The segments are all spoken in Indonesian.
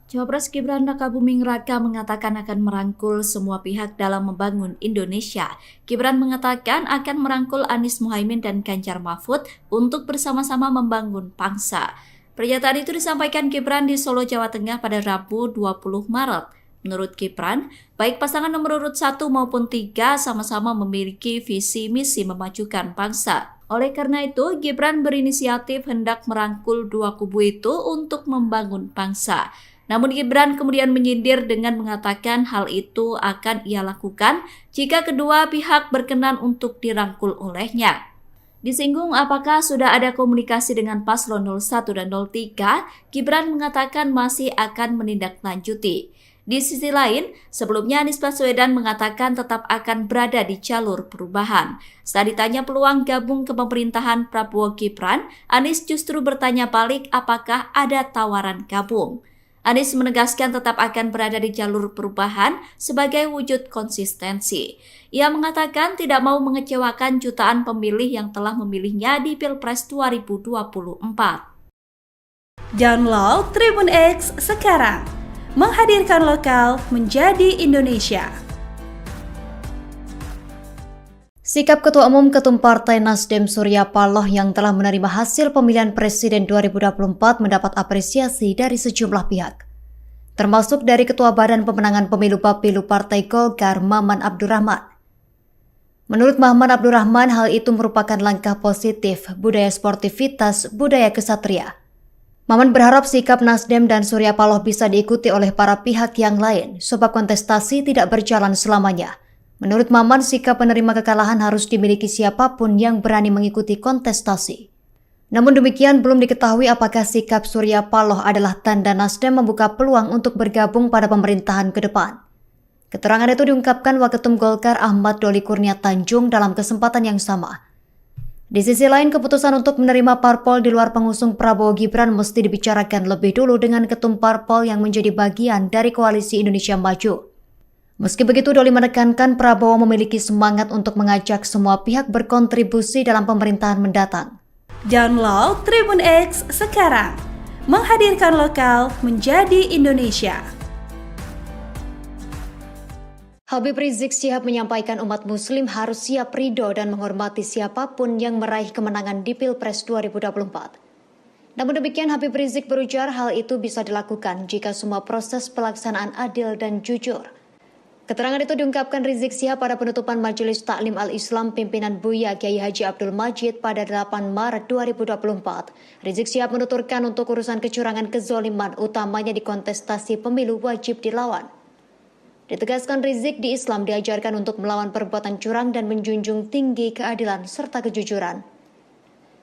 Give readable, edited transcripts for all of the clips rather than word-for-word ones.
Cawapres Gibran Rakabuming Raka mengatakan akan merangkul semua pihak dalam membangun Indonesia. Gibran mengatakan akan merangkul Anies Muhaimin dan Ganjar Mahfud untuk bersama-sama membangun bangsa. Pernyataan itu disampaikan Gibran di Solo, Jawa Tengah pada Rabu 20 Maret. Menurut Gibran, baik pasangan nomor urut 1 maupun 3 sama-sama memiliki visi misi memajukan bangsa. Oleh karena itu, Gibran berinisiatif hendak merangkul dua kubu itu untuk membangun bangsa. Namun Gibran kemudian menyindir dengan mengatakan hal itu akan ia lakukan jika kedua pihak berkenan untuk dirangkul olehnya. Disinggung apakah sudah ada komunikasi dengan paslon 01 dan 03, Gibran mengatakan masih akan menindaklanjuti. Di sisi lain, sebelumnya Anies Baswedan mengatakan tetap akan berada di jalur perubahan. Saat ditanya peluang gabung ke pemerintahan Prabowo Gibran, Anies justru bertanya balik apakah ada tawaran gabung. Anies menegaskan tetap akan berada di jalur perubahan sebagai wujud konsistensi. Ia mengatakan tidak mau mengecewakan jutaan pemilih yang telah memilihnya di Pilpres 2024. Download Tribun X sekarang, menghadirkan lokal menjadi Indonesia. Sikap Ketua Umum Ketum Partai Nasdem Surya Paloh yang telah menerima hasil pemilihan Presiden 2024 mendapat apresiasi dari sejumlah pihak, termasuk dari Ketua Badan Pemenangan Pemilu Bapilu Partai Golkar Maman Abdurrahman. Menurut Maman Abdurrahman, hal itu merupakan langkah positif budaya sportivitas, budaya kesatria. Maman berharap sikap Nasdem dan Surya Paloh bisa diikuti oleh para pihak yang lain, sebab kontestasi tidak berjalan selamanya. Menurut Maman, sikap penerima kekalahan harus dimiliki siapapun yang berani mengikuti kontestasi. Namun demikian, belum diketahui apakah sikap Surya Paloh adalah tanda Nasdem membuka peluang untuk bergabung pada pemerintahan ke depan. Keterangan itu diungkapkan Waketum Golkar Ahmad Doli Kurnia Tanjung dalam kesempatan yang sama. Di sisi lain, keputusan untuk menerima parpol di luar pengusung Prabowo Gibran mesti dibicarakan lebih dulu dengan ketum parpol yang menjadi bagian dari Koalisi Indonesia Maju. Meski begitu, Doli menekankan Prabowo memiliki semangat untuk mengajak semua pihak berkontribusi dalam pemerintahan mendatang. Download Tribun X sekarang, menghadirkan lokal menjadi Indonesia. Habib Rizik Syihab menyampaikan umat muslim harus siap ridho dan menghormati siapapun yang meraih kemenangan di Pilpres 2024. Namun demikian, Habib Rizik berujar hal itu bisa dilakukan jika semua proses pelaksanaan adil dan jujur. Keterangan itu diungkapkan Rizik Syihab pada penutupan Majelis Taklim Al-Islam pimpinan Buya Kiai Haji Abdul Majid pada 8 Maret 2024. Rizik Syihab menuturkan untuk urusan kecurangan kezoliman utamanya di kontestasi pemilu wajib dilawan. Ditegaskan Rizik, di Islam diajarkan untuk melawan perbuatan curang dan menjunjung tinggi keadilan serta kejujuran.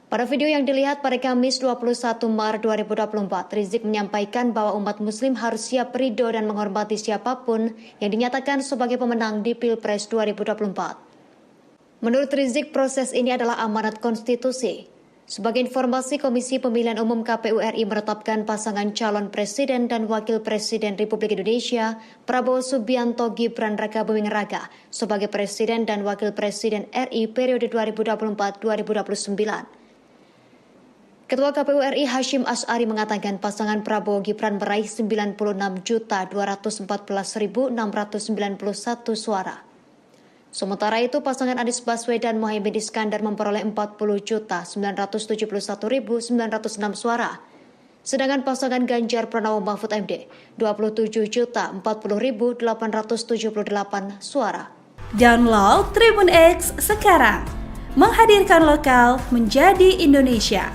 Pada video yang dilihat pada Kamis 21 Maret 2024, Rizik menyampaikan bahwa umat muslim harus siap ridho dan menghormati siapapun yang dinyatakan sebagai pemenang di Pilpres 2024. Menurut Rizik, proses ini adalah amanat konstitusi. Sebagai informasi, Komisi Pemilihan Umum KPU RI menetapkan pasangan calon presiden dan wakil presiden Republik Indonesia, Prabowo Subianto Gibran Rakabuming Raka, sebagai presiden dan wakil presiden RI periode 2024-2029. Ketua KPU RI Hashim Asy'ari mengatakan pasangan Prabowo Gibran meraih 96.214.691 suara. Sementara itu, pasangan Anies Baswedan Muhaimin Iskandar memperoleh 40.971.906 suara. Sedangkan pasangan Ganjar Pranowo Mahfud MD 27.040.878 suara. Download Tribun X sekarang, menghadirkan lokal menjadi Indonesia.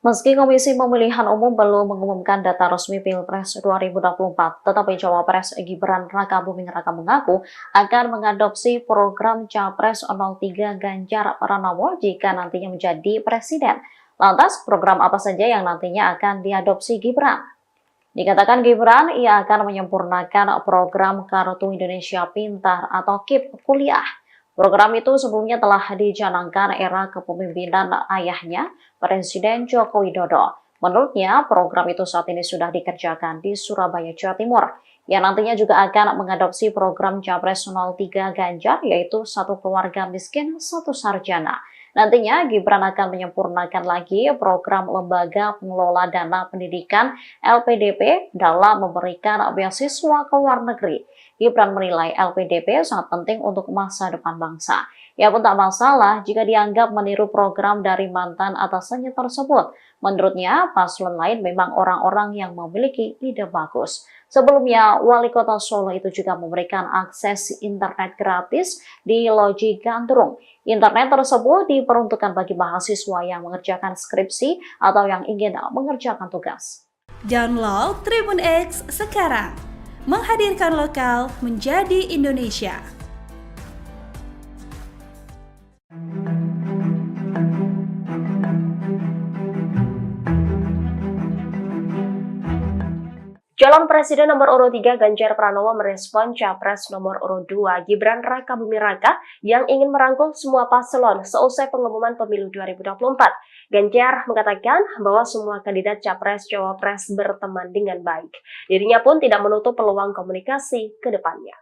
Meski Komisi Pemilihan Umum belum mengumumkan data resmi Pilpres 2024, tetapi Cawapres Gibran Rakabuming Raka mengaku akan mengadopsi program Capres 03 Ganjar Pranowo jika nantinya menjadi presiden. Lantas, program apa saja yang nantinya akan diadopsi Gibran? Dikatakan Gibran, ia akan menyempurnakan program Kartu Indonesia Pintar atau KIP kuliah. Program itu sebelumnya telah dicanangkan era kepemimpinan ayahnya, Presiden Joko Widodo. Menurutnya, program itu saat ini sudah dikerjakan di Surabaya, Jawa Timur. yang nantinya juga akan mengadopsi program Capres 03 Ganjar, yaitu satu keluarga miskin, satu sarjana. Nantinya Gibran akan menyempurnakan lagi program Lembaga Pengelola Dana Pendidikan LPDP dalam memberikan beasiswa ke luar negeri. Gibran menilai LPDP sangat penting untuk masa depan bangsa. Ia pun tak masalah jika dianggap meniru program dari mantan atasannya tersebut. Menurutnya, paslon lain memang orang-orang yang memiliki ide bagus. Sebelumnya, Wali Kota Solo itu juga memberikan akses internet gratis di Loji Gandrung. Internet tersebut diperuntukkan bagi mahasiswa yang mengerjakan skripsi atau yang ingin mengerjakan tugas. Download Tribun X sekarang, menghadirkan lokal menjadi Indonesia. Calon Presiden nomor urut 3 Ganjar Pranowo merespon Capres nomor urut 2 Gibran Rakabuming Raka yang ingin merangkul semua paslon seusai pengumuman pemilu 2024. Ganjar mengatakan bahwa semua kandidat Capres-Cawapres berteman dengan baik. Dirinya pun tidak menutup peluang komunikasi ke depannya.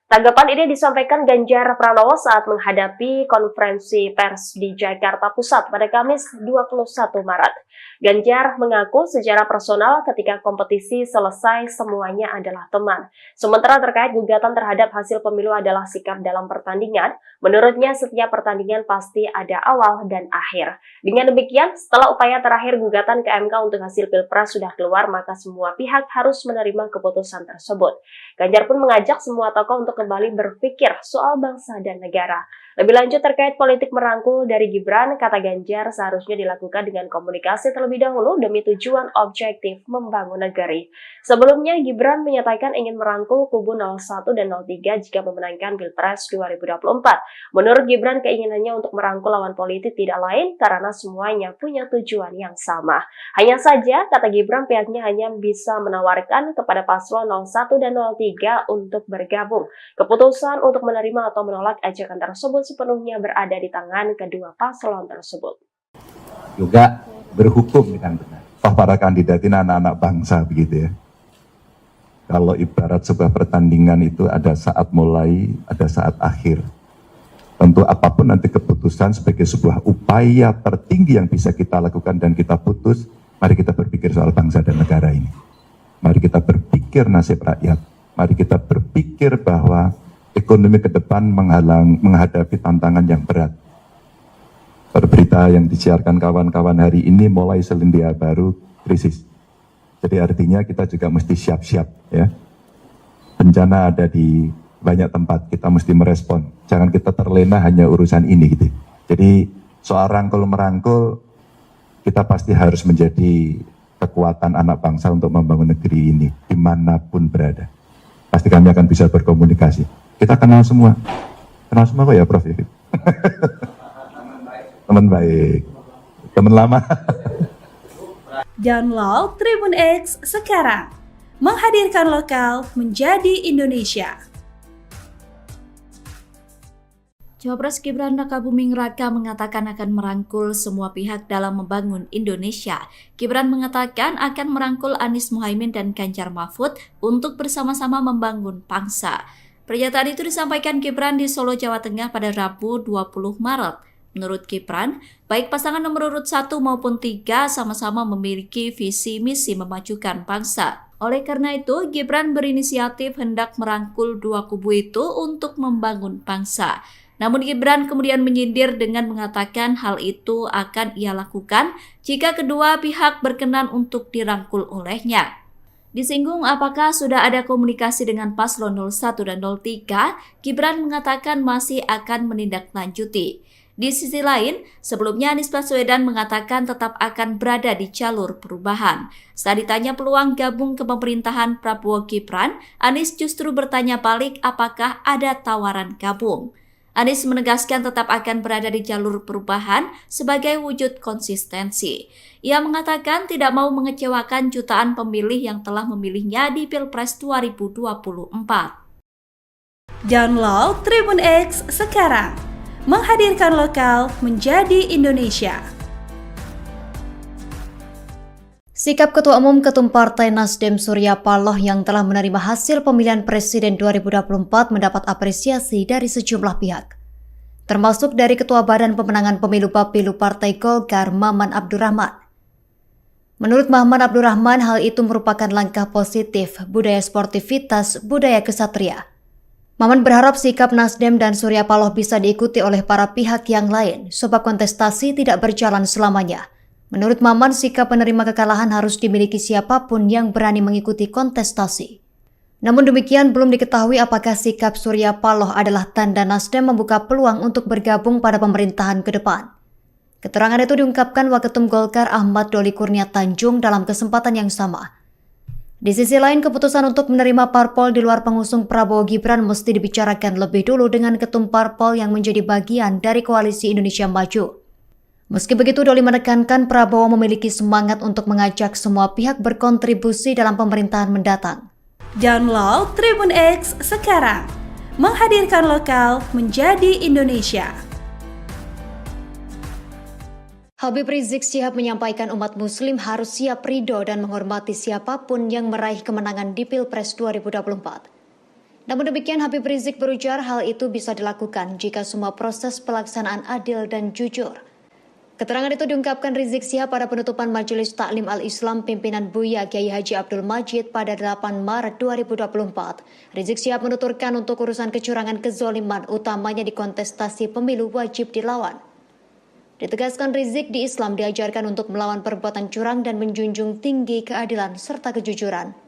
Tanggapan ini disampaikan Ganjar Pranowo saat menghadapi konferensi pers di Jakarta Pusat pada Kamis 21 Maret. Ganjar mengaku secara personal ketika kompetisi selesai semuanya adalah teman. Sementara terkait gugatan terhadap hasil pemilu adalah sikap dalam pertandingan, menurutnya setiap pertandingan pasti ada awal dan akhir. Dengan demikian, setelah upaya terakhir gugatan ke MK untuk hasil Pilpres sudah keluar, maka semua pihak harus menerima keputusan tersebut. Ganjar pun mengajak semua tokoh untuk kembali berpikir soal bangsa dan negara. Lebih lanjut terkait politik merangkul dari Gibran, kata Ganjar seharusnya dilakukan dengan komunikasi terlebih dahulu demi tujuan objektif membangun negeri. Sebelumnya, Gibran menyatakan ingin merangkul kubu 01 dan 03 jika memenangkan Pilpres 2024. Menurut Gibran, keinginannya untuk merangkul lawan politik tidak lain karena semuanya punya tujuan yang sama. Hanya saja, kata Gibran, pihaknya hanya bisa menawarkan kepada paslon 01 dan 03 untuk bergabung. Keputusan untuk menerima atau menolak ajakan tersebut sepenuhnya berada di tangan kedua paslon tersebut. Juga berhukum dengan benar. Toh para kandidat ini anak-anak bangsa begitu ya. Kalau ibarat sebuah pertandingan itu ada saat mulai, ada saat akhir. Tentu apapun nanti keputusan sebagai sebuah upaya tertinggi yang bisa kita lakukan dan kita putus, mari kita berpikir soal bangsa dan negara ini. Mari kita berpikir nasib rakyat. Mari kita berpikir bahwa ekonomi ke depan menghadapi tantangan yang berat. Berita yang disiarkan kawan-kawan hari ini mulai selandia baru krisis. Jadi artinya kita juga mesti siap-siap ya. Bencana ada di banyak tempat, kita mesti merespon. Jangan kita terlena hanya urusan ini gitu. Jadi soal rangkul-merangkul, kita pasti harus menjadi kekuatan anak bangsa untuk membangun negeri ini dimanapun berada. Pasti kami akan bisa berkomunikasi. Kita kenal semua kok ya Prof. Teman baik, teman lama. Download Tribun X sekarang, menghadirkan lokal menjadi Indonesia. Cawapres Gibran Rakabuming Raka mengatakan akan merangkul semua pihak dalam membangun Indonesia. Gibran mengatakan akan merangkul Anies Muhaimin dan Ganjar Mahfud untuk bersama-sama membangun bangsa. Pernyataan itu disampaikan Gibran di Solo, Jawa Tengah pada Rabu 20 Maret. Menurut Gibran, baik pasangan nomor urut 1 maupun 3 sama-sama memiliki visi misi memajukan bangsa. Oleh karena itu, Gibran berinisiatif hendak merangkul dua kubu itu untuk membangun bangsa. Namun Gibran kemudian menyindir dengan mengatakan hal itu akan ia lakukan jika kedua pihak berkenan untuk dirangkul olehnya. Disinggung apakah sudah ada komunikasi dengan paslon 01 dan 03, Gibran mengatakan masih akan menindaklanjuti. Di sisi lain, sebelumnya Anies Baswedan mengatakan tetap akan berada di jalur perubahan. Saat ditanya peluang gabung ke pemerintahan Prabowo Gibran, Anies justru bertanya balik apakah ada tawaran gabung. Anies menegaskan tetap akan berada di jalur perubahan sebagai wujud konsistensi. Ia mengatakan tidak mau mengecewakan jutaan pemilih yang telah memilihnya di Pilpres 2024. Download Tribun X sekarang, menghadirkan lokal menjadi Indonesia. Sikap Ketua Umum Ketum Partai Nasdem Surya Paloh yang telah menerima hasil pemilihan Presiden 2024 mendapat apresiasi dari sejumlah pihak, termasuk dari Ketua Badan Pemenangan Pemilu Bapilu Partai Golkar Maman Abdurrahman. Menurut Maman Abdurrahman, hal itu merupakan langkah positif budaya sportivitas, budaya kesatria. Maman berharap sikap Nasdem dan Surya Paloh bisa diikuti oleh para pihak yang lain, sebab kontestasi tidak berjalan selamanya. Menurut Maman, sikap penerima kekalahan harus dimiliki siapapun yang berani mengikuti kontestasi. Namun demikian, belum diketahui apakah sikap Surya Paloh adalah tanda Nasdem membuka peluang untuk bergabung pada pemerintahan ke depan. Keterangan itu diungkapkan Waketum Golkar Ahmad Doli Kurnia Tanjung dalam kesempatan yang sama. Di sisi lain, keputusan untuk menerima parpol di luar pengusung Prabowo Gibran mesti dibicarakan lebih dulu dengan ketum parpol yang menjadi bagian dari Koalisi Indonesia Maju. Meski begitu, Doli menekankan Prabowo memiliki semangat untuk mengajak semua pihak berkontribusi dalam pemerintahan mendatang. Download Tribun X sekarang, menghadirkan lokal menjadi Indonesia. Habib Rizik Syihab menyampaikan umat muslim harus siap ridho dan menghormati siapapun yang meraih kemenangan di Pilpres 2024. Namun demikian, Habib Rizik berujar hal itu bisa dilakukan jika semua proses pelaksanaan adil dan jujur. Keterangan itu diungkapkan Rizik Syihab pada penutupan Majelis Taklim Al-Islam pimpinan Buya Kiai Haji Abdul Majid pada 8 Maret 2024. Rizik Syihab menuturkan untuk urusan kecurangan kezoliman utamanya di kontestasi pemilu wajib dilawan. Ditegaskan Rizik, di Islam diajarkan untuk melawan perbuatan curang dan menjunjung tinggi keadilan serta kejujuran.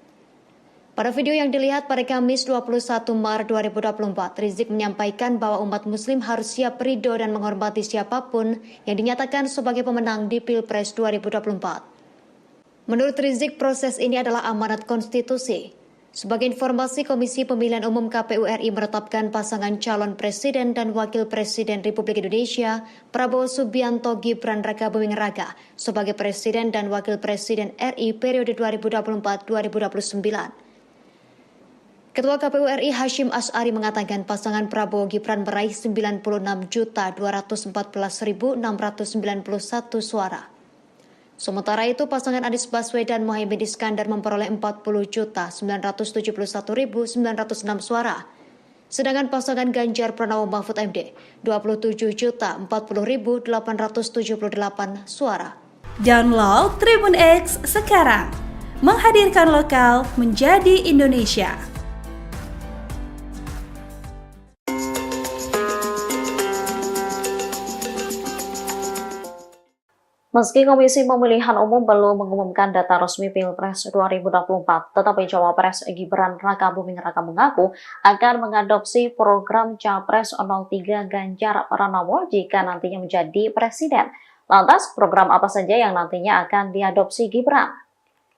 Pada video yang dilihat pada Kamis 21 Maret 2024, Rizik menyampaikan bahwa umat muslim harus siap ridho dan menghormati siapapun yang dinyatakan sebagai pemenang di Pilpres 2024. Menurut Rizik, proses ini adalah amanat konstitusi. Sebagai informasi, Komisi Pemilihan Umum KPU RI menetapkan pasangan calon presiden dan wakil presiden Republik Indonesia, Prabowo Subianto Gibran Rakabuming Raka, sebagai presiden dan wakil presiden RI periode 2024-2029. Ketua KPU RI Hashim Asy'ari mengatakan pasangan Prabowo Gibran meraih 96.214.691 suara. Sementara itu, pasangan Anies Baswedan Muhaimin Iskandar memperoleh 40.971.906 suara. Sedangkan pasangan Ganjar Pranowo Mahfud MD 27.040.878 suara. Download Tribun X sekarang, menghadirkan lokal menjadi Indonesia. Meski Komisi Pemilihan Umum belum mengumumkan data resmi Pilpres 2024, tetapi Cawapres Gibran Rakabuming Raka mengaku akan mengadopsi program Capres 03 Ganjar Pranowo jika nantinya menjadi presiden. Lantas, program apa saja yang nantinya akan diadopsi Gibran?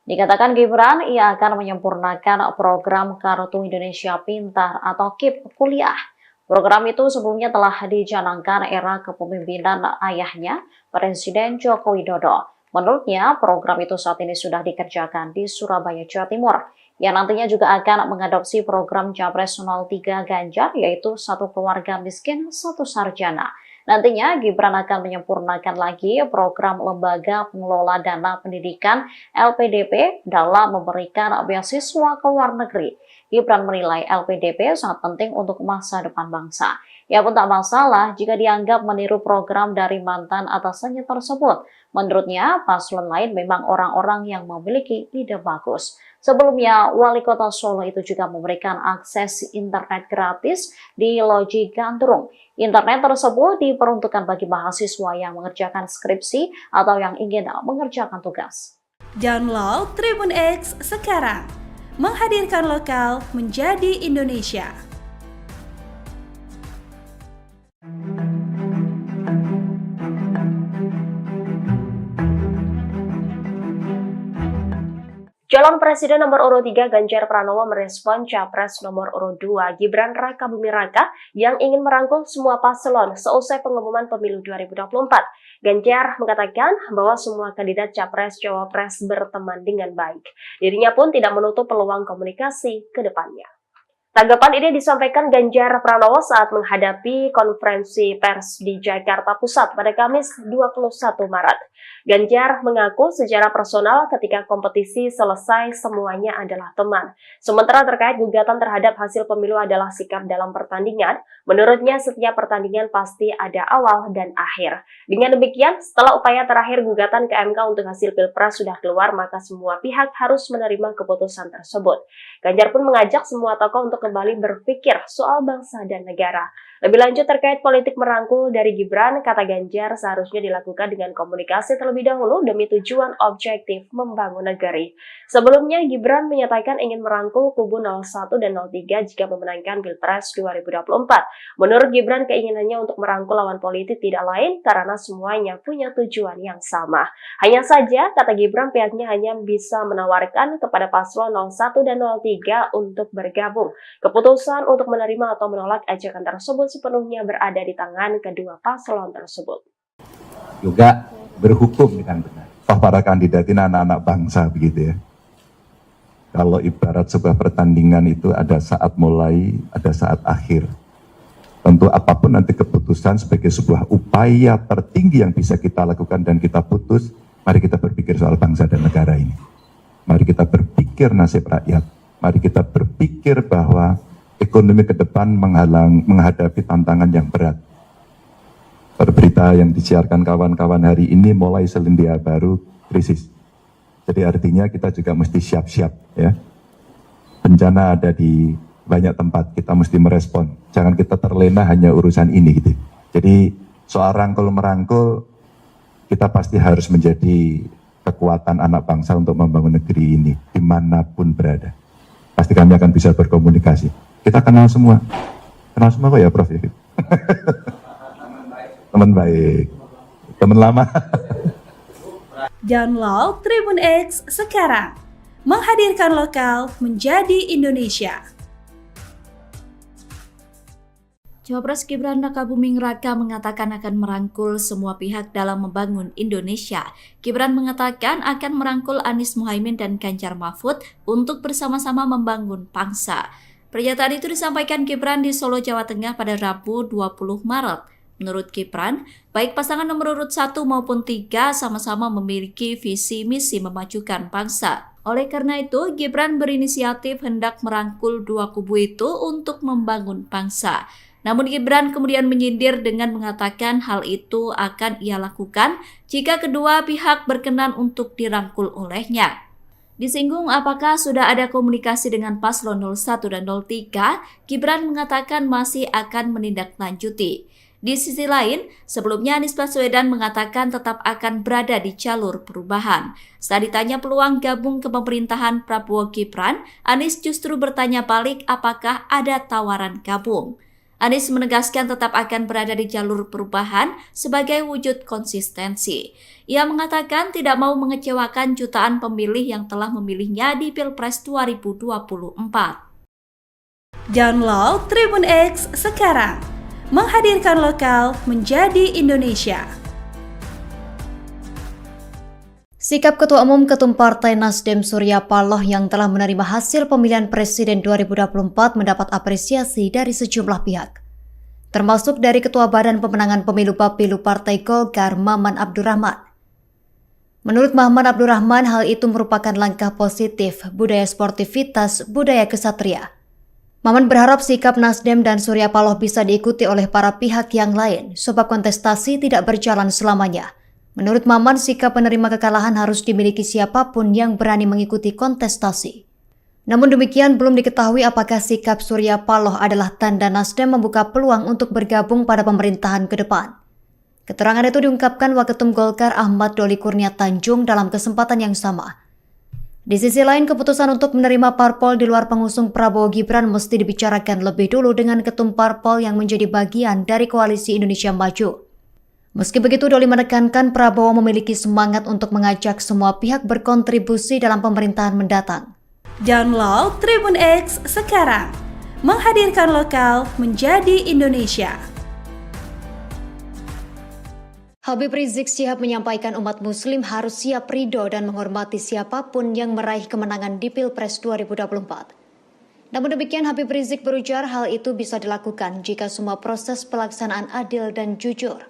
Dikatakan Gibran, ia akan menyempurnakan program Kartu Indonesia Pintar atau KIP kuliah. Program itu sebelumnya telah dicanangkan era kepemimpinan ayahnya, Presiden Joko Widodo. Menurutnya, program itu saat ini sudah dikerjakan di Surabaya, Jawa Timur, yang nantinya juga akan mengadopsi program Capres 03 Ganjar, yaitu satu keluarga miskin, satu sarjana. Nantinya, Gibran akan menyempurnakan lagi program Lembaga Pengelola Dana Pendidikan LPDP dalam memberikan beasiswa ke luar negeri. Gibran menilai LPDP sangat penting untuk masa depan bangsa. Ia pun tak masalah jika dianggap meniru program dari mantan atasannya tersebut. Menurutnya, paslon lain memang orang-orang yang memiliki ide bagus. Sebelumnya, Wali Kota Solo itu juga memberikan akses internet gratis di Loji Gandrung. Internet tersebut diperuntukkan bagi mahasiswa yang mengerjakan skripsi atau yang ingin mengerjakan tugas. Download Tribun X sekarang, menghadirkan lokal menjadi Indonesia. Calon Presiden nomor urut 3 Ganjar Pranowo merespon Capres nomor urut 2 Gibran Rakabuming Raka yang ingin merangkul semua paslon seusai pengumuman pemilu 2024. Ganjar mengatakan bahwa semua kandidat Capres Cawapres berteman dengan baik. Dirinya pun tidak menutup peluang komunikasi ke depannya. Tanggapan ini disampaikan Ganjar Pranowo saat menghadapi konferensi pers di Jakarta Pusat pada Kamis 21 Maret. Ganjar mengaku secara personal ketika kompetisi selesai semuanya adalah teman. Sementara terkait gugatan terhadap hasil pemilu adalah sikap dalam pertandingan, menurutnya setiap pertandingan pasti ada awal dan akhir. Dengan demikian, setelah upaya terakhir gugatan ke MK untuk hasil Pilpres sudah keluar, maka semua pihak harus menerima keputusan tersebut. Ganjar pun mengajak semua tokoh untuk kembali berpikir soal bangsa dan negara. Lebih lanjut terkait politik merangkul dari Gibran, kata Ganjar seharusnya dilakukan dengan komunikasi terlebih dahulu demi tujuan objektif membangun negeri. Sebelumnya, Gibran menyatakan ingin merangkul kubu 01 dan 03 jika memenangkan Pilpres 2024. Menurut Gibran, keinginannya untuk merangkul lawan politik tidak lain karena semuanya punya tujuan yang sama. Hanya saja, kata Gibran, pihaknya hanya bisa menawarkan kepada paslon 01 dan 03 untuk bergabung. Keputusan untuk menerima atau menolak ajakan tersebut sepenuhnya berada di tangan kedua paslon tersebut. Juga berhukum dengan benar. Toh para kandidat ini anak-anak bangsa begitu ya. Kalau ibarat sebuah pertandingan itu ada saat mulai, ada saat akhir. Tentu apapun nanti keputusan sebagai sebuah upaya tertinggi yang bisa kita lakukan dan kita putus, mari kita berpikir soal bangsa dan negara ini. Mari kita berpikir nasib rakyat. Mari kita berpikir bahwa ekonomi ke depan menghadapi tantangan yang berat. Berita yang disiarkan kawan-kawan hari ini mulai selendia baru krisis. Jadi artinya kita juga mesti siap-siap ya. Bencana ada di banyak tempat, kita mesti merespon. Jangan kita terlena hanya urusan ini gitu. Jadi soal rangkul-merangkul, kita pasti harus menjadi kekuatan anak bangsa untuk membangun negeri ini dimanapun berada. Pasti kami akan bisa berkomunikasi. Kita kenal semua kok ya Prof. Teman baik, teman lama. Download Tribun X sekarang, menghadirkan lokal menjadi Indonesia. Cawapres Gibran Rakabuming Raka mengatakan akan merangkul semua pihak dalam membangun Indonesia. Gibran mengatakan akan merangkul Anies Muhaimin dan Ganjar Mahfud untuk bersama-sama membangun bangsa. Pernyataan itu disampaikan Gibran di Solo, Jawa Tengah pada Rabu 20 Maret. Menurut Gibran, baik pasangan nomor urut 1 maupun 3 sama-sama memiliki visi misi memajukan bangsa. Oleh karena itu, Gibran berinisiatif hendak merangkul dua kubu itu untuk membangun bangsa. Namun Gibran kemudian menyindir dengan mengatakan hal itu akan ia lakukan jika kedua pihak berkenan untuk dirangkul olehnya. Disinggung apakah sudah ada komunikasi dengan paslon 01 dan 03, Gibran mengatakan masih akan menindaklanjuti. Di sisi lain, sebelumnya Anies Baswedan mengatakan tetap akan berada di jalur perubahan. Saat ditanya peluang gabung ke pemerintahan Prabowo Gibran, Anies justru bertanya balik apakah ada tawaran gabung. Anies menegaskan tetap akan berada di jalur perubahan sebagai wujud konsistensi. Ia mengatakan tidak mau mengecewakan jutaan pemilih yang telah memilihnya di Pilpres 2024. Download Tribun X sekarang, menghadirkan lokal menjadi Indonesia. Sikap Ketua Umum Ketum Partai Nasdem Surya Paloh yang telah menerima hasil pemilihan Presiden 2024 mendapat apresiasi dari sejumlah pihak, termasuk dari Ketua Badan Pemenangan Pemilu Bapilu Partai Golkar Maman Abdurrahman. Menurut Maman Abdurrahman, hal itu merupakan langkah positif budaya sportivitas, budaya kesatria. Maman berharap sikap Nasdem dan Surya Paloh bisa diikuti oleh para pihak yang lain, sebab kontestasi tidak berjalan selamanya. Menurut Maman, sikap penerima kekalahan harus dimiliki siapapun yang berani mengikuti kontestasi. Namun demikian, belum diketahui apakah sikap Surya Paloh adalah tanda Nasdem membuka peluang untuk bergabung pada pemerintahan ke depan. Keterangan itu diungkapkan Waketum Golkar Ahmad Doli Kurnia Tanjung dalam kesempatan yang sama. Di sisi lain, keputusan untuk menerima parpol di luar pengusung Prabowo Gibran mesti dibicarakan lebih dulu dengan ketum parpol yang menjadi bagian dari Koalisi Indonesia Maju. Meski begitu, Doli menekankan Prabowo memiliki semangat untuk mengajak semua pihak berkontribusi dalam pemerintahan mendatang. Download Tribun X sekarang, menghadirkan lokal menjadi Indonesia. Habib Rizik Syihab menyampaikan umat muslim harus siap ridho dan menghormati siapapun yang meraih kemenangan di Pilpres 2024. Namun demikian, Habib Rizik berujar hal itu bisa dilakukan jika semua proses pelaksanaan adil dan jujur.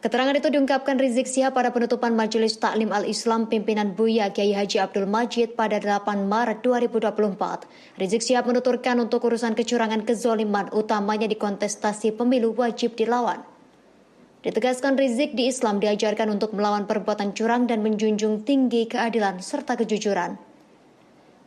Keterangan itu diungkapkan Rizik Syihab pada penutupan Majelis Taklim Al-Islam pimpinan Buya Kiai Haji Abdul Majid pada 8 Maret 2024. Rizik Syihab menuturkan untuk urusan kecurangan kezoliman utamanya di kontestasi pemilu wajib dilawan. Ditegaskan Rizik, di Islam diajarkan untuk melawan perbuatan curang dan menjunjung tinggi keadilan serta kejujuran.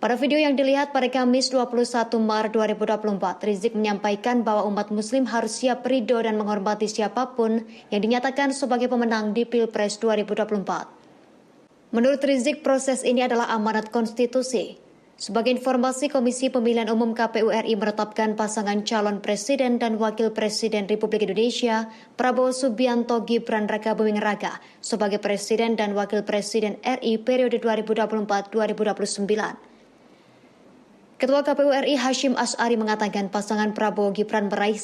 Pada video yang dilihat pada Kamis 21 Maret 2024, Rizik menyampaikan bahwa umat muslim harus siap ridho dan menghormati siapapun yang dinyatakan sebagai pemenang di Pilpres 2024. Menurut Rizik, proses ini adalah amanat konstitusi. Sebagai informasi, Komisi Pemilihan Umum KPU RI menetapkan pasangan calon presiden dan wakil presiden Republik Indonesia, Prabowo Subianto Gibran Rakabuming Raka, sebagai presiden dan wakil presiden RI periode 2024-2029. Ketua KPU RI Hashim Asy'ari mengatakan pasangan Prabowo Gibran meraih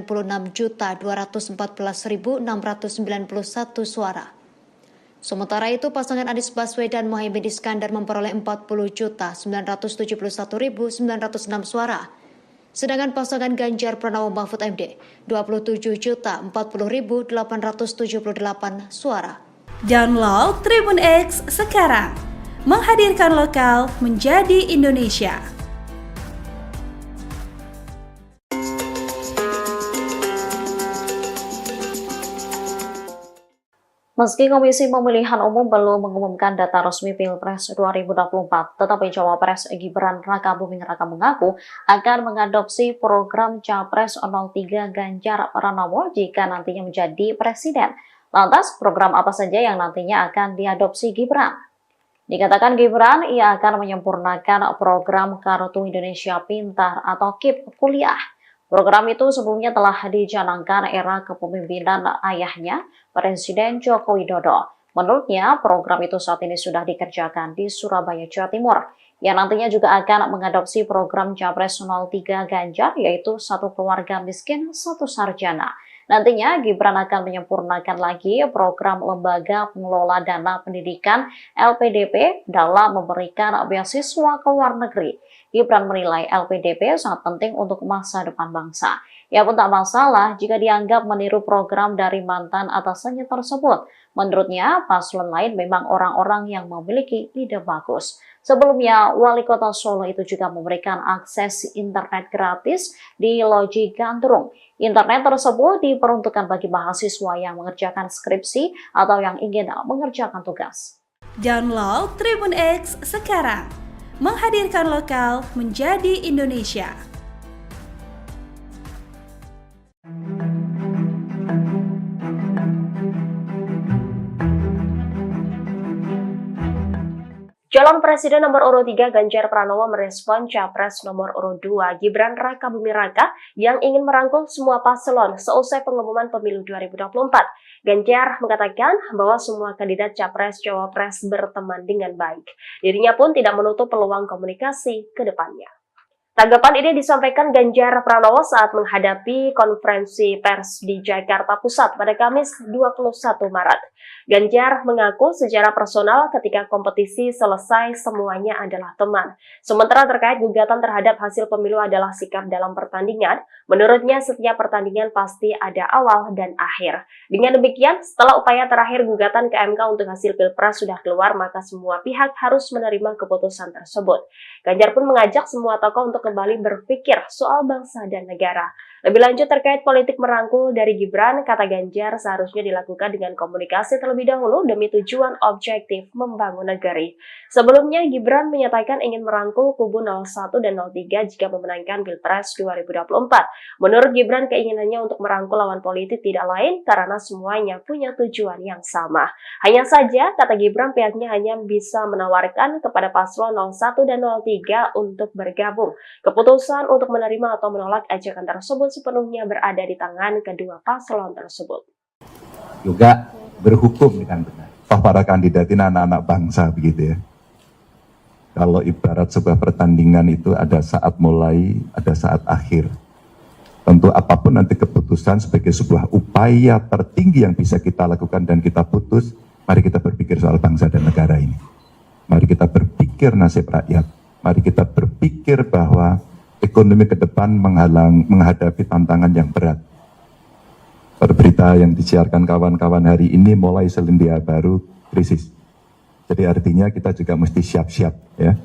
96.214.691 suara. Sementara itu pasangan Anies Baswedan Muhaimin Iskandar memperoleh 40.971.906 suara. Sedangkan pasangan Ganjar Pranowo Mahfud MD 27.040.878 suara. Download Tribun X sekarang, menghadirkan lokal menjadi Indonesia. Meski Komisi Pemilihan Umum belum mengumumkan data resmi Pilpres 2024, tetapi Cawapres Gibran Rakabuming Raka mengaku akan mengadopsi program Capres 03 Ganjar Pranowo jika nantinya menjadi presiden. Lantas, program apa saja yang nantinya akan diadopsi Gibran? Dikatakan Gibran, ia akan menyempurnakan program Kartu Indonesia Pintar atau KIP kuliah. Program itu sebelumnya telah dicanangkan era kepemimpinan ayahnya, Presiden Joko Widodo. Menurutnya, program itu saat ini sudah dikerjakan di Surabaya, Jawa Timur. Yang nantinya juga akan mengadopsi program Capres 03 Ganjar, yaitu satu keluarga miskin, satu sarjana. Nantinya, Gibran akan menyempurnakan lagi program Lembaga Pengelola Dana Pendidikan LPDP dalam memberikan beasiswa ke luar negeri. Gibran menilai LPDP sangat penting untuk masa depan bangsa. Ia pun tak masalah jika dianggap meniru program dari mantan atasannya tersebut. Menurutnya, paslon lain memang orang-orang yang memiliki ide bagus. Sebelumnya, Wali Kota Solo itu juga memberikan akses internet gratis di Loji Gandrung. Internet tersebut diperuntukkan bagi mahasiswa yang mengerjakan skripsi atau yang ingin mengerjakan tugas. Download Tribun X sekarang, menghadirkan lokal menjadi Indonesia. Calon Presiden nomor urut 3 Ganjar Pranowo merespon Capres nomor urut 2 Gibran Rakabuming Raka yang ingin merangkul semua paslon seusai pengumuman pemilu 2024. Ganjar mengatakan bahwa semua kandidat Capres-Cawapres berteman dengan baik. Dirinya pun tidak menutup peluang komunikasi ke depannya. Tanggapan ini disampaikan Ganjar Pranowo saat menghadapi konferensi pers di Jakarta Pusat pada Kamis 21 Maret. Ganjar mengaku secara personal ketika kompetisi selesai semuanya adalah teman. Sementara terkait gugatan terhadap hasil pemilu adalah sikap dalam pertandingan, menurutnya setiap pertandingan pasti ada awal dan akhir. Dengan demikian, setelah upaya terakhir gugatan ke MK untuk hasil Pilpres sudah keluar, maka semua pihak harus menerima keputusan tersebut. Ganjar pun mengajak semua tokoh untuk kembali berpikir soal bangsa dan negara. Lebih lanjut terkait politik merangkul dari Gibran, kata Ganjar seharusnya dilakukan dengan komunikasi terlebih dahulu demi tujuan objektif membangun negeri. Sebelumnya, Gibran menyatakan ingin merangkul kubu 01 dan 03 jika memenangkan Pilpres 2024. Menurut Gibran, keinginannya untuk merangkul lawan politik tidak lain karena semuanya punya tujuan yang sama. Hanya saja, kata Gibran, pihaknya hanya bisa menawarkan kepada paslon 01 dan 03 untuk bergabung. Keputusan untuk menerima atau menolak ajakan tersebut sepenuhnya berada di tangan kedua paslon tersebut. Juga berhukum dengan benar. Toh para kandidat ini anak-anak bangsa begitu ya. Kalau ibarat sebuah pertandingan itu ada saat mulai, ada saat akhir. Tentu apapun nanti keputusan sebagai sebuah upaya tertinggi yang bisa kita lakukan dan kita putus, mari kita berpikir soal bangsa dan negara ini. Mari kita berpikir nasib rakyat. Mari kita berpikir bahwa ekonomi ke depan menghadapi tantangan yang berat. Berita yang disiarkan kawan-kawan hari ini mulai selandia baru krisis. Jadi artinya kita juga mesti siap-siap ya.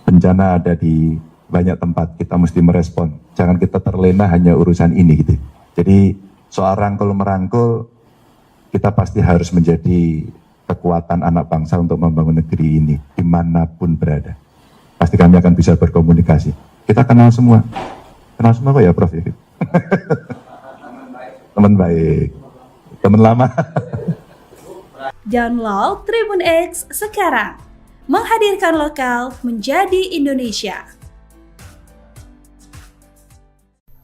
Bencana ada di banyak tempat, kita mesti merespon. Jangan kita terlena hanya urusan ini gitu. Jadi soal rangkul-merangkul, kita pasti harus menjadi kekuatan anak bangsa untuk membangun negeri ini dimanapun berada. Pasti kami akan bisa berkomunikasi. Kita kenal semua kok ya Prof ya? Teman baik, teman lama. Download Tribun X sekarang, menghadirkan lokal menjadi Indonesia.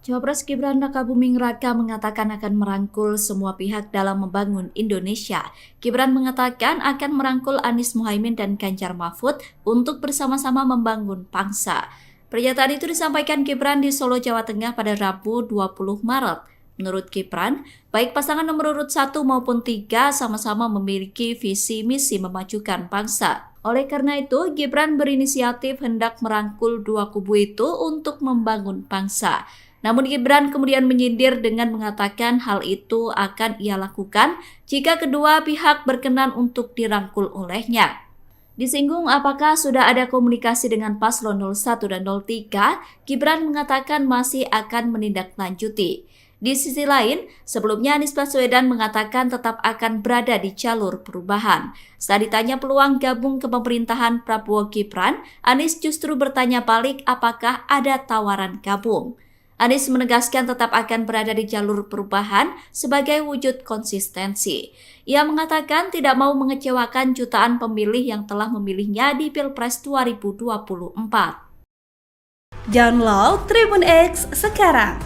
Cawapres Gibran Rakabuming Raka mengatakan akan merangkul semua pihak dalam membangun Indonesia. Gibran mengatakan akan merangkul Anies Muhaimin dan Ganjar Mahfud untuk bersama-sama membangun bangsa. Pernyataan itu disampaikan Gibran di Solo, Jawa Tengah pada Rabu 20 Maret. Menurut Gibran, baik pasangan nomor urut 1 maupun 3 sama-sama memiliki visi misi memajukan bangsa. Oleh karena itu, Gibran berinisiatif hendak merangkul dua kubu itu untuk membangun bangsa. Namun Gibran kemudian menyindir dengan mengatakan hal itu akan ia lakukan jika kedua pihak berkenan untuk dirangkul olehnya. Disinggung apakah sudah ada komunikasi dengan paslon 01 dan 03, Gibran mengatakan masih akan menindaklanjuti. Di sisi lain, sebelumnya Anies Baswedan mengatakan tetap akan berada di jalur perubahan. Saat ditanya peluang gabung ke pemerintahan Prabowo Gibran, Anies justru bertanya balik apakah ada tawaran gabung. Anies menegaskan tetap akan berada di jalur perubahan sebagai wujud konsistensi. Ia mengatakan tidak mau mengecewakan jutaan pemilih yang telah memilihnya di Pilpres 2024. Download Tribun X sekarang,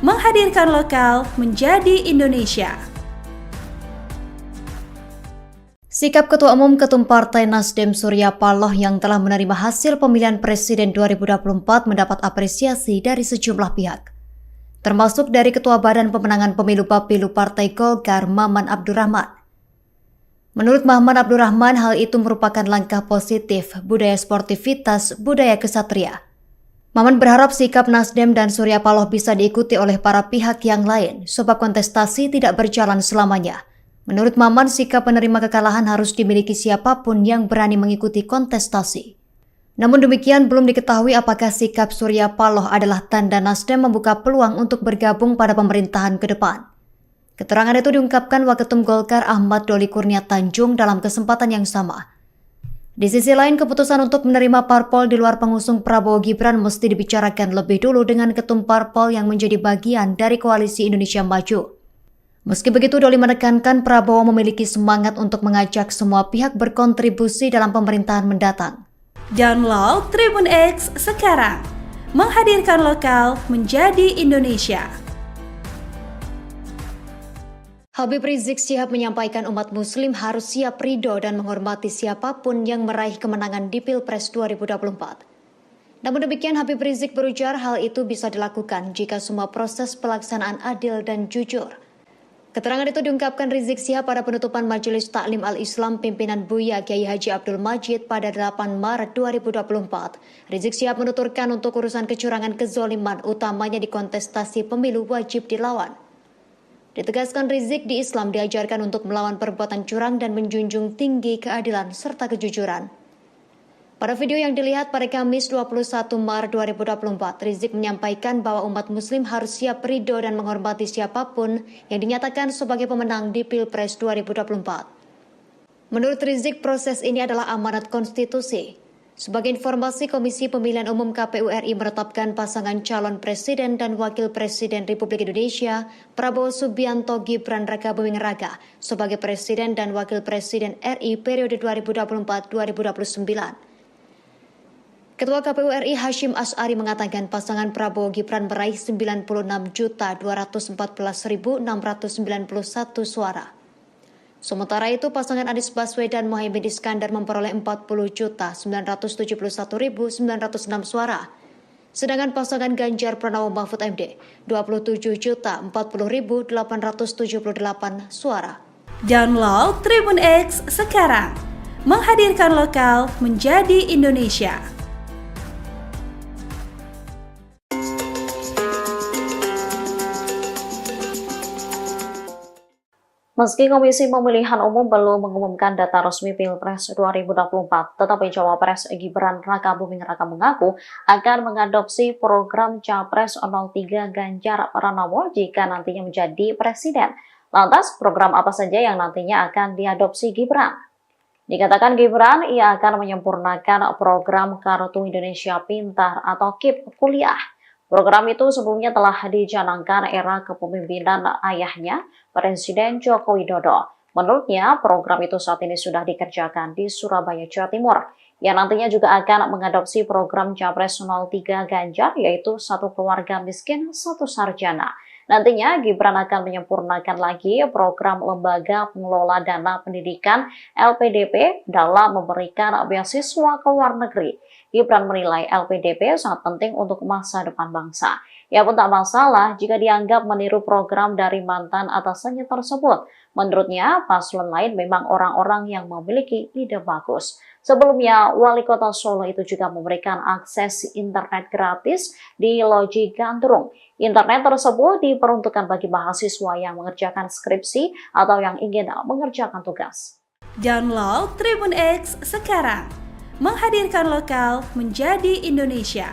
menghadirkan lokal menjadi Indonesia. Sikap Ketua Umum Ketum Partai Nasdem Surya Paloh yang telah menerima hasil pemilihan Presiden 2024 mendapat apresiasi dari sejumlah pihak, termasuk dari Ketua Badan Pemenangan Pemilu Bapilu Partai Golkar Maman Abdurrahman. Menurut Maman Abdurrahman, hal itu merupakan langkah positif budaya sportivitas, budaya kesatria. Maman berharap sikap Nasdem dan Surya Paloh bisa diikuti oleh para pihak yang lain, sebab kontestasi tidak berjalan selamanya. Menurut Maman, sikap penerima kekalahan harus dimiliki siapapun yang berani mengikuti kontestasi. Namun demikian, belum diketahui apakah sikap Surya Paloh adalah tanda Nasdem membuka peluang untuk bergabung pada pemerintahan ke depan. Keterangan itu diungkapkan Waketum Golkar Ahmad Doli Kurnia Tanjung dalam kesempatan yang sama. Di sisi lain, keputusan untuk menerima parpol di luar pengusung Prabowo Gibran mesti dibicarakan lebih dulu dengan ketum parpol yang menjadi bagian dari Koalisi Indonesia Maju. Meski begitu, Doli menekankan Prabowo memiliki semangat untuk mengajak semua pihak berkontribusi dalam pemerintahan mendatang. Download Tribun X sekarang, menghadirkan lokal menjadi Indonesia. Habib Rizik Syihab menyampaikan umat muslim harus siap ridho dan menghormati siapapun yang meraih kemenangan di Pilpres 2024. Namun demikian, Habib Rizik berujar hal itu bisa dilakukan jika semua proses pelaksanaan adil dan jujur. Keterangan itu diungkapkan Rizik Syihab pada penutupan Majelis Taklim Al-Islam pimpinan Buya Kiai Haji Abdul Majid pada 8 Maret 2024. Rizik Syihab menuturkan untuk urusan kecurangan kezoliman utamanya di kontestasi pemilu wajib dilawan. Ditegaskan Rizik, di Islam diajarkan untuk melawan perbuatan curang dan menjunjung tinggi keadilan serta kejujuran. Pada video yang dilihat pada Kamis 21 Maret 2024, Rizik menyampaikan bahwa umat muslim harus siap ridho dan menghormati siapapun yang dinyatakan sebagai pemenang di Pilpres 2024. Menurut Rizik, proses ini adalah amanat konstitusi. Sebagai informasi, Komisi Pemilihan Umum KPU RI menetapkan pasangan calon presiden dan wakil presiden Republik Indonesia, Prabowo Subianto Gibran Rakabuming Raka, sebagai presiden dan wakil presiden RI periode 2024-2029. Ketua KPU RI Hashim Asy'ari mengatakan pasangan Prabowo Gibran meraih 96.214.691 suara. Sementara itu, pasangan Anies Baswedan Muhaimin Iskandar memperoleh 40.971.906 suara. Sedangkan pasangan Ganjar Pranowo Mahfud MD 27.040.878 suara. Download Tribun X sekarang, menghadirkan lokal menjadi Indonesia. Meski Komisi Pemilihan Umum belum mengumumkan data resmi Pilpres 2024, tetapi Cawapres Gibran Rakabuming Raka mengaku akan mengadopsi program Capres 03 Ganjar Pranowo jika nantinya menjadi presiden. Lantas, program apa saja yang nantinya akan diadopsi Gibran? Dikatakan Gibran, ia akan menyempurnakan program Kartu Indonesia Pintar atau KIP kuliah. Program itu sebelumnya telah dicanangkan era kepemimpinan ayahnya, Presiden Joko Widodo. Menurutnya, program itu saat ini sudah dikerjakan di Surabaya, Jawa Timur. Yang nantinya juga akan mengadopsi program Capres 03 Ganjar, yaitu satu keluarga miskin, satu sarjana. Nantinya Gibran akan menyempurnakan lagi program Lembaga Pengelola Dana Pendidikan LPDP dalam memberikan beasiswa ke luar negeri. Gibran menilai LPDP sangat penting untuk masa depan bangsa. Ia pun tak masalah jika dianggap meniru program dari mantan atasannya tersebut. Menurutnya, paslon lain memang orang-orang yang memiliki ide bagus. Sebelumnya, Wali Kota Solo itu juga memberikan akses internet gratis di Loji Gandrung. Internet tersebut diperuntukkan bagi mahasiswa yang mengerjakan skripsi atau yang ingin mengerjakan tugas. Download Tribun X sekarang. Menghadirkan lokal menjadi Indonesia.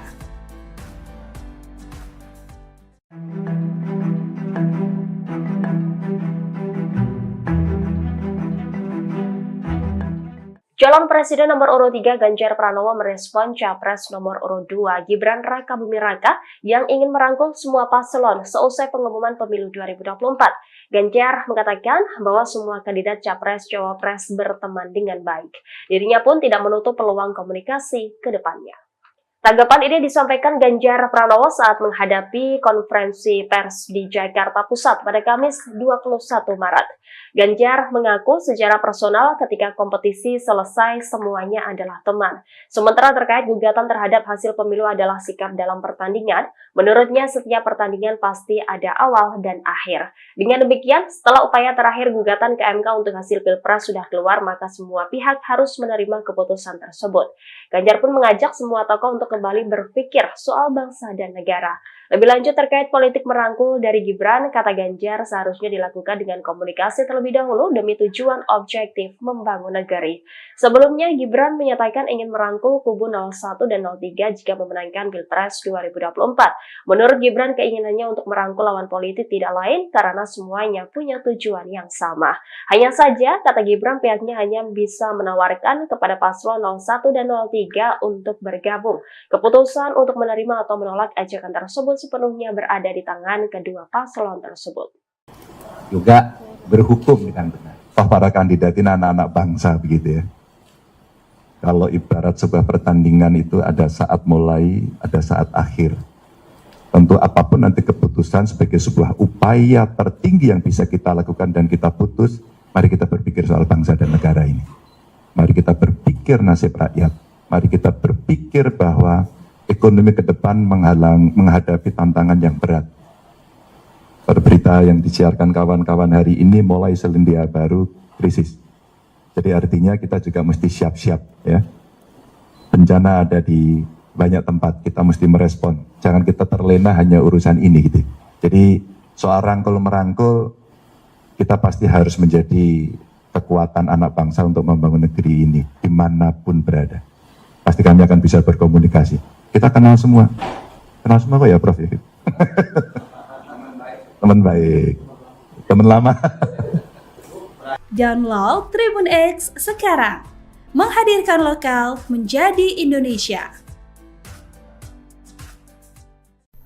Calon Presiden nomor urut 3 Ganjar Pranowo merespon Capres nomor urut 2 Gibran Rakabuming Raka yang ingin merangkul semua paslon seusai pengumuman pemilu 2024. Ganjar mengatakan bahwa semua kandidat Capres-Cawapres berteman dengan baik. Dirinya pun tidak menutup peluang komunikasi ke depannya. Tanggapan ini disampaikan Ganjar Pranowo saat menghadapi konferensi pers di Jakarta Pusat pada Kamis 21 Maret. Ganjar mengaku secara personal ketika kompetisi selesai semuanya adalah teman. Sementara terkait gugatan terhadap hasil pemilu adalah sikap dalam pertandingan, menurutnya setiap pertandingan pasti ada awal dan akhir. Dengan demikian, setelah upaya terakhir gugatan ke MK untuk hasil Pilpres sudah keluar, maka semua pihak harus menerima keputusan tersebut. Ganjar pun mengajak semua tokoh untuk kembali berpikir soal bangsa dan negara. Lebih lanjut terkait politik merangkul dari Gibran, kata Ganjar seharusnya dilakukan dengan komunikasi terlebih dahulu demi tujuan objektif membangun negeri. Sebelumnya, Gibran menyatakan ingin merangkul kubu 01 dan 03 jika memenangkan Pilpres 2024. Menurut Gibran, keinginannya untuk merangkul lawan politik tidak lain karena semuanya punya tujuan yang sama. Hanya saja, kata Gibran, pihaknya hanya bisa menawarkan kepada paslon 01 dan 03 untuk bergabung. Keputusan untuk menerima atau menolak ajakan tersebut sepenuhnya berada di tangan kedua paslon tersebut. Juga berhukum dengan benar. Toh para kandidat ini anak-anak bangsa begitu ya. Kalau ibarat sebuah pertandingan itu ada saat mulai, ada saat akhir. Tentu apapun nanti keputusan sebagai sebuah upaya tertinggi yang bisa kita lakukan dan kita putus, mari kita berpikir soal bangsa dan negara ini. Mari kita berpikir nasib rakyat. Mari kita berpikir bahwa ekonomi ke depan menghadapi tantangan yang berat. Berita yang disiarkan kawan-kawan hari ini mulai selendia baru krisis. Jadi artinya kita juga mesti siap-siap ya. Bencana ada di banyak tempat, kita mesti merespon. Jangan kita terlena hanya urusan ini gitu. Jadi soal rangkul-merangkul, kita pasti harus menjadi kekuatan anak bangsa untuk membangun negeri ini dimanapun berada. Pasti kami akan bisa berkomunikasi. Kita kenal semua kok ya Prof ya? Teman baik, teman lama. Download Tribun X sekarang. Menghadirkan lokal menjadi Indonesia.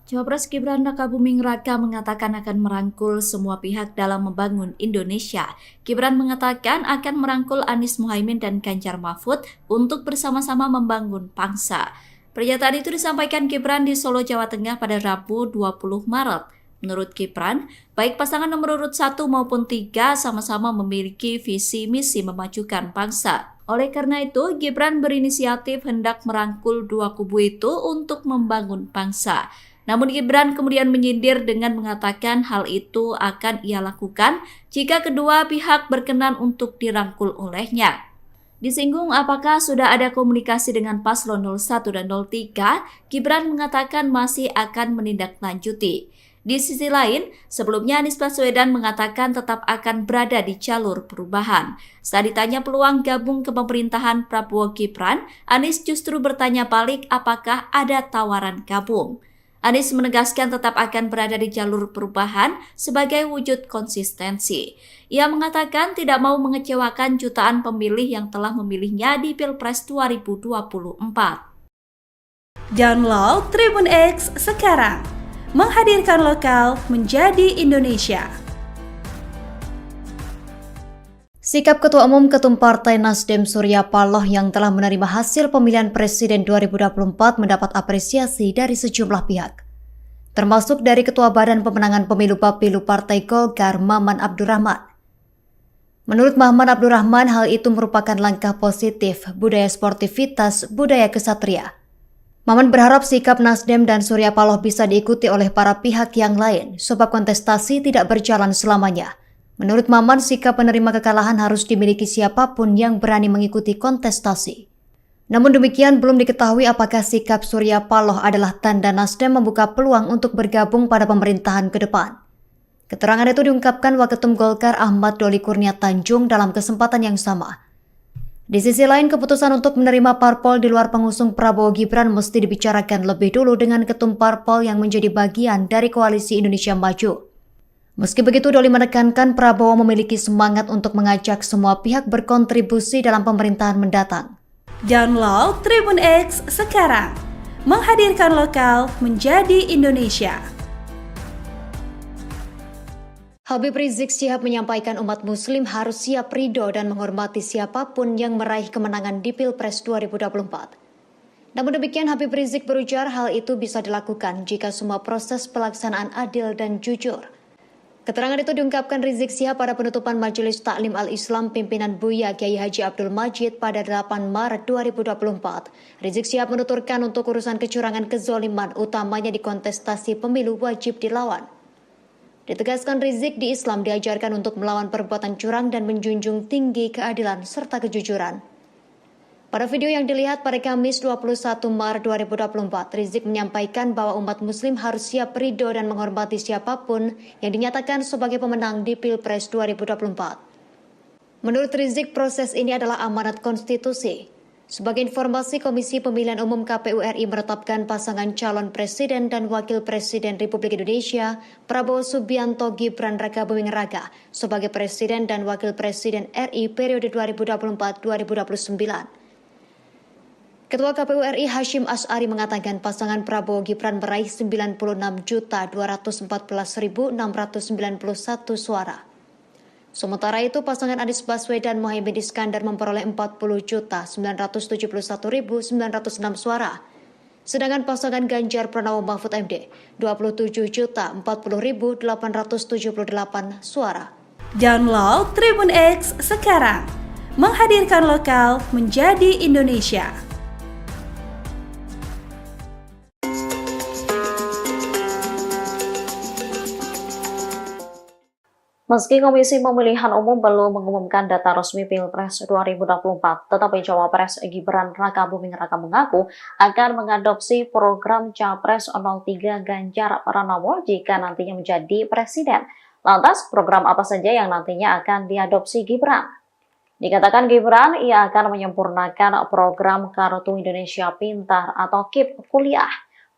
Cawapres Gibran Rakabuming Raka mengatakan akan merangkul semua pihak dalam membangun Indonesia. Gibran mengatakan akan merangkul Anies Muhaimin dan Ganjar Mahfud untuk bersama-sama membangun bangsa. Pernyataan itu disampaikan Gibran di Solo, Jawa Tengah pada Rabu 20 Maret. Menurut Gibran, baik pasangan nomor urut 1 maupun 3 sama-sama memiliki visi misi memajukan bangsa. Oleh karena itu, Gibran berinisiatif hendak merangkul dua kubu itu untuk membangun bangsa. Namun Gibran kemudian menyindir dengan mengatakan hal itu akan ia lakukan jika kedua pihak berkenan untuk dirangkul olehnya. Disinggung apakah sudah ada komunikasi dengan paslon 01 dan 03, Gibran mengatakan masih akan menindaklanjuti. Di sisi lain, sebelumnya Anies Baswedan mengatakan tetap akan berada di jalur perubahan. Saat ditanya peluang gabung ke pemerintahan Prabowo Gibran, Anies justru bertanya balik apakah ada tawaran gabung. Anies menegaskan tetap akan berada di jalur perubahan sebagai wujud konsistensi. Ia mengatakan tidak mau mengecewakan jutaan pemilih yang telah memilihnya di Pilpres 2024. Download Tribun X sekarang. Menghadirkan lokal menjadi Indonesia. Sikap Ketua Umum Ketum Partai Nasdem Surya Paloh yang telah menerima hasil pemilihan Presiden 2024 mendapat apresiasi dari sejumlah pihak, termasuk dari Ketua Badan Pemenangan Pemilu Bapilu Partai Golkar Maman Abdurrahman. Menurut Maman Abdurrahman, hal itu merupakan langkah positif budaya sportivitas, budaya kesatria. Maman berharap sikap Nasdem dan Surya Paloh bisa diikuti oleh para pihak yang lain, sebab kontestasi tidak berjalan selamanya. Menurut Maman, sikap penerima kekalahan harus dimiliki siapapun yang berani mengikuti kontestasi. Namun demikian, belum diketahui apakah sikap Surya Paloh adalah tanda Nasdem membuka peluang untuk bergabung pada pemerintahan ke depan. Keterangan itu diungkapkan Waketum Golkar Ahmad Doli Kurnia Tanjung dalam kesempatan yang sama. Di sisi lain, keputusan untuk menerima parpol di luar pengusung Prabowo Gibran mesti dibicarakan lebih dulu dengan ketum parpol yang menjadi bagian dari Koalisi Indonesia Maju. Meski begitu, Doli menekankan Prabowo memiliki semangat untuk mengajak semua pihak berkontribusi dalam pemerintahan mendatang. Download Tribun X sekarang. Menghadirkan lokal menjadi Indonesia. Habib Rizik Syihab menyampaikan umat muslim harus siap ridho dan menghormati siapapun yang meraih kemenangan di Pilpres 2024. Namun demikian, Habib Rizik berujar hal itu bisa dilakukan jika semua proses pelaksanaan adil dan jujur. Keterangan itu diungkapkan Rizik Syihab pada penutupan Majelis Taklim Al-Islam pimpinan Buya Kiai Haji Abdul Majid pada 8 Maret 2024. Rizik Syihab menuturkan untuk urusan kecurangan kezoliman utamanya di kontestasi pemilu wajib dilawan. Ditegaskan Rizik, di Islam diajarkan untuk melawan perbuatan curang dan menjunjung tinggi keadilan serta kejujuran. Pada video yang dilihat pada Kamis 21 Maret 2024, Rizik menyampaikan bahwa umat muslim harus siap ridho dan menghormati siapapun yang dinyatakan sebagai pemenang di Pilpres 2024. Menurut Rizik, proses ini adalah amanat konstitusi. Sebagai informasi, Komisi Pemilihan Umum KPU RI menetapkan pasangan calon presiden dan wakil presiden Republik Indonesia, Prabowo Subianto Gibran Rakabuming Raka, sebagai presiden dan wakil presiden RI periode 2024-2029. Ketua KPU RI Hashim Asy'ari mengatakan pasangan Prabowo Gibran meraih 96.214.691 suara. Sementara itu, pasangan Anies Baswedan Muhaimin Iskandar memperoleh 40.971.906 suara. Sedangkan pasangan Ganjar Pranowo Mahfud MD 27.040.878 suara. Download Tribun X sekarang. Menghadirkan lokal menjadi Indonesia. Meski Komisi Pemilihan Umum belum mengumumkan data resmi Pilpres 2024, tetapi Cawapres Gibran Rakabuming Raka mengaku akan mengadopsi program Capres 03 Ganjar Pranowo jika nantinya menjadi presiden. Lantas, program apa saja yang nantinya akan diadopsi Gibran? Dikatakan Gibran, ia akan menyempurnakan program Kartu Indonesia Pintar atau KIP kuliah.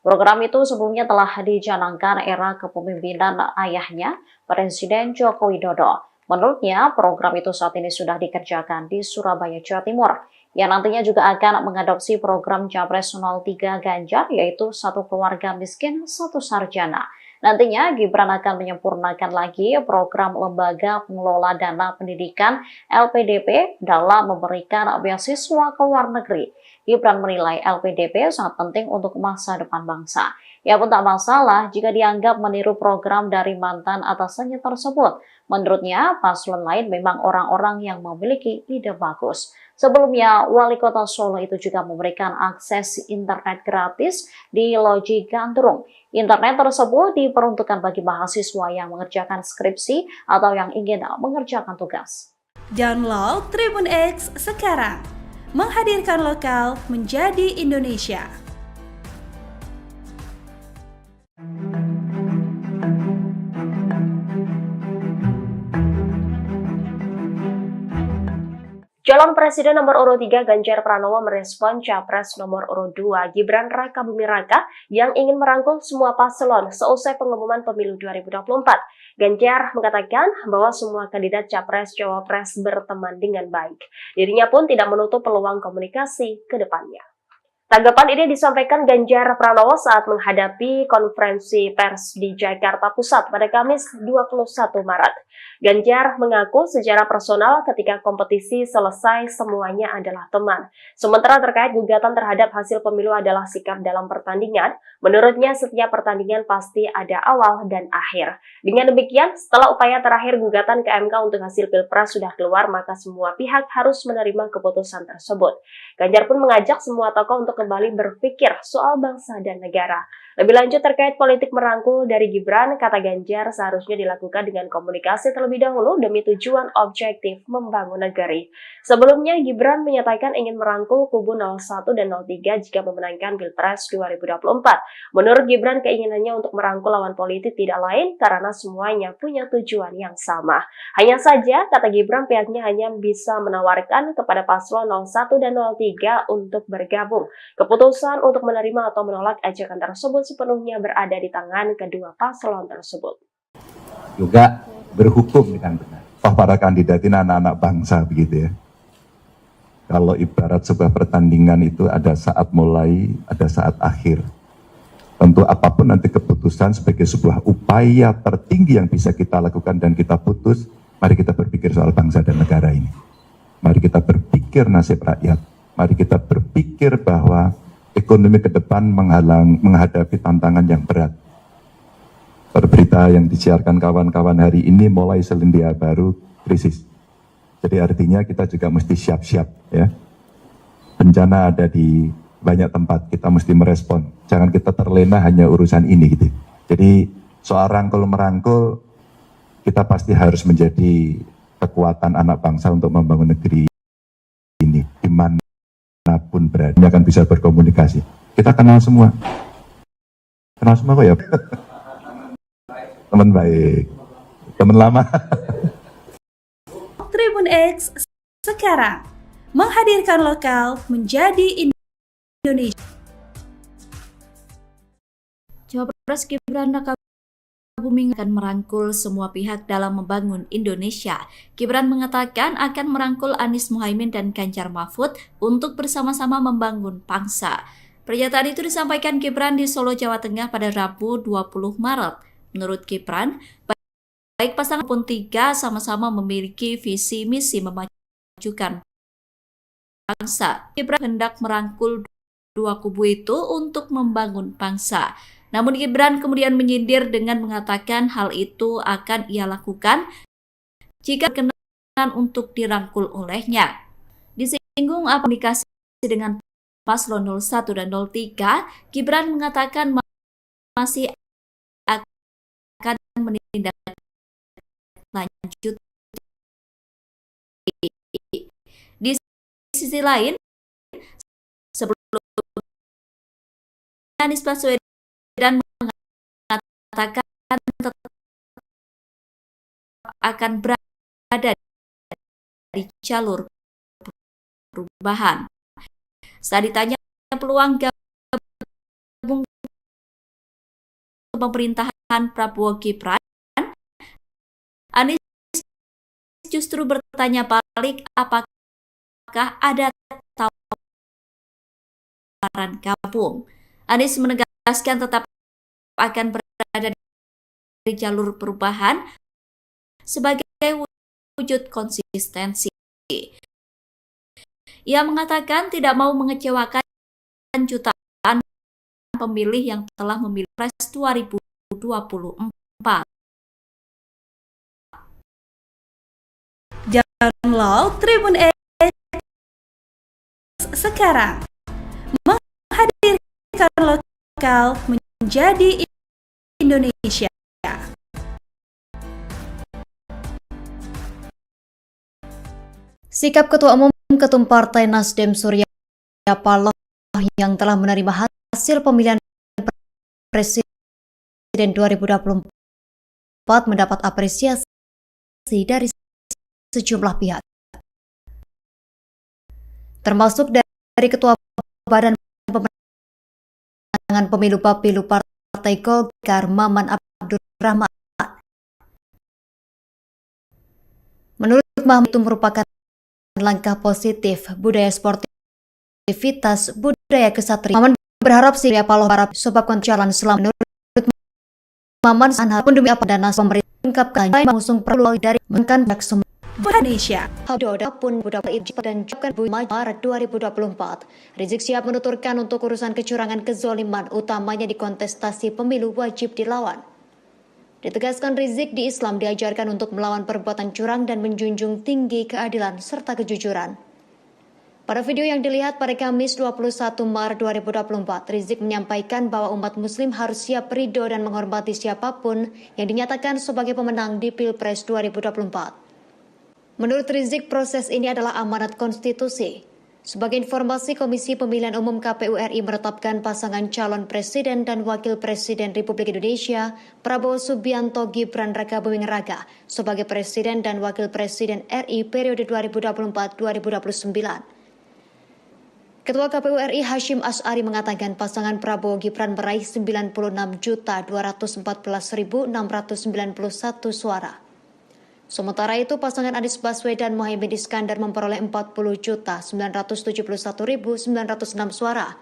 Program itu sebelumnya telah dicanangkan era kepemimpinan ayahnya, Presiden Joko Widodo. Menurutnya, program itu saat ini sudah dikerjakan di Surabaya, Jawa Timur, yang nantinya juga akan mengadopsi program Capres 03 Ganjar, yaitu satu keluarga miskin, satu sarjana. Nantinya, Gibran akan menyempurnakan lagi program Lembaga Pengelola Dana Pendidikan LPDP dalam memberikan beasiswa ke luar negeri. Gibran menilai LPDP sangat penting untuk masa depan bangsa. Ia pun tak masalah jika dianggap meniru program dari mantan atasannya tersebut. Menurutnya, paslon lain memang orang-orang yang memiliki ide bagus. Sebelumnya, Wali Kota Solo itu juga memberikan akses internet gratis di Loji Gandrung. Internet tersebut diperuntukkan bagi mahasiswa yang mengerjakan skripsi atau yang ingin mengerjakan tugas. Download Tribun X sekarang. Menghadirkan lokal menjadi Indonesia. Calon Presiden nomor urut 3 Ganjar Pranowo merespon Capres nomor urut 2 Gibran Rakabuming Raka yang ingin merangkul semua paslon seusai pengumuman pemilu 2024. Ganjar mengatakan bahwa semua kandidat Capres-Cawapres berteman dengan baik. Dirinya pun tidak menutup peluang komunikasi ke depannya. Tanggapan ini disampaikan Ganjar Pranowo saat menghadapi konferensi pers di Jakarta Pusat pada Kamis 21 Maret. Ganjar mengaku secara personal ketika kompetisi selesai semuanya adalah teman. Sementara terkait gugatan terhadap hasil pemilu adalah sikap dalam pertandingan, menurutnya setiap pertandingan pasti ada awal dan akhir. Dengan demikian, setelah upaya terakhir gugatan ke MK untuk hasil Pilpres sudah keluar, maka semua pihak harus menerima keputusan tersebut. Ganjar pun mengajak semua tokoh untuk kembali berpikir soal bangsa dan negara. Lebih lanjut terkait politik merangkul dari Gibran, kata Ganjar seharusnya dilakukan dengan komunikasi terlebih dahulu demi tujuan objektif membangun negeri. Sebelumnya, Gibran menyatakan ingin merangkul kubu 01 dan 03 jika memenangkan Pilpres 2024. Menurut Gibran, keinginannya untuk merangkul lawan politik tidak lain karena semuanya punya tujuan yang sama. Hanya saja, kata Gibran, pihaknya hanya bisa menawarkan kepada paslon 01 dan 03 untuk bergabung. Keputusan untuk menerima atau menolak ajakan tersebut sepenuhnya berada di tangan kedua paslon tersebut. Juga berhukum dengan benar. Toh para kandidat ini anak-anak bangsa begitu ya. Kalau ibarat sebuah pertandingan itu ada saat mulai, ada saat akhir. Tentu apapun nanti keputusan sebagai sebuah upaya tertinggi yang bisa kita lakukan dan kita putus, mari kita berpikir soal bangsa dan negara ini. Mari kita berpikir nasib rakyat. Mari kita berpikir bahwa ekonomi ke depan menghadapi tantangan yang berat. Berita yang disiarkan kawan-kawan hari ini mulai selandia baru krisis. Jadi artinya kita juga mesti siap-siap ya. Bencana ada di banyak tempat, kita mesti merespon. Jangan kita terlena hanya urusan ini gitu. Jadi soal rangkul-merangkul, kita pasti harus menjadi kekuatan anak bangsa untuk membangun negeri ini. Dimanapun berada, akan bisa berkomunikasi. Kita kenal semua. Kenal semua kok ya? Teman baik, teman lama. Tribun X sekarang menghadirkan lokal menjadi Indonesia. Cawapres Gibran Rakabuming akan merangkul semua pihak dalam membangun Indonesia. Gibran mengatakan akan merangkul Anies Muhaimin dan Ganjar Mahfud untuk bersama-sama membangun bangsa. Pernyataan itu disampaikan Gibran di Solo, Jawa Tengah pada Rabu 20 Maret. Menurut Gibran, baik pasangan maupun tiga sama-sama memiliki visi misi memajukan bangsa. Gibran hendak merangkul dua kubu itu untuk membangun bangsa. Namun Gibran kemudian menyindir dengan mengatakan hal itu akan ia lakukan jika berkenan untuk dirangkul olehnya. Disinggung komunikasi dengan paslon 01 dan 03, Gibran mengatakan masih akan menindaklanjuti. Di sisi lain, sebelum Anies Baswedan mengatakan tetap akan berada di jalur perubahan. Saat ditanya peluang gabung ke pemerintahan Prabowo Gibran, Anies justru bertanya balik apakah ada tawaran gabung. Anies menegaskan tetap akan berada di jalur perubahan sebagai wujud konsistensi. Ia mengatakan tidak mau mengecewakan jutaan pemilih yang telah memilih Pilpres 2024. Download Tribun X sekarang, menghadirkan lokal menjadi Indonesia. Sikap Ketua Umum Ketum Partai Nasdem Surya Paloh yang telah menerima hasil pemilihan Presiden 2024 mendapat apresiasi dari sejumlah pihak. termasuk dari Ketua Badan Pemenangan Pemilu Bapilu Partai Golkar Maman Abdurrahman. Menurut Maman, itu merupakan langkah positif budaya sportivitas budaya kesatria. Maman berharap Surya Paloh para sebabkan jalan selama. Menurut Maman, pun demi apa dana pemerintah ungkapkan mengusung perlu dari menkan semua Indonesia. Hadoda pun budak dan juga Maret 2024. Rizik Syihab menuturkan untuk urusan kecurangan kezoliman utamanya di kontestasi pemilu wajib dilawan. Ditegaskan Rizik di Islam diajarkan untuk melawan perbuatan curang dan menjunjung tinggi keadilan serta kejujuran. Pada video yang dilihat pada Kamis 21 Maret 2024, Rizik menyampaikan bahwa umat muslim harus siap ridho dan menghormati siapapun yang dinyatakan sebagai pemenang di Pilpres 2024. Menurut Rizik, proses ini adalah amanat konstitusi. Sebagai informasi, Komisi Pemilihan Umum KPU RI menetapkan pasangan calon presiden dan wakil presiden Republik Indonesia, Prabowo Subianto Gibran Rakabuming Raka, sebagai presiden dan wakil presiden RI periode 2024-2029. Ketua KPU RI Hashim Asy'ari mengatakan pasangan Prabowo Gibran meraih 96.214.691 suara. Sementara itu, pasangan Anies Baswedan Muhaimin Iskandar memperoleh 40.971.906 suara.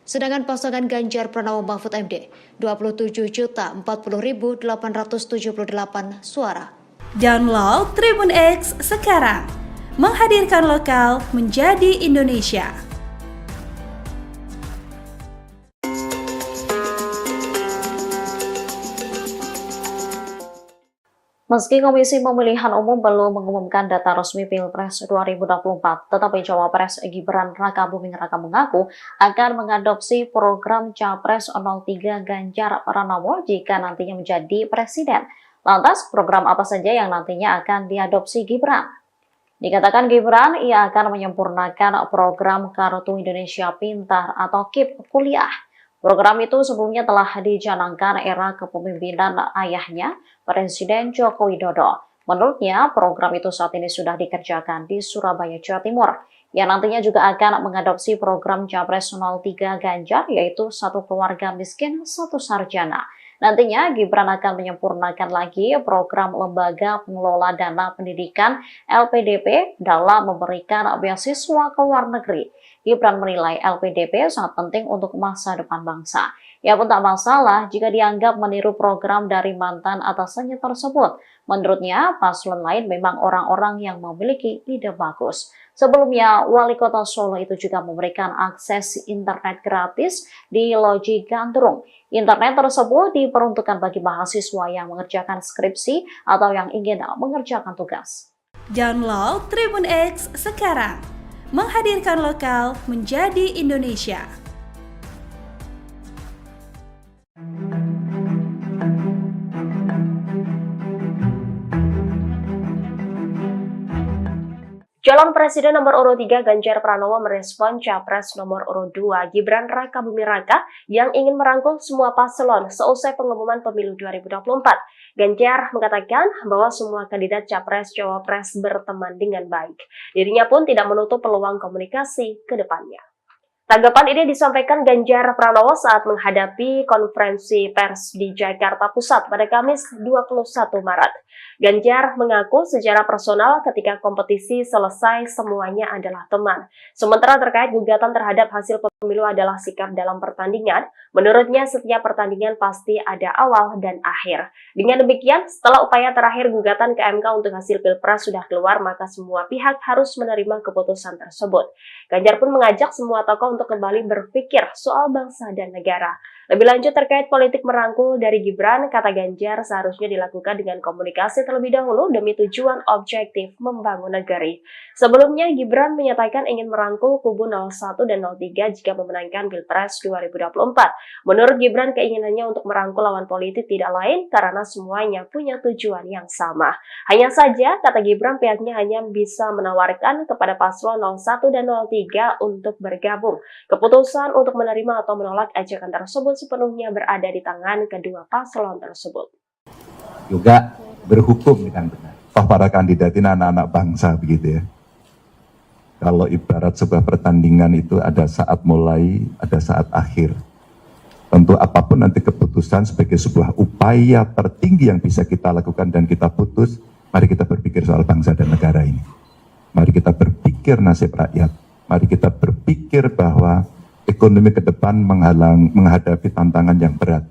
Sedangkan pasangan Ganjar Pranowo Mahfud MD 27.040.878 suara. Download Tribun X sekarang. Menghadirkan lokal menjadi Indonesia. Meski Komisi Pemilihan Umum belum mengumumkan data resmi Pilpres 2024, tetapi Cawapres Gibran Rakabuming Raka mengaku akan mengadopsi program Capres 03 Ganjar Pranowo jika nantinya menjadi presiden. Lantas, program apa saja yang nantinya akan diadopsi Gibran? Dikatakan Gibran, ia akan menyempurnakan program Kartu Indonesia Pintar atau KIP kuliah. Program itu sebelumnya telah dicanangkan era kepemimpinan ayahnya, Presiden Joko Widodo. Menurutnya, program itu saat ini sudah dikerjakan di Surabaya, Jawa Timur, yang nantinya juga akan mengadopsi program Capres 03 Ganjar, yaitu satu keluarga miskin, satu sarjana. Nantinya, Gibran akan menyempurnakan lagi program Lembaga Pengelola Dana Pendidikan LPDP dalam memberikan beasiswa ke luar negeri. Gibran menilai LPDP sangat penting untuk masa depan bangsa. Ia pun tak masalah jika dianggap meniru program dari mantan atasannya tersebut. Menurutnya, paslon lain memang orang-orang yang memiliki ide bagus. Sebelumnya, Wali Kota Solo itu juga memberikan akses internet gratis di Loji Gandrung. Internet tersebut diperuntukkan bagi mahasiswa yang mengerjakan skripsi atau yang ingin mengerjakan tugas. Download Tribun X sekarang. Menghadirkan lokal menjadi Indonesia. Calon Presiden nomor urut 3 Ganjar Pranowo merespon Capres nomor urut 2 Gibran Rakabuming Raka yang ingin merangkul semua paslon seusai pengumuman pemilu 2024. Ganjar mengatakan bahwa semua kandidat Capres-Cawapres berteman dengan baik. Dirinya pun tidak menutup peluang komunikasi ke depannya. Tanggapan ini disampaikan Ganjar Pranowo saat menghadapi konferensi pers di Jakarta Pusat pada Kamis 21 Maret. Ganjar mengaku secara personal ketika kompetisi selesai semuanya adalah teman. Sementara terkait gugatan terhadap hasil pemilu adalah sikap dalam pertandingan, menurutnya setiap pertandingan pasti ada awal dan akhir. Dengan demikian, setelah upaya terakhir gugatan ke MK untuk hasil Pilpres sudah keluar, maka semua pihak harus menerima keputusan tersebut. Ganjar pun mengajak semua tokoh untuk kembali berpikir soal bangsa dan negara. Lebih lanjut terkait politik merangkul dari Gibran, kata Ganjar seharusnya dilakukan dengan komunikasi terlebih dahulu demi tujuan objektif membangun negeri. Sebelumnya, Gibran menyatakan ingin merangkul kubu 01 dan 03 jika memenangkan Pilpres 2024. Menurut Gibran, keinginannya untuk merangkul lawan politik tidak lain karena semuanya punya tujuan yang sama. Hanya saja, kata Gibran, pihaknya hanya bisa menawarkan kepada paslon 01 dan 03 untuk bergabung. Keputusan untuk menerima atau menolak ajakan tersebut sepenuhnya berada di tangan kedua paslon tersebut. Juga berhukum dengan benar. Toh para kandidat ini anak-anak bangsa begitu ya. Kalau ibarat sebuah pertandingan itu ada saat mulai, ada saat akhir. Tentu apapun nanti keputusan sebagai sebuah upaya tertinggi yang bisa kita lakukan dan kita putus, mari kita berpikir soal bangsa dan negara ini. Mari kita berpikir nasib rakyat. Mari kita berpikir bahwa ekonomi ke depan menghadapi tantangan yang berat.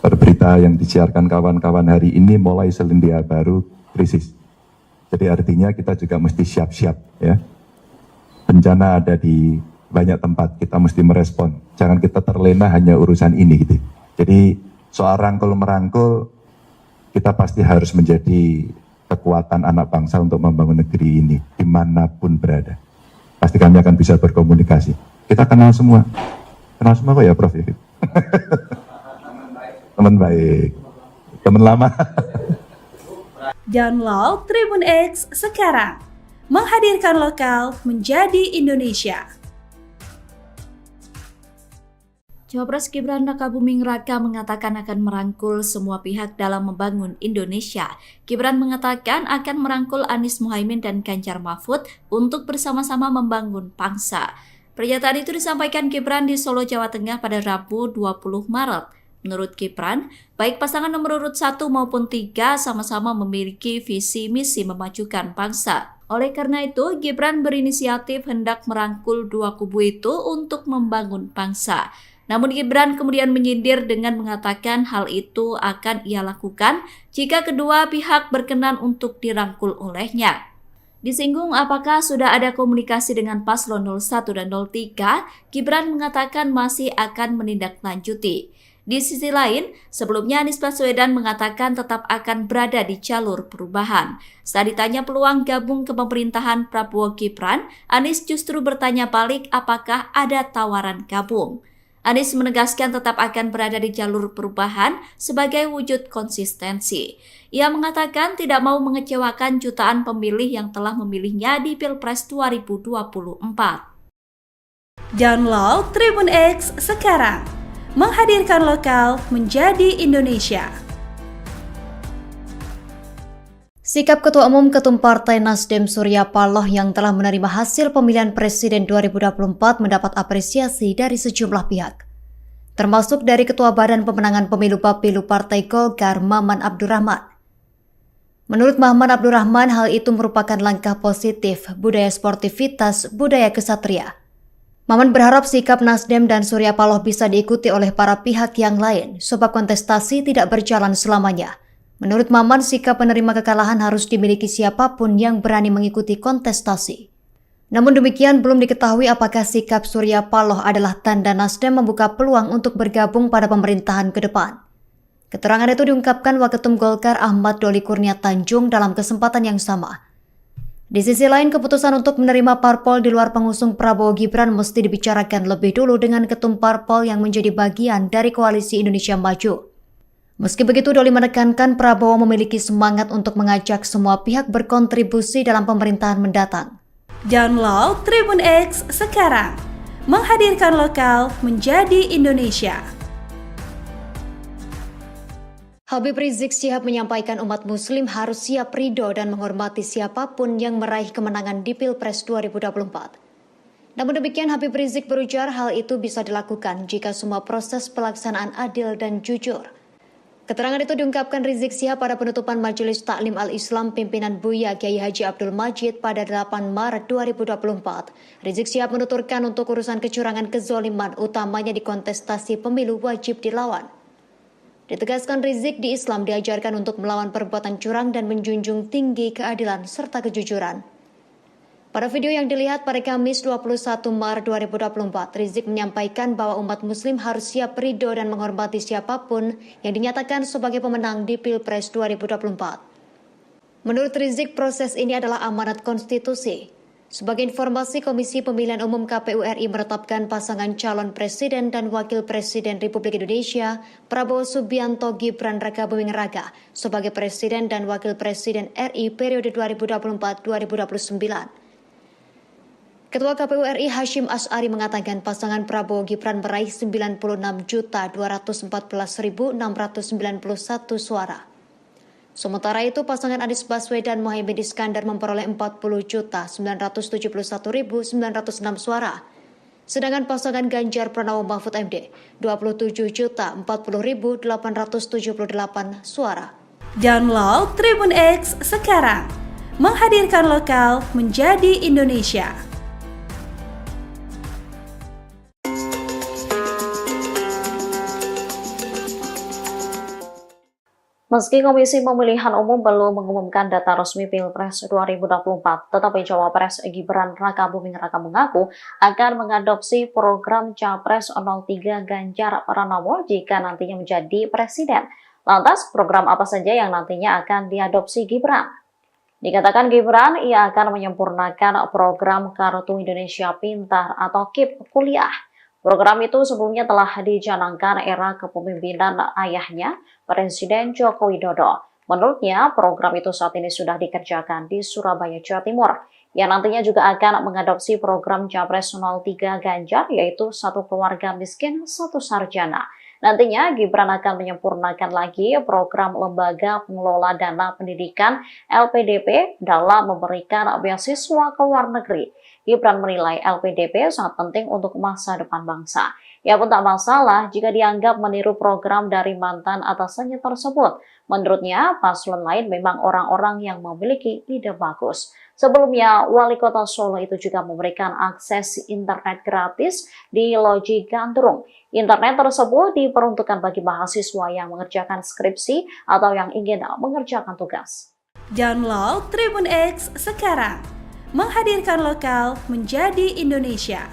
Berita yang disiarkan kawan-kawan hari ini mulai selandia baru krisis. Jadi artinya kita juga mesti siap-siap ya. Bencana ada di banyak tempat, kita mesti merespon. Jangan kita terlena hanya urusan ini gitu. Jadi soal rangkul-merangkul, kita pasti harus menjadi kekuatan anak bangsa untuk membangun negeri ini dimanapun berada. Pasti kami akan bisa berkomunikasi. Kita kenal semua kok ya Prof. Teman baik, teman lama. Download Tribun X sekarang. Menghadirkan lokal menjadi Indonesia. Cawapres Gibran Rakabuming Raka mengatakan akan merangkul semua pihak dalam membangun Indonesia. Gibran mengatakan akan merangkul Anies Muhaimin dan Ganjar Mahfud untuk bersama-sama membangun bangsa. Pernyataan itu disampaikan Gibran di Solo, Jawa Tengah pada Rabu 20 Maret. Menurut Gibran, baik pasangan nomor urut 1 maupun 3 sama-sama memiliki visi misi memajukan bangsa. Oleh karena itu, Gibran berinisiatif hendak merangkul dua kubu itu untuk membangun bangsa. Namun Gibran kemudian menyindir dengan mengatakan hal itu akan ia lakukan jika kedua pihak berkenan untuk dirangkul olehnya. Disinggung apakah sudah ada komunikasi dengan paslon 01 dan 03, Gibran mengatakan masih akan menindaklanjuti. Di sisi lain, sebelumnya Anies Baswedan mengatakan tetap akan berada di jalur perubahan. Saat ditanya peluang gabung ke pemerintahan Prabowo Gibran, Anies justru bertanya balik apakah ada tawaran gabung. Anies menegaskan tetap akan berada di jalur perubahan sebagai wujud konsistensi. Ia mengatakan tidak mau mengecewakan jutaan pemilih yang telah memilihnya di Pilpres 2024. Download Tribun X sekarang. Menghadirkan lokal menjadi Indonesia. Sikap Ketua Umum Ketum Partai Nasdem Surya Paloh yang telah menerima hasil pemilihan Presiden 2024 mendapat apresiasi dari sejumlah pihak, termasuk dari Ketua Badan Pemenangan Pemilu Bapilu Partai Golkar Maman Abdurrahman. Menurut Maman Abdurrahman, hal itu merupakan langkah positif budaya sportivitas, budaya kesatria. Maman berharap sikap Nasdem dan Surya Paloh bisa diikuti oleh para pihak yang lain, sebab kontestasi tidak berjalan selamanya. Menurut Maman, sikap penerima kekalahan harus dimiliki siapapun yang berani mengikuti kontestasi. Namun demikian, belum diketahui apakah sikap Surya Paloh adalah tanda Nasdem membuka peluang untuk bergabung pada pemerintahan ke depan. Keterangan itu diungkapkan Waketum Golkar Ahmad Doli Kurnia Tanjung dalam kesempatan yang sama. Di sisi lain, keputusan untuk menerima parpol di luar pengusung Prabowo Gibran mesti dibicarakan lebih dulu dengan ketum parpol yang menjadi bagian dari Koalisi Indonesia Maju. Meski begitu, Doli menekankan Prabowo memiliki semangat untuk mengajak semua pihak berkontribusi dalam pemerintahan mendatang. Download Tribun X sekarang. Menghadirkan lokal menjadi Indonesia. Habib Rizik Syihab menyampaikan umat muslim harus siap ridho dan menghormati siapapun yang meraih kemenangan di Pilpres 2024. Namun demikian, Habib Rizik berujar hal itu bisa dilakukan jika semua proses pelaksanaan adil dan jujur. Keterangan itu diungkapkan Rizik Syihab pada penutupan Majelis Taklim Al-Islam pimpinan Buya Kiai Haji Abdul Majid pada 8 Maret 2024. Rizik Syihab menuturkan untuk urusan kecurangan kezoliman utamanya di kontestasi pemilu wajib dilawan. Ditegaskan Rizik, di Islam diajarkan untuk melawan perbuatan curang dan menjunjung tinggi keadilan serta kejujuran. Pada video yang dilihat pada Kamis 21 Maret 2024, Rizik menyampaikan bahwa umat muslim harus siap ridho dan menghormati siapapun yang dinyatakan sebagai pemenang di Pilpres 2024. Menurut Rizik, proses ini adalah amanat konstitusi. Sebagai informasi, Komisi Pemilihan Umum KPU RI menetapkan pasangan calon presiden dan wakil presiden Republik Indonesia, Prabowo Subianto Gibran Rakabuming Raka, sebagai presiden dan wakil presiden RI periode 2024-2029. Ketua KPU RI Hashim Asy'ari mengatakan pasangan Prabowo Gibran meraih 96.214.691 suara. Sementara itu, pasangan Anies Baswedan Muhaimin Iskandar memperoleh 40.971.906 suara. Sedangkan pasangan Ganjar Pranowo Mahfud MD 27.040.878 suara. Download Tribun X sekarang, menghadirkan lokal menjadi Indonesia. Meski Komisi Pemilihan Umum belum mengumumkan data resmi Pilpres 2024, tetapi Cawapres Gibran Rakabuming Raka mengaku akan mengadopsi program Capres 03 Ganjar Pranowo jika nantinya menjadi presiden. Lantas, program apa saja yang nantinya akan diadopsi Gibran? Dikatakan Gibran, ia akan menyempurnakan program Kartu Indonesia Pintar atau KIP kuliah. Program itu sebelumnya telah dicanangkan era kepemimpinan ayahnya, Presiden Joko Widodo. Menurutnya, program itu saat ini sudah dikerjakan di Surabaya, Jawa Timur, yang nantinya juga akan mengadopsi program Capres 03 Ganjar, yaitu satu keluarga miskin, satu sarjana. Nantinya, Gibran akan menyempurnakan lagi program Lembaga Pengelola Dana Pendidikan LPDP dalam memberikan beasiswa ke luar negeri. Gibran menilai LPDP sangat penting untuk masa depan bangsa. Ia pun tak masalah jika dianggap meniru program dari mantan atasannya tersebut. Menurutnya, paslon lain memang orang-orang yang memiliki ide bagus. Sebelumnya, Wali Kota Solo itu juga memberikan akses internet gratis di Loji Gandrung. Internet tersebut diperuntukkan bagi mahasiswa yang mengerjakan skripsi atau yang ingin mengerjakan tugas. Download Tribun X sekarang, menghadirkan lokal menjadi Indonesia.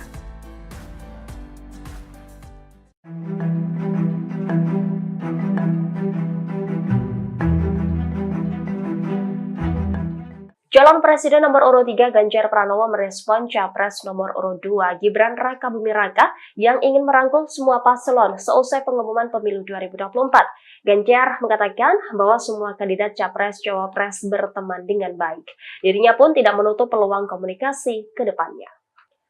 Calon Presiden nomor urut 3 Ganjar Pranowo merespon Capres nomor urut 2 Gibran Rakabuming Raka yang ingin merangkul semua paslon seusai pengumuman pemilu 2024. Ganjar mengatakan bahwa semua kandidat Capres-Cawapres berteman dengan baik. Dirinya pun tidak menutup peluang komunikasi ke depannya.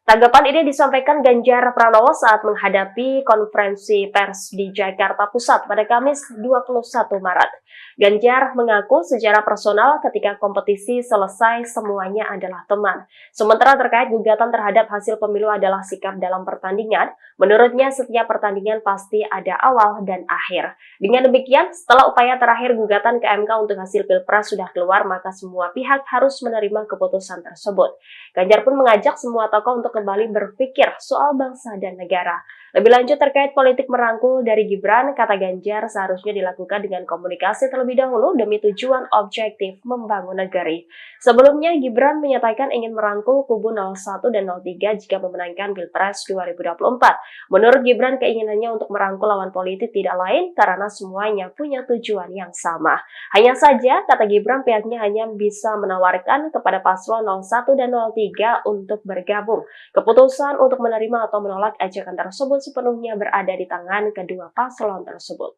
Tanggapan ini disampaikan Ganjar Pranowo saat menghadapi konferensi pers di Jakarta Pusat pada Kamis 21 Maret. Ganjar mengaku secara personal ketika kompetisi selesai semuanya adalah teman. Sementara terkait gugatan terhadap hasil pemilu adalah sikap dalam pertandingan, menurutnya setiap pertandingan pasti ada awal dan akhir. Dengan demikian, setelah upaya terakhir gugatan ke MK untuk hasil Pilpres sudah keluar, maka semua pihak harus menerima keputusan tersebut. Ganjar pun mengajak semua tokoh untuk kembali berpikir soal bangsa dan negara. Lebih lanjut terkait politik merangkul dari Gibran, kata Ganjar seharusnya dilakukan dengan komunikasi terlebih dahulu demi tujuan objektif membangun negeri. Sebelumnya, Gibran menyatakan ingin merangkul kubu 01 dan 03 jika memenangkan Pilpres 2024. Menurut Gibran, keinginannya untuk merangkul lawan politik tidak lain karena semuanya punya tujuan yang sama. Hanya saja, kata Gibran, pihaknya hanya bisa menawarkan kepada paslon 01 dan 03 untuk bergabung. Keputusan untuk menerima atau menolak ajakan tersebut sepenuhnya berada di tangan kedua paslon tersebut.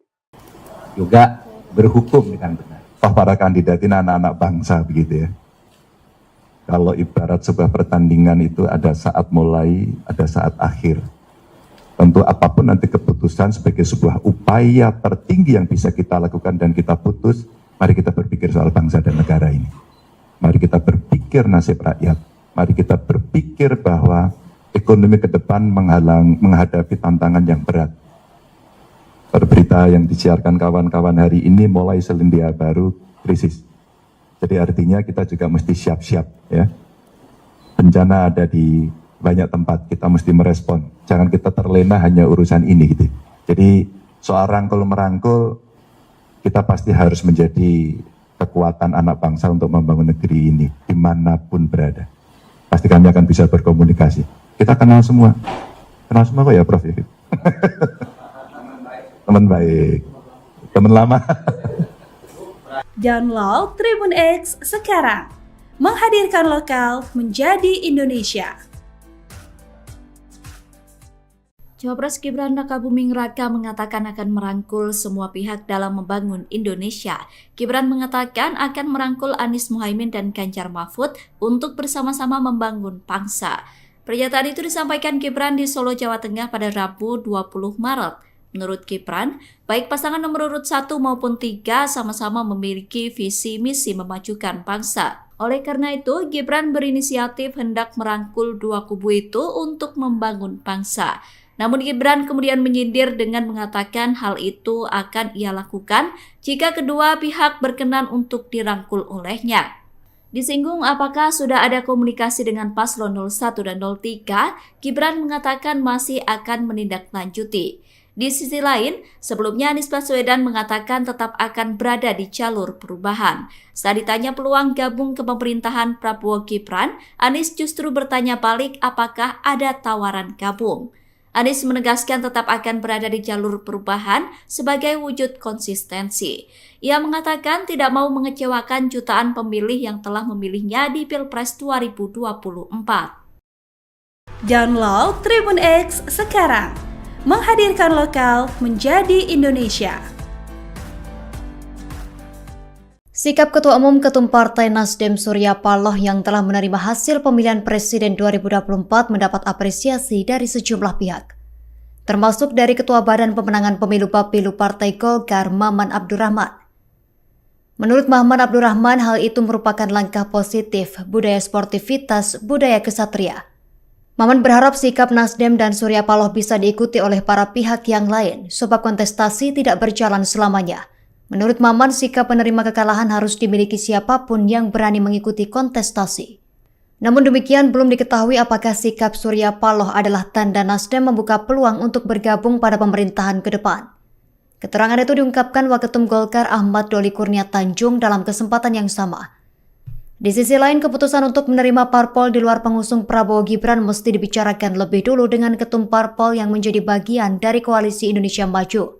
Juga berhukum dengan benar. Toh para kandidat ini anak-anak bangsa begitu ya. Kalau ibarat sebuah pertandingan itu ada saat mulai, ada saat akhir. Tentu apapun nanti keputusan sebagai sebuah upaya tertinggi yang bisa kita lakukan dan kita putus, mari kita berpikir soal bangsa dan negara ini. Mari kita berpikir nasib rakyat. Mari kita berpikir bahwa ekonomi ke depan menghadapi tantangan yang berat. Berita yang disiarkan kawan-kawan hari ini mulai selendia baru krisis. Jadi artinya kita juga mesti siap-siap ya. Bencana ada di banyak tempat, kita mesti merespon. Jangan kita terlena hanya urusan ini gitu. Jadi soal rangkul-merangkul, kita pasti harus menjadi kekuatan anak bangsa untuk membangun negeri ini dimanapun berada. Pasti kami akan bisa berkomunikasi. Kita kenal semua kok ya Prof. Teman baik, teman lama. Download Tribun X sekarang, menghadirkan lokal menjadi Indonesia. Cawapres Gibran Rakabuming Raka mengatakan akan merangkul semua pihak dalam membangun Indonesia. Gibran mengatakan akan merangkul Anies Muhaimin dan Ganjar Mahfud untuk bersama-sama membangun bangsa. Pernyataan itu disampaikan Gibran di Solo, Jawa Tengah pada Rabu 20 Maret. Menurut Gibran, baik pasangan nomor urut 1 maupun 3 sama-sama memiliki visi misi memajukan bangsa. Oleh karena itu, Gibran berinisiatif hendak merangkul dua kubu itu untuk membangun bangsa. Namun Gibran kemudian menyindir dengan mengatakan hal itu akan ia lakukan jika kedua pihak berkenan untuk dirangkul olehnya. Disinggung apakah sudah ada komunikasi dengan paslon 01 dan 03, Gibran mengatakan masih akan menindaklanjuti. Di sisi lain, sebelumnya Anies Baswedan mengatakan tetap akan berada di jalur perubahan. Saat ditanya peluang gabung ke pemerintahan Prabowo Gibran, Anies justru bertanya balik apakah ada tawaran gabung. Anies menegaskan tetap akan berada di jalur perubahan sebagai wujud konsistensi. Ia mengatakan tidak mau mengecewakan jutaan pemilih yang telah memilihnya di Pilpres 2024. Download Tribun X sekarang. Menghadirkan lokal menjadi Indonesia. Sikap Ketua Umum Ketum Partai Nasdem Surya Paloh yang telah menerima hasil pemilihan Presiden 2024 mendapat apresiasi dari sejumlah pihak, termasuk dari Ketua Badan Pemenangan Pemilu Bapilu Partai Golkar Maman Abdurrahman. Menurut Maman Abdurrahman, hal itu merupakan langkah positif budaya sportivitas, budaya kesatria. Maman berharap sikap Nasdem dan Surya Paloh bisa diikuti oleh para pihak yang lain, sebab kontestasi tidak berjalan selamanya. Menurut Maman, sikap penerima kekalahan harus dimiliki siapapun yang berani mengikuti kontestasi. Namun demikian, belum diketahui apakah sikap Surya Paloh adalah tanda Nasdem membuka peluang untuk bergabung pada pemerintahan ke depan. Keterangan itu diungkapkan Waketum Golkar Ahmad Doli Kurnia Tanjung dalam kesempatan yang sama. Di sisi lain, keputusan untuk menerima parpol di luar pengusung Prabowo Gibran mesti dibicarakan lebih dulu dengan ketum parpol yang menjadi bagian dari Koalisi Indonesia Maju.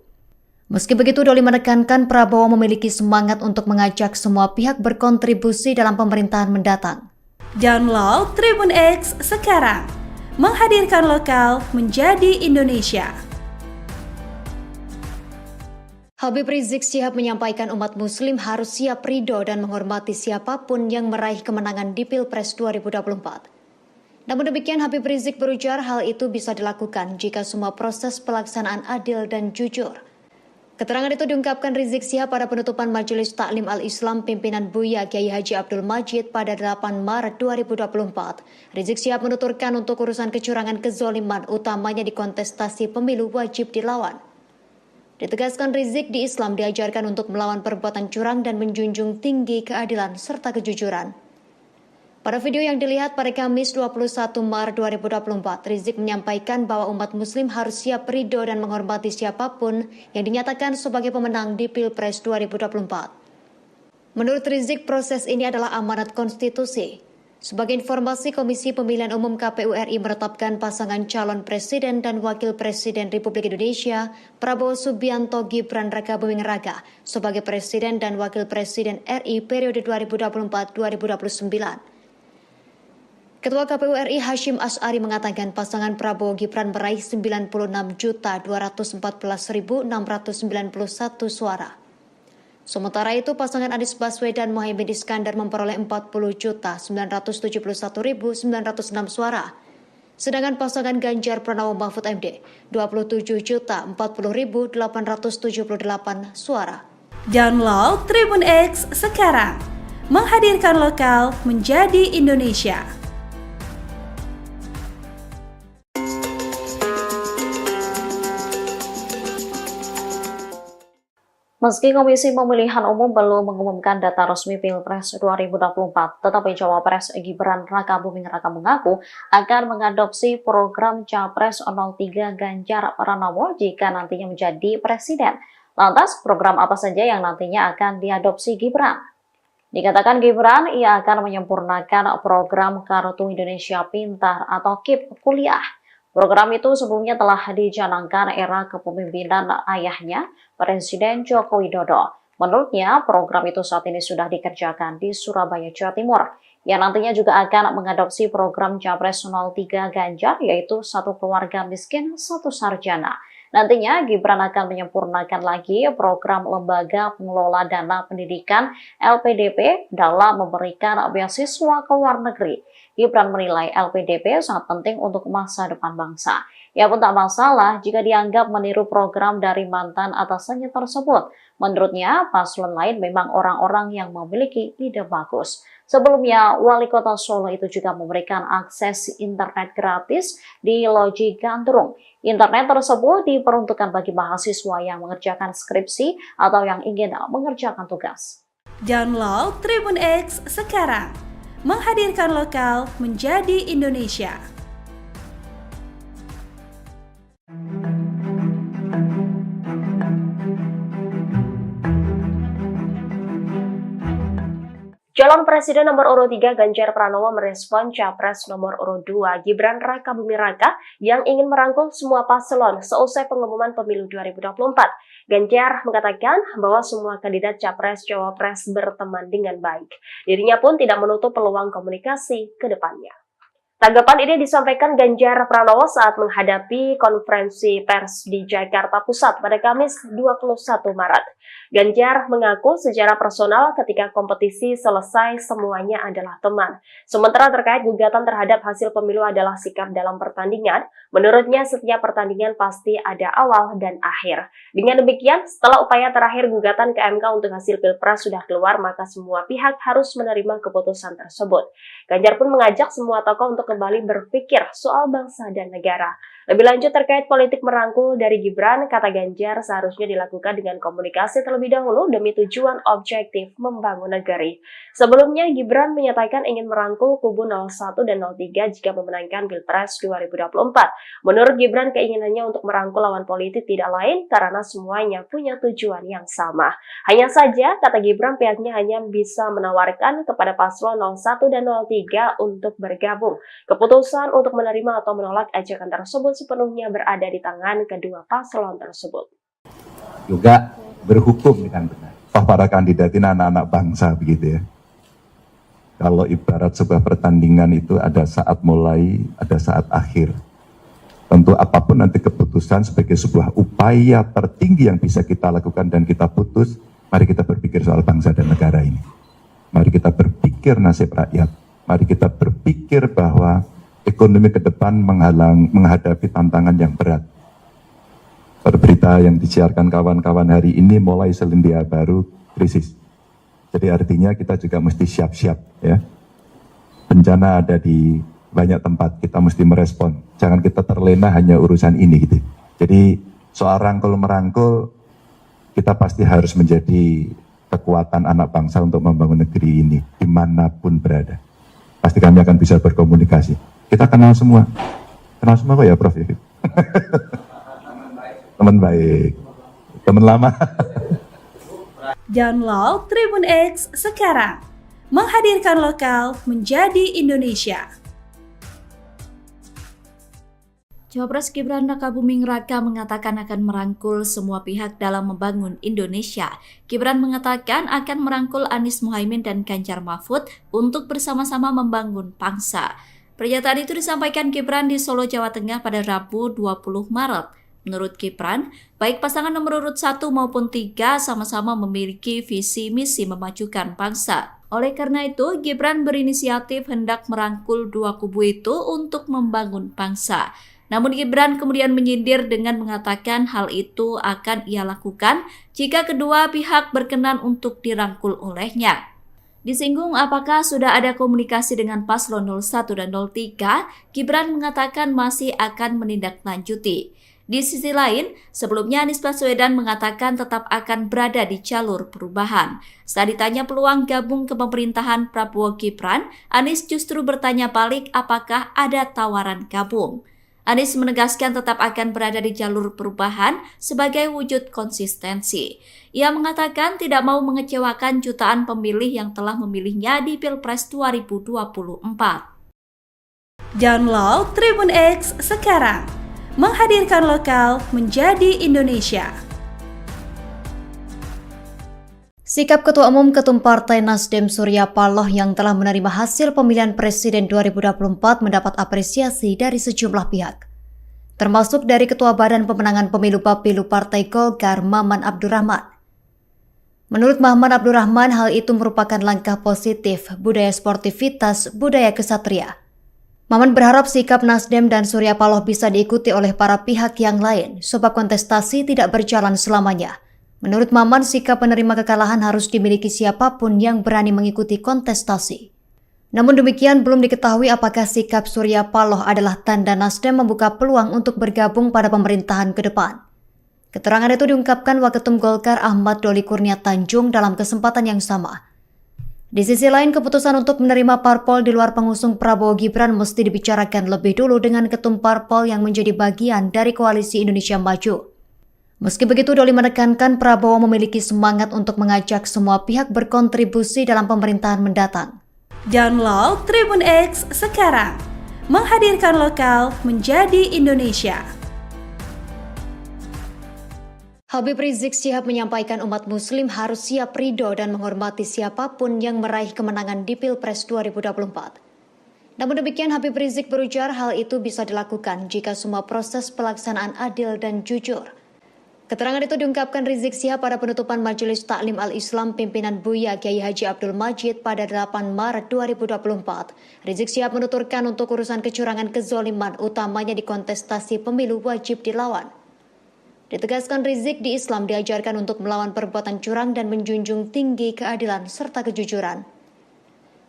Meski begitu, Doli menekankan Prabowo memiliki semangat untuk mengajak semua pihak berkontribusi dalam pemerintahan mendatang. Download Tribun X sekarang. Menghadirkan lokal menjadi Indonesia. Habib Rizik Syihab menyampaikan umat muslim harus siap ridho dan menghormati siapapun yang meraih kemenangan di Pilpres 2024. Namun demikian, Habib Rizik berujar hal itu bisa dilakukan jika semua proses pelaksanaan adil dan jujur. Keterangan itu diungkapkan Rizik Syihab pada penutupan Majelis Taklim Al-Islam pimpinan Buya Kiai Haji Abdul Majid pada 8 Maret 2024. Rizik Syihab menuturkan untuk urusan kecurangan kezoliman utamanya di kontestasi pemilu wajib dilawan. Ditegaskan Rizik, di Islam diajarkan untuk melawan perbuatan curang dan menjunjung tinggi keadilan serta kejujuran. Pada video yang dilihat pada Kamis 21 Maret 2024, Rizik menyampaikan bahwa umat muslim harus siap ridho dan menghormati siapapun yang dinyatakan sebagai pemenang di Pilpres 2024. Menurut Rizik, proses ini adalah amanat konstitusi. Sebagai informasi, Komisi Pemilihan Umum KPU RI menetapkan pasangan calon presiden dan wakil presiden Republik Indonesia, Prabowo Subianto Gibran Rakabuming Raka, sebagai presiden dan wakil presiden RI periode 2024-2029. Ketua KPU RI Hashim Asy'ari mengatakan pasangan Prabowo Gibran meraih 96.214.691 suara. Sementara itu, pasangan Anies Baswedan Muhaimin Iskandar memperoleh 40.971.906 suara. Sedangkan pasangan Ganjar Pranowo Mahfud MD 27.040.878 suara. Download Tribun X sekarang. Menghadirkan lokal menjadi Indonesia. Meski Komisi Pemilihan Umum belum mengumumkan data resmi Pilpres 2024, tetapi Cawapres Gibran Rakabuming Raka mengaku akan mengadopsi program Capres 03 Ganjar Pranowo jika nantinya menjadi presiden. Lantas, program apa saja yang nantinya akan diadopsi Gibran? Dikatakan Gibran, ia akan menyempurnakan program Kartu Indonesia Pintar atau KIP kuliah. Program itu sebelumnya telah dicanangkan era kepemimpinan ayahnya, Presiden Joko Widodo. Menurutnya, program itu saat ini sudah dikerjakan di Surabaya, Jawa Timur, yang nantinya juga akan mengadopsi program Capres 03 Ganjar, yaitu satu keluarga miskin, satu sarjana. Nantinya, Gibran akan menyempurnakan lagi program Lembaga Pengelola Dana Pendidikan LPDP dalam memberikan beasiswa ke luar negeri. Gibran menilai LPDP sangat penting untuk masa depan bangsa. Ia pun tak masalah jika dianggap meniru program dari mantan atasannya tersebut. Menurutnya, paslon lain memang orang-orang yang memiliki ide bagus. Sebelumnya, Wali Kota Solo itu juga memberikan akses internet gratis di Loji Gandrung. Internet tersebut diperuntukkan bagi mahasiswa yang mengerjakan skripsi atau yang ingin mengerjakan tugas. Download Tribun X sekarang. Menghadirkan lokal menjadi Indonesia. Calon Presiden nomor urut 3 Ganjar Pranowo merespon Capres nomor urut 2 Gibran Rakabuming Raka yang ingin merangkul semua paslon seusai pengumuman pemilu 2024. Ganjar mengatakan bahwa semua kandidat Capres-Cawapres berteman dengan baik. Dirinya pun tidak menutup peluang komunikasi ke depannya. Tanggapan ini disampaikan Ganjar Pranowo saat menghadapi konferensi pers di Jakarta Pusat pada Kamis 21 Maret. Ganjar mengaku secara personal ketika kompetisi selesai semuanya adalah teman. Sementara terkait gugatan terhadap hasil pemilu adalah sikap dalam pertandingan, menurutnya setiap pertandingan pasti ada awal dan akhir. Dengan demikian, setelah upaya terakhir gugatan ke MK untuk hasil Pilpres sudah keluar, maka semua pihak harus menerima keputusan tersebut. Ganjar pun mengajak semua tokoh untuk kembali berpikir soal bangsa dan negara. Lebih lanjut terkait politik merangkul dari Gibran, kata Ganjar seharusnya dilakukan dengan komunikasi terlebih dahulu demi tujuan objektif membangun negeri. Sebelumnya, Gibran menyatakan ingin merangkul kubu 01 dan 03 jika memenangkan Pilpres 2024. Menurut Gibran, keinginannya untuk merangkul lawan politik tidak lain karena semuanya punya tujuan yang sama. Hanya saja, kata Gibran, pihaknya hanya bisa menawarkan kepada paslon 01 dan 03 untuk bergabung. Keputusan untuk menerima atau menolak ajakan tersebut sepenuhnya berada di tangan kedua paslon tersebut. Juga berhukum dengan benar. Toh para kandidat ini anak-anak bangsa begitu ya. Kalau ibarat sebuah pertandingan itu ada saat mulai, ada saat akhir. Tentu apapun nanti keputusan sebagai sebuah upaya tertinggi yang bisa kita lakukan dan kita putus, mari kita berpikir soal bangsa dan negara ini. Mari kita berpikir nasib rakyat. Mari kita berpikir bahwa ekonomi ke depan menghadapi tantangan yang berat. Berita yang disiarkan kawan-kawan hari ini mulai selendia baru krisis. Jadi artinya kita juga mesti siap-siap ya. Bencana ada di banyak tempat, kita mesti merespon. Jangan kita terlena hanya urusan ini gitu. Jadi soal rangkul-merangkul, kita pasti harus menjadi kekuatan anak bangsa untuk membangun negeri ini dimanapun berada. Pasti kami akan bisa berkomunikasi. Kita kenal semua kok ya Prof? Teman baik, teman lama. Download Tribun X sekarang. Menghadirkan lokal menjadi Indonesia. Cawapres Gibran Rakabuming Raka mengatakan akan merangkul semua pihak dalam membangun Indonesia. Gibran mengatakan akan merangkul Anies Muhaimin dan Ganjar Mahfud untuk bersama-sama membangun bangsa. Pernyataan itu disampaikan Gibran di Solo, Jawa Tengah pada Rabu 20 Maret. Menurut Gibran, baik pasangan nomor urut 1 maupun 3 sama-sama memiliki visi misi memajukan bangsa. Oleh karena itu, Gibran berinisiatif hendak merangkul dua kubu itu untuk membangun bangsa. Namun Gibran kemudian menyindir dengan mengatakan hal itu akan ia lakukan jika kedua pihak berkenan untuk dirangkul olehnya. Disinggung apakah sudah ada komunikasi dengan paslon 01 dan 03, Gibran mengatakan masih akan menindaklanjuti. Di sisi lain, sebelumnya Anies Baswedan mengatakan tetap akan berada di jalur perubahan. Saat ditanya peluang gabung ke pemerintahan Prabowo Gibran, Anies justru bertanya balik apakah ada tawaran gabung. Anies menegaskan tetap akan berada di jalur perubahan sebagai wujud konsistensi. Ia mengatakan tidak mau mengecewakan jutaan pemilih yang telah memilihnya di Pilpres 2024. Download Tribun X sekarang. Menghadirkan lokal menjadi Indonesia. Sikap Ketua Umum Ketum Partai Nasdem Surya Paloh yang telah menerima hasil pemilihan Presiden 2024 mendapat apresiasi dari sejumlah pihak, termasuk dari Ketua Badan Pemenangan Pemilu Bapilu Partai Golkar Maman Abdurrahman. Menurut Maman Abdurrahman, hal itu merupakan langkah positif budaya sportivitas, budaya kesatria, Maman berharap sikap Nasdem dan Surya Paloh bisa diikuti oleh para pihak yang lain, sebab kontestasi tidak berjalan selamanya. Menurut Maman, sikap penerima kekalahan harus dimiliki siapapun yang berani mengikuti kontestasi. Namun demikian, belum diketahui apakah sikap Surya Paloh adalah tanda Nasdem membuka peluang untuk bergabung pada pemerintahan ke depan. Keterangan itu diungkapkan Waketum Golkar Ahmad Doli Kurnia Tanjung dalam kesempatan yang sama. Di sisi lain, keputusan untuk menerima parpol di luar pengusung Prabowo Gibran mesti dibicarakan lebih dulu dengan ketum parpol yang menjadi bagian dari Koalisi Indonesia Maju. Meski begitu, Doli menekankan Prabowo memiliki semangat untuk mengajak semua pihak berkontribusi dalam pemerintahan mendatang. Download Tribun X sekarang, menghadirkan lokal menjadi Indonesia. Habib Rizik Syihab menyampaikan umat muslim harus siap ridho dan menghormati siapapun yang meraih kemenangan di Pilpres 2024. Namun demikian, Habib Rizik berujar hal itu bisa dilakukan jika semua proses pelaksanaan adil dan jujur. Keterangan itu diungkapkan Rizik Syihab pada penutupan Majelis Taklim Al-Islam pimpinan Buya Kiai Haji Abdul Majid pada 8 Maret 2024. Rizik Syihab menuturkan untuk urusan kecurangan kezoliman utamanya di kontestasi pemilu wajib dilawan. Ditegaskan Rizik, di Islam diajarkan untuk melawan perbuatan curang dan menjunjung tinggi keadilan serta kejujuran.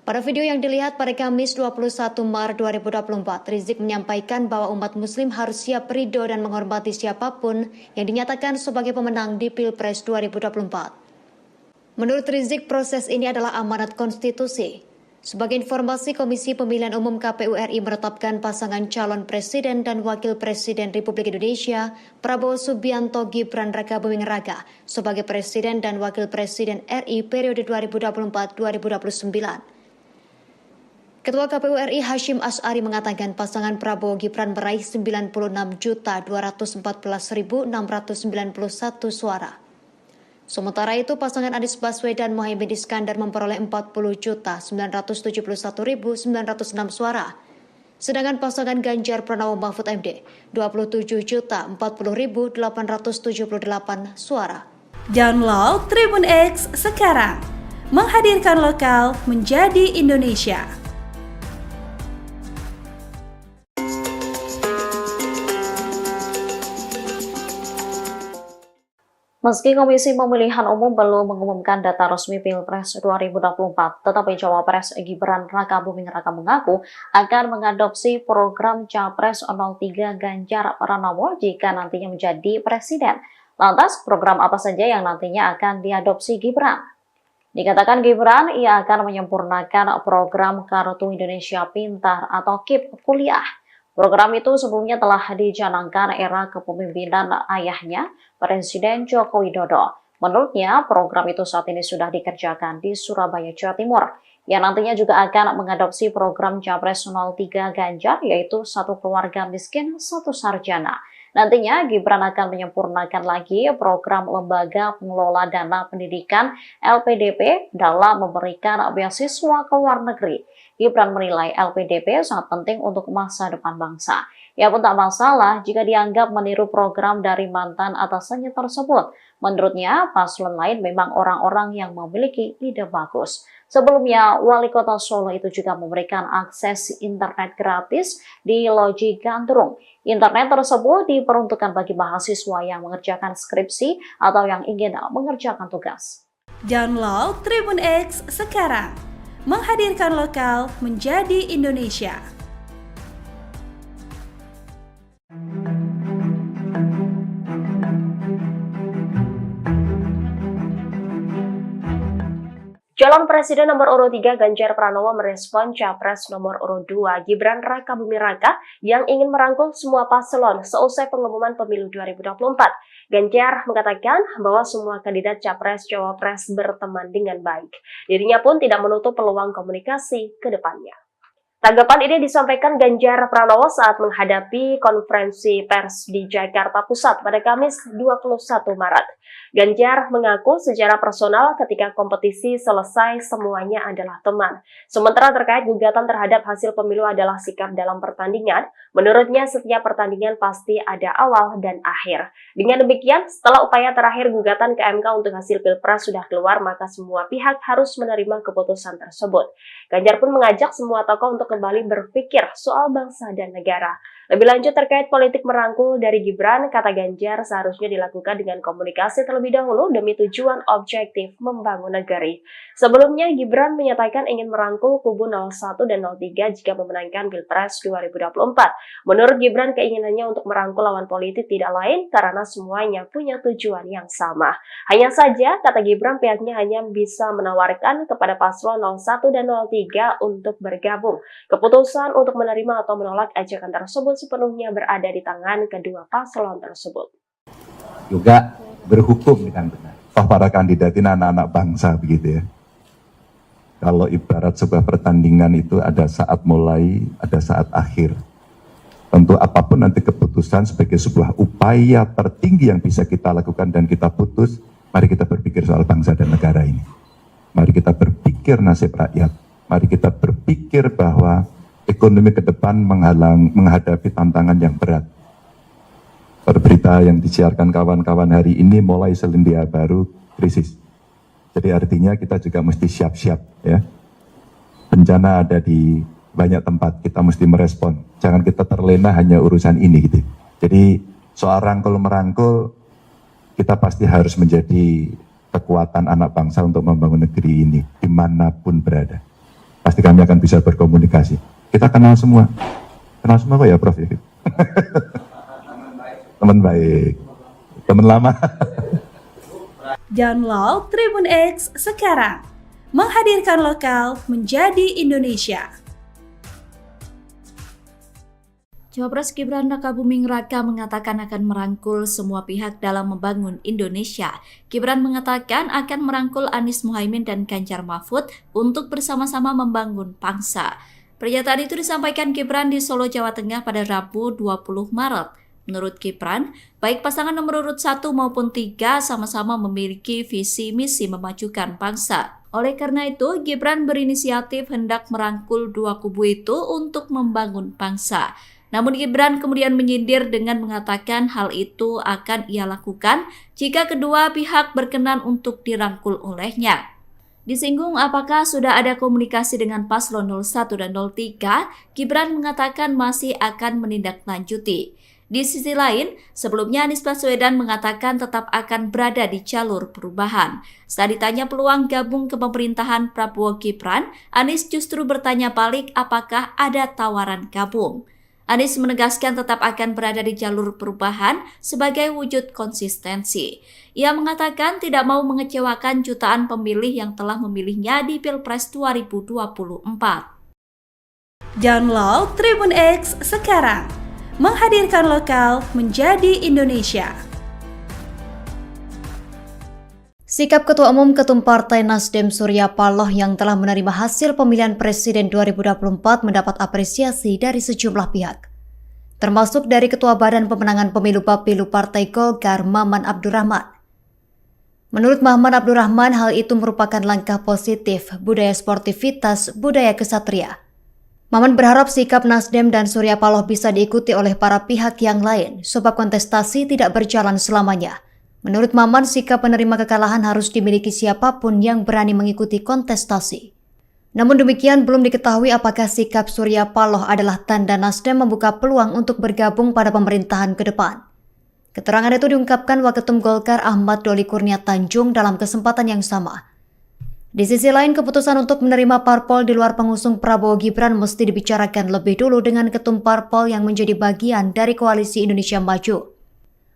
Pada video yang dilihat pada Kamis 21 Maret 2024, Rizik menyampaikan bahwa umat muslim harus siap ridho dan menghormati siapapun yang dinyatakan sebagai pemenang di Pilpres 2024. Menurut Rizik, proses ini adalah amanat konstitusi. Sebagai informasi, Komisi Pemilihan Umum KPU RI menetapkan pasangan calon presiden dan wakil presiden Republik Indonesia, Prabowo Subianto Gibran Rakabuming Raka, sebagai presiden dan wakil presiden RI periode 2024-2029. Ketua KPU RI Hashim Asy'ari mengatakan pasangan Prabowo Gibran meraih 96.214.691 suara. Sementara itu, pasangan Anies Baswedan Muhaimin Iskandar memperoleh 40.971.906 suara. Sedangkan pasangan Ganjar Pranowo Mahfud MD 27.040.878 suara. Download Tribun X sekarang, menghadirkan lokal menjadi Indonesia. Meski Komisi Pemilihan Umum belum mengumumkan data resmi Pilpres 2024, tetapi Cawapres Gibran Rakabuming Raka mengaku akan mengadopsi program Capres 03 Ganjar Pranowo jika nantinya menjadi presiden. Lantas, program apa saja yang nantinya akan diadopsi Gibran? Dikatakan Gibran, ia akan menyempurnakan program Kartu Indonesia Pintar atau KIP kuliah. Program itu sebelumnya telah dicanangkan era kepemimpinan ayahnya, Presiden Joko Widodo. Menurutnya, program itu saat ini sudah dikerjakan di Surabaya, Jawa Timur. Yang nantinya juga akan mengadopsi program Capres 03 Ganjar, yaitu satu keluarga miskin, satu sarjana. Nantinya Gibran akan menyempurnakan lagi program Lembaga Pengelola Dana Pendidikan LPDP dalam memberikan beasiswa ke luar negeri. Gibran menilai LPDP sangat penting untuk masa depan bangsa. Ia pun tak masalah jika dianggap meniru program dari mantan atasannya tersebut. Menurutnya, paslon lain memang orang-orang yang memiliki ide bagus. Sebelumnya, Wali Kota Solo itu juga memberikan akses internet gratis di Loji Gandrung. Internet tersebut diperuntukkan bagi mahasiswa yang mengerjakan skripsi atau yang ingin mengerjakan tugas. Download Tribun X sekarang, menghadirkan lokal menjadi Indonesia. Calon Presiden nomor urut 3 Ganjar Pranowo merespon Capres nomor urut 2 Gibran Rakabuming Raka yang ingin merangkul semua paslon seusai pengumuman pemilu 2024. Ganjar mengatakan bahwa semua kandidat Capres-Cawapres berteman dengan baik. Dirinya pun tidak menutup peluang komunikasi ke depannya. Tanggapan ini disampaikan Ganjar Pranowo saat menghadapi konferensi pers di Jakarta Pusat pada Kamis 21 Maret. Ganjar mengaku secara personal ketika kompetisi selesai semuanya adalah teman. Sementara terkait gugatan terhadap hasil pemilu adalah sikap dalam pertandingan, menurutnya setiap pertandingan pasti ada awal dan akhir. Dengan demikian, setelah upaya terakhir gugatan ke MK untuk hasil Pilpres sudah keluar, maka semua pihak harus menerima keputusan tersebut. Ganjar pun mengajak semua tokoh untuk untuk kembali berpikir soal bangsa dan negara. Lebih lanjut terkait politik merangkul dari Gibran, kata Ganjar seharusnya dilakukan dengan komunikasi terlebih dahulu demi tujuan objektif membangun negeri. Sebelumnya, Gibran menyatakan ingin merangkul kubu 01 dan 03 jika memenangkan Pilpres 2024. Menurut Gibran, keinginannya untuk merangkul lawan politik tidak lain karena semuanya punya tujuan yang sama. Hanya saja, kata Gibran, pihaknya hanya bisa menawarkan kepada paslon 01 dan 03 untuk bergabung. Keputusan untuk menerima atau menolak ajakan tersebut sepenuhnya berada di tangan kedua paslon tersebut. Juga berhukum dengan benar. Toh para kandidat ini anak-anak bangsa begitu ya. Kalau ibarat sebuah pertandingan itu ada saat mulai, ada saat akhir. Tentu apapun nanti keputusan sebagai sebuah upaya tertinggi yang bisa kita lakukan dan kita putus, mari kita berpikir soal bangsa dan negara ini. Mari kita berpikir nasib rakyat. Mari kita berpikir bahwa ekonomi ke depan menghadapi tantangan yang berat. Berita yang disiarkan kawan-kawan hari ini mulai selendia baru krisis. Jadi artinya kita juga mesti siap-siap ya. Bencana ada di banyak tempat, kita mesti merespon. Jangan kita terlena hanya urusan ini gitu. Jadi soal rangkul-merangkul, kita pasti harus menjadi kekuatan anak bangsa untuk membangun negeri ini dimanapun berada. Pasti kami akan bisa berkomunikasi. Kita kenal semua kok ya Prof ya? Teman baik, teman lama. Download Tribun X sekarang, menghadirkan lokal menjadi Indonesia. Cawapres Gibran Rakabuming Raka mengatakan akan merangkul semua pihak dalam membangun Indonesia. Gibran mengatakan akan merangkul Anies Muhaimin dan Ganjar Mahfud untuk bersama-sama membangun bangsa. Pernyataan itu disampaikan Gibran di Solo, Jawa Tengah pada Rabu 20 Maret. Menurut Gibran, baik pasangan nomor urut 1 maupun 3 sama-sama memiliki visi misi memajukan bangsa. Oleh karena itu, Gibran berinisiatif hendak merangkul dua kubu itu untuk membangun bangsa. Namun Gibran kemudian menyindir dengan mengatakan hal itu akan ia lakukan jika kedua pihak berkenan untuk dirangkul olehnya. Disinggung apakah sudah ada komunikasi dengan paslon 01 dan 03, Gibran mengatakan masih akan menindaklanjuti. Di sisi lain, sebelumnya Anies Baswedan mengatakan tetap akan berada di jalur perubahan. Saat ditanya peluang gabung ke pemerintahan Prabowo Gibran, Anies justru bertanya balik apakah ada tawaran gabung. Anies menegaskan tetap akan berada di jalur perubahan sebagai wujud konsistensi. Ia mengatakan tidak mau mengecewakan jutaan pemilih yang telah memilihnya di Pilpres 2024. Download Tribun X sekarang, menghadirkan lokal menjadi Indonesia. Sikap Ketua Umum Ketum Partai Nasdem Surya Paloh yang telah menerima hasil pemilihan Presiden 2024 mendapat apresiasi dari sejumlah pihak, termasuk dari Ketua Badan Pemenangan Pemilu Bapilu Partai Golkar Maman Abdurrahman. Menurut Maman Abdurrahman, hal itu merupakan langkah positif budaya sportivitas, budaya kesatria. Maman berharap sikap Nasdem dan Surya Paloh bisa diikuti oleh para pihak yang lain, sebab kontestasi tidak berjalan selamanya. Menurut Maman, sikap penerima kekalahan harus dimiliki siapapun yang berani mengikuti kontestasi. Namun demikian, belum diketahui apakah sikap Surya Paloh adalah tanda Nasdem membuka peluang untuk bergabung pada pemerintahan ke depan. Keterangan itu diungkapkan Waketum Golkar Ahmad Doli Kurnia Tanjung dalam kesempatan yang sama. Di sisi lain, keputusan untuk menerima parpol di luar pengusung Prabowo Gibran mesti dibicarakan lebih dulu dengan ketum parpol yang menjadi bagian dari Koalisi Indonesia Maju.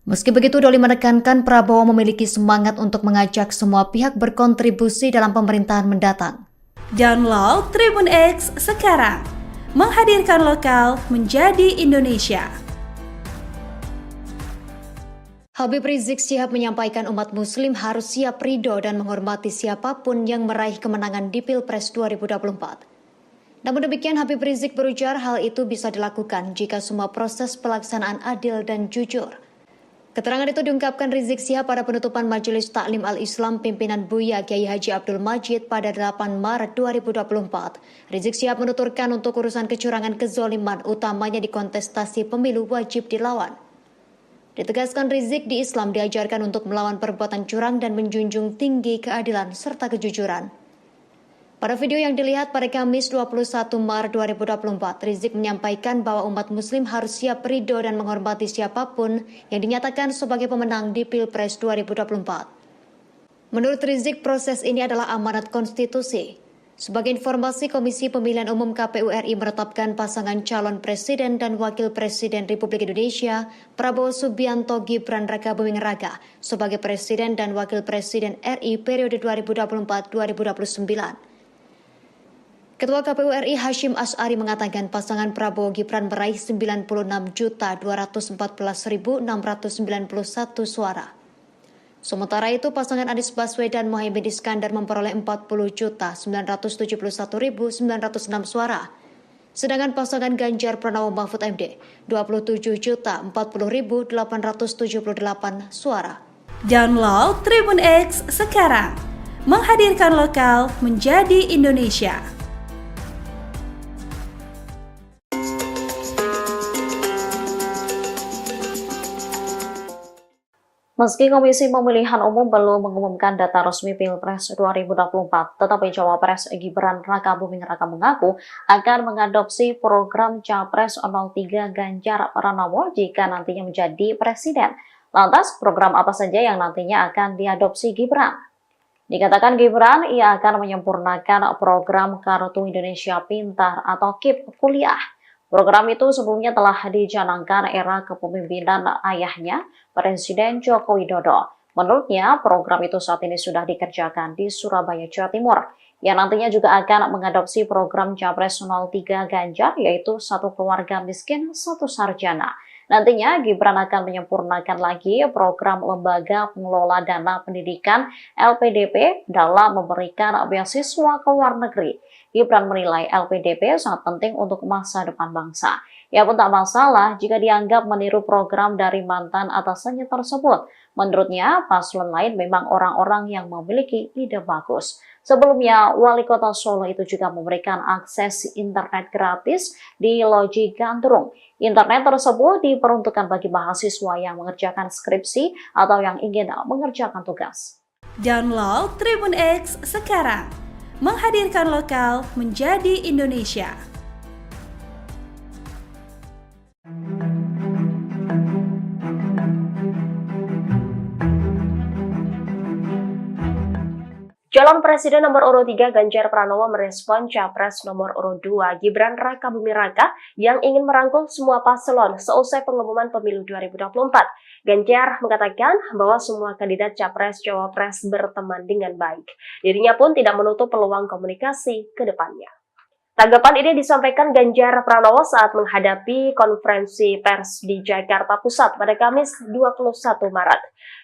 Meski begitu, Doli menekankan Prabowo memiliki semangat untuk mengajak semua pihak berkontribusi dalam pemerintahan mendatang. Download Tribun X sekarang, menghadirkan lokal menjadi Indonesia. Habib Rizik Syihab menyampaikan umat muslim harus siap ridho dan menghormati siapapun yang meraih kemenangan di Pilpres 2024. Namun demikian, Habib Rizik berujar hal itu bisa dilakukan jika semua proses pelaksanaan adil dan jujur. Keterangan itu diungkapkan Rizik Syihab pada penutupan Majelis Taklim Al-Islam pimpinan Buya Kiai Haji Abdul Majid pada 8 Maret 2024. Rizik Syihab menuturkan untuk urusan kecurangan kezoliman utamanya di kontestasi pemilu wajib dilawan. Ditegaskan Rizik, di Islam diajarkan untuk melawan perbuatan curang dan menjunjung tinggi keadilan serta kejujuran. Pada video yang dilihat pada Kamis 21 Maret 2024, Rizik menyampaikan bahwa umat muslim harus siap ridho dan menghormati siapapun yang dinyatakan sebagai pemenang di Pilpres 2024. Menurut Rizik, proses ini adalah amanat konstitusi. Sebagai informasi, Komisi Pemilihan Umum KPU RI menetapkan pasangan calon presiden dan wakil presiden Republik Indonesia, Prabowo Subianto Gibran Rakabuming Raka, sebagai presiden dan wakil presiden RI periode 2024-2029. Ketua KPU RI Hashim Asy'ari mengatakan pasangan Prabowo Gibran meraih 96.214.691 suara. Sementara itu, pasangan Anies Baswedan Muhaimin Iskandar memperoleh 40.971.906 suara. Sedangkan pasangan Ganjar Pranowo Mahfud MD 27.040.878 suara. Download Tribun X sekarang, menghadirkan lokal menjadi Indonesia. Meski Komisi Pemilihan Umum belum mengumumkan data resmi Pilpres 2024, tetapi Cawapres Gibran Rakabuming Raka mengaku akan mengadopsi program Capres 03 Ganjar Pranowo jika nantinya menjadi presiden. Lantas, program apa saja yang nantinya akan diadopsi Gibran? Dikatakan Gibran, ia akan menyempurnakan program Kartu Indonesia Pintar atau KIP kuliah. Program itu sebelumnya telah dicanangkan era kepemimpinan ayahnya, Presiden Joko Widodo. Menurutnya, program itu saat ini sudah dikerjakan di Surabaya, Jawa Timur, yang nantinya juga akan mengadopsi program Capres 03 Ganjar, yaitu satu keluarga miskin, satu sarjana. Nantinya, Gibran akan menyempurnakan lagi program Lembaga Pengelola Dana Pendidikan LPDP dalam memberikan beasiswa ke luar negeri. Gibran menilai LPDP sangat penting untuk masa depan bangsa. Ia pun tak masalah jika dianggap meniru program dari mantan atasannya tersebut. Menurutnya, paslon lain memang orang-orang yang memiliki ide bagus. Sebelumnya, Wali Kota Solo itu juga memberikan akses internet gratis di Loji Gandrung. Internet tersebut diperuntukkan bagi mahasiswa yang mengerjakan skripsi atau yang ingin mengerjakan tugas. Download Tribun X sekarang, menghadirkan lokal menjadi Indonesia. Calon Presiden nomor urut 3 Ganjar Pranowo merespon Capres nomor urut 2 Gibran Rakabuming Raka yang ingin merangkul semua paslon seusai pengumuman pemilu 2024. Ganjar mengatakan bahwa semua kandidat Capres-Cawapres berteman dengan baik. Dirinya pun tidak menutup peluang komunikasi ke depannya. Tanggapan ini disampaikan Ganjar Pranowo saat menghadapi konferensi pers di Jakarta Pusat pada Kamis 21 Maret.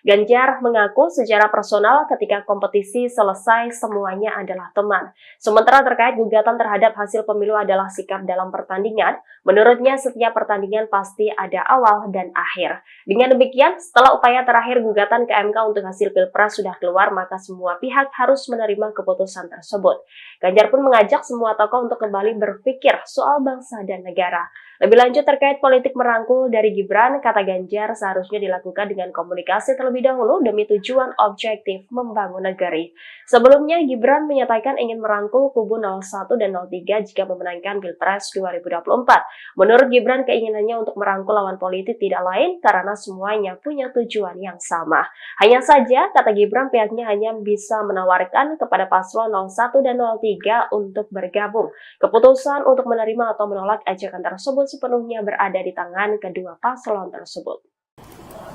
Ganjar mengaku secara personal ketika kompetisi selesai semuanya adalah teman. Sementara terkait gugatan terhadap hasil pemilu adalah sikap dalam pertandingan, menurutnya setiap pertandingan pasti ada awal dan akhir. Dengan demikian, setelah upaya terakhir gugatan ke MK untuk hasil Pilpres sudah keluar, maka semua pihak harus menerima keputusan tersebut. Ganjar pun mengajak semua tokoh untuk kembali berpikir soal bangsa dan negara. Lebih lanjut terkait politik merangkul dari Gibran, kata Ganjar seharusnya dilakukan dengan komunikasi terlebih dahulu demi tujuan objektif membangun negeri. Sebelumnya, Gibran menyatakan ingin merangkul kubu 01 dan 03 jika memenangkan Pilpres 2024. Menurut Gibran, keinginannya untuk merangkul lawan politik tidak lain karena semuanya punya tujuan yang sama. Hanya saja, kata Gibran, pihaknya hanya bisa menawarkan kepada paslon 01 dan 03 untuk bergabung. Keputusan untuk menerima atau menolak ajakan tersebut sepenuhnya berada di tangan kedua paslon tersebut.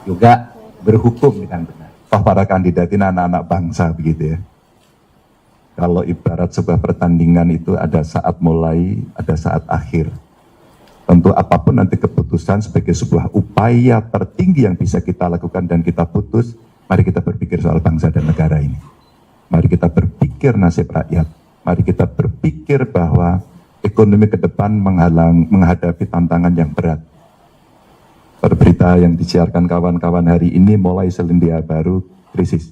Juga berhukum dengan benar. Toh para kandidat ini anak-anak bangsa begitu ya. Kalau ibarat sebuah pertandingan itu ada saat mulai, ada saat akhir. Tentu apapun nanti keputusan sebagai sebuah upaya tertinggi yang bisa kita lakukan dan kita putus, mari kita berpikir soal bangsa dan negara ini. Mari kita berpikir nasib rakyat. Mari kita berpikir bahwa ekonomi ke depan menghadapi tantangan yang berat. Berita yang disiarkan kawan-kawan hari ini mulai selindia baru krisis.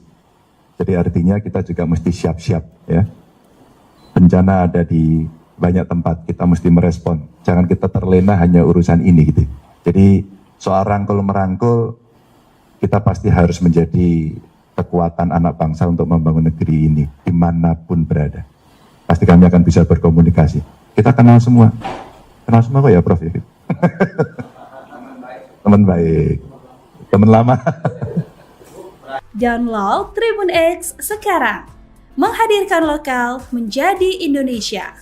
Jadi artinya kita juga mesti siap-siap ya. Bencana ada di banyak tempat, kita mesti merespon. Jangan kita terlena hanya urusan ini gitu. Jadi soal rangkul-merangkul, kita pasti harus menjadi kekuatan anak bangsa untuk membangun negeri ini dimanapun berada. pasti kami akan bisa berkomunikasi. Kita kenal semua kok ya Prof. Ya? Teman baik, teman lama. Download Tribun X sekarang, menghadirkan lokal menjadi Indonesia.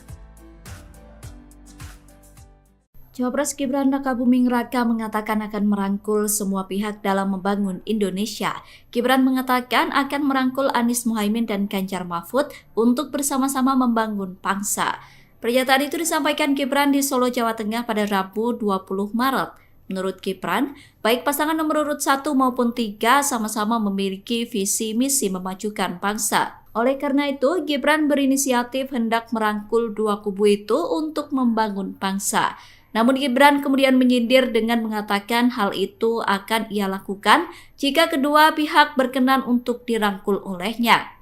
Cawapres Gibran Rakabuming Raka mengatakan akan merangkul semua pihak dalam membangun Indonesia. Gibran mengatakan akan merangkul Anies Muhaimin dan Ganjar Mahfud untuk bersama-sama membangun bangsa. Pernyataan itu disampaikan Gibran di Solo, Jawa Tengah pada Rabu 20 Maret. Menurut Gibran, baik pasangan nomor urut 1 maupun 3 sama-sama memiliki visi misi memajukan bangsa. Oleh karena itu, Gibran berinisiatif hendak merangkul dua kubu itu untuk membangun bangsa. Namun Gibran kemudian menyindir dengan mengatakan hal itu akan ia lakukan jika kedua pihak berkenan untuk dirangkul olehnya.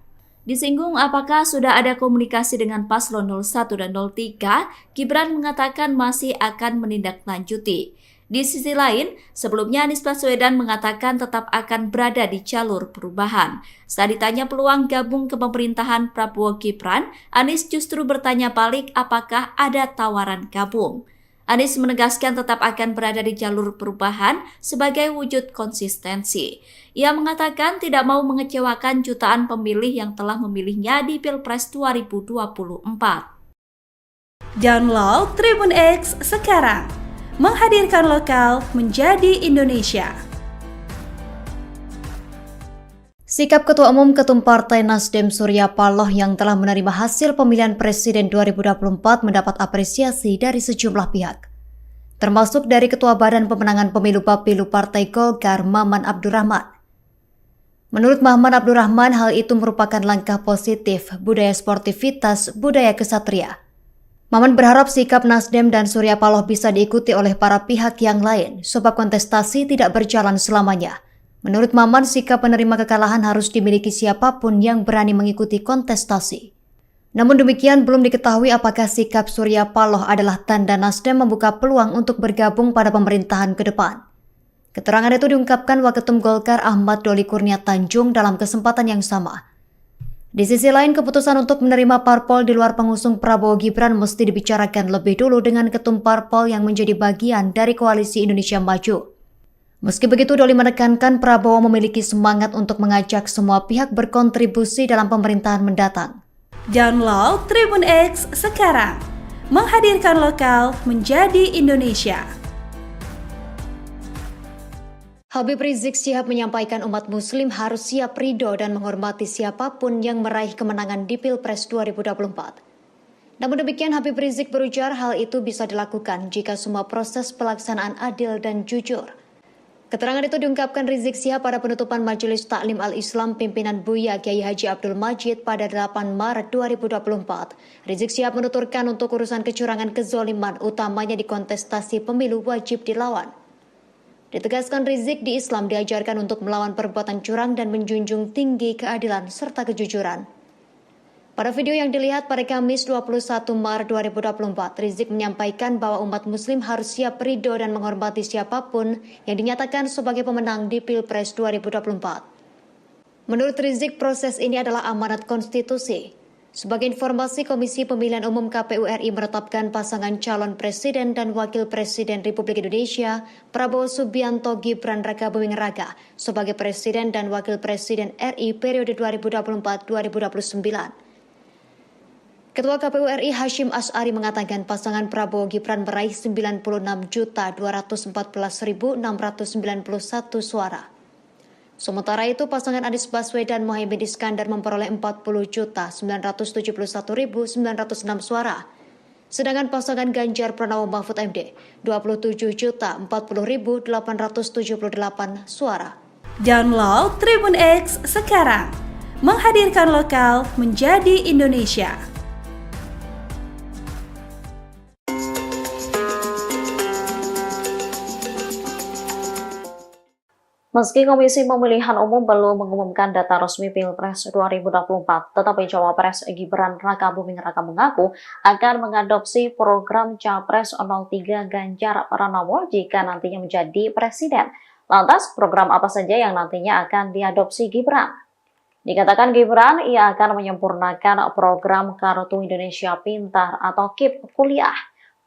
Disinggung apakah sudah ada komunikasi dengan paslon 01 dan 03, Gibran mengatakan masih akan menindaklanjuti. Di sisi lain, sebelumnya Anies Baswedan mengatakan tetap akan berada di jalur perubahan. Saat ditanya peluang gabung ke pemerintahan Prabowo Gibran, Anies justru bertanya balik apakah ada tawaran gabung. Anies menegaskan tetap akan berada di jalur perubahan sebagai wujud konsistensi. Ia mengatakan tidak mau mengecewakan jutaan pemilih yang telah memilihnya di Pilpres 2024. Download Tribun X sekarang, menghadirkan lokal menjadi Indonesia. Sikap Ketua Umum Ketum Partai Nasdem Surya Paloh yang telah menerima hasil pemilihan Presiden 2024 mendapat apresiasi dari sejumlah pihak, termasuk dari Ketua Badan Pemenangan Pemilu Bapilu Partai Golkar Maman Abdurrahman. Menurut Maman Abdurrahman, hal itu merupakan langkah positif budaya sportivitas, budaya kesatria. Maman berharap sikap Nasdem dan Surya Paloh bisa diikuti oleh para pihak yang lain, sebab kontestasi tidak berjalan selamanya. Menurut Maman, sikap penerima kekalahan harus dimiliki siapapun yang berani mengikuti kontestasi. Namun demikian, belum diketahui apakah sikap Surya Paloh adalah tanda Nasdem membuka peluang untuk bergabung pada pemerintahan ke depan. Keterangan itu diungkapkan Waketum Golkar Ahmad Doli Kurnia Tanjung dalam kesempatan yang sama. Di sisi lain, keputusan untuk menerima parpol di luar pengusung Prabowo Gibran mesti dibicarakan lebih dulu dengan ketum parpol yang menjadi bagian dari Koalisi Indonesia Maju. Meski begitu, Doli menekankan Prabowo memiliki semangat untuk mengajak semua pihak berkontribusi dalam pemerintahan mendatang. Download Tribun X sekarang, menghadirkan lokal menjadi Indonesia. Habib Rizik Syihab menyampaikan umat muslim harus siap ridho dan menghormati siapapun yang meraih kemenangan di Pilpres 2024. Namun demikian, Habib Rizik berujar hal itu bisa dilakukan jika semua proses pelaksanaan adil dan jujur. Keterangan itu diungkapkan Rizik Syihab pada penutupan Majelis Taklim Al-Islam pimpinan Buya Kiai Haji Abdul Majid pada 8 Maret 2024. Rizik Syihab menuturkan untuk urusan kecurangan kezoliman utamanya di kontestasi pemilu wajib dilawan. Ditegaskan Rizik, di Islam diajarkan untuk melawan perbuatan curang dan menjunjung tinggi keadilan serta kejujuran. Pada video yang dilihat pada Kamis 21 Maret 2024, Rizik menyampaikan bahwa umat muslim harus siap ridho dan menghormati siapapun yang dinyatakan sebagai pemenang di Pilpres 2024. Menurut Rizik, proses ini adalah amanat konstitusi. Sebagai informasi, Komisi Pemilihan Umum KPU RI menetapkan pasangan calon presiden dan wakil presiden Republik Indonesia, Prabowo Subianto Gibran Rakabuming Raka, sebagai presiden dan wakil presiden RI periode 2024-2029. Ketua KPU RI Hashim Asy'ari mengatakan pasangan Prabowo Gibran meraih 96.214.691 suara. Sementara itu, pasangan Anies Baswedan Muhaimin Iskandar memperoleh 40.971.906 suara. Sedangkan pasangan Ganjar Pranowo Mahfud MD 27.040.878 suara. Download Tribun X sekarang, menghadirkan lokal menjadi Indonesia. Meski Komisi Pemilihan Umum belum mengumumkan data resmi Pilpres 2024, tetapi Cawapres Gibran Rakabuming Raka mengaku akan mengadopsi program Capres 03 Ganjar Pranowo jika nantinya menjadi presiden. Lantas, program apa saja yang nantinya akan diadopsi Gibran? Dikatakan Gibran, ia akan menyempurnakan program Kartu Indonesia Pintar atau KIP kuliah.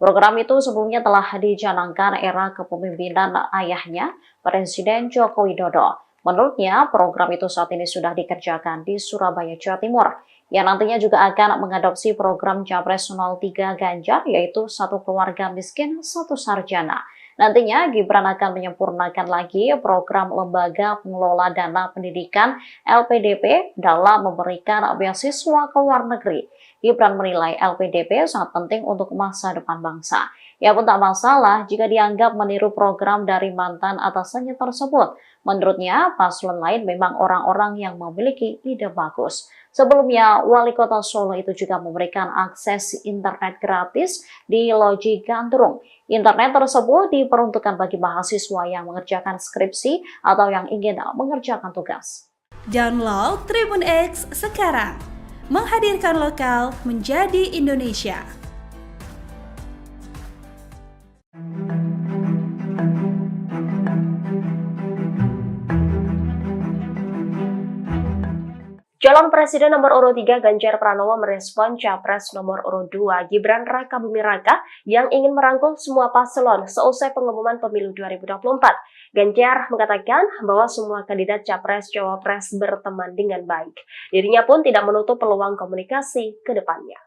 Program itu sebelumnya telah dicanangkan era kepemimpinan ayahnya, Presiden Joko Widodo. Menurutnya, program itu saat ini sudah dikerjakan di Surabaya, Jawa Timur, yang nantinya juga akan mengadopsi program Capres 03 Ganjar, yaitu satu keluarga miskin, satu sarjana. Nantinya Gibran akan menyempurnakan lagi program Lembaga Pengelola Dana Pendidikan LPDP dalam memberikan beasiswa ke luar negeri. Gibran menilai LPDP sangat penting untuk masa depan bangsa. Ia pun tak masalah jika dianggap meniru program dari mantan atasannya tersebut. Menurutnya, paslon lain memang orang-orang yang memiliki ide bagus. Sebelumnya, Wali Kota Solo itu juga memberikan akses internet gratis di Loji Gandrung. Internet tersebut diperuntukkan bagi mahasiswa yang mengerjakan skripsi atau yang ingin mengerjakan tugas. Download Tribun X sekarang. Menghadirkan lokal menjadi Indonesia. Calon Presiden nomor urut 3 Ganjar Pranowo merespon Capres nomor urut 2 Gibran Rakabuming Raka yang ingin merangkul semua paslon seusai pengumuman pemilu 2024. Ganjar mengatakan bahwa semua kandidat Capres-Cawapres berteman dengan baik. Dirinya pun tidak menutup peluang komunikasi ke depannya.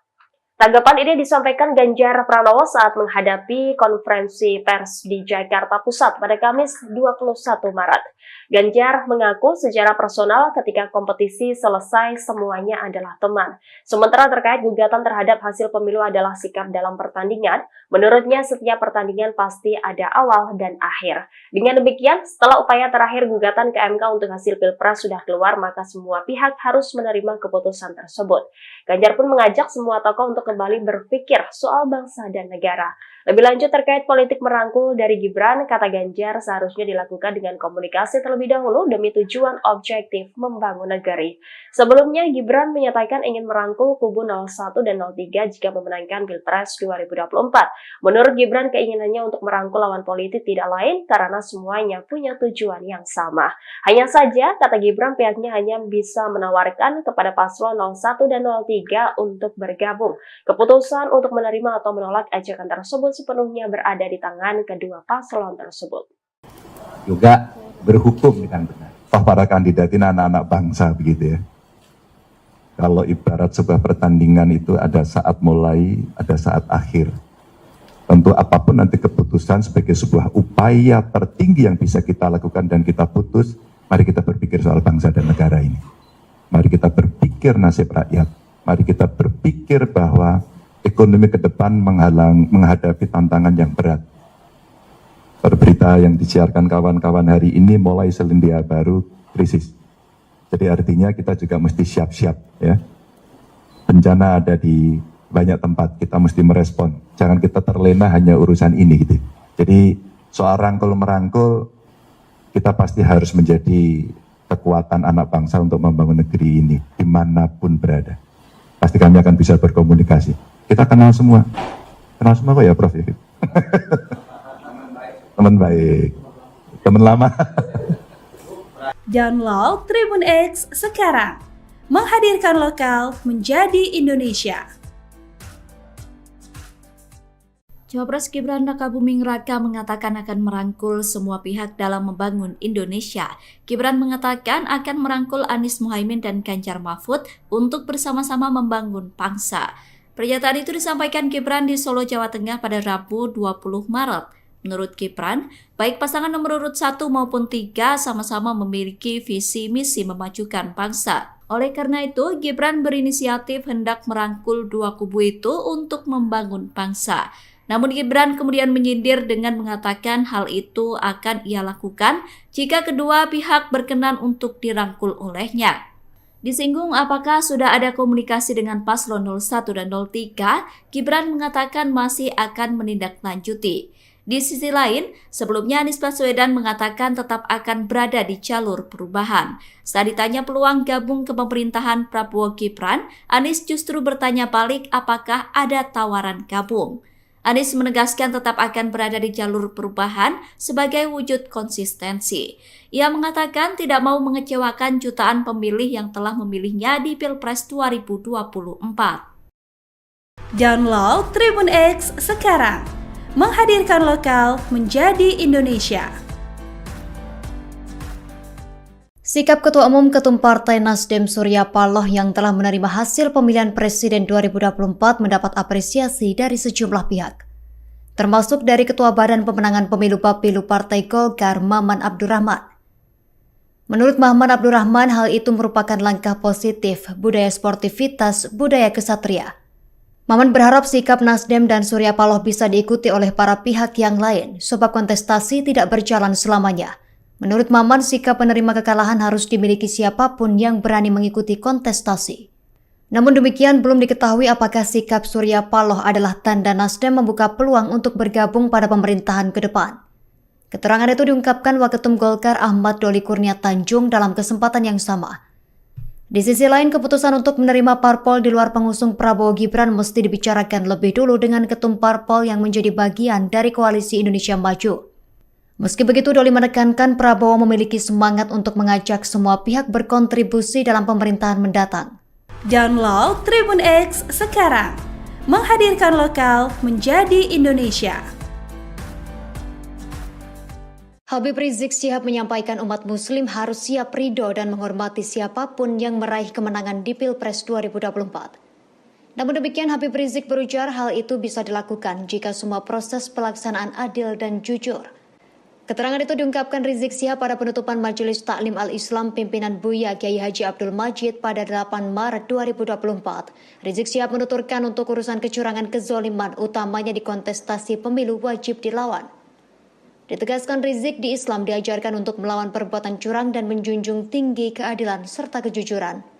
Tanggapan ini disampaikan Ganjar Pranowo saat menghadapi konferensi pers di Jakarta Pusat pada Kamis 21 Maret. Ganjar mengaku secara personal ketika kompetisi selesai semuanya adalah teman. Sementara terkait gugatan terhadap hasil pemilu adalah sikap dalam pertandingan, menurutnya setiap pertandingan pasti ada awal dan akhir. Dengan demikian, setelah upaya terakhir gugatan ke MK untuk hasil Pilpres sudah keluar, maka semua pihak harus menerima keputusan tersebut. Ganjar pun mengajak semua tokoh untuk kembali berpikir soal bangsa dan negara. Lebih lanjut terkait politik merangkul dari Gibran, kata Ganjar seharusnya dilakukan dengan komunikasi terlebih dahulu demi tujuan objektif membangun negeri. Sebelumnya, Gibran menyatakan ingin merangkul kubu 01 dan 03 jika memenangkan Pilpres 2024. Menurut Gibran, keinginannya untuk merangkul lawan politik tidak lain karena semuanya punya tujuan yang sama. Hanya saja, kata Gibran, pihaknya hanya bisa menawarkan kepada paslon 01 dan 03 untuk bergabung. Keputusan untuk menerima atau menolak ajakan tersebut sepenuhnya berada di tangan kedua paslon tersebut. Juga berhukum dengan benar. Toh para kandidat ini anak-anak bangsa begitu ya. Kalau ibarat sebuah pertandingan itu ada saat mulai, ada saat akhir. Tentu apapun nanti keputusan sebagai sebuah upaya tertinggi yang bisa kita lakukan dan kita putus, mari kita berpikir soal bangsa dan negara ini. Mari kita berpikir nasib rakyat. Mari kita berpikir bahwa ekonomi ke depan menghadapi tantangan yang berat. Berita yang disiarkan kawan-kawan hari ini mulai selindia baru krisis. Jadi artinya kita juga mesti siap-siap ya. Bencana ada di banyak tempat, kita mesti merespon. Jangan kita terlena hanya urusan ini gitu. Jadi soal rangkul-merangkul, kita pasti harus menjadi kekuatan anak bangsa untuk membangun negeri ini dimanapun berada. Pasti kami akan bisa berkomunikasi. Kita kenal semua kok ya Prof. Teman baik, teman lama. Download Tribun X sekarang. Menghadirkan lokal menjadi Indonesia. Cawapres Gibran Rakabuming Raka mengatakan akan merangkul semua pihak dalam membangun Indonesia. Gibran mengatakan akan merangkul Anies Muhaimin dan Ganjar Mahfud untuk bersama-sama membangun bangsa. Pernyataan itu disampaikan Gibran di Solo, Jawa Tengah pada Rabu 20 Maret. Menurut Gibran, baik pasangan nomor urut 1 maupun 3 sama-sama memiliki visi misi memajukan bangsa. Oleh karena itu, Gibran berinisiatif hendak merangkul dua kubu itu untuk membangun bangsa. Namun Gibran kemudian menyindir dengan mengatakan hal itu akan ia lakukan jika kedua pihak berkenan untuk dirangkul olehnya. Disinggung apakah sudah ada komunikasi dengan paslon 01 dan 03, Gibran mengatakan masih akan menindaklanjuti. Di sisi lain, sebelumnya Anies Baswedan mengatakan tetap akan berada di jalur perubahan. Saat ditanya peluang gabung ke pemerintahan Prabowo Gibran, Anies justru bertanya balik apakah ada tawaran gabung. Anies menegaskan tetap akan berada di jalur perubahan sebagai wujud konsistensi. Ia mengatakan tidak mau mengecewakan jutaan pemilih yang telah memilihnya di Pilpres 2024. Download Tribun X sekarang, menghadirkan lokal menjadi Indonesia. Sikap Ketua Umum Ketum Partai Nasdem Surya Paloh yang telah menerima hasil pemilihan Presiden 2024 mendapat apresiasi dari sejumlah pihak, termasuk dari Ketua Badan Pemenangan Pemilu Bapilu Partai Golkar Maman Abdurrahman. Menurut Maman Abdurrahman, hal itu merupakan langkah positif budaya sportivitas, budaya kesatria. Maman berharap sikap Nasdem dan Surya Paloh bisa diikuti oleh para pihak yang lain, sebab kontestasi tidak berjalan selamanya. Menurut Maman, sikap penerima kekalahan harus dimiliki siapapun yang berani mengikuti kontestasi. Namun demikian, belum diketahui apakah sikap Surya Paloh adalah tanda Nasdem membuka peluang untuk bergabung pada pemerintahan ke depan. Keterangan itu diungkapkan Waketum Golkar Ahmad Doli Kurnia Tanjung dalam kesempatan yang sama. Di sisi lain, keputusan untuk menerima parpol di luar pengusung Prabowo Gibran mesti dibicarakan lebih dulu dengan ketum parpol yang menjadi bagian dari Koalisi Indonesia Maju. Meski begitu, Doli menekankan Prabowo memiliki semangat untuk mengajak semua pihak berkontribusi dalam pemerintahan mendatang. Download Tribun X sekarang, menghadirkan lokal menjadi Indonesia. Habib Rizik Syihab menyampaikan umat muslim harus siap ridho dan menghormati siapapun yang meraih kemenangan di Pilpres 2024. Namun demikian, Habib Rizik berujar hal itu bisa dilakukan jika semua proses pelaksanaan adil dan jujur. Keterangan itu diungkapkan Rizik Syihab pada penutupan Majelis Taklim Al-Islam pimpinan Buya Kiai Haji Abdul Majid pada 8 Maret 2024. Rizik Syihab menuturkan untuk urusan kecurangan kezoliman utamanya di kontestasi pemilu wajib dilawan. Ditegaskan Rizik, di Islam diajarkan untuk melawan perbuatan curang dan menjunjung tinggi keadilan serta kejujuran.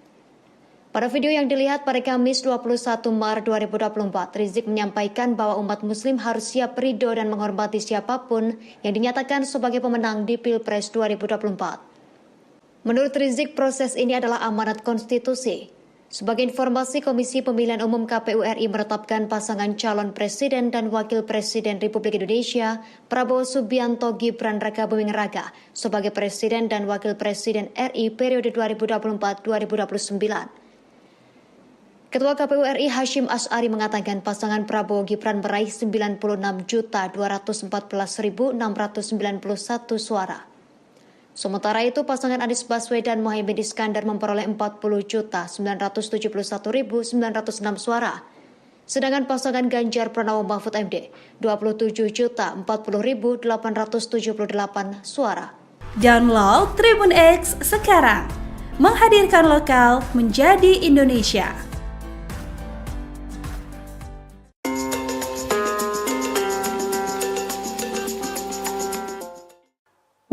Pada video yang dilihat pada Kamis 21 Maret 2024, Rizik menyampaikan bahwa umat muslim harus siap ridho dan menghormati siapapun yang dinyatakan sebagai pemenang di Pilpres 2024. Menurut Rizik, proses ini adalah amanat konstitusi. Sebagai informasi, Komisi Pemilihan Umum KPU RI menetapkan pasangan calon presiden dan wakil presiden Republik Indonesia, Prabowo Subianto Gibran Rakabuming Raka, sebagai presiden dan wakil presiden RI periode 2024-2029. Ketua KPU RI Hashim Asy'ari mengatakan pasangan Prabowo Gibran meraih 96.214.691 suara. Sementara itu, pasangan Anies Baswedan Muhaimin Iskandar memperoleh 40.971.906 suara. Sedangkan pasangan Ganjar Pranowo Mahfud MD 27.040.878 suara. Download Tribun X sekarang, menghadirkan lokal menjadi Indonesia.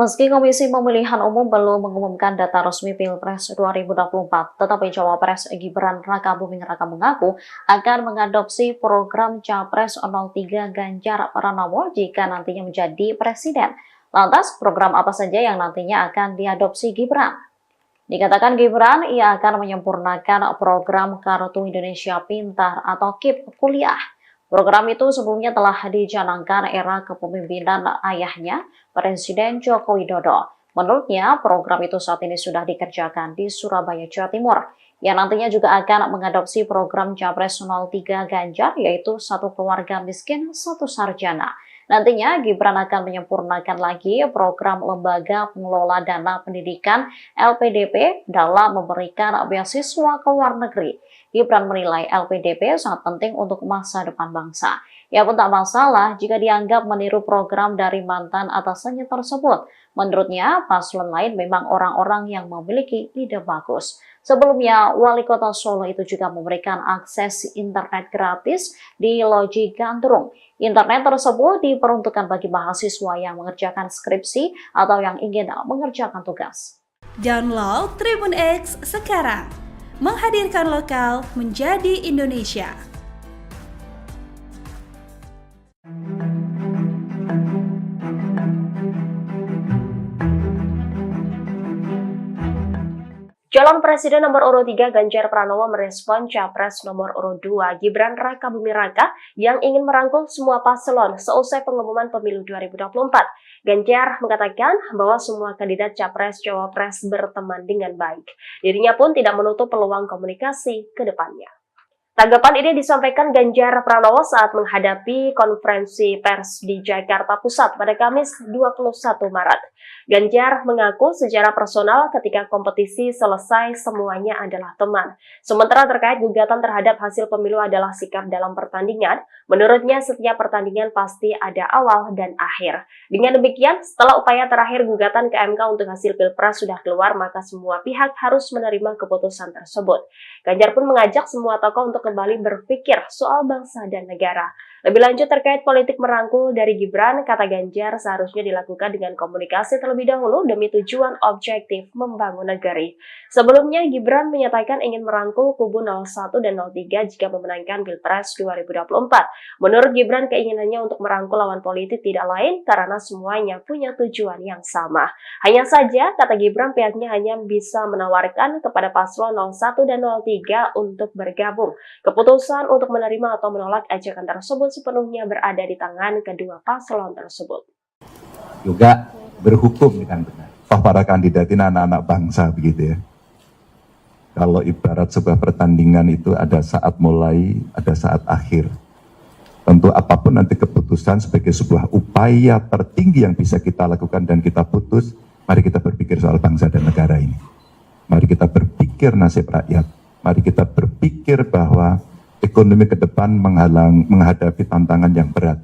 Meski Komisi Pemilihan Umum belum mengumumkan data resmi Pilpres 2024, tetapi Cawapres Gibran Rakabuming Raka mengaku akan mengadopsi program Capres 03 Ganjar Pranowo jika nantinya menjadi presiden. Lantas, program apa saja yang nantinya akan diadopsi Gibran? Dikatakan Gibran, ia akan menyempurnakan program Kartu Indonesia Pintar atau KIP kuliah. Program itu sebelumnya telah dicanangkan era kepemimpinan ayahnya, Presiden Joko Widodo. Menurutnya, program itu saat ini sudah dikerjakan di Surabaya, Jawa Timur, yang nantinya juga akan mengadopsi program Capres 03 Ganjar, yaitu satu keluarga miskin, satu sarjana. Nantinya, Gibran akan menyempurnakan lagi program Lembaga Pengelola Dana Pendidikan LPDP dalam memberikan beasiswa ke luar negeri. Gibran menilai LPDP sangat penting untuk masa depan bangsa. Ia pun tak masalah jika dianggap meniru program dari mantan atasannya tersebut. Menurutnya, paslon lain memang orang-orang yang memiliki ide bagus. Sebelumnya, Wali Kota Solo itu juga memberikan akses internet gratis di Loji Gandrung. Internet tersebut diperuntukkan bagi mahasiswa yang mengerjakan skripsi atau yang ingin mengerjakan tugas. Download Tribun X sekarang, menghadirkan lokal menjadi Indonesia. Calon Presiden nomor urut 3 Ganjar Pranowo merespon Capres nomor urut 2 Gibran Rakabuming Raka yang ingin merangkul semua paslon seusai pengumuman pemilu 2024. Ganjar mengatakan bahwa semua kandidat Capres-Cawapres berteman dengan baik. Dirinya pun tidak menutup peluang komunikasi ke depannya. Tanggapan ini disampaikan Ganjar Pranowo saat menghadapi konferensi pers di Jakarta Pusat pada Kamis 21 Maret. Ganjar mengaku secara personal ketika kompetisi selesai semuanya adalah teman. Sementara terkait gugatan terhadap hasil pemilu adalah sikap dalam pertandingan, menurutnya setiap pertandingan pasti ada awal dan akhir. Dengan demikian, setelah upaya terakhir gugatan ke MK untuk hasil Pilpres sudah keluar, maka semua pihak harus menerima keputusan tersebut. Ganjar pun mengajak semua tokoh untuk kembali berpikir soal bangsa dan negara. Lebih lanjut terkait politik merangkul dari Gibran, kata Ganjar seharusnya dilakukan dengan komunikasi terlebih dahulu demi tujuan objektif membangun negeri. Sebelumnya, Gibran menyatakan ingin merangkul kubu 01 dan 03 jika memenangkan Pilpres 2024. Menurut Gibran, keinginannya untuk merangkul lawan politik tidak lain karena semuanya punya tujuan yang sama. Hanya saja, kata Gibran, pihaknya hanya bisa menawarkan kepada paslon 01 dan 03 untuk bergabung. Keputusan untuk menerima atau menolak ajakan tersebut sepenuhnya berada di tangan kedua paslon tersebut. Juga berhukum dengan benar. Toh para kandidat ini anak-anak bangsa begitu ya. Kalau ibarat sebuah pertandingan itu ada saat mulai, ada saat akhir. Tentu apapun nanti keputusan sebagai sebuah upaya tertinggi yang bisa kita lakukan dan kita putus, mari kita berpikir soal bangsa dan negara ini. Mari kita berpikir nasib rakyat. Mari kita berpikir bahwa ekonomi ke depan menghadapi tantangan yang berat.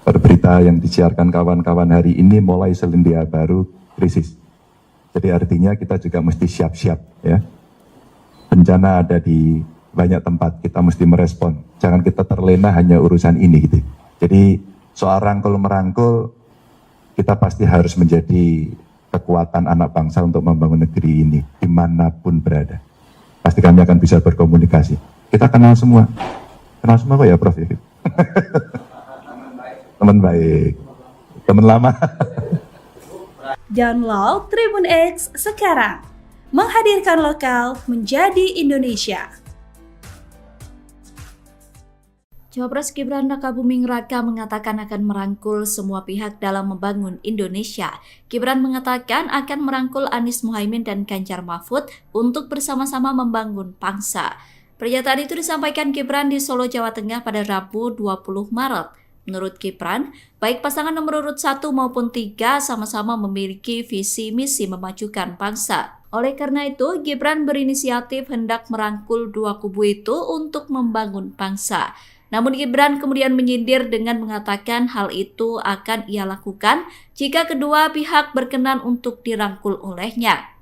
Berita yang disiarkan kawan-kawan hari ini mulai selendia baru krisis. Jadi artinya kita juga mesti siap-siap ya. Bencana ada di banyak tempat, kita mesti merespon. Jangan kita terlena hanya urusan ini gitu. Jadi soal rangkul-merangkul, kita pasti harus menjadi kekuatan anak bangsa untuk membangun negeri ini dimanapun berada. Pasti kami akan bisa berkomunikasi. Kita kenal semua kok ya Prof. Teman baik, teman lama. Download Tribun X sekarang, menghadirkan lokal menjadi Indonesia. Cawapres Gibran Rakabuming Raka mengatakan akan merangkul semua pihak dalam membangun Indonesia. Gibran mengatakan akan merangkul Anies Muhaimin dan Ganjar Mahfud untuk bersama-sama membangun bangsa. Pernyataan itu disampaikan Gibran di Solo, Jawa Tengah pada Rabu 20 Maret. Menurut Gibran, baik pasangan nomor urut 1 maupun 3 sama-sama memiliki visi misi memajukan bangsa. Oleh karena itu, Gibran berinisiatif hendak merangkul dua kubu itu untuk membangun bangsa. Namun Gibran kemudian menyindir dengan mengatakan hal itu akan ia lakukan jika kedua pihak berkenan untuk dirangkul olehnya.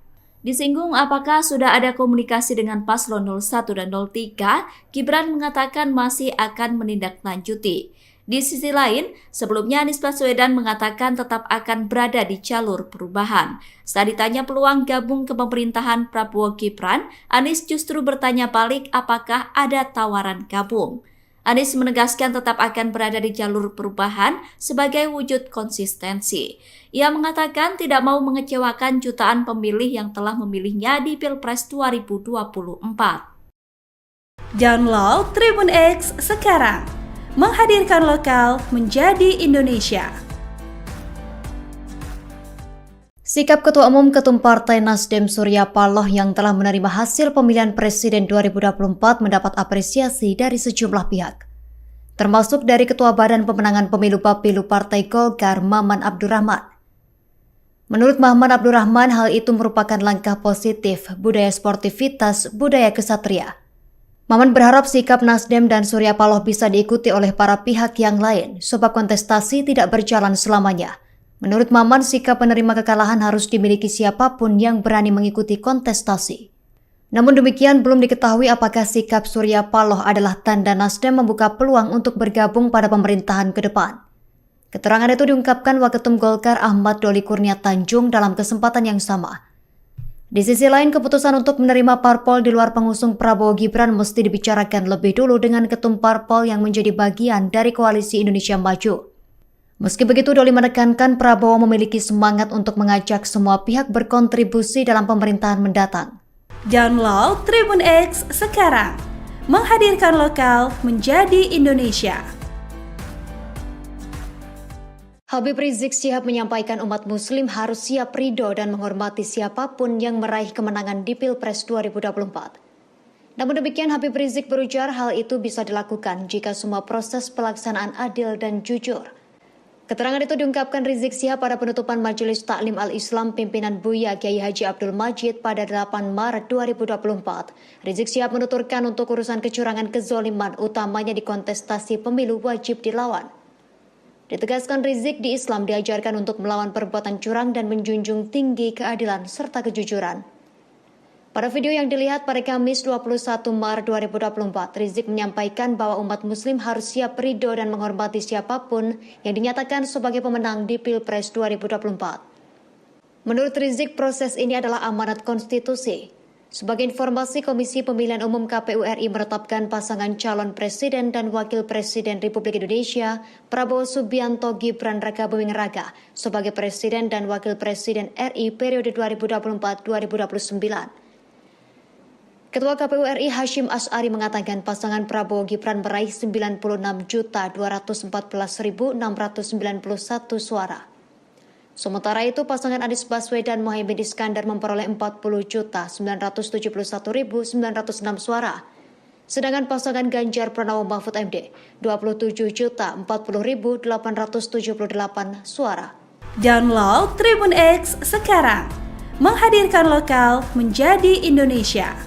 Disinggung apakah sudah ada komunikasi dengan paslon 01 dan 03, Gibran mengatakan masih akan menindaklanjuti. Di sisi lain, sebelumnya Anies Baswedan mengatakan tetap akan berada di jalur perubahan. Saat ditanya peluang gabung ke pemerintahan Prabowo Gibran, Anies justru bertanya balik apakah ada tawaran gabung. Anies menegaskan tetap akan berada di jalur perubahan sebagai wujud konsistensi. Ia mengatakan tidak mau mengecewakan jutaan pemilih yang telah memilihnya di Pilpres 2024. Download Tribun X sekarang, menghadirkan lokal menjadi Indonesia. Sikap Ketua Umum Ketum Partai Nasdem Surya Paloh yang telah menerima hasil pemilihan Presiden 2024 mendapat apresiasi dari sejumlah pihak, termasuk dari Ketua Badan Pemenangan Pemilu Bapilu Partai Golkar Maman Abdurrahman. Menurut Maman Abdurrahman, hal itu merupakan langkah positif budaya sportivitas, budaya kesatria. Maman berharap sikap Nasdem dan Surya Paloh bisa diikuti oleh para pihak yang lain, sebab kontestasi tidak berjalan selamanya. Menurut Maman, sikap penerima kekalahan harus dimiliki siapapun yang berani mengikuti kontestasi. Namun demikian, belum diketahui apakah sikap Surya Paloh adalah tanda Nasdem membuka peluang untuk bergabung pada pemerintahan ke depan. Keterangan itu diungkapkan Waketum Golkar Ahmad Doli Kurnia Tanjung dalam kesempatan yang sama. Di sisi lain, keputusan untuk menerima parpol di luar pengusung Prabowo Gibran mesti dibicarakan lebih dulu dengan ketum parpol yang menjadi bagian dari Koalisi Indonesia Maju. Meski begitu, Doli menekankan Prabowo memiliki semangat untuk mengajak semua pihak berkontribusi dalam pemerintahan mendatang. Download Tribun X sekarang, menghadirkan lokal menjadi Indonesia. Habib Rizik Syihab menyampaikan umat muslim harus siap ridho dan menghormati siapapun yang meraih kemenangan di Pilpres 2024. Namun demikian, Habib Rizik berujar hal itu bisa dilakukan jika semua proses pelaksanaan adil dan jujur. Keterangan itu diungkapkan Rizik Syihab pada penutupan Majelis Taklim Al-Islam pimpinan Buya Kiai Haji Abdul Majid pada 8 Maret 2024. Rizik Syihab menuturkan untuk urusan kecurangan kezoliman utamanya di kontestasi pemilu wajib dilawan. Ditegaskan Rizik, di Islam diajarkan untuk melawan perbuatan curang dan menjunjung tinggi keadilan serta kejujuran. Pada video yang dilihat pada Kamis 21 Maret 2024, Rizik menyampaikan bahwa umat muslim harus siap ridho dan menghormati siapapun yang dinyatakan sebagai pemenang di Pilpres 2024. Menurut Rizik, proses ini adalah amanat konstitusi. Sebagai informasi, Komisi Pemilihan Umum KPU RI menetapkan pasangan calon presiden dan wakil presiden Republik Indonesia, Prabowo Subianto Gibran Rakabuming Raka, sebagai presiden dan wakil presiden RI periode 2024-2029. Ketua KPU RI Hashim Asy'ari mengatakan pasangan Prabowo Gibran meraih 96.214.691 suara. Sementara itu pasangan Anies Baswedan Muhaimin Iskandar memperoleh 40.971.906 suara. Sedangkan pasangan Ganjar Pranowo Mahfud MD 27.040.878 suara. Download Tribun X sekarang, menghadirkan lokal menjadi Indonesia.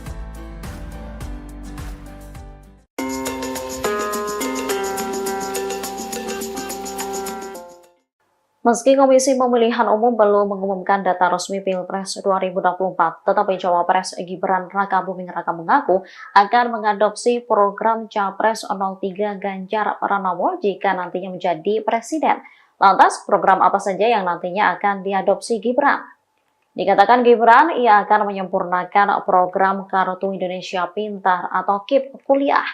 Meski Komisi Pemilihan Umum belum mengumumkan data resmi Pilpres 2024, tetapi Cawapres Gibran Rakabuming Raka mengaku akan mengadopsi program Capres 03 Ganjar Pranowo jika nantinya menjadi presiden. Lantas, program apa saja yang nantinya akan diadopsi Gibran? Dikatakan Gibran, ia akan menyempurnakan program Kartu Indonesia Pintar atau KIP kuliah.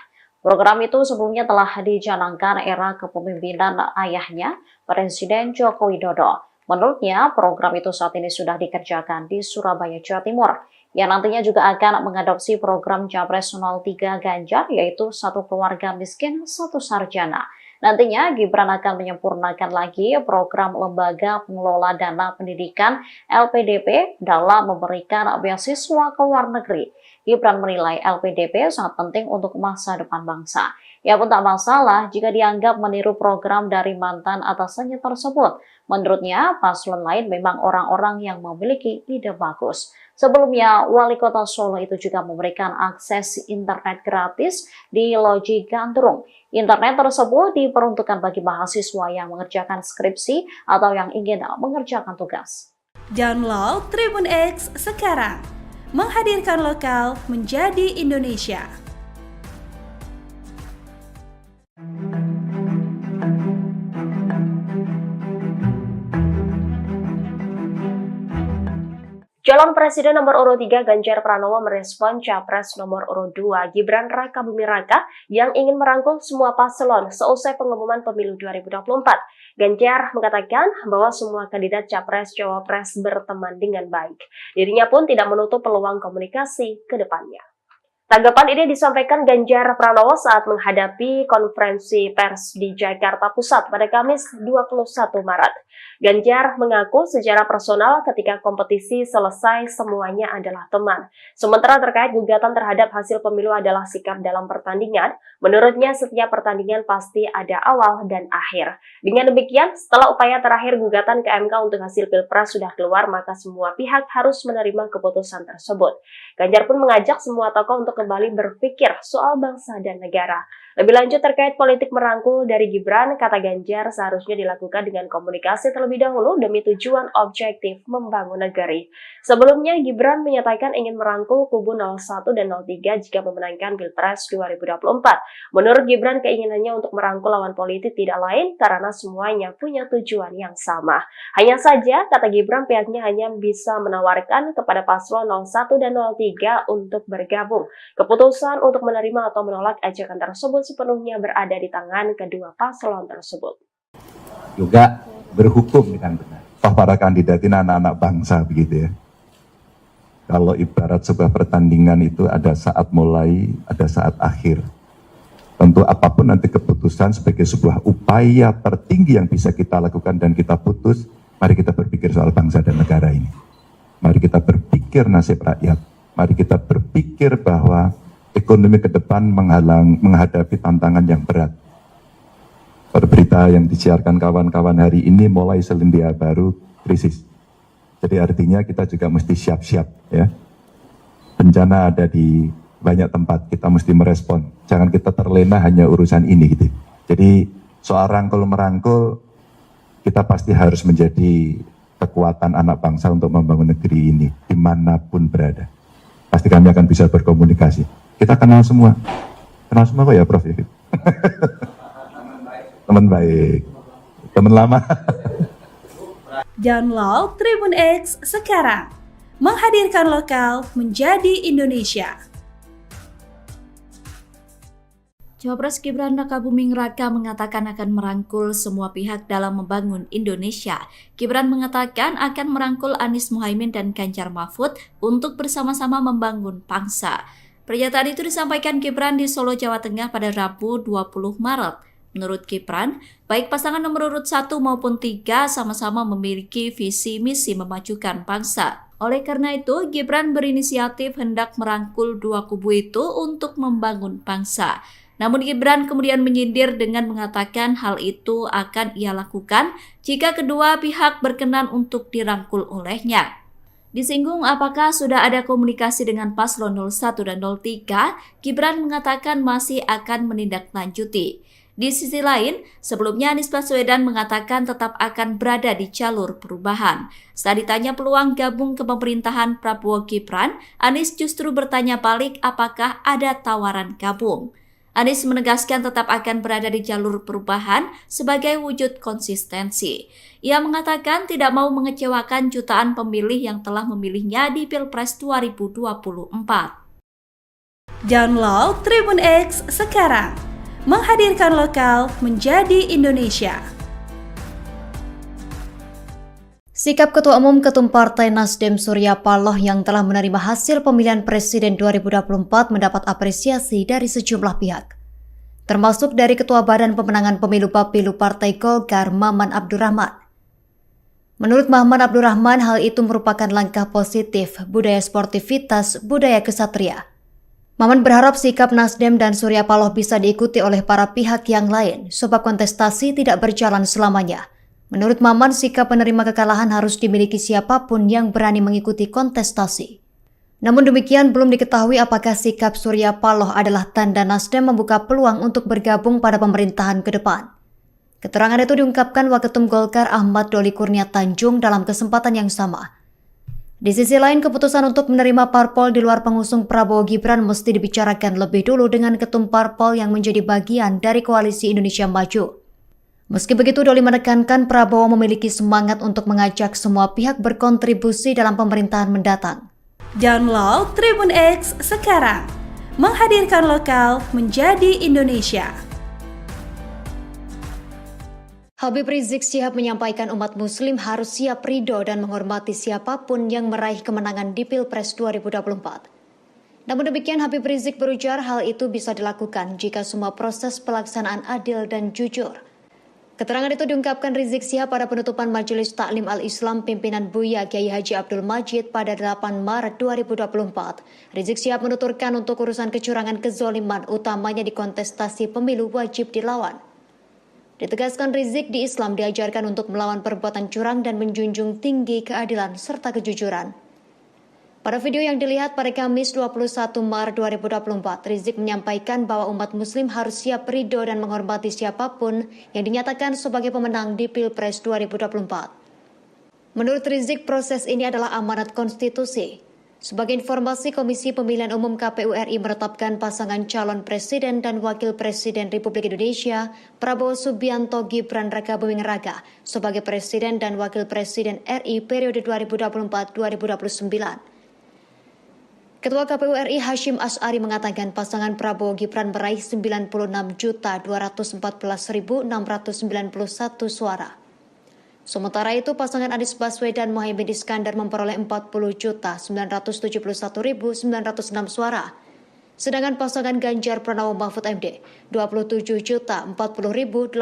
Program itu sebelumnya telah dicanangkan era kepemimpinan ayahnya, Presiden Joko Widodo. Menurutnya, program itu saat ini sudah dikerjakan di Surabaya, Jawa Timur, yang nantinya juga akan mengadopsi program Capres 03 Ganjar, yaitu satu keluarga miskin, satu sarjana. Nantinya, Gibran akan menyempurnakan lagi program Lembaga Pengelola Dana Pendidikan LPDP dalam memberikan beasiswa ke luar negeri. Gibran menilai LPDP sangat penting untuk masa depan bangsa. Ia pun tak masalah jika dianggap meniru program dari mantan atasannya tersebut. Menurutnya, paslon lain memang orang-orang yang memiliki ide bagus. Sebelumnya, Wali Kota Solo itu juga memberikan akses internet gratis di Loji Gandrung. Internet tersebut diperuntukkan bagi mahasiswa yang mengerjakan skripsi atau yang ingin mengerjakan tugas. Download Tribun X sekarang, menghadirkan lokal menjadi Indonesia. Calon Presiden nomor urut 3 Ganjar Pranowo merespon Capres nomor urut 2 Gibran Rakabuming Raka yang ingin merangkul semua paslon seusai pengumuman pemilu 2024. Ganjar mengatakan bahwa semua kandidat Capres-Cawapres berteman dengan baik. Dirinya pun tidak menutup peluang komunikasi ke depannya. Tanggapan ini disampaikan Ganjar Pranowo saat menghadapi konferensi pers di Jakarta Pusat pada Kamis 21 Maret. Ganjar mengaku secara personal ketika kompetisi selesai semuanya adalah teman. Sementara terkait gugatan terhadap hasil pemilu adalah sikap dalam pertandingan, menurutnya setiap pertandingan pasti ada awal dan akhir. Dengan demikian, setelah upaya terakhir gugatan ke MK untuk hasil Pilpres sudah keluar, maka semua pihak harus menerima keputusan tersebut. Ganjar pun mengajak semua tokoh untuk kembali berpikir soal bangsa dan negara. Lebih lanjut terkait politik merangkul dari Gibran, kata Ganjar seharusnya dilakukan dengan komunikasi terlebih dahulu demi tujuan objektif membangun negeri. Sebelumnya, Gibran menyatakan ingin merangkul kubu 01 dan 03 jika memenangkan Pilpres 2024. Menurut Gibran, keinginannya untuk merangkul lawan politik tidak lain karena semuanya punya tujuan yang sama. Hanya saja, kata Gibran, pihaknya hanya bisa menawarkan kepada paslon 01 dan 03 untuk bergabung. Keputusan untuk menerima atau menolak ajakan tersebut sepenuhnya berada di tangan kedua paslon tersebut. juga berhukum dengan benar. Toh para kandidat ini anak-anak bangsa begitu ya. Kalau ibarat sebuah pertandingan itu ada saat mulai, ada saat akhir. Tentu apapun nanti keputusan sebagai sebuah upaya tertinggi yang bisa kita lakukan dan kita putus, mari kita berpikir soal bangsa dan negara ini. Mari kita berpikir nasib rakyat. Mari kita berpikir bahwa ekonomi ke depan menghadapi tantangan yang berat. Berita yang disiarkan kawan-kawan hari ini mulai selendia baru krisis. Jadi artinya kita juga mesti siap-siap ya. Bencana ada di banyak tempat, kita mesti merespon. Jangan kita terlena hanya urusan ini gitu. Jadi soal rangkul-merangkul, kita pasti harus menjadi kekuatan anak bangsa untuk membangun negeri ini dimanapun berada. Pasti kami akan bisa berkomunikasi. Kita kenal semua kok ya Prof ya. Teman baik, teman lama. Download Tribun X sekarang. Menghadirkan lokal menjadi Indonesia. Cawapres Gibran Rakabuming Raka mengatakan akan merangkul semua pihak dalam membangun Indonesia. Gibran mengatakan akan merangkul Anies Muhaimin dan Ganjar Mahfud untuk bersama-sama membangun bangsa. Pernyataan itu disampaikan Gibran di Solo, Jawa Tengah pada Rabu 20 Maret. Menurut Gibran, baik pasangan nomor urut 1 maupun 3 sama-sama memiliki visi misi memajukan bangsa. Oleh karena itu, Gibran berinisiatif hendak merangkul dua kubu itu untuk membangun bangsa. Namun Gibran kemudian menyindir dengan mengatakan hal itu akan ia lakukan jika kedua pihak berkenan untuk dirangkul olehnya. Disinggung apakah sudah ada komunikasi dengan paslon 01 dan 03, Gibran mengatakan masih akan menindaklanjuti. Di sisi lain, sebelumnya Anies Baswedan mengatakan tetap akan berada di jalur perubahan. Saat ditanya peluang gabung ke pemerintahan Prabowo Gibran, Anies justru bertanya balik apakah ada tawaran gabung. Anies menegaskan tetap akan berada di jalur perubahan sebagai wujud konsistensi. Ia mengatakan tidak mau mengecewakan jutaan pemilih yang telah memilihnya di Pilpres 2024. Download Tribun X sekarang. Menghadirkan lokal menjadi Indonesia. Sikap Ketua Umum Ketum Partai Nasdem Surya Paloh yang telah menerima hasil pemilihan Presiden 2024 mendapat apresiasi dari sejumlah pihak, termasuk dari Ketua Badan Pemenangan Pemilu Bapilu Partai Golkar Maman Abdurrahman. Menurut Maman Abdurrahman, hal itu merupakan langkah positif budaya sportivitas, budaya kesatria. Maman berharap sikap Nasdem dan Surya Paloh bisa diikuti oleh para pihak yang lain, sebab kontestasi tidak berjalan selamanya. Menurut Maman, sikap penerima kekalahan harus dimiliki siapapun yang berani mengikuti kontestasi. Namun demikian, belum diketahui apakah sikap Surya Paloh adalah tanda Nasdem membuka peluang untuk bergabung pada pemerintahan ke depan. Keterangan itu diungkapkan Waketum Golkar Ahmad Doli Kurnia Tanjung dalam kesempatan yang sama. Di sisi lain, keputusan untuk menerima parpol di luar pengusung Prabowo Gibran mesti dibicarakan lebih dulu dengan ketum parpol yang menjadi bagian dari Koalisi Indonesia Maju. Meski begitu, Doli menekankan Prabowo memiliki semangat untuk mengajak semua pihak berkontribusi dalam pemerintahan mendatang. Download Tribun X sekarang. Menghadirkan lokal menjadi Indonesia. Habib Rizik Syihab menyampaikan umat muslim harus siap ridho dan menghormati siapapun yang meraih kemenangan di Pilpres 2024. Namun demikian, Habib Rizik berujar hal itu bisa dilakukan jika semua proses pelaksanaan adil dan jujur. Keterangan itu diungkapkan Rizik Syihab pada penutupan Majelis Taklim Al-Islam pimpinan Buya Kiai Haji Abdul Majid pada 8 Maret 2024. Rizik Syihab menuturkan untuk urusan kecurangan kezoliman utamanya di kontestasi pemilu wajib dilawan. Ditegaskan Rizik, di Islam diajarkan untuk melawan perbuatan curang dan menjunjung tinggi keadilan serta kejujuran. Pada video yang dilihat pada Kamis 21 Maret 2024, Rizik menyampaikan bahwa umat muslim harus siap ridho dan menghormati siapapun yang dinyatakan sebagai pemenang di Pilpres 2024. Menurut Rizik, proses ini adalah amanat konstitusi. Sebagai informasi, Komisi Pemilihan Umum KPU RI menetapkan pasangan calon presiden dan wakil presiden Republik Indonesia, Prabowo Subianto Gibran Rakabuming Raka, sebagai presiden dan wakil presiden RI periode 2024-2029. Ketua KPU RI Hashim Asy'ari mengatakan pasangan Prabowo Gibran meraih 96.214.691 suara. Sementara itu, pasangan Anies Baswedan Muhaimin Iskandar memperoleh 40.971.906 suara. Sedangkan pasangan Ganjar Pranowo Mahfud MD 27.040.878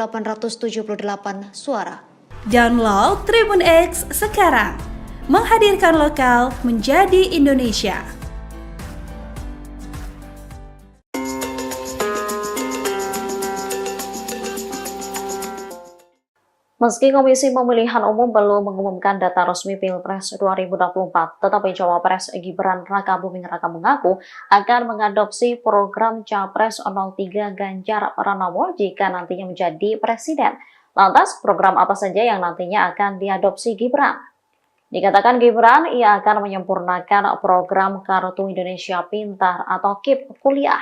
suara. Download Tribun X sekarang. Menghadirkan lokal menjadi Indonesia. Meski Komisi Pemilihan Umum belum mengumumkan data resmi Pilpres 2024, tetapi Cawapres Gibran Rakabuming Raka mengaku akan mengadopsi program Capres 03 Ganjar Pranowo jika nantinya menjadi presiden. Lantas, program apa saja yang nantinya akan diadopsi Gibran? Dikatakan Gibran, ia akan menyempurnakan program Kartu Indonesia Pintar atau KIP kuliah.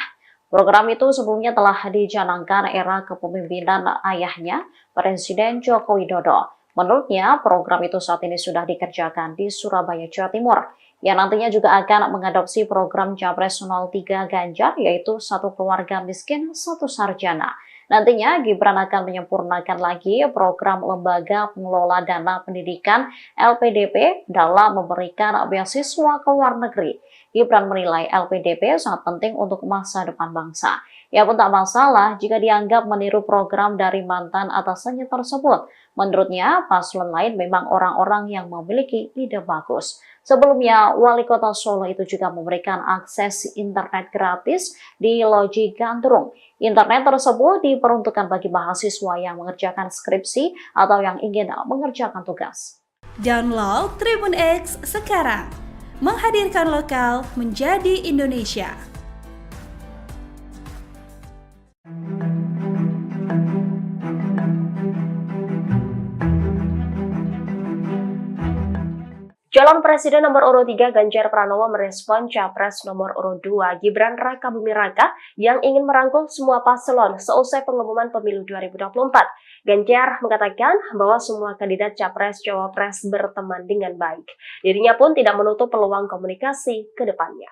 Program itu sebelumnya telah dicanangkan era kepemimpinan ayahnya, Presiden Joko Widodo. Menurutnya, program itu saat ini sudah dikerjakan di Surabaya, Jawa Timur, yang nantinya juga akan mengadopsi program Capres 03 Ganjar, yaitu satu keluarga miskin, satu sarjana. Nantinya, Gibran akan menyempurnakan lagi program Lembaga Pengelola Dana Pendidikan LPDP dalam memberikan beasiswa ke luar negeri. Gibran menilai LPDP sangat penting untuk masa depan bangsa. Ia pun tak masalah jika dianggap meniru program dari mantan atasannya tersebut. Menurutnya, paslon lain memang orang-orang yang memiliki ide bagus. Sebelumnya, Wali Kota Solo itu juga memberikan akses internet gratis di Loji Gandrung. Internet tersebut diperuntukkan bagi mahasiswa yang mengerjakan skripsi atau yang ingin mengerjakan tugas. Download Tribun X sekarang. Menghadirkan lokal menjadi Indonesia. Calon Presiden nomor urut 3 Ganjar Pranowo merespon Capres nomor urut 2 Gibran Rakabuming Raka yang ingin merangkul semua paslon seusai pengumuman pemilu 2024. Ganjar mengatakan bahwa semua kandidat Capres-Cawapres berteman dengan baik. Dirinya pun tidak menutup peluang komunikasi ke depannya.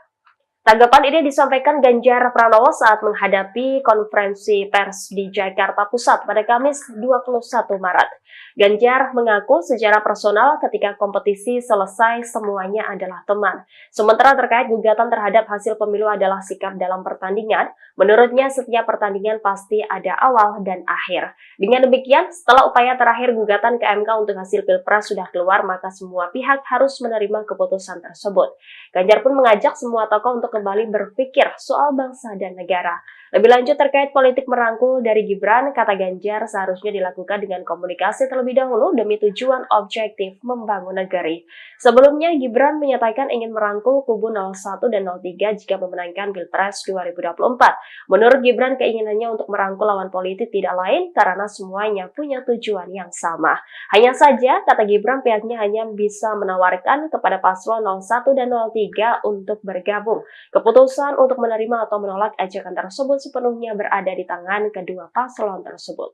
Tanggapan ini disampaikan Ganjar Pranowo saat menghadapi konferensi pers di Jakarta Pusat pada Kamis 21 Maret. Ganjar mengaku secara personal ketika kompetisi selesai semuanya adalah teman. Sementara terkait gugatan terhadap hasil pemilu adalah sikap dalam pertandingan, menurutnya setiap pertandingan pasti ada awal dan akhir. Dengan demikian, setelah upaya terakhir gugatan ke MK untuk hasil Pilpres sudah keluar, maka semua pihak harus menerima keputusan tersebut. Ganjar pun mengajak semua tokoh untuk kembali berpikir soal bangsa dan negara. Lebih lanjut terkait politik merangkul dari Gibran, kata Ganjar seharusnya dilakukan dengan komunikasi terlebih dahulu demi tujuan objektif membangun negeri. Sebelumnya, Gibran menyatakan ingin merangkul kubu 01 dan 03 jika memenangkan Pilpres 2024. Menurut Gibran, keinginannya untuk merangkul lawan politik tidak lain karena semuanya punya tujuan yang sama. Hanya saja, kata Gibran, pihaknya hanya bisa menawarkan kepada paslon 01 dan 03 untuk bergabung. Keputusan untuk menerima atau menolak ajakan tersebut sepenuhnya berada di tangan kedua paslon tersebut.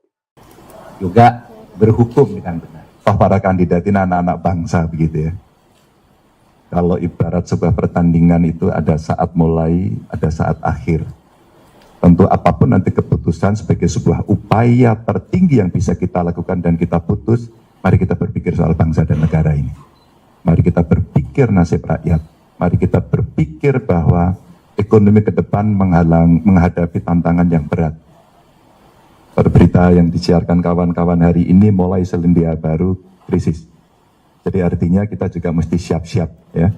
Juga berhukum dengan benar. Toh para kandidat ini anak-anak bangsa begitu ya. Kalau ibarat sebuah pertandingan itu ada saat mulai, ada saat akhir. Tentu apapun nanti keputusan sebagai sebuah upaya tertinggi yang bisa kita lakukan dan kita putus, mari kita berpikir soal bangsa dan negara ini. Mari kita berpikir nasib rakyat. Mari kita berpikir bahwa ekonomi ke depan menghadapi tantangan yang berat. Berita yang disiarkan kawan-kawan hari ini mulai selendia baru krisis. Jadi artinya kita juga mesti siap-siap ya.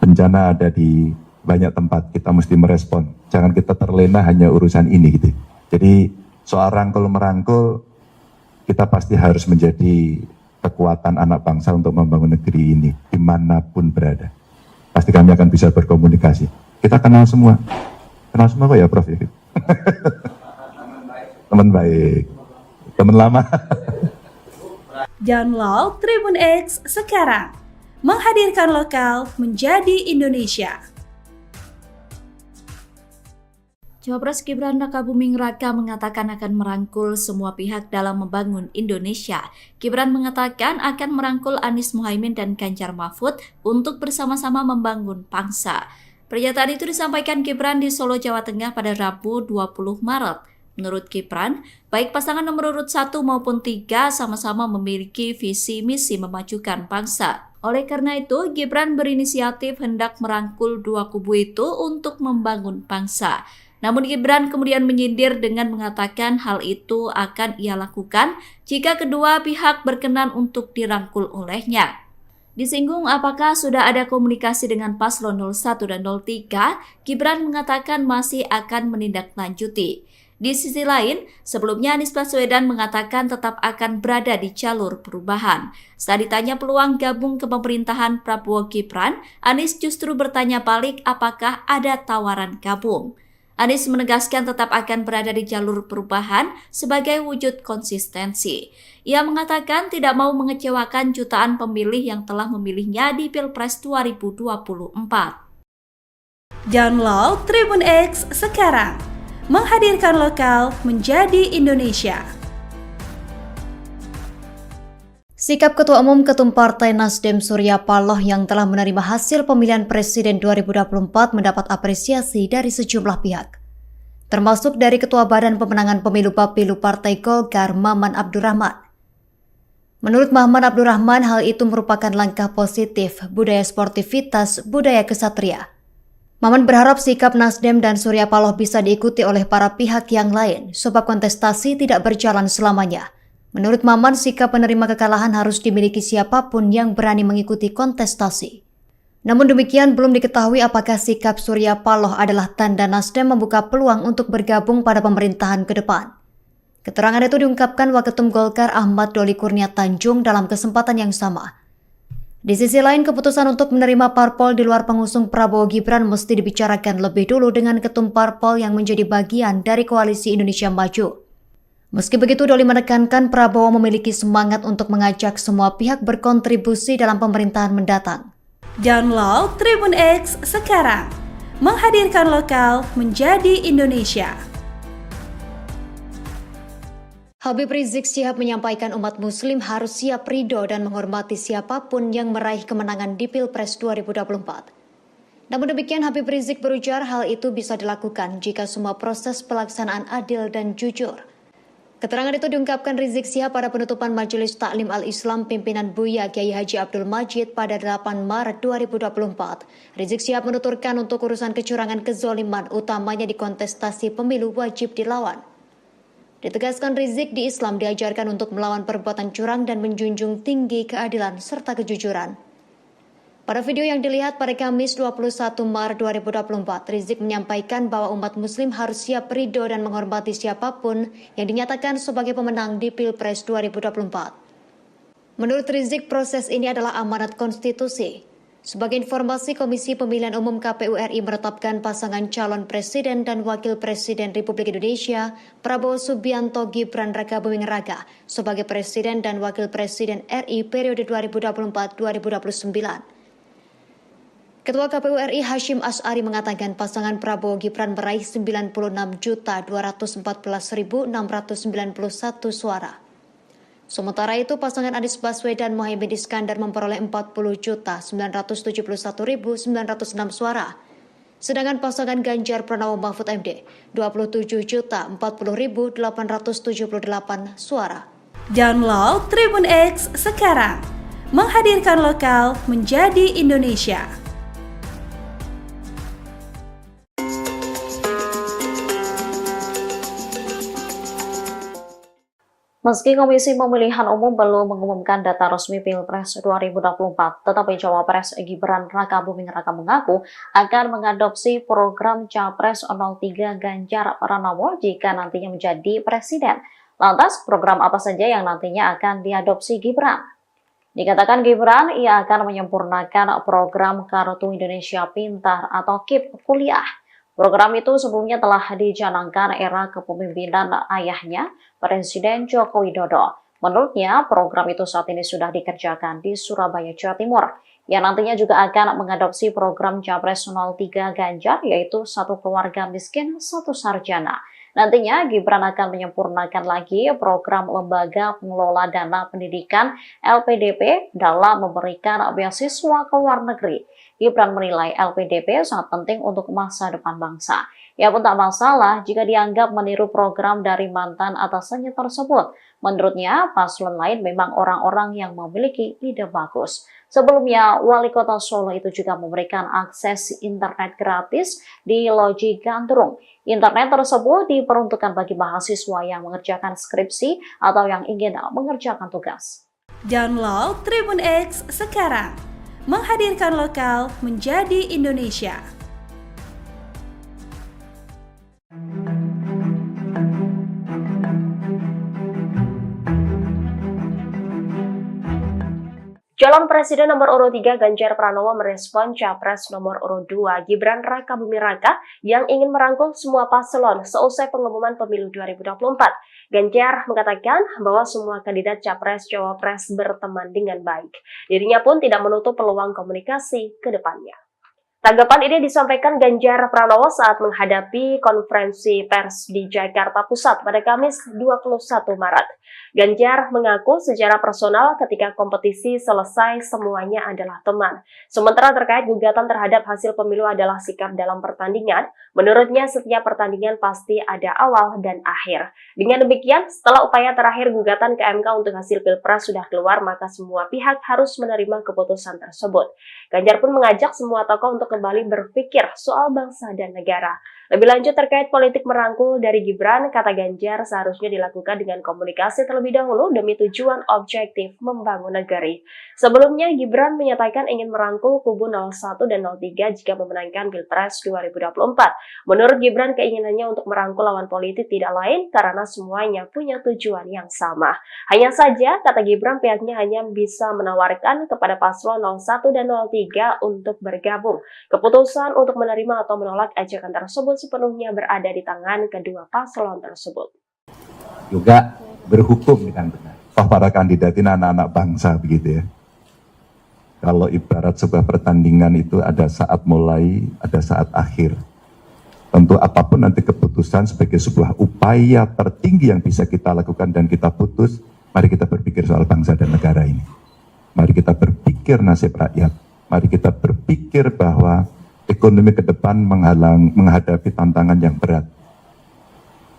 Bencana ada di banyak tempat, kita mesti merespon. Jangan kita terlena hanya urusan ini gitu. Jadi soal rangkul-merangkul, kita pasti harus menjadi kekuatan anak bangsa untuk membangun negeri ini dimanapun berada. Pasti kami akan bisa berkomunikasi. Kita kenal semua kok ya Prof. Teman baik, teman lama. Download Tribun X sekarang. Menghadirkan lokal menjadi Indonesia. Cawapres Gibran Rakabuming Raka mengatakan akan merangkul semua pihak dalam membangun Indonesia. Gibran mengatakan akan merangkul Anies Muhaimin dan Ganjar Mahfud untuk bersama-sama membangun bangsa. Pernyataan itu disampaikan Gibran di Solo, Jawa Tengah pada Rabu 20 Maret. Menurut Gibran, baik pasangan nomor urut 1 maupun 3 sama-sama memiliki visi misi memajukan bangsa. Oleh karena itu, Gibran berinisiatif hendak merangkul dua kubu itu untuk membangun bangsa. Namun Gibran kemudian menyindir dengan mengatakan hal itu akan ia lakukan jika kedua pihak berkenan untuk dirangkul olehnya. Disinggung apakah sudah ada komunikasi dengan paslon 01 dan 03, Gibran mengatakan masih akan menindaklanjuti. Di sisi lain, sebelumnya Anies Baswedan mengatakan tetap akan berada di jalur perubahan. Saat ditanya peluang gabung ke pemerintahan Prabowo Gibran, Anies justru bertanya balik apakah ada tawaran gabung. Anies menegaskan tetap akan berada di jalur perubahan sebagai wujud konsistensi. Ia mengatakan tidak mau mengecewakan jutaan pemilih yang telah memilihnya di Pilpres 2024. Download Tribun X sekarang, menghadirkan lokal menjadi Indonesia. Sikap Ketua Umum Ketum Partai Nasdem Surya Paloh yang telah menerima hasil pemilihan Presiden 2024 mendapat apresiasi dari sejumlah pihak, termasuk dari Ketua Badan Pemenangan Pemilu Bapilu Partai Golkar Maman Abdurrahman. Menurut Maman Abdurrahman, hal itu merupakan langkah positif budaya sportivitas, budaya kesatria. Maman berharap sikap Nasdem dan Surya Paloh bisa diikuti oleh para pihak yang lain, sebab kontestasi tidak berjalan selamanya. Menurut Maman, sikap penerima kekalahan harus dimiliki siapapun yang berani mengikuti kontestasi. Namun demikian, belum diketahui apakah sikap Surya Paloh adalah tanda Nasdem membuka peluang untuk bergabung pada pemerintahan ke depan. Keterangan itu diungkapkan Waketum Golkar Ahmad Doli Kurnia Tanjung dalam kesempatan yang sama. Di sisi lain, keputusan untuk menerima parpol di luar pengusung Prabowo Gibran mesti dibicarakan lebih dulu dengan ketum parpol yang menjadi bagian dari Koalisi Indonesia Maju. Meski begitu, Doli menekankan Prabowo memiliki semangat untuk mengajak semua pihak berkontribusi dalam pemerintahan mendatang. Download Tribun X sekarang, menghadirkan lokal menjadi Indonesia. Habib Rizik Syihab menyampaikan umat muslim harus siap ridho dan menghormati siapapun yang meraih kemenangan di Pilpres 2024. Namun demikian, Habib Rizik berujar hal itu bisa dilakukan jika semua proses pelaksanaan adil dan jujur. Keterangan itu diungkapkan Rizik Syihab pada penutupan Majelis Taklim Al-Islam pimpinan Buya Kiai Haji Abdul Majid pada 8 Maret 2024. Rizik Syihab menuturkan untuk urusan kecurangan kezoliman utamanya di kontestasi pemilu wajib dilawan. Ditegaskan Rizik, di Islam diajarkan untuk melawan perbuatan curang dan menjunjung tinggi keadilan serta kejujuran. Pada video yang dilihat pada Kamis 21 Maret 2024, Rizik menyampaikan bahwa umat muslim harus siap ridho dan menghormati siapapun yang dinyatakan sebagai pemenang di Pilpres 2024. Menurut Rizik, proses ini adalah amanat konstitusi. Sebagai informasi, Komisi Pemilihan Umum KPU RI menetapkan pasangan calon presiden dan wakil presiden Republik Indonesia, Prabowo Subianto Gibran Rakabuming Raka, sebagai presiden dan wakil presiden RI periode 2024-2029. Ketua KPU RI Hashim Asy'ari mengatakan pasangan Prabowo Gibran meraih 96.214.691 suara. Sementara itu, pasangan Anies Baswedan Muhaimin Iskandar memperoleh 40.971.906 suara. Sedangkan pasangan Ganjar Pranowo Mahfud MD 27.040.878 suara. Download Tribun X sekarang, menghadirkan lokal menjadi Indonesia. Meski Komisi Pemilihan Umum belum mengumumkan data resmi Pilpres 2024, tetapi Cawapres Gibran Rakabuming Raka mengaku akan mengadopsi program Capres 03 Ganjar Pranowo jika nantinya menjadi presiden. Lantas, program apa saja yang nantinya akan diadopsi Gibran? Dikatakan Gibran, ia akan menyempurnakan program Kartu Indonesia Pintar atau KIP kuliah. Program itu sebelumnya telah dicanangkan era kepemimpinan ayahnya, Presiden Joko Widodo. Menurutnya, program itu saat ini sudah dikerjakan di Surabaya, Jawa Timur, yang nantinya juga akan mengadopsi program Capres 03 Ganjar, yaitu satu keluarga miskin, satu sarjana. Nantinya, Gibran akan menyempurnakan lagi program Lembaga Pengelola Dana Pendidikan LPDP dalam memberikan beasiswa ke luar negeri. Gibran menilai LPDP sangat penting untuk masa depan bangsa. Ia pun tak masalah jika dianggap meniru program dari mantan atasannya tersebut. Menurutnya, paslon lain memang orang-orang yang memiliki ide bagus. Sebelumnya, Wali Kota Solo itu juga memberikan akses internet gratis di Loji Gandrung. Internet tersebut diperuntukkan bagi mahasiswa yang mengerjakan skripsi atau yang ingin mengerjakan tugas. Download Tribun X sekarang. Menghadirkan lokal menjadi Indonesia. Calon Presiden nomor urut 3 Ganjar Pranowo merespon Capres nomor urut 2 Gibran Rakabuming Raka yang ingin merangkul semua paslon seusai pengumuman pemilu 2024. Ganjar mengatakan bahwa semua kandidat Capres-Cawapres berteman dengan baik. Dirinya pun tidak menutup peluang komunikasi ke depannya. Tanggapan ini disampaikan Ganjar Pranowo saat menghadapi konferensi pers di Jakarta Pusat pada Kamis 21 Maret. Ganjar mengaku secara personal ketika kompetisi selesai semuanya adalah teman. Sementara terkait gugatan terhadap hasil pemilu adalah sikap dalam pertandingan, menurutnya setiap pertandingan pasti ada awal dan akhir. Dengan demikian, setelah upaya terakhir gugatan ke MK untuk hasil Pilpres sudah keluar, maka semua pihak harus menerima keputusan tersebut. Ganjar pun mengajak semua tokoh untuk kembali berpikir soal bangsa dan negara. Lebih lanjut terkait politik merangkul dari Gibran, kata Ganjar seharusnya dilakukan dengan komunikasi terlebih dahulu demi tujuan objektif membangun negeri. Sebelumnya, Gibran menyatakan ingin merangkul kubu 01 dan 03 jika memenangkan Pilpres 2024. Menurut Gibran, keinginannya untuk merangkul lawan politik tidak lain karena semuanya punya tujuan yang sama. Hanya saja, kata Gibran, pihaknya hanya bisa menawarkan kepada paslon 01 dan 03 untuk bergabung. Keputusan untuk menerima atau menolak ajakan tersebut sepenuhnya berada di tangan kedua paslon tersebut. Juga berhukum dengan benar. Toh para kandidat ini anak-anak bangsa begitu ya. Kalau ibarat sebuah pertandingan itu ada saat mulai, ada saat akhir. Tentu apapun nanti keputusan sebagai sebuah upaya tertinggi yang bisa kita lakukan dan kita putus, mari kita berpikir soal bangsa dan negara ini. Mari kita berpikir nasib rakyat. Mari kita berpikir bahwa ekonomi ke depan menghadapi tantangan yang berat.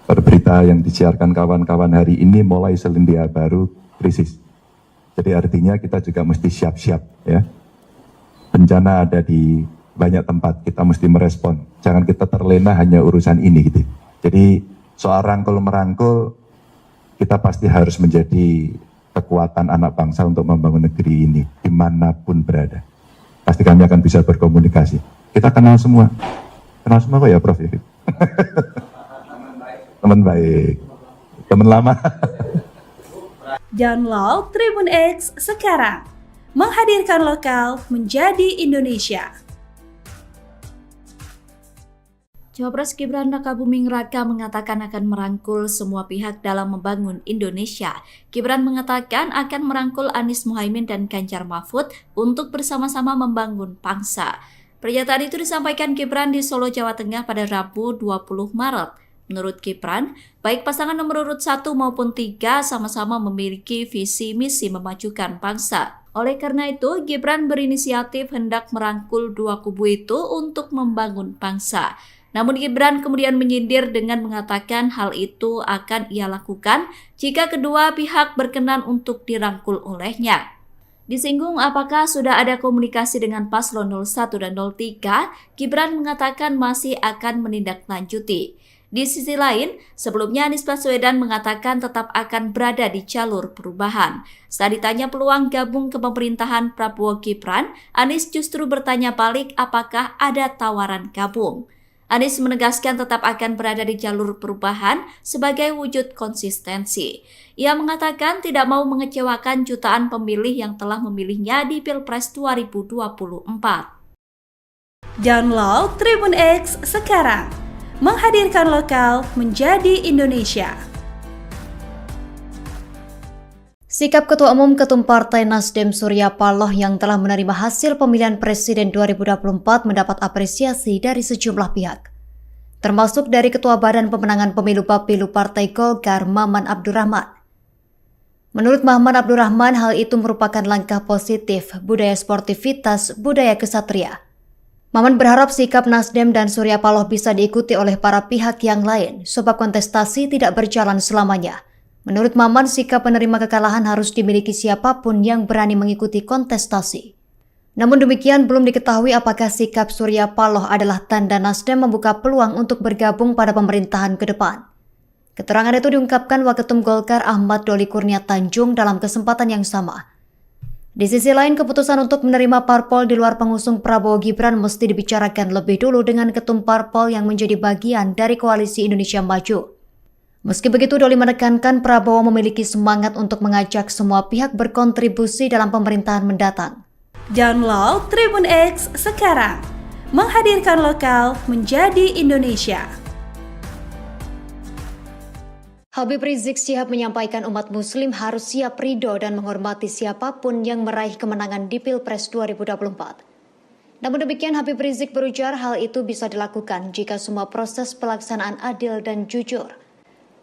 Berita yang disiarkan kawan-kawan hari ini mulai selendia baru krisis. Jadi artinya kita juga mesti siap-siap ya. Bencana ada di banyak tempat, kita mesti merespon. Jangan kita terlena hanya urusan ini gitu. Jadi soal rangkul-merangkul, kita pasti harus menjadi kekuatan anak bangsa untuk membangun negeri ini dimanapun berada. Pasti kami akan bisa berkomunikasi. Kita kenal semua kok ya Prof. Teman baik, teman lama. Download Tribun X sekarang. Menghadirkan lokal menjadi Indonesia. Cawapres Gibran Rakabuming Raka mengatakan akan merangkul semua pihak dalam membangun Indonesia. Gibran mengatakan akan merangkul Anies Muhaimin dan Ganjar Mahfud untuk bersama-sama membangun bangsa. Pernyataan itu disampaikan Gibran di Solo, Jawa Tengah pada Rabu 20 Maret. Menurut Gibran, baik pasangan nomor urut 1 maupun 3 sama-sama memiliki visi misi memajukan bangsa. Oleh karena itu, Gibran berinisiatif hendak merangkul dua kubu itu untuk membangun bangsa. Namun Gibran kemudian menyindir dengan mengatakan hal itu akan ia lakukan jika kedua pihak berkenan untuk dirangkul olehnya. Disinggung apakah sudah ada komunikasi dengan paslon 01 dan 03, Gibran mengatakan masih akan menindaklanjuti. Di sisi lain, sebelumnya Anies Baswedan mengatakan tetap akan berada di jalur perubahan. Saat ditanya peluang gabung ke pemerintahan Prabowo Gibran, Anies justru bertanya balik apakah ada tawaran gabung. Anies menegaskan tetap akan berada di jalur perubahan sebagai wujud konsistensi. Ia mengatakan tidak mau mengecewakan jutaan pemilih yang telah memilihnya di Pilpres 2024. Download Tribun X sekarang. Menghadirkan lokal menjadi Indonesia. Sikap Ketua Umum Ketum Partai Nasdem Surya Paloh yang telah menerima hasil pemilihan Presiden 2024 mendapat apresiasi dari sejumlah pihak, termasuk dari Ketua Badan Pemenangan Pemilu Bapilu Partai Golkar Maman Abdurrahman. Menurut Maman Abdurrahman, hal itu merupakan langkah positif budaya sportivitas, budaya kesatria. Maman berharap sikap Nasdem dan Surya Paloh bisa diikuti oleh para pihak yang lain, sebab kontestasi tidak berjalan selamanya. Menurut Maman, sikap penerima kekalahan harus dimiliki siapapun yang berani mengikuti kontestasi. Namun demikian, belum diketahui apakah sikap Surya Paloh adalah tanda Nasdem membuka peluang untuk bergabung pada pemerintahan ke depan. Keterangan itu diungkapkan Waketum Golkar Ahmad Doli Kurnia Tanjung dalam kesempatan yang sama. Di sisi lain, keputusan untuk menerima parpol di luar pengusung Prabowo Gibran mesti dibicarakan lebih dulu dengan ketum parpol yang menjadi bagian dari Koalisi Indonesia Maju. Meski begitu, Doli menekankan Prabowo memiliki semangat untuk mengajak semua pihak berkontribusi dalam pemerintahan mendatang. Download Tribun X sekarang, menghadirkan lokal menjadi Indonesia. Habib Rizik Syihab menyampaikan umat muslim harus siap ridho dan menghormati siapapun yang meraih kemenangan di Pilpres 2024. Namun demikian, Habib Rizik berujar hal itu bisa dilakukan jika semua proses pelaksanaan adil dan jujur.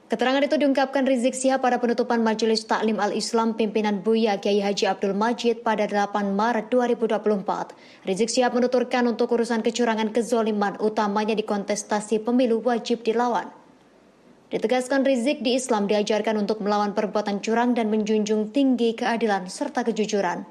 Keterangan itu diungkapkan Rizik Syihab pada penutupan Majelis Taklim Al-Islam pimpinan Buya Kiai Haji Abdul Majid pada 8 Maret 2024. Rizik Syihab menuturkan untuk urusan kecurangan kezoliman utamanya di kontestasi pemilu wajib dilawan. Ditegaskan Rizik, di Islam diajarkan untuk melawan perbuatan curang dan menjunjung tinggi keadilan serta kejujuran.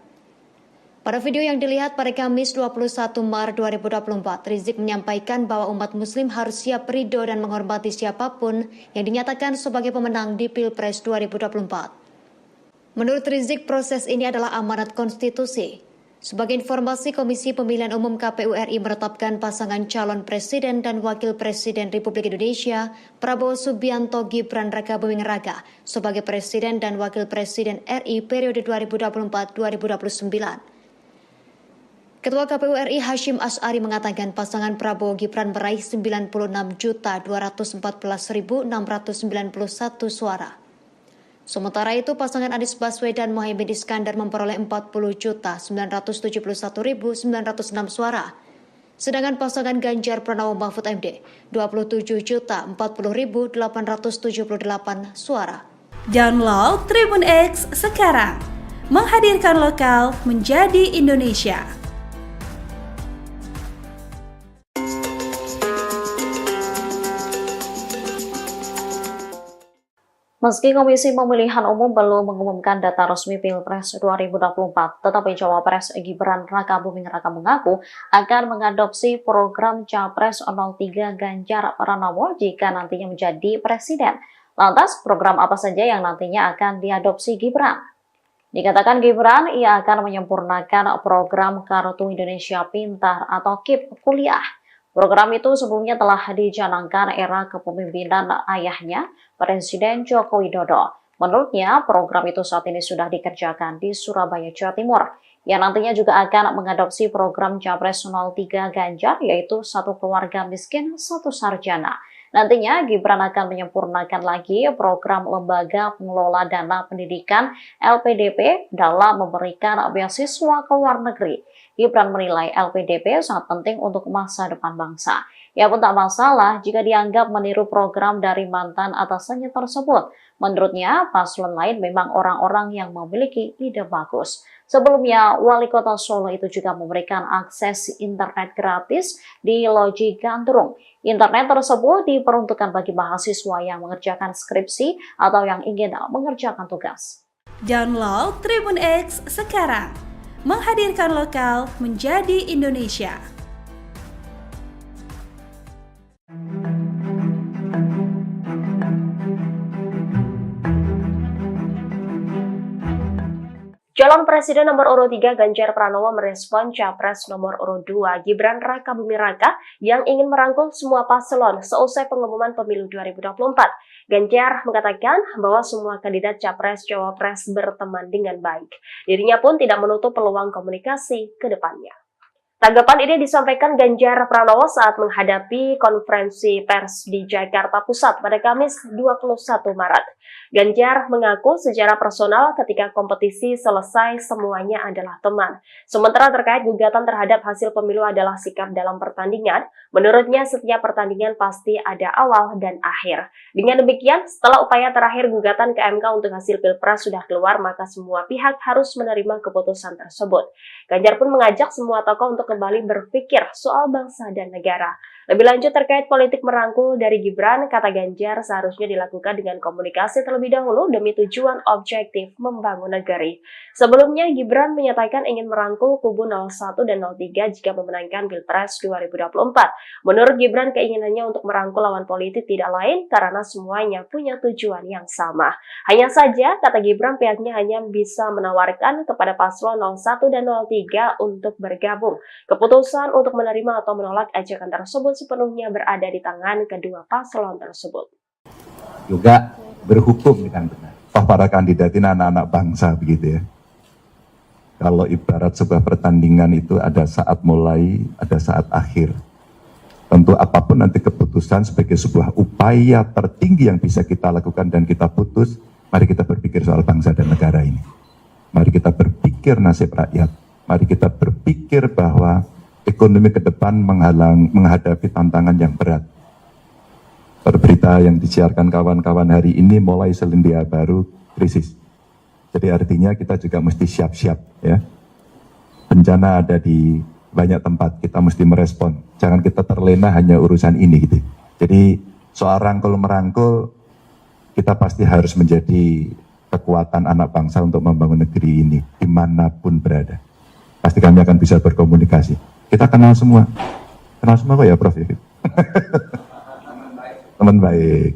Pada video yang dilihat pada Kamis 21 Maret 2024, Rizik menyampaikan bahwa umat muslim harus siap ridho dan menghormati siapapun yang dinyatakan sebagai pemenang di Pilpres 2024. Menurut Rizik, proses ini adalah amanat konstitusi. Sebagai informasi, Komisi Pemilihan Umum KPU RI menetapkan pasangan calon presiden dan wakil presiden Republik Indonesia, Prabowo Subianto Gibran Rakabuming Raka, sebagai presiden dan wakil presiden RI periode 2024-2029. Ketua KPU RI Hashim Asy'ari mengatakan pasangan Prabowo Gibran meraih 96.214.691 suara. Sementara itu, pasangan Anies Baswedan Muhaimin Iskandar memperoleh 40.971.906 suara. Sedangkan pasangan Ganjar Pranowo Mahfud MD 27.040.878 suara. Download Tribun X sekarang, menghadirkan lokal menjadi Indonesia. Meski Komisi Pemilihan Umum belum mengumumkan data resmi Pilpres 2024, tetapi Cawapres Gibran Rakabuming Raka mengaku akan mengadopsi program Capres 03 Ganjar Pranowo jika nantinya menjadi presiden. Lantas, program apa saja yang nantinya akan diadopsi Gibran? Dikatakan Gibran, ia akan menyempurnakan program Kartu Indonesia Pintar atau KIP kuliah. Program itu sebelumnya telah dicanangkan era kepemimpinan ayahnya, Presiden Joko Widodo. Menurutnya, program itu saat ini sudah dikerjakan di Surabaya, Jawa Timur, yang nantinya juga akan mengadopsi program Capres 03 Ganjar, yaitu satu keluarga miskin, satu sarjana. Nantinya, Gibran akan menyempurnakan lagi program Lembaga Pengelola Dana Pendidikan LPDP dalam memberikan beasiswa ke luar negeri. Gibran menilai LPDP sangat penting untuk masa depan bangsa. Ia pun tak masalah jika dianggap meniru program dari mantan atasannya tersebut. Menurutnya, paslon lain memang orang-orang yang memiliki ide bagus. Sebelumnya, Wali Kota Solo itu juga memberikan akses internet gratis di Loji Gandrung. Internet tersebut diperuntukkan bagi mahasiswa yang mengerjakan skripsi atau yang ingin mengerjakan tugas. Download Tribun X sekarang, menghadirkan lokal menjadi Indonesia. Calon Presiden nomor urut 3 Ganjar Pranowo merespon Capres nomor urut 2 Gibran Rakabuming Raka yang ingin merangkul semua paslon seusai pengumuman pemilu 2024. Ganjar mengatakan bahwa semua kandidat Capres-Cawapres berteman dengan baik. Dirinya pun tidak menutup peluang komunikasi ke depannya. Tanggapan ini disampaikan Ganjar Pranowo saat menghadapi konferensi pers di Jakarta Pusat pada Kamis 21 Maret. Ganjar mengaku secara personal ketika kompetisi selesai semuanya adalah teman. Sementara terkait gugatan terhadap hasil pemilu adalah sikap dalam pertandingan, menurutnya setiap pertandingan pasti ada awal dan akhir. Dengan demikian, setelah upaya terakhir gugatan ke MK untuk hasil Pilpres sudah keluar, maka semua pihak harus menerima keputusan tersebut. Ganjar pun mengajak semua tokoh untuk kembali berpikir soal bangsa dan negara. Lebih lanjut terkait politik merangkul dari Gibran, kata Ganjar seharusnya dilakukan dengan komunikasi terlebih dahulu demi tujuan objektif membangun negeri. Sebelumnya, Gibran menyatakan ingin merangkul kubu 01 dan 03 jika memenangkan Pilpres 2024. Menurut Gibran, keinginannya untuk merangkul lawan politik tidak lain karena semuanya punya tujuan yang sama. Hanya saja, kata Gibran, pihaknya hanya bisa menawarkan kepada paslon 01 dan 03 untuk bergabung. Keputusan untuk menerima atau menolak ajakan tersebut sepenuhnya berada di tangan kedua paslon tersebut. Juga berhukum dengan benar. Toh para kandidat ini anak-anak bangsa begitu ya. Kalau ibarat sebuah pertandingan itu ada saat mulai, ada saat akhir. Tentu apapun nanti keputusan sebagai sebuah upaya tertinggi yang bisa kita lakukan dan kita putus, mari kita berpikir soal bangsa dan negara ini. Mari kita berpikir nasib rakyat. Mari kita berpikir bahwa ekonomi ke depan menghadapi tantangan yang berat. Berita yang disiarkan kawan-kawan hari ini mulai selendia baru krisis. Jadi artinya kita juga mesti siap-siap ya. Bencana ada di banyak tempat, kita mesti merespon. Jangan kita terlena hanya urusan ini gitu. Jadi soal rangkul-merangkul, kita pasti harus menjadi kekuatan anak bangsa untuk membangun negeri ini dimanapun berada. Pasti kami akan bisa berkomunikasi. Kita kenal semua kok ya Prof. Teman baik,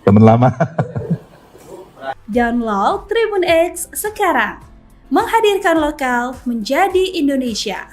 teman lama. Download Tribun X sekarang, menghadirkan lokal menjadi Indonesia.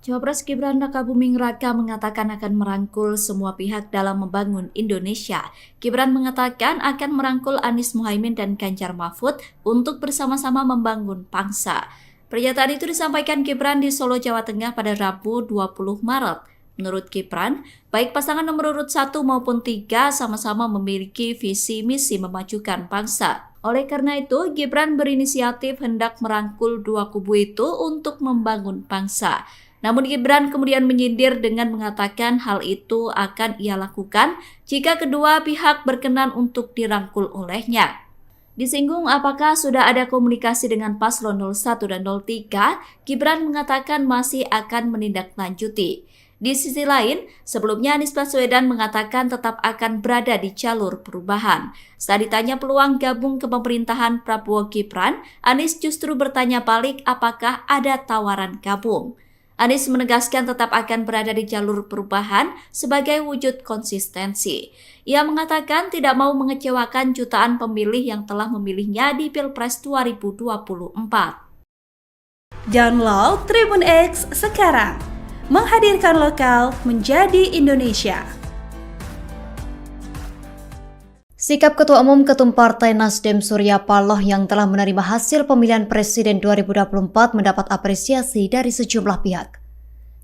Cawapres Gibran Rakabuming Raka mengatakan akan merangkul semua pihak dalam membangun Indonesia. Gibran mengatakan akan merangkul Anies Muhaimin dan Ganjar Mahfud untuk bersama-sama membangun bangsa. Pernyataan itu disampaikan Gibran di Solo, Jawa Tengah pada Rabu 20 Maret. Menurut Gibran, baik pasangan nomor urut 1 maupun 3 sama-sama memiliki visi misi memajukan bangsa. Oleh karena itu, Gibran berinisiatif hendak merangkul dua kubu itu untuk membangun bangsa. Namun Gibran kemudian menyindir dengan mengatakan hal itu akan ia lakukan jika kedua pihak berkenan untuk dirangkul olehnya. Disinggung apakah sudah ada komunikasi dengan paslon 01 dan 03, Gibran mengatakan masih akan menindaklanjuti. Di sisi lain, sebelumnya Anies Baswedan mengatakan tetap akan berada di jalur perubahan. Saat ditanya peluang gabung ke pemerintahan Prabowo Gibran, Anies justru bertanya balik apakah ada tawaran gabung. Anies menegaskan tetap akan berada di jalur perubahan sebagai wujud konsistensi. Ia mengatakan tidak mau mengecewakan jutaan pemilih yang telah memilihnya di Pilpres 2024. Download Tribun X sekarang, menghadirkan lokal menjadi Indonesia. Sikap Ketua Umum Ketum Partai Nasdem Surya Paloh yang telah menerima hasil pemilihan Presiden 2024 mendapat apresiasi dari sejumlah pihak,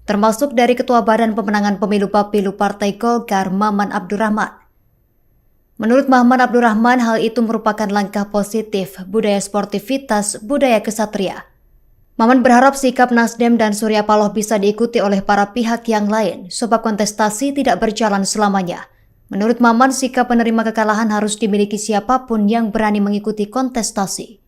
termasuk dari Ketua Badan Pemenangan Pemilu Bapilu Partai Golkar Maman Abdurrahman. Menurut Maman Abdurrahman, hal itu merupakan langkah positif budaya sportivitas, budaya kesatria. Maman berharap sikap Nasdem dan Surya Paloh bisa diikuti oleh para pihak yang lain, sebab kontestasi tidak berjalan selamanya. Menurut Maman, sikap penerima kekalahan harus dimiliki siapapun yang berani mengikuti kontestasi.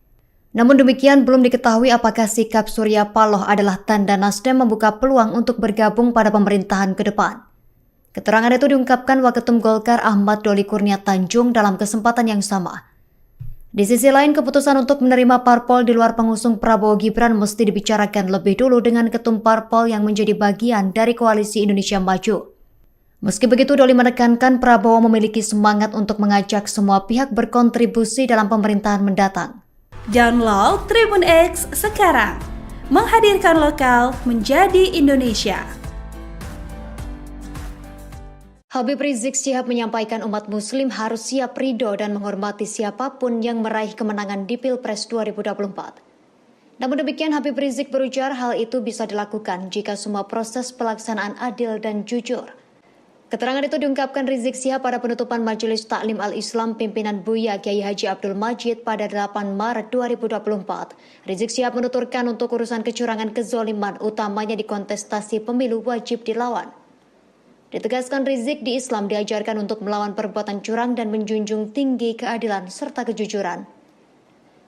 Namun demikian, belum diketahui apakah sikap Surya Paloh adalah tanda Nasdem membuka peluang untuk bergabung pada pemerintahan ke depan. Keterangan itu diungkapkan Waketum Golkar Ahmad Doli Kurnia Tanjung dalam kesempatan yang sama. Di sisi lain, keputusan untuk menerima parpol di luar pengusung Prabowo Gibran mesti dibicarakan lebih dulu dengan ketum parpol yang menjadi bagian dari Koalisi Indonesia Maju. Meski begitu, Doli menekankan Prabowo memiliki semangat untuk mengajak semua pihak berkontribusi dalam pemerintahan mendatang. Download Tribun X sekarang, menghadirkan lokal menjadi Indonesia. Habib Rizik Syihab menyampaikan umat muslim harus siap ridho dan menghormati siapapun yang meraih kemenangan di Pilpres 2024. Namun demikian, Habib Rizik berujar hal itu bisa dilakukan jika semua proses pelaksanaan adil dan jujur. Keterangan itu diungkapkan Rizik Syihab pada penutupan Majelis Taklim Al-Islam pimpinan Buya Kiai Haji Abdul Majid pada 8 Maret 2024. Rizik Syihab menuturkan untuk urusan kecurangan kezoliman utamanya di kontestasi pemilu wajib dilawan. Ditegaskan Rizik, di Islam diajarkan untuk melawan perbuatan curang dan menjunjung tinggi keadilan serta kejujuran.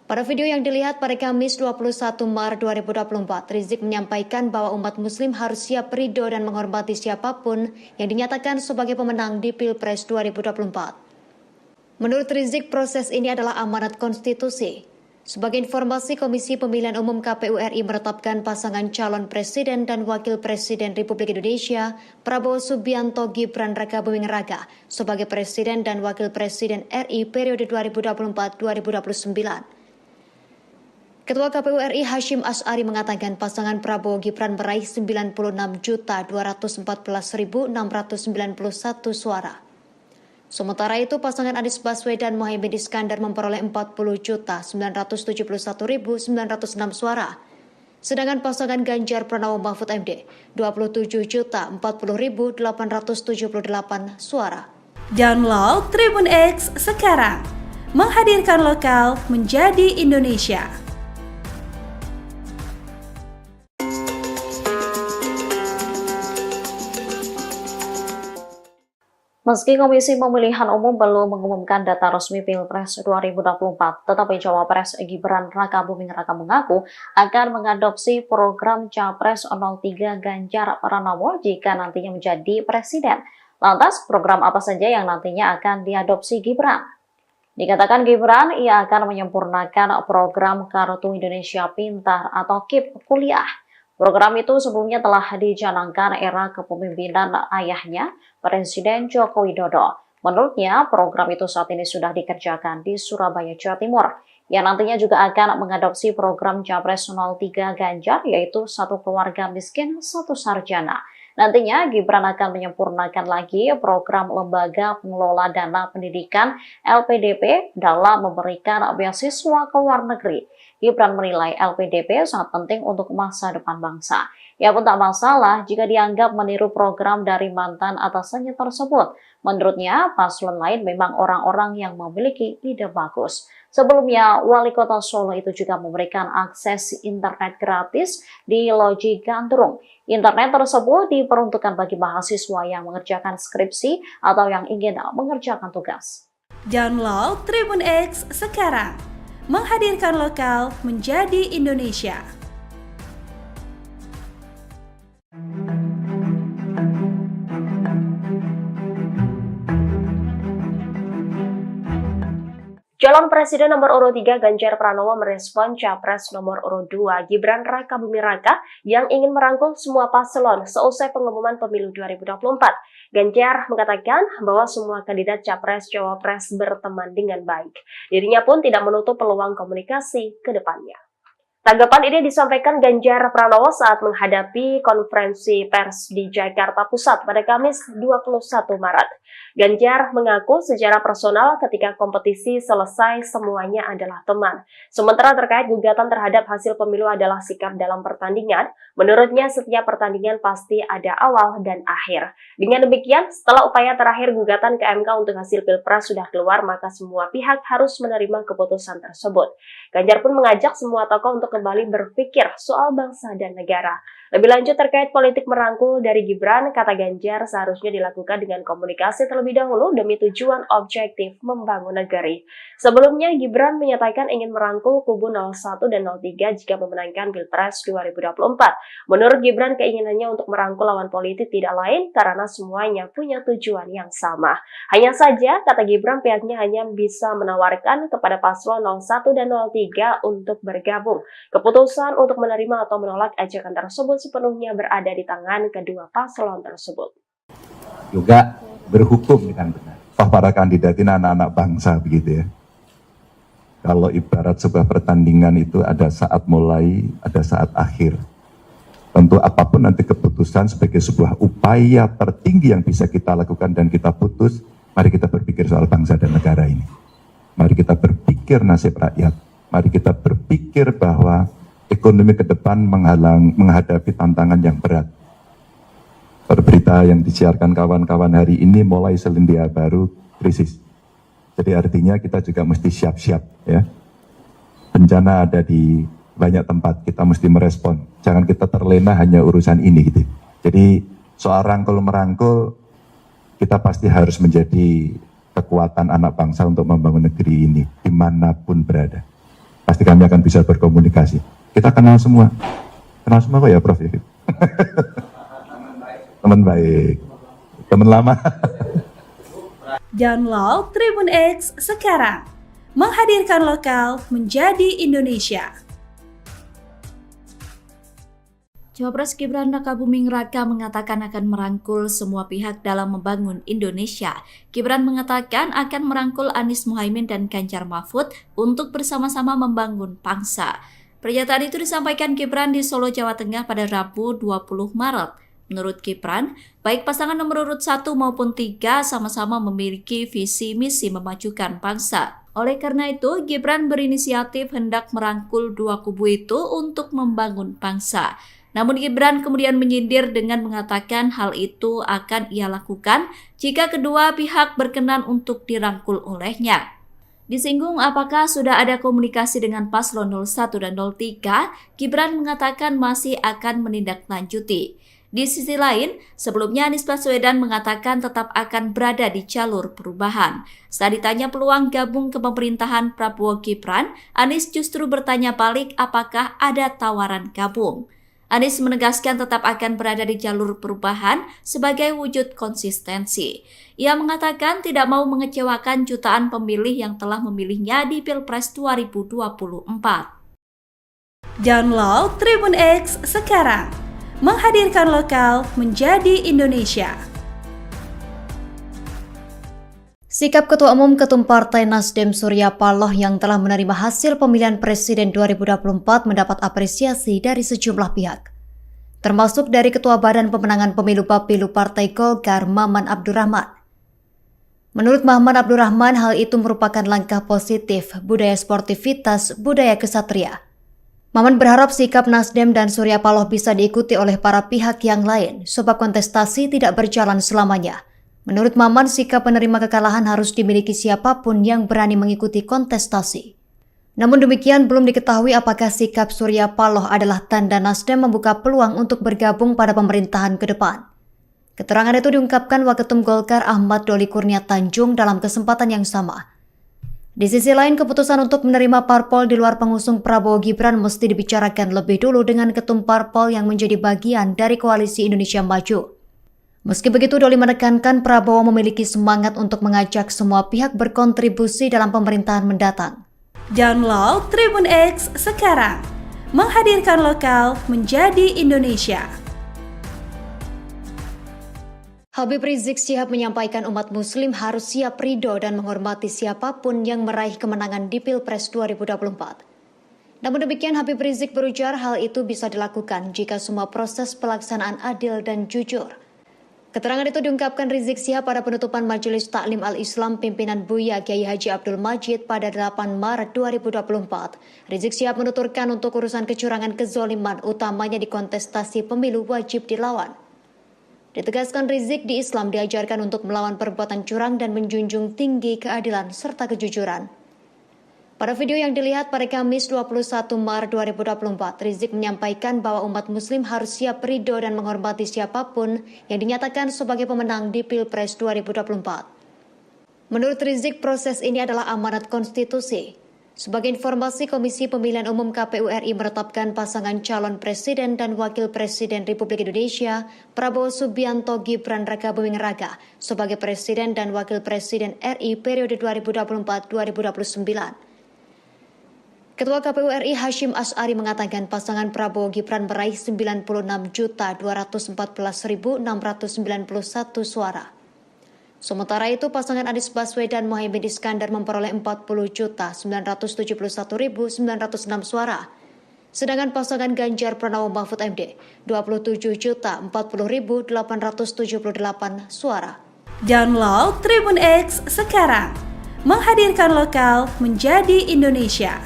Pada video yang dilihat pada Kamis 21 Maret 2024, Rizik menyampaikan bahwa umat muslim harus siap ridho dan menghormati siapapun yang dinyatakan sebagai pemenang di Pilpres 2024. Menurut Rizik, proses ini adalah amanat konstitusi. Sebagai informasi, Komisi Pemilihan Umum KPU RI menetapkan pasangan calon presiden dan wakil presiden Republik Indonesia, Prabowo Subianto Gibran Rakabuming Raka, sebagai presiden dan wakil presiden RI periode 2024-2029. Ketua KPU RI Hashim Asy'ari mengatakan pasangan Prabowo Gibran meraih 96.214.691 suara. Sementara itu, pasangan Anies Baswedan Muhaimin Iskandar memperoleh 40.971.906 suara. Sedangkan pasangan Ganjar Pranowo Mahfud MD 27.040.878 suara. Download Tribun X sekarang, menghadirkan lokal menjadi Indonesia. Meski Komisi Pemilihan Umum belum mengumumkan data resmi Pilpres 2024, tetapi Cawapres Gibran Rakabuming Raka mengaku akan mengadopsi program Capres 03 Ganjar Pranowo jika nantinya menjadi presiden. Lantas, program apa saja yang nantinya akan diadopsi Gibran? Dikatakan Gibran, ia akan menyempurnakan program Kartu Indonesia Pintar atau KIP kuliah. Program itu sebelumnya telah dicanangkan era kepemimpinan ayahnya, Presiden Joko Widodo. Menurutnya, program itu saat ini sudah dikerjakan di Surabaya, Jawa Timur, yang nantinya juga akan mengadopsi program Capres 03 Ganjar, yaitu satu keluarga miskin, satu sarjana. Nantinya, Gibran akan menyempurnakan lagi program Lembaga Pengelola Dana Pendidikan LPDP dalam memberikan beasiswa ke luar negeri. Gibran menilai LPDP sangat penting untuk masa depan bangsa. Ia pun tak masalah jika dianggap meniru program dari mantan atasannya tersebut. Menurutnya, paslon lain memang orang-orang yang memiliki ide bagus. Sebelumnya, Wali Kota Solo itu juga memberikan akses internet gratis di Loji Gandrung. Internet tersebut diperuntukkan bagi mahasiswa yang mengerjakan skripsi atau yang ingin mengerjakan tugas. Download Tribun X sekarang, menghadirkan lokal menjadi Indonesia. Calon Presiden nomor urut 3 Ganjar Pranowo merespon Capres nomor urut 2 Gibran Rakabuming Raka yang ingin merangkul semua paslon seusai pengumuman pemilu 2024. Ganjar mengatakan bahwa semua kandidat Capres-Cawapres berteman dengan baik. Dirinya pun tidak menutup peluang komunikasi ke depannya. Tanggapan ini disampaikan Ganjar Pranowo saat menghadapi konferensi pers di Jakarta Pusat pada Kamis 21 Maret. Ganjar mengaku secara personal ketika kompetisi selesai semuanya adalah teman. Sementara terkait gugatan terhadap hasil pemilu adalah sikap dalam pertandingan, menurutnya setiap pertandingan pasti ada awal dan akhir. Dengan demikian, setelah upaya terakhir gugatan ke MK untuk hasil Pilpres sudah keluar, maka semua pihak harus menerima keputusan tersebut. Ganjar pun mengajak semua tokoh untuk kembali berpikir soal bangsa dan negara. Lebih lanjut terkait politik merangkul dari Gibran, kata Ganjar seharusnya dilakukan dengan komunikasi terlebih dahulu demi tujuan objektif membangun negeri. Sebelumnya, Gibran menyatakan ingin merangkul kubu 01 dan 03 jika memenangkan Pilpres 2024. Menurut Gibran, keinginannya untuk merangkul lawan politik tidak lain karena semuanya punya tujuan yang sama. Hanya saja, kata Gibran, pihaknya hanya bisa menawarkan kepada paslon 01 dan 03 untuk bergabung. Keputusan untuk menerima atau menolak ajakan tersebut sepenuhnya berada di tangan kedua paslon tersebut. Juga berhukum dengan benar. Toh para kandidat ini anak-anak bangsa begitu ya. Kalau ibarat sebuah pertandingan itu ada saat mulai, ada saat akhir. Tentu apapun nanti keputusan sebagai sebuah upaya tertinggi yang bisa kita lakukan dan kita putus, mari kita berpikir soal bangsa dan negara ini. Mari kita berpikir nasib rakyat. Mari kita berpikir bahwa ekonomi ke depan menghadapi tantangan yang berat. Berita yang disiarkan kawan-kawan hari ini mulai Selandia Baru krisis. Jadi artinya kita juga mesti siap-siap ya. Bencana ada di banyak tempat, kita mesti merespon. Jangan kita terlena hanya urusan ini gitu. Jadi soal rangkul-merangkul, kita pasti harus menjadi kekuatan anak bangsa untuk membangun negeri ini dimanapun berada. pasti kami akan bisa berkomunikasi. Kita kenal semua kok ya Prof. Ya? Teman baik, teman lama. Download Tribun X sekarang. Menghadirkan lokal menjadi Indonesia. Cawapres Gibran Rakabuming Raka mengatakan akan merangkul semua pihak dalam membangun Indonesia. Gibran mengatakan akan merangkul Anies Muhaimin dan Ganjar Mahfud untuk bersama-sama membangun bangsa. Pernyataan itu disampaikan Gibran di Solo, Jawa Tengah pada Rabu 20 Maret. Menurut Gibran, baik pasangan nomor urut 1 maupun 3 sama-sama memiliki visi misi memajukan bangsa. Oleh karena itu, Gibran berinisiatif hendak merangkul dua kubu itu untuk membangun bangsa. Namun Gibran kemudian menyindir dengan mengatakan hal itu akan ia lakukan jika kedua pihak berkenan untuk dirangkul olehnya. Disinggung apakah sudah ada komunikasi dengan paslon 01 dan 03, Gibran mengatakan masih akan menindaklanjuti. Di sisi lain, sebelumnya Anies Baswedan mengatakan tetap akan berada di jalur perubahan. Saat ditanya peluang gabung ke pemerintahan Prabowo Gibran, Anies justru bertanya balik apakah ada tawaran gabung. Anies menegaskan tetap akan berada di jalur perubahan sebagai wujud konsistensi. Ia mengatakan tidak mau mengecewakan jutaan pemilih yang telah memilihnya di Pilpres 2024. Download Tribun X sekarang. Menghadirkan lokal menjadi Indonesia. Sikap Ketua Umum Ketum Partai Nasdem Surya Paloh yang telah menerima hasil pemilihan Presiden 2024 mendapat apresiasi dari sejumlah pihak, termasuk dari Ketua Badan Pemenangan Pemilu Bapilu Partai Golkar Maman Abdurrahman. Menurut Maman Abdurrahman, hal itu merupakan langkah positif budaya sportivitas, budaya kesatria. Maman berharap sikap Nasdem dan Surya Paloh bisa diikuti oleh para pihak yang lain, sebab kontestasi tidak berjalan selamanya. Menurut Maman, sikap penerima kekalahan harus dimiliki siapapun yang berani mengikuti kontestasi. Namun demikian, belum diketahui apakah sikap Surya Paloh adalah tanda Nasdem membuka peluang untuk bergabung pada pemerintahan ke depan. Keterangan itu diungkapkan Waketum Golkar Ahmad Doli Kurnia Tanjung dalam kesempatan yang sama. Di sisi lain, keputusan untuk menerima parpol di luar pengusung Prabowo Gibran mesti dibicarakan lebih dulu dengan ketum parpol yang menjadi bagian dari Koalisi Indonesia Maju. Meski begitu, Doli menekankan Prabowo memiliki semangat untuk mengajak semua pihak berkontribusi dalam pemerintahan mendatang. Download Tribun X sekarang. Menghadirkan lokal menjadi Indonesia. Habib Rizik Syihab menyampaikan umat muslim harus siap ridho dan menghormati siapapun yang meraih kemenangan di Pilpres 2024. Namun demikian, Habib Rizik berujar hal itu bisa dilakukan jika semua proses pelaksanaan adil dan jujur. Keterangan itu diungkapkan Rizik Syihab pada penutupan Majelis Taklim Al-Islam pimpinan Buya Kiai Haji Abdul Majid pada 8 Maret 2024. Rizik Syihab menuturkan untuk urusan kecurangan kezoliman utamanya di kontestasi pemilu wajib dilawan. Ditegaskan Rizik, di Islam diajarkan untuk melawan perbuatan curang dan menjunjung tinggi keadilan serta kejujuran. Pada video yang dilihat pada Kamis 21 Maret 2024, Rizik menyampaikan bahwa umat muslim harus siap ridho dan menghormati siapapun yang dinyatakan sebagai pemenang di Pilpres 2024. Menurut Rizik, proses ini adalah amanat konstitusi. Sebagai informasi, Komisi Pemilihan Umum KPU RI menetapkan pasangan calon presiden dan wakil presiden Republik Indonesia, Prabowo Subianto Gibran Rakabuming Raka, sebagai presiden dan wakil presiden RI periode 2024-2029. Ketua KPU RI Hashim Asy'ari mengatakan pasangan Prabowo Gibran meraih 96.214.691 suara. Sementara itu, pasangan Anies Baswedan Muhaimin Iskandar memperoleh 40.971.906 suara. Sedangkan pasangan Ganjar Pranowo Mahfud MD 27.040.878 suara. Download Tribun X sekarang. Menghadirkan lokal menjadi Indonesia.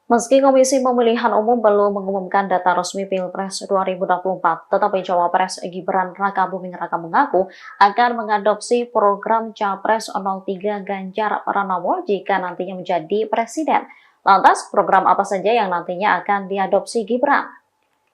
Meski Komisi Pemilihan Umum belum mengumumkan data resmi Pilpres 2024, tetapi Cawapres Gibran Rakabuming Raka mengaku akan mengadopsi program Capres 03 Ganjar Pranowo jika nantinya menjadi presiden. Lantas, program apa saja yang nantinya akan diadopsi Gibran?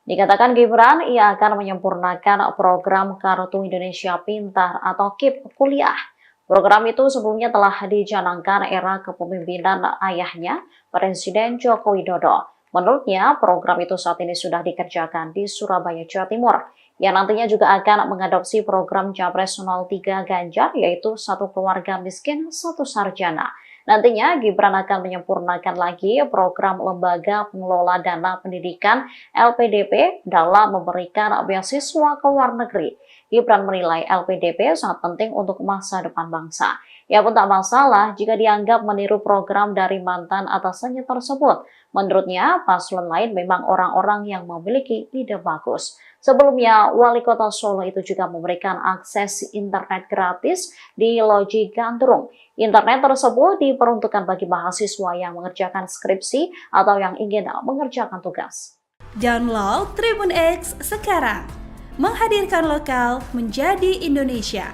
Dikatakan Gibran, ia akan menyempurnakan program Kartu Indonesia Pintar atau KIP Kuliah. Program itu sebelumnya telah dicanangkan era kepemimpinan ayahnya, Presiden Joko Widodo. Menurutnya, program itu saat ini sudah dikerjakan di Surabaya, Jawa Timur. Yang nantinya juga akan mengadopsi program Capres 03 Ganjar, yaitu satu keluarga miskin, satu sarjana. Nantinya Gibran akan menyempurnakan lagi program Lembaga Pengelola Dana Pendidikan LPDP dalam memberikan beasiswa ke luar negeri. Gibran menilai LPDP sangat penting untuk masa depan bangsa. Ia pun tak masalah jika dianggap meniru program dari mantan atasannya tersebut. Menurutnya, paslon lain memang orang-orang yang memiliki ide bagus. Sebelumnya, Wali Kota Solo itu juga memberikan akses internet gratis di Loji Gandrung. Internet tersebut diperuntukkan bagi mahasiswa yang mengerjakan skripsi atau yang ingin mengerjakan tugas. Download Tribun X sekarang. Menghadirkan lokal menjadi Indonesia.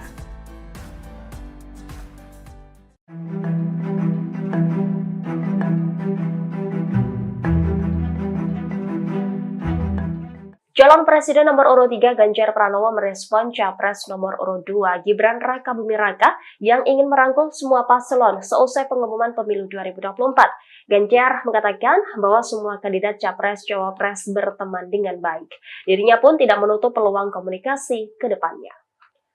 Calon Presiden nomor urut 3 Ganjar Pranowo merespon Capres nomor urut 2 Gibran Rakabuming Raka yang ingin merangkul semua paslon seusai pengumuman pemilu 2024. Ganjar mengatakan bahwa semua kandidat Capres-Cawapres berteman dengan baik. Dirinya pun tidak menutup peluang komunikasi ke depannya.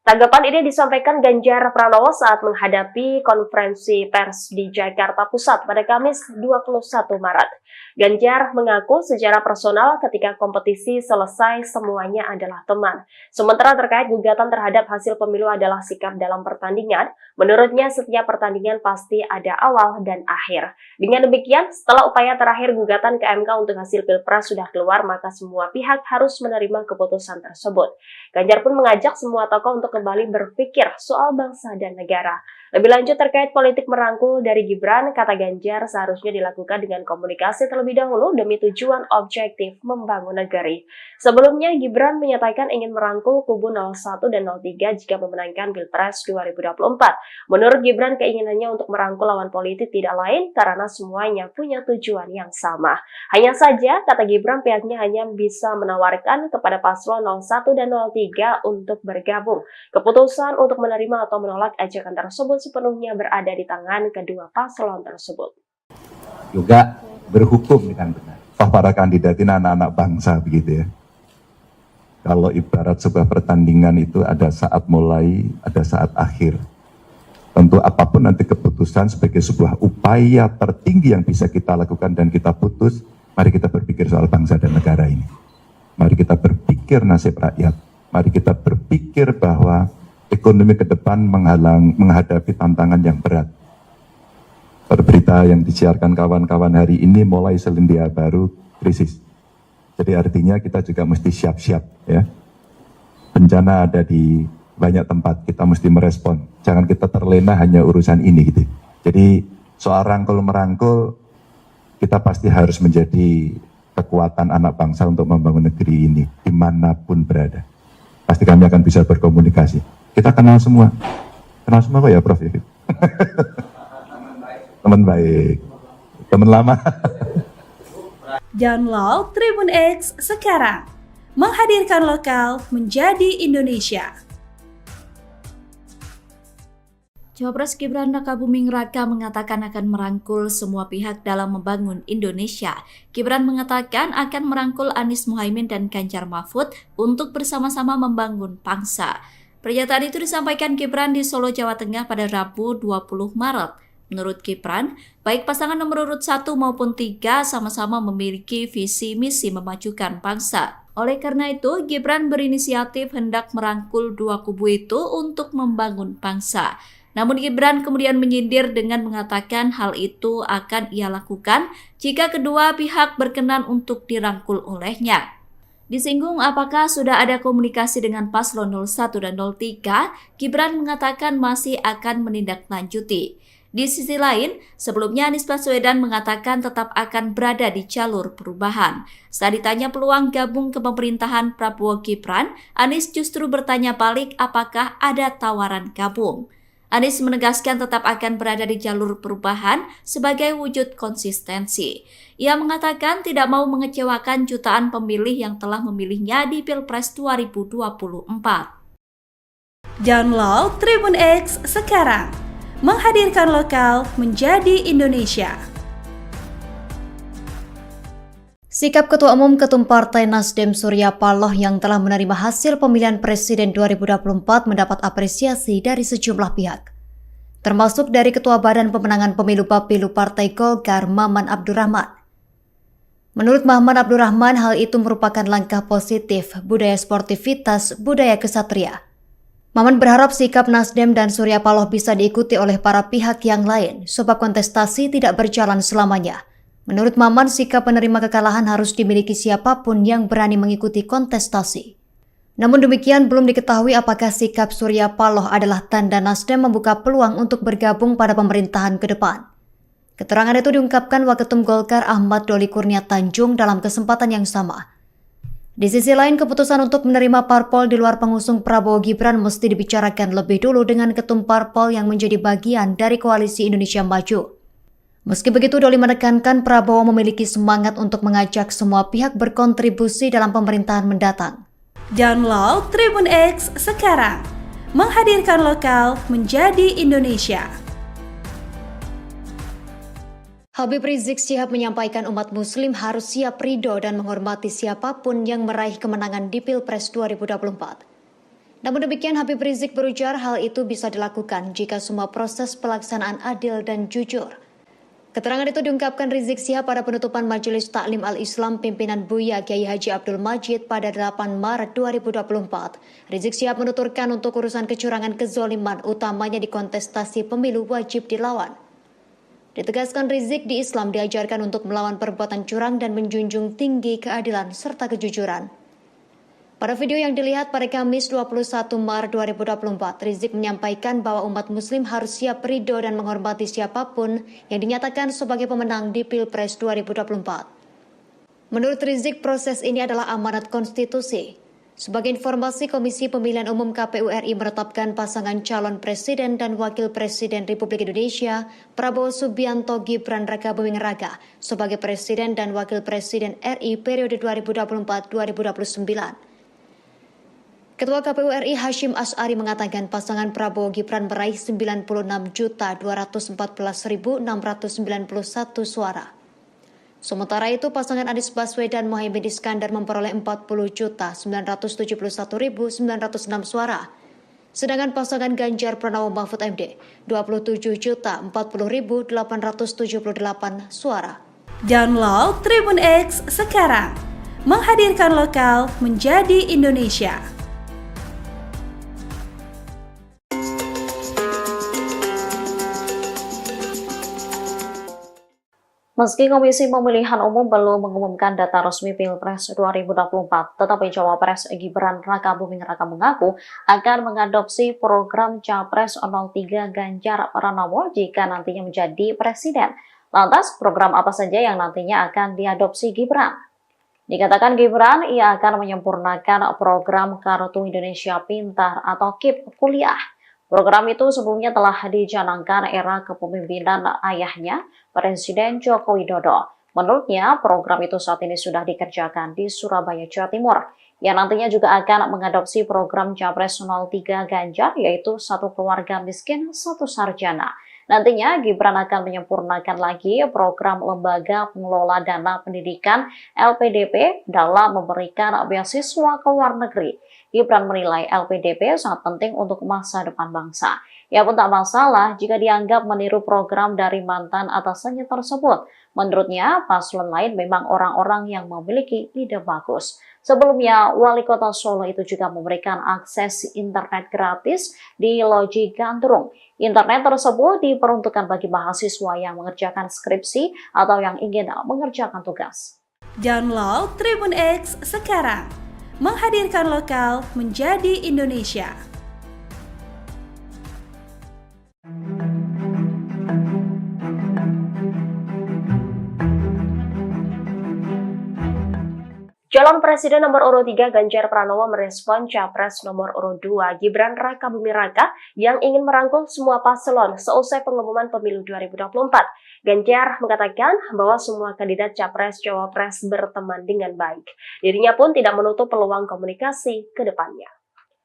Tanggapan ini disampaikan Ganjar Pranowo saat menghadapi konferensi pers di Jakarta Pusat pada Kamis 21 Maret. Ganjar mengaku secara personal ketika kompetisi selesai semuanya adalah teman. Sementara terkait gugatan terhadap hasil pemilu adalah sikap dalam pertandingan, menurutnya setiap pertandingan pasti ada awal dan akhir. Dengan demikian, setelah upaya terakhir gugatan ke MK untuk hasil Pilpres sudah keluar, maka semua pihak harus menerima keputusan tersebut. Ganjar pun mengajak semua tokoh untuk kembali berpikir soal bangsa dan negara. Lebih lanjut terkait politik merangkul dari Gibran, kata Ganjar seharusnya dilakukan dengan komunikasi terlebih dahulu demi tujuan objektif membangun negeri. Sebelumnya, Gibran menyatakan ingin merangkul kubu 01 dan 03 jika memenangkan Pilpres 2024. Menurut Gibran, keinginannya untuk merangkul lawan politik tidak lain karena semuanya punya tujuan yang sama. Hanya saja, kata Gibran, pihaknya hanya bisa menawarkan kepada paslon 01 dan 03 untuk bergabung. Keputusan untuk menerima atau menolak ajakan tersebut sepenuhnya berada di tangan kedua paslon tersebut. Juga berhukum dengan benar. Toh para kandidat ini anak-anak bangsa begitu ya. Kalau ibarat sebuah pertandingan itu ada saat mulai, ada saat akhir. Tentu apapun nanti keputusan sebagai sebuah upaya tertinggi yang bisa kita lakukan dan kita putus, mari kita berpikir soal bangsa dan negara ini. Mari kita berpikir nasib rakyat. Mari kita berpikir bahwa ekonomi ke depan menghadapi tantangan yang berat. Berita yang disiarkan kawan-kawan hari ini mulai selandia baru krisis. Jadi artinya kita juga mesti siap-siap ya. Bencana ada di banyak tempat, kita mesti merespon. Jangan kita terlena hanya urusan ini gitu. Jadi soal rangkul-merangkul, kita pasti harus menjadi kekuatan anak bangsa untuk membangun negeri ini dimanapun berada. Pasti kami akan bisa berkomunikasi. Kita kenal semua kok ya Prof. Teman baik, teman lama. Download Tribun X sekarang. Menghadirkan lokal menjadi Indonesia. Cawapres Gibran Rakabuming Raka mengatakan akan merangkul semua pihak dalam membangun Indonesia. Gibran mengatakan akan merangkul Anies Muhaimin dan Ganjar Mahfud untuk bersama-sama membangun bangsa. Pernyataan itu disampaikan Gibran di Solo, Jawa Tengah pada Rabu 20 Maret. Menurut Gibran, baik pasangan nomor urut 1 maupun 3 sama-sama memiliki visi misi memajukan bangsa. Oleh karena itu, Gibran berinisiatif hendak merangkul dua kubu itu untuk membangun bangsa. Namun Gibran kemudian menyindir dengan mengatakan hal itu akan ia lakukan jika kedua pihak berkenan untuk dirangkul olehnya. Disinggung apakah sudah ada komunikasi dengan paslon 01 dan 03, Gibran mengatakan masih akan menindaklanjuti. Di sisi lain, sebelumnya Anies Baswedan mengatakan tetap akan berada di jalur perubahan. Saat ditanya peluang gabung ke pemerintahan Prabowo Gibran, Anies justru bertanya balik apakah ada tawaran gabung. Anies menegaskan tetap akan berada di jalur perubahan sebagai wujud konsistensi. Ia mengatakan tidak mau mengecewakan jutaan pemilih yang telah memilihnya di Pilpres 2024. Download Tribun X sekarang, menghadirkan lokal menjadi Indonesia. Sikap Ketua Umum Ketum Partai Nasdem Surya Paloh yang telah menerima hasil pemilihan Presiden 2024 mendapat apresiasi dari sejumlah pihak, termasuk dari Ketua Badan Pemenangan Pemilu Bapilu Partai Golkar Maman Abdurrahman. Menurut Maman Abdurrahman, hal itu merupakan langkah positif budaya sportivitas, budaya kesatria. Maman berharap sikap Nasdem dan Surya Paloh bisa diikuti oleh para pihak yang lain, sebab kontestasi tidak berjalan selamanya. Menurut Maman, sikap penerima kekalahan harus dimiliki siapapun yang berani mengikuti kontestasi. Namun demikian, belum diketahui apakah sikap Surya Paloh adalah tanda Nasdem membuka peluang untuk bergabung pada pemerintahan ke depan. Keterangan itu diungkapkan Waketum Golkar Ahmad Doli Kurnia Tanjung dalam kesempatan yang sama. Di sisi lain, keputusan untuk menerima parpol di luar pengusung Prabowo Gibran mesti dibicarakan lebih dulu dengan ketum parpol yang menjadi bagian dari Koalisi Indonesia Maju. Meski begitu, Doli menekankan Prabowo memiliki semangat untuk mengajak semua pihak berkontribusi dalam pemerintahan mendatang. Download Tribun X sekarang, menghadirkan lokal menjadi Indonesia. Habib Rizik Syihab menyampaikan umat muslim harus siap ridho dan menghormati siapapun yang meraih kemenangan di Pilpres 2024. Namun demikian, Habib Rizik berujar hal itu bisa dilakukan jika semua proses pelaksanaan adil dan jujur. Keterangan itu diungkapkan Rizik Syihab pada penutupan Majelis Taklim Al-Islam pimpinan Buya Kiai Haji Abdul Majid pada 8 Maret 2024. Rizik Syihab menuturkan untuk urusan kecurangan kezoliman utamanya di kontestasi pemilu wajib dilawan. Ditegaskan Rizik, di Islam diajarkan untuk melawan perbuatan curang dan menjunjung tinggi keadilan serta kejujuran. Pada video yang dilihat pada Kamis 21 Maret 2024, Rizik menyampaikan bahwa umat muslim harus siap ridho dan menghormati siapapun yang dinyatakan sebagai pemenang di Pilpres 2024. Menurut Rizik, proses ini adalah amanat konstitusi. Sebagai informasi, Komisi Pemilihan Umum KPU RI menetapkan pasangan calon presiden dan wakil presiden Republik Indonesia, Prabowo Subianto Gibran Rakabuming Raka, sebagai presiden dan wakil presiden RI periode 2024-2029. Ketua KPU RI Hashim Asy'ari mengatakan pasangan Prabowo Gibran meraih 96.214.691 suara. Sementara itu, pasangan Anies Baswedan Mohaimin Iskandar memperoleh 40.971.906 suara. Sedangkan pasangan Ganjar Pranowo Mahfud MD 27.040.878 suara. Download Tribun X sekarang, menghadirkan lokal menjadi Indonesia. Meski Komisi Pemilihan Umum belum mengumumkan data resmi Pilpres 2024, tetapi Cawapres Gibran Rakabuming Raka mengaku akan mengadopsi program Capres 03 Ganjar Pranowo jika nantinya menjadi presiden. Lantas, program apa saja yang nantinya akan diadopsi Gibran? Dikatakan Gibran, ia akan menyempurnakan program Kartu Indonesia Pintar atau KIP kuliah. Program itu sebelumnya telah dicanangkan era kepemimpinan ayahnya, Presiden Joko Widodo. Menurutnya, program itu saat ini sudah dikerjakan di Surabaya, Jawa Timur, yang nantinya juga akan mengadopsi program Capres 03 Ganjar, yaitu satu keluarga miskin, satu sarjana. Nantinya, Gibran akan menyempurnakan lagi program Lembaga Pengelola Dana Pendidikan LPDP dalam memberikan beasiswa ke luar negeri. Gibran menilai LPDP sangat penting untuk masa depan bangsa. Ia pun tak masalah jika dianggap meniru program dari mantan atasannya tersebut. Menurutnya, paslon lain memang orang-orang yang memiliki ide bagus. Sebelumnya, Wali Kota Solo itu juga memberikan akses internet gratis di Loji Gandrung. Internet tersebut diperuntukkan bagi mahasiswa yang mengerjakan skripsi atau yang ingin mengerjakan tugas. Download Tribun X sekarang, menghadirkan lokal menjadi Indonesia. Calon Presiden nomor urut 3 Ganjar Pranowo merespon Capres nomor urut 2 Gibran Raka Buming Raka yang ingin merangkul semua paslon seusai pengumuman pemilu 2024. Ganjar mengatakan bahwa semua kandidat Capres-Cawapres berteman dengan baik. Dirinya pun tidak menutup peluang komunikasi ke depannya.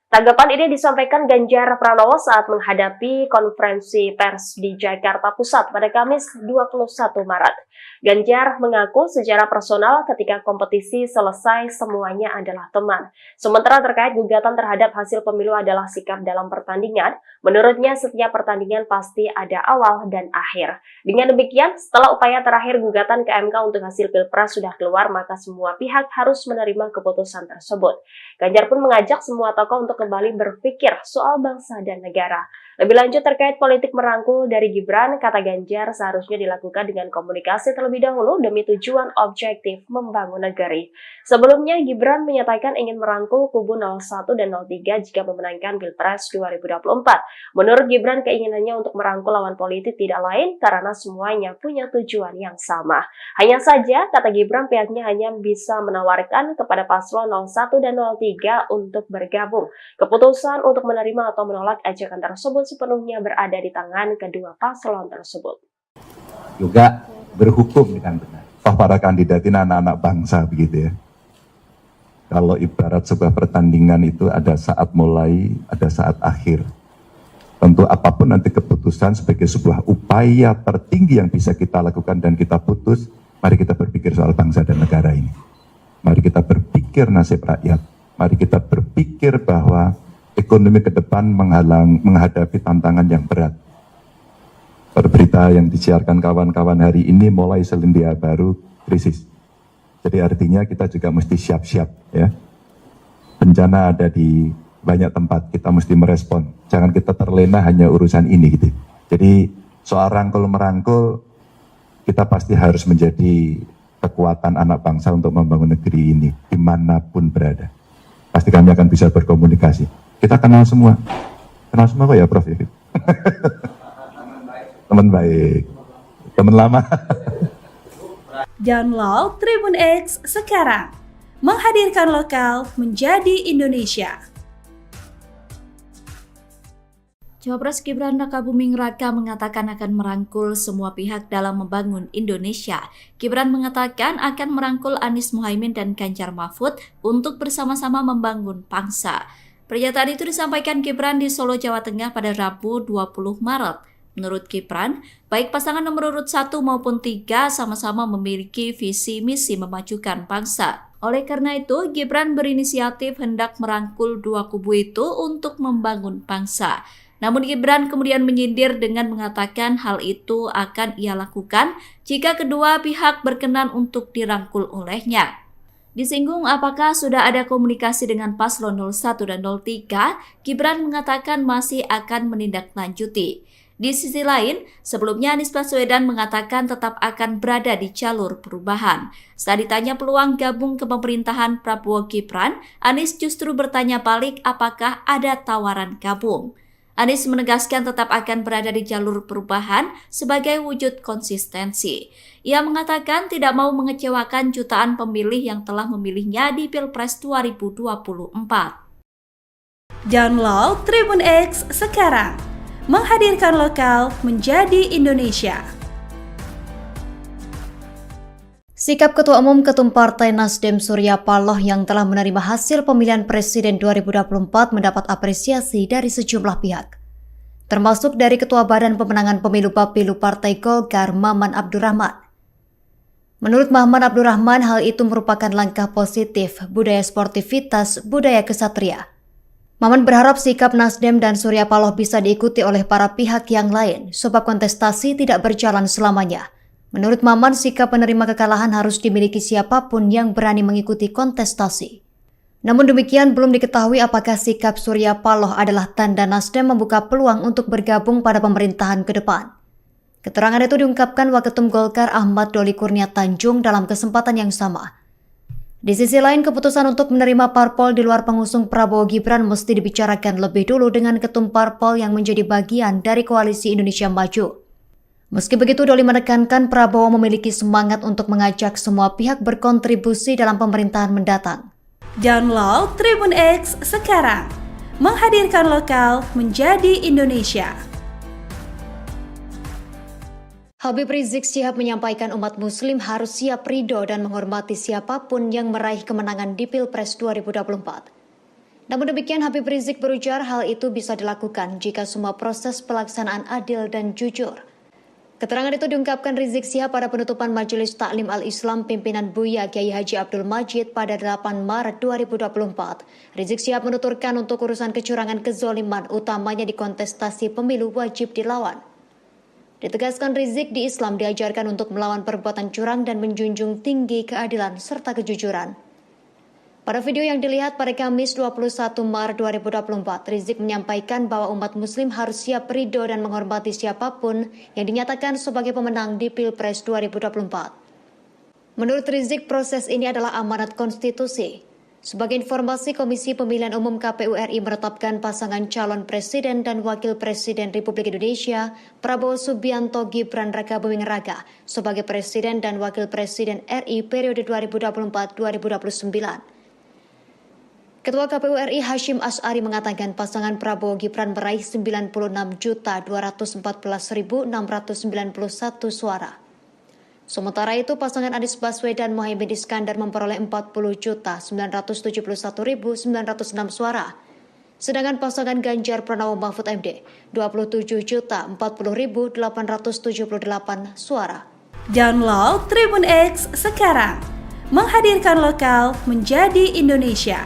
Tanggapan ini disampaikan Ganjar Pranowo saat menghadapi konferensi pers di Jakarta Pusat pada Kamis 21 Maret. Ganjar mengaku secara personal ketika kompetisi selesai semuanya adalah teman. Sementara terkait gugatan terhadap hasil pemilu adalah sikap dalam pertandingan, menurutnya setiap pertandingan pasti ada awal dan akhir. Dengan demikian, setelah upaya terakhir gugatan ke MK untuk hasil Pilpres sudah keluar, maka semua pihak harus menerima keputusan tersebut. Ganjar pun mengajak semua tokoh untuk kembali berpikir soal bangsa dan negara. Lebih lanjut terkait politik merangkul dari Gibran, kata Ganjar seharusnya dilakukan dengan komunikasi terlebih dahulu demi tujuan objektif membangun negeri. Sebelumnya, Gibran menyatakan ingin merangkul kubu 01 dan 03 jika memenangkan Pilpres 2024. Menurut Gibran, keinginannya untuk merangkul lawan politik tidak lain karena semuanya punya tujuan yang sama. Hanya saja, kata Gibran, pihaknya hanya bisa menawarkan kepada paslon 01 dan 03 untuk bergabung. Keputusan untuk menerima atau menolak ajakan tersebut sepenuhnya berada di tangan kedua paslon tersebut. Juga berhukum dengan benar. Toh para kandidat ini anak-anak bangsa begitu ya. Kalau ibarat sebuah pertandingan itu ada saat mulai, ada saat akhir. Tentu apapun nanti keputusan sebagai sebuah upaya tertinggi yang bisa kita lakukan dan kita putus, mari kita berpikir soal bangsa dan negara ini. Mari kita berpikir nasib rakyat. Mari kita berpikir bahwa ekonomi ke depan menghadapi tantangan yang berat. Berita yang disiarkan kawan-kawan hari ini mulai selendia baru krisis. Jadi artinya kita juga mesti siap-siap ya. Bencana ada di banyak tempat, kita mesti merespon. Jangan kita terlena hanya urusan ini gitu. Jadi soal rangkul-merangkul, kita pasti harus menjadi kekuatan anak bangsa untuk membangun negeri ini dimanapun berada. Pasti kami akan bisa berkomunikasi. Kita kenal semua kok ya Prof. Teman baik, teman lama. Download Tribun X sekarang, menghadirkan lokal menjadi Indonesia. Cawapres Gibran Raka Buming Raka mengatakan akan merangkul semua pihak dalam membangun Indonesia. Gibran mengatakan akan merangkul Anies Muhaimin dan Ganjar Mahfud untuk bersama-sama membangun bangsa. Pernyataan itu disampaikan Gibran di Solo, Jawa Tengah pada Rabu 20 Maret. Menurut Gibran, baik pasangan nomor urut 1 maupun 3 sama-sama memiliki visi misi memajukan bangsa. Oleh karena itu, Gibran berinisiatif hendak merangkul dua kubu itu untuk membangun bangsa. Namun Gibran kemudian menyindir dengan mengatakan hal itu akan ia lakukan jika kedua pihak berkenan untuk dirangkul olehnya. Disinggung apakah sudah ada komunikasi dengan paslon 01 dan 03, Gibran mengatakan masih akan menindaklanjuti. Di sisi lain, sebelumnya Anies Baswedan mengatakan tetap akan berada di jalur perubahan. Saat ditanya peluang gabung ke pemerintahan Prabowo Gibran, Anies justru bertanya balik apakah ada tawaran gabung. Anies menegaskan tetap akan berada di jalur perubahan sebagai wujud konsistensi. Ia mengatakan tidak mau mengecewakan jutaan pemilih yang telah memilihnya di Pilpres 2024. Download Tribun X sekarang, menghadirkan lokal menjadi Indonesia. Sikap Ketua Umum Ketum Partai Nasdem Surya Paloh yang telah menerima hasil pemilihan Presiden 2024 mendapat apresiasi dari sejumlah pihak, termasuk dari Ketua Badan Pemenangan Pemilu Bapilu Partai Golkar Maman Abdurrahman. Menurut Maman Abdurrahman, hal itu merupakan langkah positif budaya sportivitas, budaya kesatria. Maman berharap sikap Nasdem dan Surya Paloh bisa diikuti oleh para pihak yang lain, sebab kontestasi tidak berjalan selamanya. Menurut Maman, sikap penerima kekalahan harus dimiliki siapapun yang berani mengikuti kontestasi. Namun demikian, belum diketahui apakah sikap Surya Paloh adalah tanda Nasdem membuka peluang untuk bergabung pada pemerintahan ke depan. Keterangan itu diungkapkan Waketum Golkar Ahmad Doli Kurnia Tanjung dalam kesempatan yang sama. Di sisi lain, keputusan untuk menerima parpol di luar pengusung Prabowo Gibran mesti dibicarakan lebih dulu dengan ketum parpol yang menjadi bagian dari Koalisi Indonesia Maju. Meski begitu, Doli menekankan Prabowo memiliki semangat untuk mengajak semua pihak berkontribusi dalam pemerintahan mendatang. Download Tribun X sekarang, menghadirkan lokal menjadi Indonesia. Habib Rizik Syihab menyampaikan umat muslim harus siap ridho dan menghormati siapapun yang meraih kemenangan di Pilpres 2024. Namun demikian, Habib Rizik berujar hal itu bisa dilakukan jika semua proses pelaksanaan adil dan jujur. Keterangan itu diungkapkan Rizik Syihab pada penutupan Majelis Taklim Al-Islam pimpinan Buya Kiai Haji Abdul Majid pada 8 Maret 2024. Rizik Syihab menuturkan untuk urusan kecurangan kezoliman utamanya di kontestasi pemilu wajib dilawan. Ditegaskan Rizik, di Islam diajarkan untuk melawan perbuatan curang dan menjunjung tinggi keadilan serta kejujuran. Pada video yang dilihat pada Kamis 21 Maret 2024, Rizik menyampaikan bahwa umat muslim harus siap ridho dan menghormati siapapun yang dinyatakan sebagai pemenang di Pilpres 2024. Menurut Rizik, proses ini adalah amanat konstitusi. Sebagai informasi, Komisi Pemilihan Umum KPU RI menetapkan pasangan calon presiden dan wakil presiden Republik Indonesia, Prabowo Subianto Gibran Rakabuming Raka, sebagai presiden dan wakil presiden RI periode 2024-2029. Ketua KPU RI Hashim Asy'ari mengatakan pasangan Prabowo Gibran meraih 96.214.691 suara. Sementara itu, pasangan Anies Baswedan Muhaimin Iskandar memperoleh 40.971.906 suara. Sedangkan pasangan Ganjar Pranowo Mahfud MD 27.040.878 suara. Download Tribun X sekarang, menghadirkan lokal menjadi Indonesia.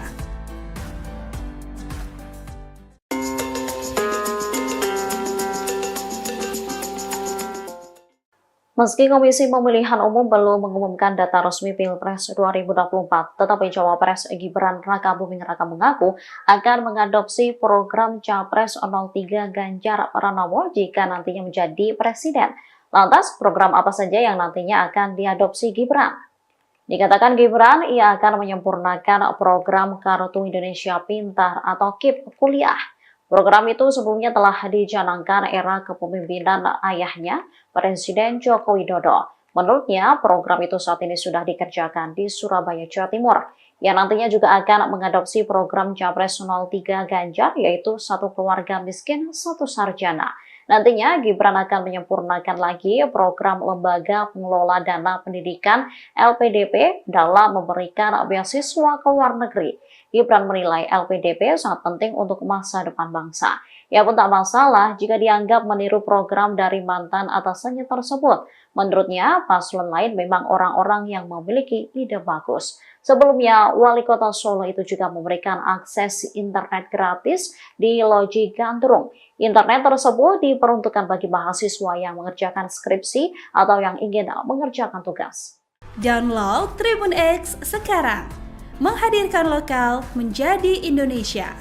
Meski Komisi Pemilihan Umum belum mengumumkan data resmi Pilpres 2024, tetapi Cawapres Gibran Rakabuming Raka mengaku akan mengadopsi program Capres 03 Ganjar Pranowo jika nantinya menjadi presiden. Lantas, program apa saja yang nantinya akan diadopsi Gibran? Dikatakan Gibran, ia akan menyempurnakan program Kartu Indonesia Pintar atau KIP kuliah. Program itu sebelumnya telah dicanangkan era kepemimpinan ayahnya, Presiden Joko Widodo. Menurutnya, program itu saat ini sudah dikerjakan di Surabaya, Jawa Timur, yang nantinya juga akan mengadopsi program Capres 03 Ganjar, yaitu satu keluarga miskin, satu sarjana. Nantinya, Gibran akan menyempurnakan lagi program Lembaga Pengelola Dana Pendidikan LPDP dalam memberikan beasiswa ke luar negeri. Gibran menilai LPDP sangat penting untuk masa depan bangsa. Ia pun tak masalah jika dianggap meniru program dari mantan atasannya tersebut. Menurutnya, paslon lain memang orang-orang yang memiliki ide bagus. Sebelumnya, Wali Kota Solo itu juga memberikan akses internet gratis di Loji Gandrung. Internet tersebut diperuntukkan bagi mahasiswa yang mengerjakan skripsi atau yang ingin mengerjakan tugas. Download Tribun X sekarang, menghadirkan lokal menjadi Indonesia.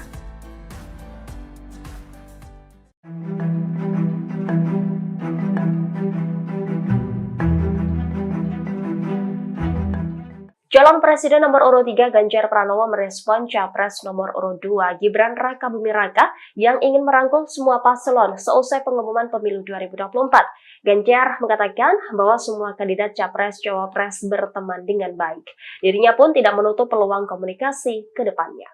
Calon Presiden nomor urut 3 Ganjar Pranowo merespon Capres nomor urut 2 Gibran Rakabuming Raka yang ingin merangkul semua paslon seusai pengumuman pemilu 2024. Ganjar mengatakan bahwa semua kandidat Capres Cawapres berteman dengan baik. Dirinya pun tidak menutup peluang komunikasi ke depannya.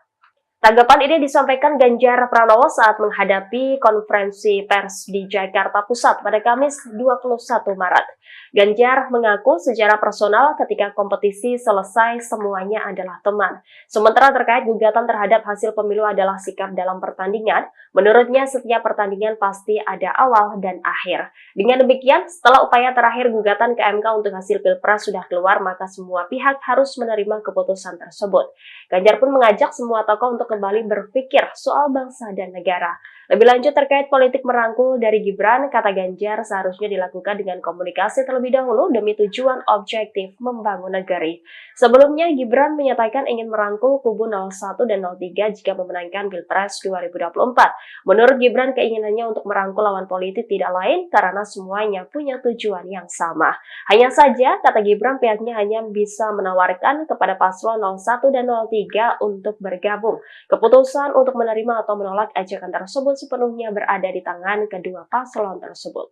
Tanggapan ini disampaikan Ganjar Pranowo saat menghadapi konferensi pers di Jakarta Pusat pada Kamis 21 Maret. Ganjar mengaku secara personal ketika kompetisi selesai semuanya adalah teman. Sementara terkait gugatan terhadap hasil pemilu adalah sikap dalam pertandingan, menurutnya setiap pertandingan pasti ada awal dan akhir. Dengan demikian, setelah upaya terakhir gugatan ke MK untuk hasil Pilpres sudah keluar, maka semua pihak harus menerima keputusan tersebut. Ganjar pun mengajak semua tokoh untuk kembali berpikir soal bangsa dan negara. Lebih lanjut terkait politik merangkul dari Gibran, kata Ganjar seharusnya dilakukan dengan komunikasi terlebih dahulu demi tujuan objektif membangun negeri. Sebelumnya, Gibran menyatakan ingin merangkul kubu 01 dan 03 jika memenangkan Pilpres 2024. Menurut Gibran, keinginannya untuk merangkul lawan politik tidak lain karena semuanya punya tujuan yang sama. Hanya saja, kata Gibran, pihaknya hanya bisa menawarkan kepada paslon 01 dan 03 untuk bergabung. Keputusan untuk menerima atau menolak ajakan tersebut sepenuhnya berada di tangan kedua paslon tersebut.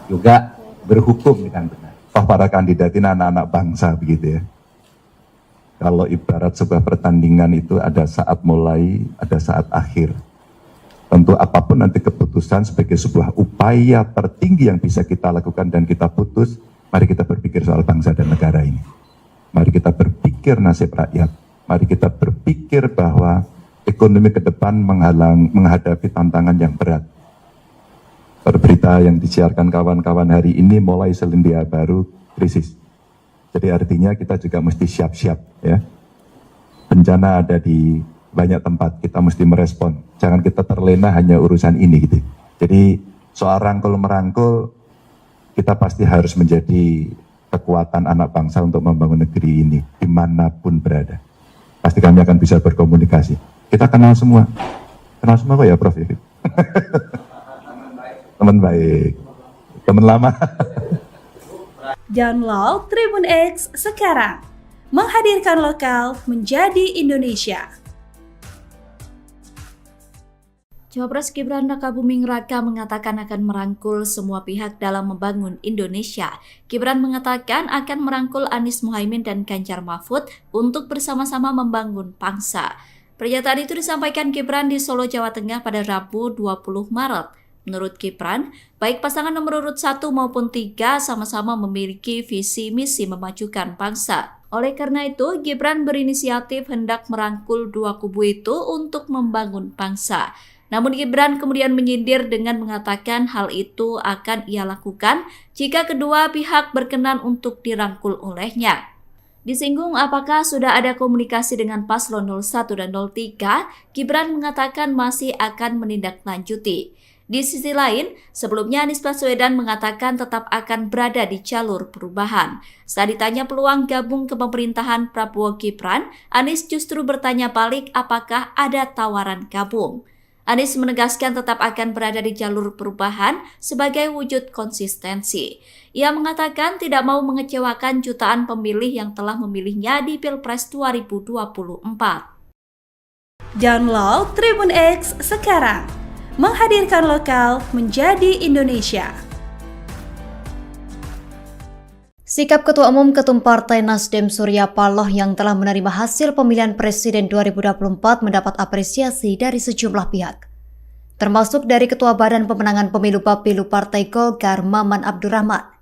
juga berhukum dengan benar. Toh para kandidat ini anak-anak bangsa begitu ya. Kalau ibarat sebuah pertandingan itu ada saat mulai, ada saat akhir. Tentu apapun nanti keputusan sebagai sebuah upaya tertinggi yang bisa kita lakukan dan kita putus, mari kita berpikir soal bangsa dan negara ini. Mari kita berpikir nasib rakyat. Mari kita berpikir bahwa ekonomi ke depan menghadapi tantangan yang berat. Berita yang disiarkan kawan-kawan hari ini mulai Selandia Baru krisis. Jadi artinya kita juga mesti siap-siap ya. Bencana ada di banyak tempat, kita mesti merespon. Jangan kita terlena hanya urusan ini gitu. Jadi soal rangkul-merangkul, kita pasti harus menjadi kekuatan anak bangsa untuk membangun negeri ini dimanapun berada. Pasti kami akan bisa berkomunikasi. Kita kenal semua kok ya Prof. Teman baik, teman lama. Download Tribun X sekarang, menghadirkan lokal menjadi Indonesia. Cawapres Gibran Rakabuming Raka mengatakan akan merangkul semua pihak dalam membangun Indonesia. Gibran mengatakan akan merangkul Anies Muhaimin dan Ganjar Mahfud untuk bersama-sama membangun bangsa. Pernyataan itu disampaikan Gibran di Solo, Jawa Tengah pada Rabu 20 Maret. Menurut Gibran, baik pasangan nomor urut 1 maupun 3 sama-sama memiliki visi misi memajukan bangsa. Oleh karena itu, Gibran berinisiatif hendak merangkul dua kubu itu untuk membangun bangsa. Namun Gibran kemudian menyindir dengan mengatakan hal itu akan ia lakukan jika kedua pihak berkenan untuk dirangkul olehnya. Disinggung apakah sudah ada komunikasi dengan paslon 01 dan 03, Gibran mengatakan masih akan menindaklanjuti. Di sisi lain, sebelumnya Anies Baswedan mengatakan tetap akan berada di jalur perubahan. Saat ditanya peluang gabung ke pemerintahan Prabowo Gibran, Anies justru bertanya balik apakah ada tawaran gabung. Anies menegaskan tetap akan berada di jalur perubahan sebagai wujud konsistensi. Ia mengatakan tidak mau mengecewakan jutaan pemilih yang telah memilihnya di Pilpres 2024. Download Tribun X sekarang, menghadirkan lokal menjadi Indonesia. Sikap Ketua Umum Ketum Partai Nasdem Surya Paloh yang telah menerima hasil pemilihan Presiden 2024 mendapat apresiasi dari sejumlah pihak, termasuk dari Ketua Badan Pemenangan Pemilu Bapilu Partai Golkar Maman Abdurrahman.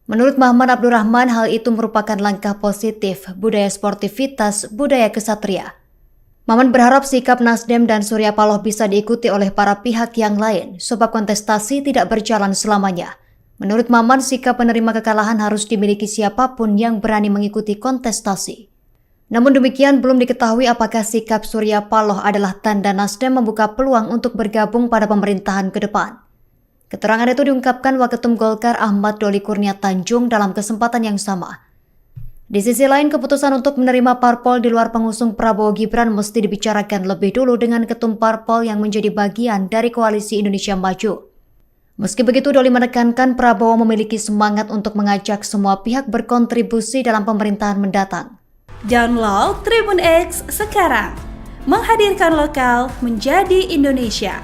Menurut Maman Abdurrahman, hal itu merupakan langkah positif budaya sportivitas, budaya kesatria. Maman berharap sikap Nasdem dan Surya Paloh bisa diikuti oleh para pihak yang lain, sebab kontestasi tidak berjalan selamanya. Menurut Maman, sikap penerima kekalahan harus dimiliki siapapun yang berani mengikuti kontestasi. Namun demikian, belum diketahui apakah sikap Surya Paloh adalah tanda Nasdem membuka peluang untuk bergabung pada pemerintahan ke depan. Keterangan itu diungkapkan Waketum Golkar Ahmad Doli Kurnia Tanjung dalam kesempatan yang sama. Di sisi lain, keputusan untuk menerima parpol di luar pengusung Prabowo Gibran mesti dibicarakan lebih dulu dengan ketum parpol yang menjadi bagian dari Koalisi Indonesia Maju. Meski begitu, Doli menekankan Prabowo memiliki semangat untuk mengajak semua pihak berkontribusi dalam pemerintahan mendatang. Download Tribun X sekarang, menghadirkan lokal menjadi Indonesia.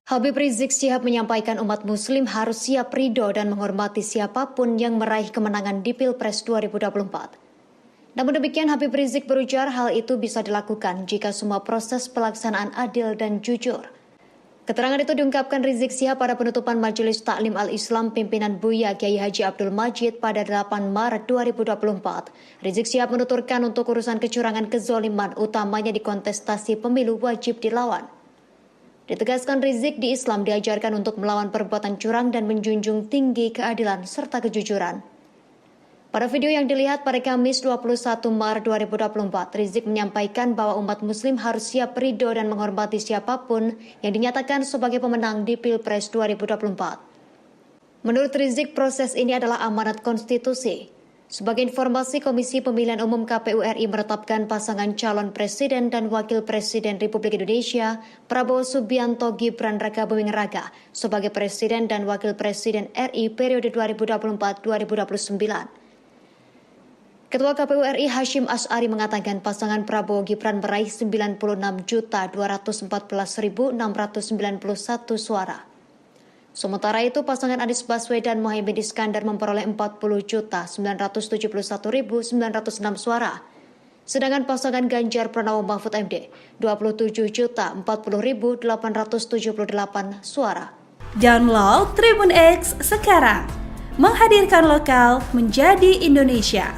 Habib Rizik Syihab menyampaikan umat muslim harus siap ridho dan menghormati siapapun yang meraih kemenangan di Pilpres 2024. Namun demikian, Habib Rizik berujar hal itu bisa dilakukan jika semua proses pelaksanaan adil dan jujur. Keterangan itu diungkapkan Rizik Syihab pada penutupan Majelis Taklim Al-Islam pimpinan Buya Kiai Haji Abdul Majid pada 8 Maret 2024. Rizik Syihab menuturkan untuk urusan kecurangan kezoliman utamanya di kontestasi pemilu wajib dilawan. Ditegaskan Rizik, di Islam diajarkan untuk melawan perbuatan curang dan menjunjung tinggi keadilan serta kejujuran. Pada video yang dilihat pada Kamis 21 Maret 2024, Rizik menyampaikan bahwa umat muslim harus siap ridho dan menghormati siapapun yang dinyatakan sebagai pemenang di Pilpres 2024. Menurut Rizik, proses ini adalah amanat konstitusi. Sebagai informasi, Komisi Pemilihan Umum KPU RI menetapkan pasangan calon presiden dan wakil presiden Republik Indonesia, Prabowo Subianto Gibran Rakabuming Raka, sebagai presiden dan wakil presiden RI periode 2024-2029. Ketua KPU RI Hashim Asy'ari mengatakan pasangan Prabowo Gibran meraih 96.214.691 suara. Sementara itu, pasangan Anies Baswedan Muhaimin Iskandar memperoleh 40.971.906 suara. Sedangkan pasangan Ganjar Pranowo Mahfud MD 27.040.878 suara. Download Tribun X sekarang, menghadirkan lokal menjadi Indonesia.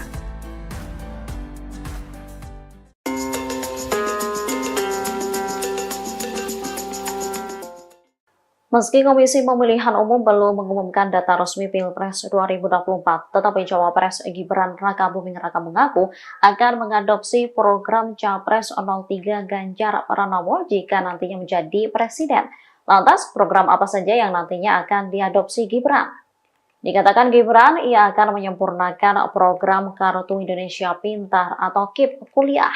Meski Komisi Pemilihan Umum belum mengumumkan data resmi Pilpres 2024, tetapi Cawapres Gibran Rakabuming Raka mengaku akan mengadopsi program Capres 03 Ganjar Pranowo jika nantinya menjadi presiden. Lantas, program apa saja yang nantinya akan diadopsi Gibran? Dikatakan Gibran, ia akan menyempurnakan program Kartu Indonesia Pintar atau KIP kuliah.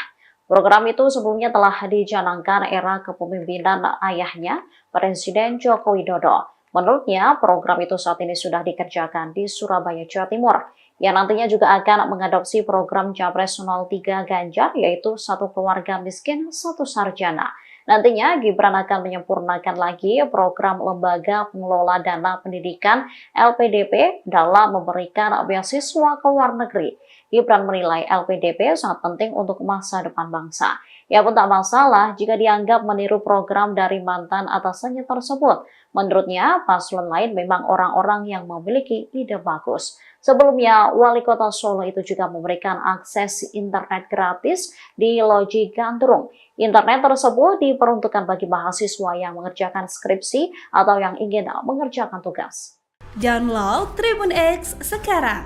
Program itu sebelumnya telah dicanangkan era kepemimpinan ayahnya, Presiden Joko Widodo. Menurutnya, program itu saat ini sudah dikerjakan di Surabaya, Jawa Timur. Yang nantinya juga akan mengadopsi program Capres 03 Ganjar, yaitu satu keluarga miskin, satu sarjana. Nantinya, Gibran akan menyempurnakan lagi program Lembaga Pengelola Dana Pendidikan LPDP dalam memberikan beasiswa ke luar negeri. Gibran menilai LPDP sangat penting untuk masa depan bangsa. Ia pun tak masalah jika dianggap meniru program dari mantan atasannya tersebut. Menurutnya, paslon lain memang orang-orang yang memiliki ide bagus. Sebelumnya, Wali Kota Solo itu juga memberikan akses internet gratis di Loji Gandrung. Internet tersebut diperuntukkan bagi mahasiswa yang mengerjakan skripsi atau yang ingin mengerjakan tugas. Download Tribun X sekarang,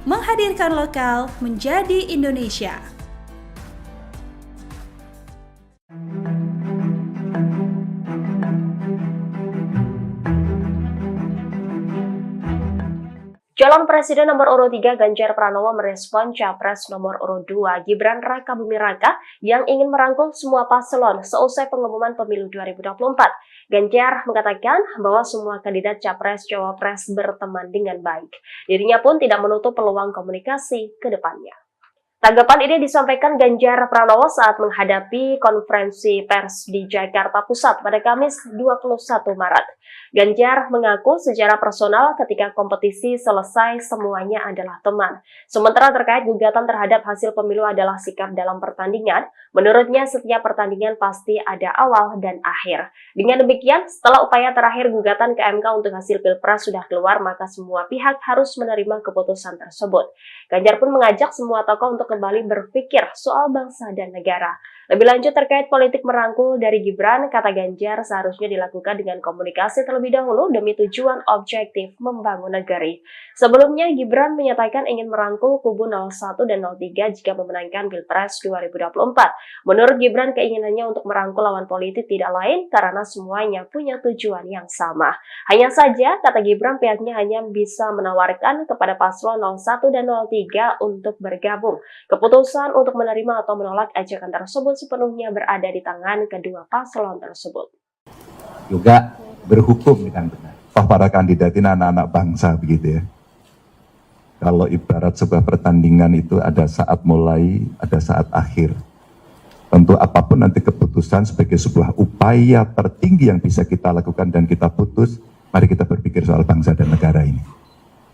menghadirkan lokal menjadi Indonesia. Calon Presiden nomor urut 3 Ganjar Pranowo merespon Capres nomor urut 2 Gibran Rakabuming Raka yang ingin merangkul semua paslon seusai pengumuman pemilu 2024. Ganjar mengatakan bahwa semua kandidat Capres-Cawapres berteman dengan baik. Dirinya pun tidak menutup peluang komunikasi ke depannya. Tanggapan ini disampaikan Ganjar Pranowo saat menghadapi konferensi pers di Jakarta Pusat pada Kamis 21 Maret. Ganjar mengaku secara personal ketika kompetisi selesai semuanya adalah teman. Sementara terkait gugatan terhadap hasil pemilu adalah sikap dalam pertandingan, menurutnya setiap pertandingan pasti ada awal dan akhir. Dengan demikian, setelah upaya terakhir gugatan ke MK untuk hasil Pilpres sudah keluar, maka semua pihak harus menerima keputusan tersebut. Ganjar pun mengajak semua tokoh untuk kembali berpikir soal bangsa dan negara. Lebih lanjut terkait politik merangkul dari Gibran, kata Ganjar seharusnya dilakukan dengan komunikasi terlebih dahulu demi tujuan objektif membangun negeri. Sebelumnya, Gibran menyatakan ingin merangkul kubu 01 dan 03 jika memenangkan Pilpres 2024. Menurut Gibran, keinginannya untuk merangkul lawan politik tidak lain karena semuanya punya tujuan yang sama. Hanya saja, kata Gibran, pihaknya hanya bisa menawarkan kepada paslon 01 dan 03 untuk bergabung. Keputusan untuk menerima atau menolak ajakan tersebut sepenuhnya berada di tangan kedua paslon tersebut. Juga berhukum dengan benar. Toh para kandidat ini anak-anak bangsa begitu ya. Kalau ibarat sebuah pertandingan itu ada saat mulai, ada saat akhir. Tentu apapun nanti keputusan sebagai sebuah upaya tertinggi yang bisa kita lakukan dan kita putus, mari kita berpikir soal bangsa dan negara ini.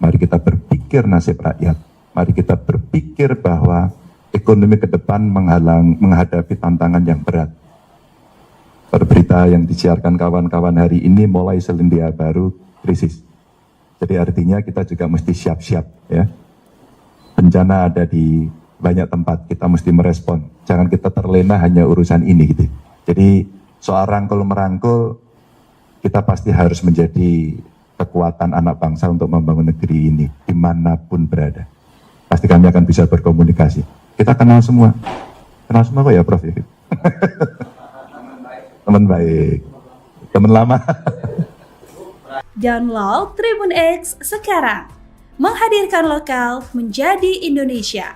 Mari kita berpikir nasib rakyat. Mari kita berpikir bahwa ekonomi ke depan menghadapi tantangan yang berat. Berita yang disiarkan kawan-kawan hari ini mulai selendia baru krisis. Jadi artinya kita juga mesti siap-siap ya. Bencana ada di banyak tempat, kita mesti merespon. Jangan kita terlena hanya urusan ini gitu. Jadi soal rangkul-merangkul, kita pasti harus menjadi kekuatan anak bangsa untuk membangun negeri ini dimanapun berada. Pasti kami akan bisa berkomunikasi. Kita kenal semua kok ya Prof. Teman baik, teman lama. Download Tribun X sekarang, menghadirkan lokal menjadi Indonesia.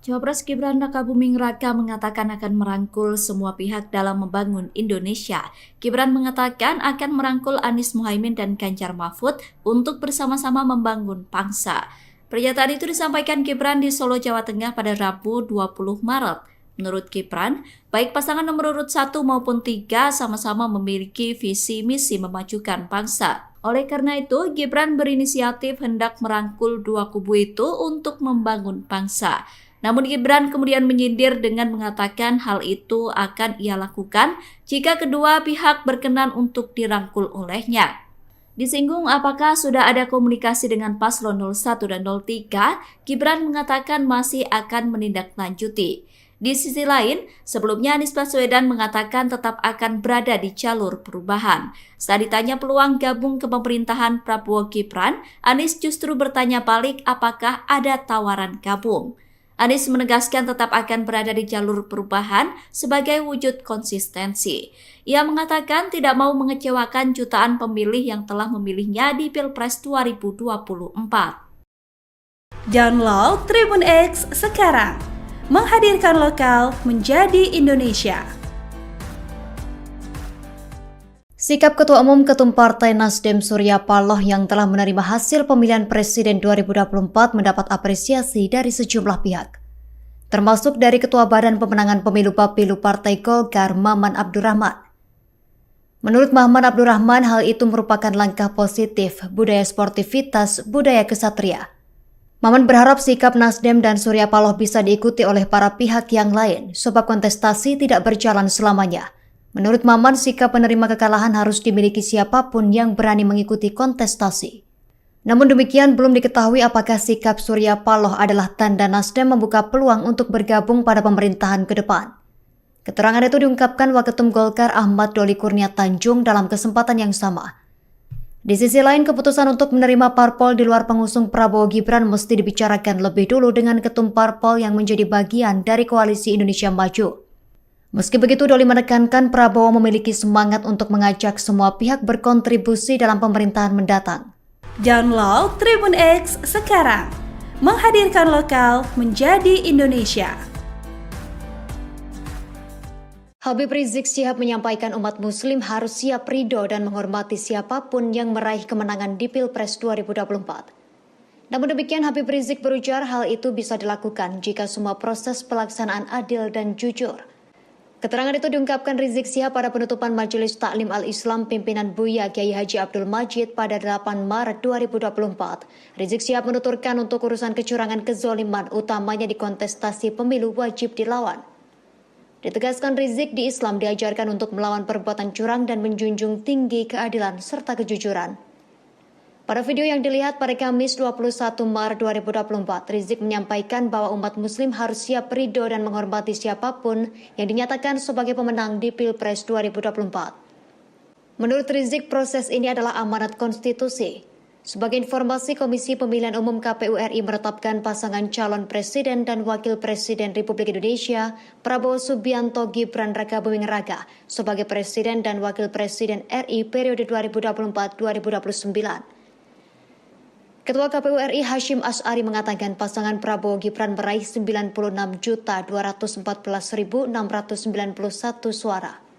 Cawapres Gibran Rakabuming Raka mengatakan akan merangkul semua pihak dalam membangun Indonesia. Gibran mengatakan akan merangkul Anies Muhaimin dan Ganjar Mahfud untuk bersama-sama membangun bangsa. Pernyataan itu disampaikan Gibran di Solo, Jawa Tengah pada Rabu 20 Maret. Menurut Gibran, baik pasangan nomor urut 1 maupun 3 sama-sama memiliki visi misi memajukan bangsa. Oleh karena itu, Gibran berinisiatif hendak merangkul dua kubu itu untuk membangun bangsa. Namun Gibran kemudian menyindir dengan mengatakan hal itu akan ia lakukan jika kedua pihak berkenan untuk dirangkul olehnya. Disinggung apakah sudah ada komunikasi dengan paslon 01 dan 03, Gibran mengatakan masih akan menindaklanjuti. Di sisi lain, sebelumnya Anies Baswedan mengatakan tetap akan berada di jalur perubahan. Saat ditanya peluang gabung ke pemerintahan Prabowo Gibran, Anies justru bertanya balik apakah ada tawaran gabung. Anies menegaskan tetap akan berada di jalur perubahan sebagai wujud konsistensi. Ia mengatakan tidak mau mengecewakan jutaan pemilih yang telah memilihnya di Pilpres 2024. Download Tribun X sekarang, menghadirkan lokal menjadi Indonesia. Sikap Ketua Umum Ketum Partai Nasdem Surya Paloh yang telah menerima hasil pemilihan Presiden 2024 mendapat apresiasi dari sejumlah pihak, termasuk dari Ketua Badan Pemenangan Pemilu Bapilu Partai Golkar Maman Abdurrahman. Menurut Maman Abdurrahman, hal itu merupakan langkah positif budaya sportivitas, budaya kesatria. Maman berharap sikap Nasdem dan Surya Paloh bisa diikuti oleh para pihak yang lain, sebab kontestasi tidak berjalan selamanya. Menurut Maman, sikap penerima kekalahan harus dimiliki siapapun yang berani mengikuti kontestasi. Namun demikian, belum diketahui apakah sikap Surya Paloh adalah tanda Nasdem membuka peluang untuk bergabung pada pemerintahan ke depan. Keterangan itu diungkapkan Waketum Golkar Ahmad Doli Kurnia Tanjung dalam kesempatan yang sama. Di sisi lain, keputusan untuk menerima parpol di luar pengusung Prabowo Gibran mesti dibicarakan lebih dulu dengan ketum parpol yang menjadi bagian dari Koalisi Indonesia Maju. Meski begitu, Doli menekankan Prabowo memiliki semangat untuk mengajak semua pihak berkontribusi dalam pemerintahan mendatang. Download Tribun X sekarang, menghadirkan lokal menjadi Indonesia. Habib Rizik Syihab menyampaikan umat muslim harus siap ridho dan menghormati siapapun yang meraih kemenangan di Pilpres 2024. Namun demikian, Habib Rizik berujar hal itu bisa dilakukan jika semua proses pelaksanaan adil dan jujur. Keterangan itu diungkapkan Rizik Syihab pada penutupan Majelis Taklim Al-Islam pimpinan Buya Kiai Haji Abdul Majid pada 8 Maret 2024. Rizik Syihab menuturkan untuk urusan kecurangan kezoliman utamanya di kontestasi pemilu wajib dilawan. Ditegaskan Rizik, di Islam diajarkan untuk melawan perbuatan curang dan menjunjung tinggi keadilan serta kejujuran. Pada video yang dilihat pada Kamis 21 Maret 2024, Rizik menyampaikan bahwa umat muslim harus siap ridho dan menghormati siapapun yang dinyatakan sebagai pemenang di Pilpres 2024. Menurut Rizik, proses ini adalah amanat konstitusi. Sebagai informasi, Komisi Pemilihan Umum KPU RI menetapkan pasangan calon presiden dan wakil presiden Republik Indonesia, Prabowo Subianto Gibran Rakabuming Raka, sebagai presiden dan wakil presiden RI periode 2024-2029. Ketua KPU RI Hashim Asy'ari mengatakan pasangan Prabowo Gibran meraih 96.214.691 suara.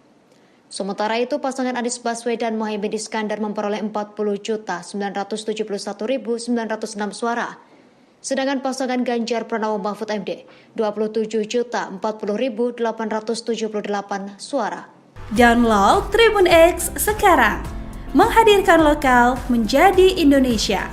Sementara itu, pasangan Anies Baswedan Muhaimin Iskandar memperoleh 40.971.906 suara. Sedangkan pasangan Ganjar Pranowo Mahfud MD 27.040.878 suara. Download Tribun X sekarang, menghadirkan lokal menjadi Indonesia.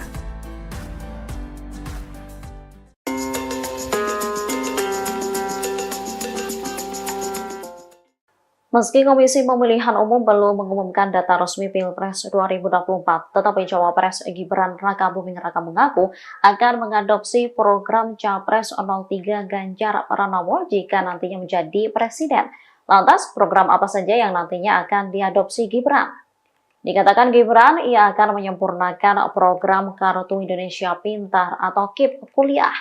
Meski Komisi Pemilihan Umum belum mengumumkan data resmi Pilpres 2024, tetapi Cawapres Gibran Rakabuming Raka mengaku akan mengadopsi program Capres 03 Ganjar Pranowo jika nantinya menjadi presiden. Lantas, program apa saja yang nantinya akan diadopsi Gibran? Dikatakan Gibran, ia akan menyempurnakan program Kartu Indonesia Pintar atau KIP kuliah.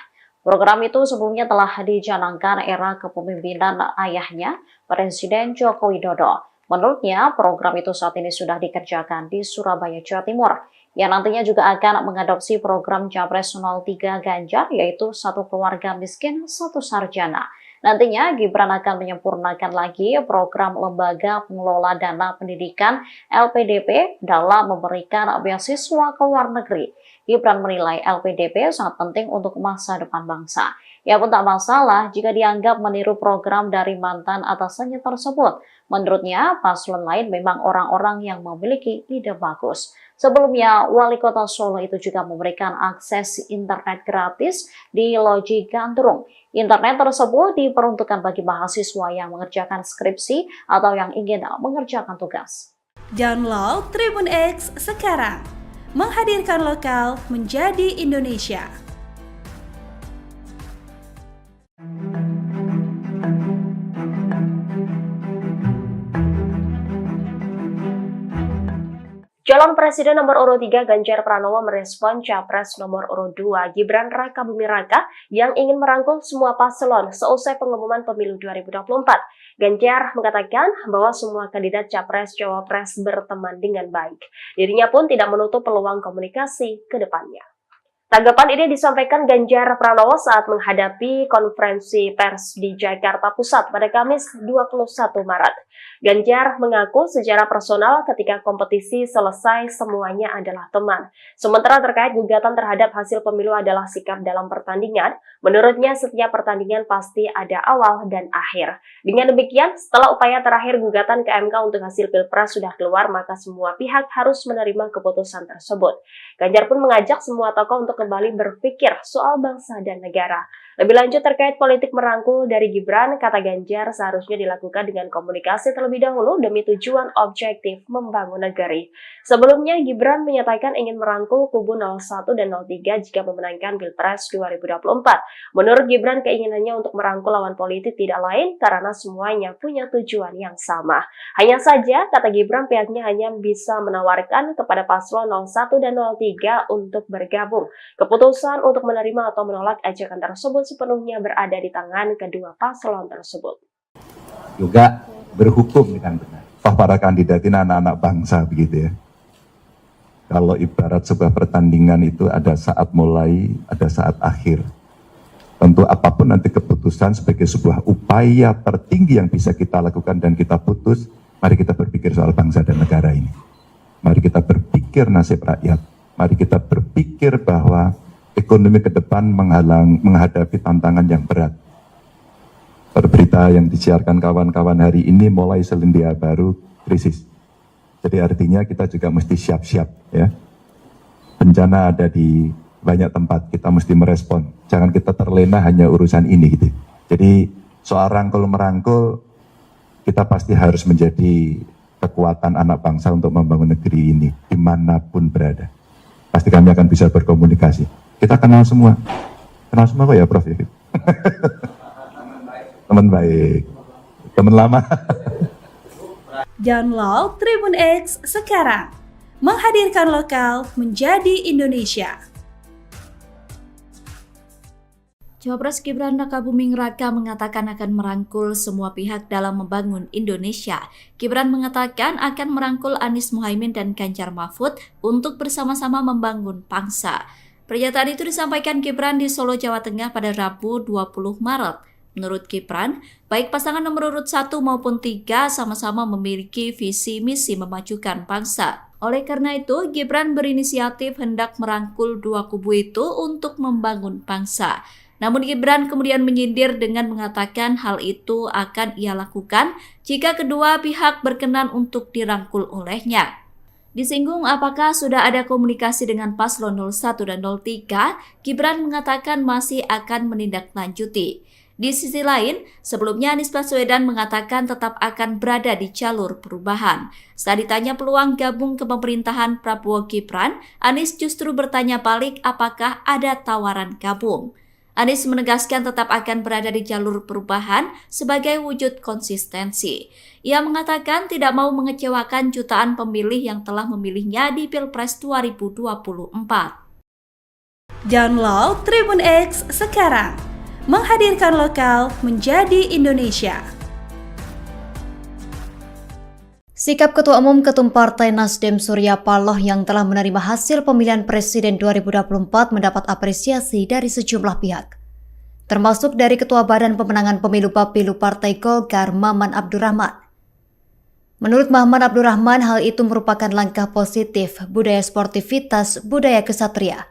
Program itu sebelumnya telah dicanangkan era kepemimpinan ayahnya, Presiden Joko Widodo. Menurutnya, program itu saat ini sudah dikerjakan di Surabaya, Jawa Timur, yang nantinya juga akan mengadopsi program Capres 03 Ganjar, yaitu satu keluarga miskin, satu sarjana. Nantinya, Gibran akan menyempurnakan lagi program Lembaga Pengelola Dana Pendidikan LPDP dalam memberikan beasiswa ke luar negeri. Gibran menilai LPDP sangat penting untuk masa depan bangsa. Ia pun tak masalah jika dianggap meniru program dari mantan atasannya tersebut. Menurutnya, paslon lain memang orang-orang yang memiliki ide bagus. Sebelumnya, Wali Kota Solo itu juga memberikan akses internet gratis di Loji Gandrung. Internet tersebut diperuntukkan bagi mahasiswa yang mengerjakan skripsi atau yang ingin mengerjakan tugas. Download Tribun X sekarang. Menghadirkan lokal menjadi Indonesia. Calon Presiden nomor urut 3 Ganjar Pranowo merespon Capres nomor urut 2 Gibran Rakabuming Raka yang ingin merangkul semua paslon seusai pengumuman pemilu 2024. Ganjar mengatakan bahwa semua kandidat Capres-Cawapres berteman dengan baik. Dirinya pun tidak menutup peluang komunikasi ke depannya. Tanggapan ini disampaikan Ganjar Pranowo saat menghadapi konferensi pers di Jakarta Pusat pada Kamis 21 Maret. Ganjar mengaku secara personal ketika kompetisi selesai semuanya adalah teman. Sementara terkait gugatan terhadap hasil pemilu adalah sikap dalam pertandingan, menurutnya setiap pertandingan pasti ada awal dan akhir. Dengan demikian, setelah upaya terakhir gugatan ke MK untuk hasil Pilpres sudah keluar, maka semua pihak harus menerima keputusan tersebut. Ganjar pun mengajak semua tokoh untuk kembali berpikir soal bangsa dan negara. Lebih lanjut terkait politik merangkul dari Gibran, kata Ganjar seharusnya dilakukan dengan komunikasi terlebih dahulu demi tujuan objektif membangun negeri. Sebelumnya, Gibran menyatakan ingin merangkul kubu 01 dan 03 jika memenangkan Pilpres 2024. Menurut Gibran, keinginannya untuk merangkul lawan politik tidak lain karena semuanya punya tujuan yang sama. Hanya saja, kata Gibran, pihaknya hanya bisa menawarkan kepada paslon 01 dan 03 untuk bergabung. Keputusan untuk menerima atau menolak ajakan tersebut sepenuhnya berada di tangan kedua paslon tersebut. Juga berhukum dengan benar. Toh para kandidat ini anak-anak bangsa begitu ya. Kalau ibarat sebuah pertandingan itu ada saat mulai, ada saat akhir. Tentu apapun nanti keputusan sebagai sebuah upaya tertinggi yang bisa kita lakukan dan kita putus, mari kita berpikir soal bangsa dan negara ini. Mari kita berpikir nasib rakyat. Mari kita berpikir bahwa ekonomi ke depan menghadapi tantangan yang berat. Berita yang disiarkan kawan-kawan hari ini mulai selendia baru krisis. Jadi artinya kita juga mesti siap-siap ya. Bencana ada di banyak tempat, kita mesti merespon. Jangan kita terlena hanya urusan ini gitu. Jadi soal rangkul-merangkul, kita pasti harus menjadi kekuatan anak bangsa untuk membangun negeri ini dimanapun berada. Pasti kami akan bisa berkomunikasi. Kita kenal semua kok ya Prof? Teman baik, teman lama. Download Tribun X sekarang. Menghadirkan lokal menjadi Indonesia. Cawapres Gibran Rakabuming Raka mengatakan akan merangkul semua pihak dalam membangun Indonesia. Gibran mengatakan akan merangkul Anies Muhaimin dan Ganjar Mahfud untuk bersama-sama membangun bangsa. Pernyataan itu disampaikan Gibran di Solo, Jawa Tengah pada Rabu 20 Maret. Menurut Gibran, baik pasangan nomor urut 1 maupun 3 sama-sama memiliki visi misi memajukan bangsa. Oleh karena itu, Gibran berinisiatif hendak merangkul dua kubu itu untuk membangun bangsa. Namun Gibran kemudian menyindir dengan mengatakan hal itu akan ia lakukan jika kedua pihak berkenan untuk dirangkul olehnya. Disinggung apakah sudah ada komunikasi dengan paslon 01 dan 03, Gibran mengatakan masih akan menindaklanjuti. Di sisi lain, sebelumnya Anies Baswedan mengatakan tetap akan berada di jalur perubahan. Saat ditanya peluang gabung ke pemerintahan Prabowo Gibran, Anies justru bertanya balik apakah ada tawaran gabung. Anies menegaskan tetap akan berada di jalur perubahan sebagai wujud konsistensi. Ia mengatakan tidak mau mengecewakan jutaan pemilih yang telah memilihnya di Pilpres 2024. Download Tribun X sekarang. Menghadirkan lokal menjadi Indonesia. Sikap Ketua Umum Ketum Partai Nasdem Surya Paloh yang telah menerima hasil pemilihan Presiden 2024 mendapat apresiasi dari sejumlah pihak, termasuk dari Ketua Badan Pemenangan Pemilu Bapilu Partai Golkar Maman Abdurrahman. Menurut Maman Abdurrahman, hal itu merupakan langkah positif budaya sportivitas, budaya kesatria.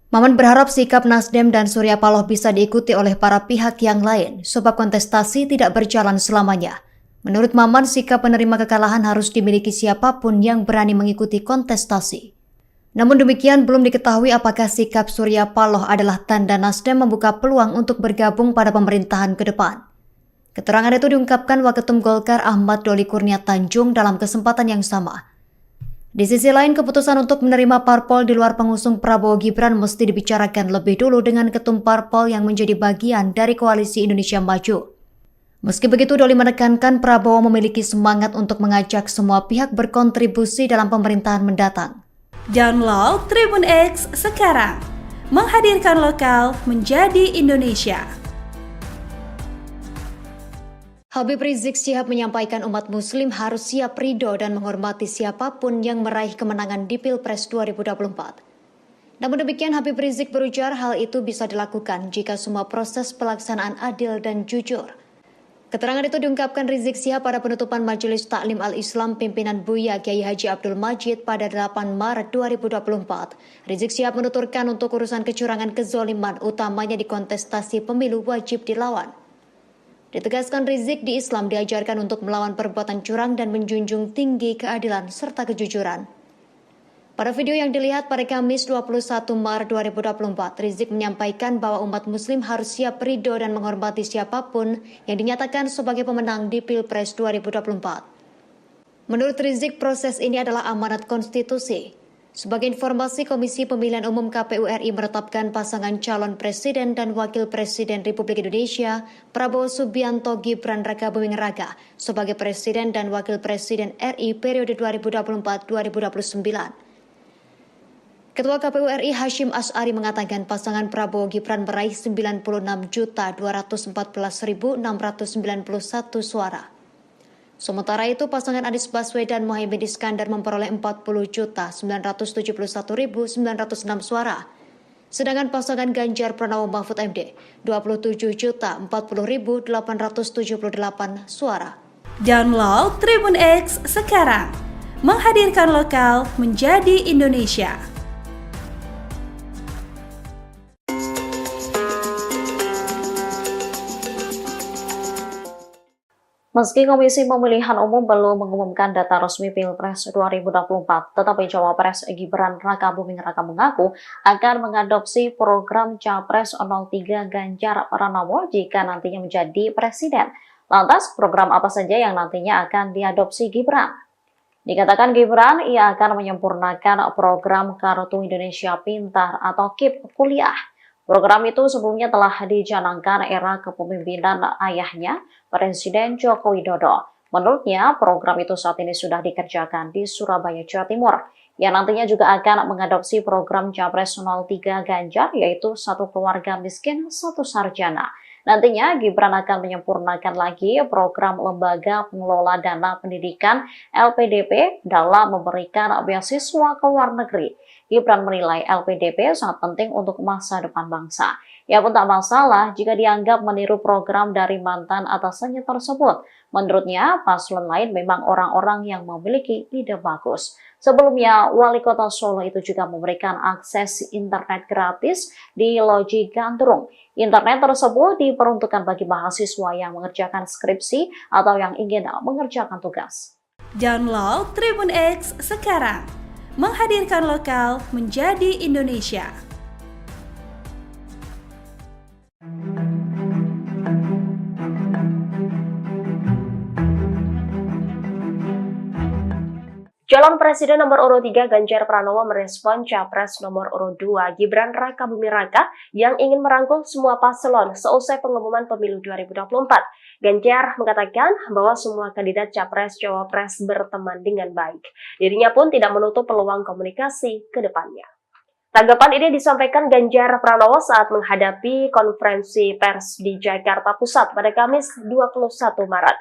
Maman berharap sikap Nasdem dan Surya Paloh bisa diikuti oleh para pihak yang lain, sebab kontestasi tidak berjalan selamanya. Menurut Maman, sikap penerima kekalahan harus dimiliki siapapun yang berani mengikuti kontestasi. Namun demikian, belum diketahui apakah sikap Surya Paloh adalah tanda Nasdem membuka peluang untuk bergabung pada pemerintahan ke depan. Keterangan itu diungkapkan Waketum Golkar Ahmad Doli Kurnia Tanjung dalam kesempatan yang sama. Di sisi lain, keputusan untuk menerima parpol di luar pengusung Prabowo Gibran mesti dibicarakan lebih dulu dengan ketum parpol yang menjadi bagian dari Koalisi Indonesia Maju. Meski begitu, Doli menekankan Prabowo memiliki semangat untuk mengajak semua pihak berkontribusi dalam pemerintahan mendatang. Download Tribun X sekarang, menghadirkan lokal menjadi Indonesia. Habib Rizik Syihab menyampaikan umat muslim harus siap ridho dan menghormati siapapun yang meraih kemenangan di Pilpres 2024. Namun demikian, Habib Rizik berujar hal itu bisa dilakukan jika semua proses pelaksanaan adil dan jujur. Keterangan itu diungkapkan Rizik Syihab pada penutupan Majelis Taklim Al-Islam pimpinan Buya Kiai Haji Abdul Majid pada 8 Maret 2024. Rizik Syihab menuturkan untuk urusan kecurangan kezoliman utamanya di kontestasi pemilu wajib dilawan. Ditegaskan Rizik, di Islam diajarkan untuk melawan perbuatan curang dan menjunjung tinggi keadilan serta kejujuran. Pada video yang dilihat pada Kamis 21 Maret 2024, Rizik menyampaikan bahwa umat muslim harus siap ridho dan menghormati siapapun yang dinyatakan sebagai pemenang di Pilpres 2024. Menurut Rizik, proses ini adalah amanat konstitusi. Sebagai informasi, Komisi Pemilihan Umum KPU RI menetapkan pasangan calon presiden dan wakil presiden Republik Indonesia, Prabowo Subianto Gibran Rakabuming Raka, sebagai presiden dan wakil presiden RI periode 2024-2029. Ketua KPU RI Hashim Asy'ari mengatakan pasangan Prabowo Gibran meraih 96.214.691 suara. Sementara itu, pasangan Anies Baswedan Muhaimin Iskandar memperoleh 40.971.906 suara. Sedangkan pasangan Ganjar Pranowo Mahfud MD 27.040.878 suara. Download Tribun X sekarang, menghadirkan lokal menjadi Indonesia. Meski Komisi Pemilihan Umum belum mengumumkan data resmi Pilpres 2024, tetapi Cawapres Gibran Rakabuming Raka mengaku akan mengadopsi program Capres 03 Ganjar Pranowo jika nantinya menjadi presiden. Lantas, program apa saja yang nantinya akan diadopsi Gibran? Dikatakan Gibran, ia akan menyempurnakan program Kartu Indonesia Pintar atau KIP kuliah. Program itu sebelumnya telah dicanangkan era kepemimpinan ayahnya, Presiden Joko Widodo. Menurutnya, program itu saat ini sudah dikerjakan di Surabaya, Jawa Timur, yang nantinya juga akan mengadopsi program Capres 03 Ganjar, yaitu satu keluarga miskin, satu sarjana. Nantinya, Gibran akan menyempurnakan lagi program Lembaga Pengelola Dana Pendidikan LPDP dalam memberikan beasiswa ke luar negeri. Gibran menilai LPDP sangat penting untuk masa depan bangsa. Ia pun tak masalah jika dianggap meniru program dari mantan atasannya tersebut. Menurutnya, paslon lain memang orang-orang yang memiliki ide bagus. Sebelumnya, Wali Kota Solo itu juga memberikan akses internet gratis di Loji Gandrung. Internet tersebut diperuntukkan bagi mahasiswa yang mengerjakan skripsi atau yang ingin mengerjakan tugas. Download Tribun X sekarang, menghadirkan lokal menjadi Indonesia. Calon Presiden nomor urut 3 Ganjar Pranowo merespon Capres nomor urut 2 Gibran Rakabuming Raka yang ingin merangkul semua paslon seusai pengumuman pemilu 2024. Ganjar mengatakan bahwa semua kandidat Capres-Cawapres berteman dengan baik. Dirinya pun tidak menutup peluang komunikasi ke depannya. Tanggapan ini disampaikan Ganjar Pranowo saat menghadapi konferensi pers di Jakarta Pusat pada Kamis 21 Maret.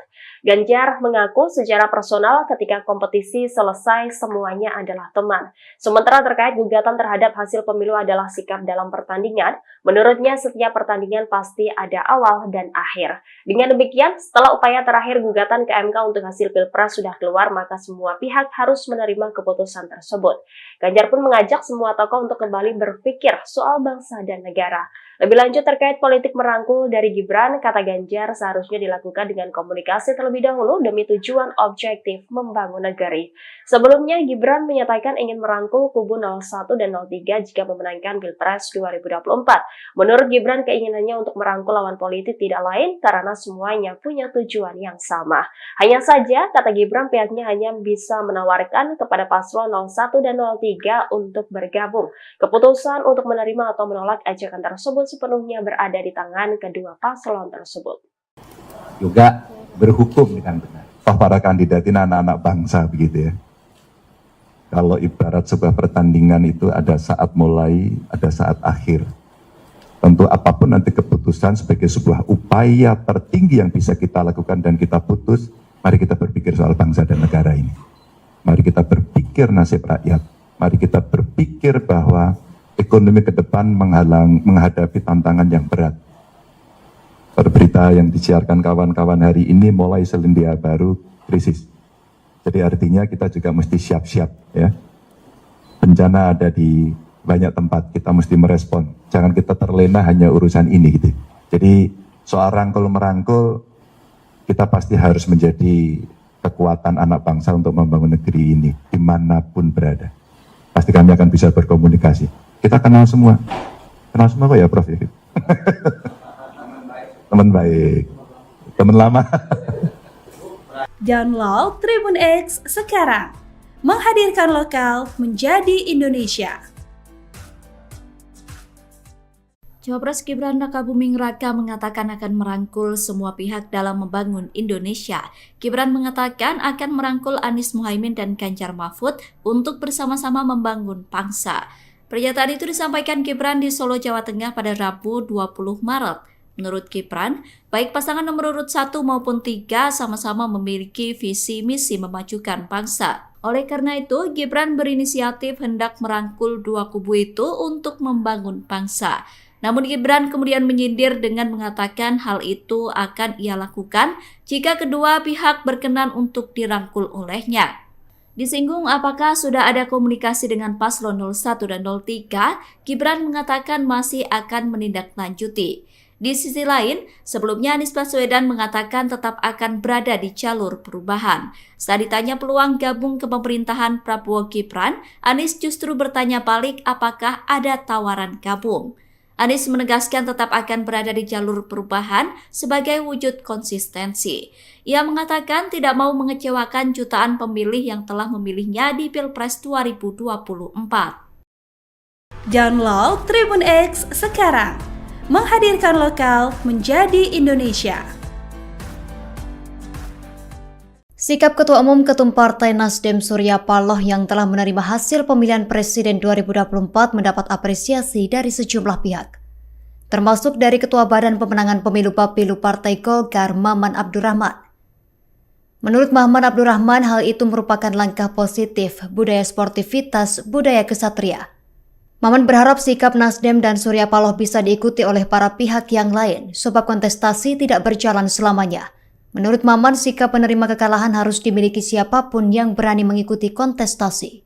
Ganjar mengaku secara personal ketika kompetisi selesai semuanya adalah teman. Sementara terkait gugatan terhadap hasil pemilu adalah sikap dalam pertandingan, menurutnya setiap pertandingan pasti ada awal dan akhir. Dengan demikian, setelah upaya terakhir gugatan ke MK untuk hasil Pilpres sudah keluar, maka semua pihak harus menerima keputusan tersebut. Ganjar pun mengajak semua tokoh untuk kembali berpikir soal bangsa dan negara. Lebih lanjut terkait politik merangkul dari Gibran, kata Ganjar seharusnya dilakukan dengan komunikasi terlebih dahulu demi tujuan objektif membangun negeri. Sebelumnya, Gibran menyatakan ingin merangkul kubu 01 dan 03 jika memenangkan Pilpres 2024. Menurut Gibran, keinginannya untuk merangkul lawan politik tidak lain karena semuanya punya tujuan yang sama. Hanya saja, kata Gibran, pihaknya hanya bisa menawarkan kepada paslon 01 dan 03 untuk bergabung. Keputusan untuk menerima atau menolak ajakan tersebut sepenuhnya berada di tangan kedua paslon tersebut. Juga berhukum dengan benar. Toh para kandidat ini anak-anak bangsa begitu ya. Kalau ibarat sebuah pertandingan itu ada saat mulai, ada saat akhir. Tentu apapun nanti keputusan sebagai sebuah upaya tertinggi yang bisa kita lakukan dan kita putus, mari kita berpikir soal bangsa dan negara ini. Mari kita berpikir nasib rakyat. Mari kita berpikir bahwa ekonomi ke depan menghadapi tantangan yang berat. Berita yang disiarkan kawan-kawan hari ini mulai selindia baru krisis. Jadi artinya kita juga mesti siap-siap ya. Bencana ada di banyak tempat, kita mesti merespon. Jangan kita terlena hanya urusan ini gitu. Jadi soal rangkul-merangkul, kita pasti harus menjadi kekuatan anak bangsa untuk membangun negeri ini dimanapun berada. Pasti kami akan bisa berkomunikasi. Kita kenal semua kok ya Prof? Teman baik, teman lama. Download Tribun X sekarang, menghadirkan lokal menjadi Indonesia. Cawapres Gibran Rakabuming Raka mengatakan akan merangkul semua pihak dalam membangun Indonesia. Gibran mengatakan akan merangkul Anies Muhaimin dan Ganjar Mahfud untuk bersama-sama membangun bangsa. Pernyataan itu disampaikan Gibran di Solo, Jawa Tengah pada Rabu 20 Maret. Menurut Gibran, baik pasangan nomor urut 1 maupun 3 sama-sama memiliki visi misi memajukan bangsa. Oleh karena itu, Gibran berinisiatif hendak merangkul dua kubu itu untuk membangun bangsa. Namun Gibran kemudian menyindir dengan mengatakan hal itu akan ia lakukan jika kedua pihak berkenan untuk dirangkul olehnya. Disinggung apakah sudah ada komunikasi dengan paslon 01 dan 03, Gibran mengatakan masih akan menindaklanjuti. Di sisi lain, sebelumnya Anies Baswedan mengatakan tetap akan berada di jalur perubahan. Saat ditanya peluang gabung ke pemerintahan Prabowo Gibran, Anies justru bertanya balik apakah ada tawaran gabung. Anies menegaskan tetap akan berada di jalur perubahan sebagai wujud konsistensi. Ia mengatakan tidak mau mengecewakan jutaan pemilih yang telah memilihnya di Pilpres 2024. Download Tribun X sekarang, menghadirkan lokal menjadi Indonesia. Sikap Ketua Umum Ketum Partai Nasdem Surya Paloh yang telah menerima hasil pemilihan Presiden 2024 mendapat apresiasi dari sejumlah pihak, termasuk dari Ketua Badan Pemenangan Pemilu Bapilu Partai Golkar Maman Abdurrahman. Menurut Maman Abdurrahman, hal itu merupakan langkah positif budaya sportivitas, budaya kesatria. Maman berharap sikap Nasdem dan Surya Paloh bisa diikuti oleh para pihak yang lain, sebab kontestasi tidak berjalan selamanya. Menurut Maman, sikap penerima kekalahan harus dimiliki siapapun yang berani mengikuti kontestasi.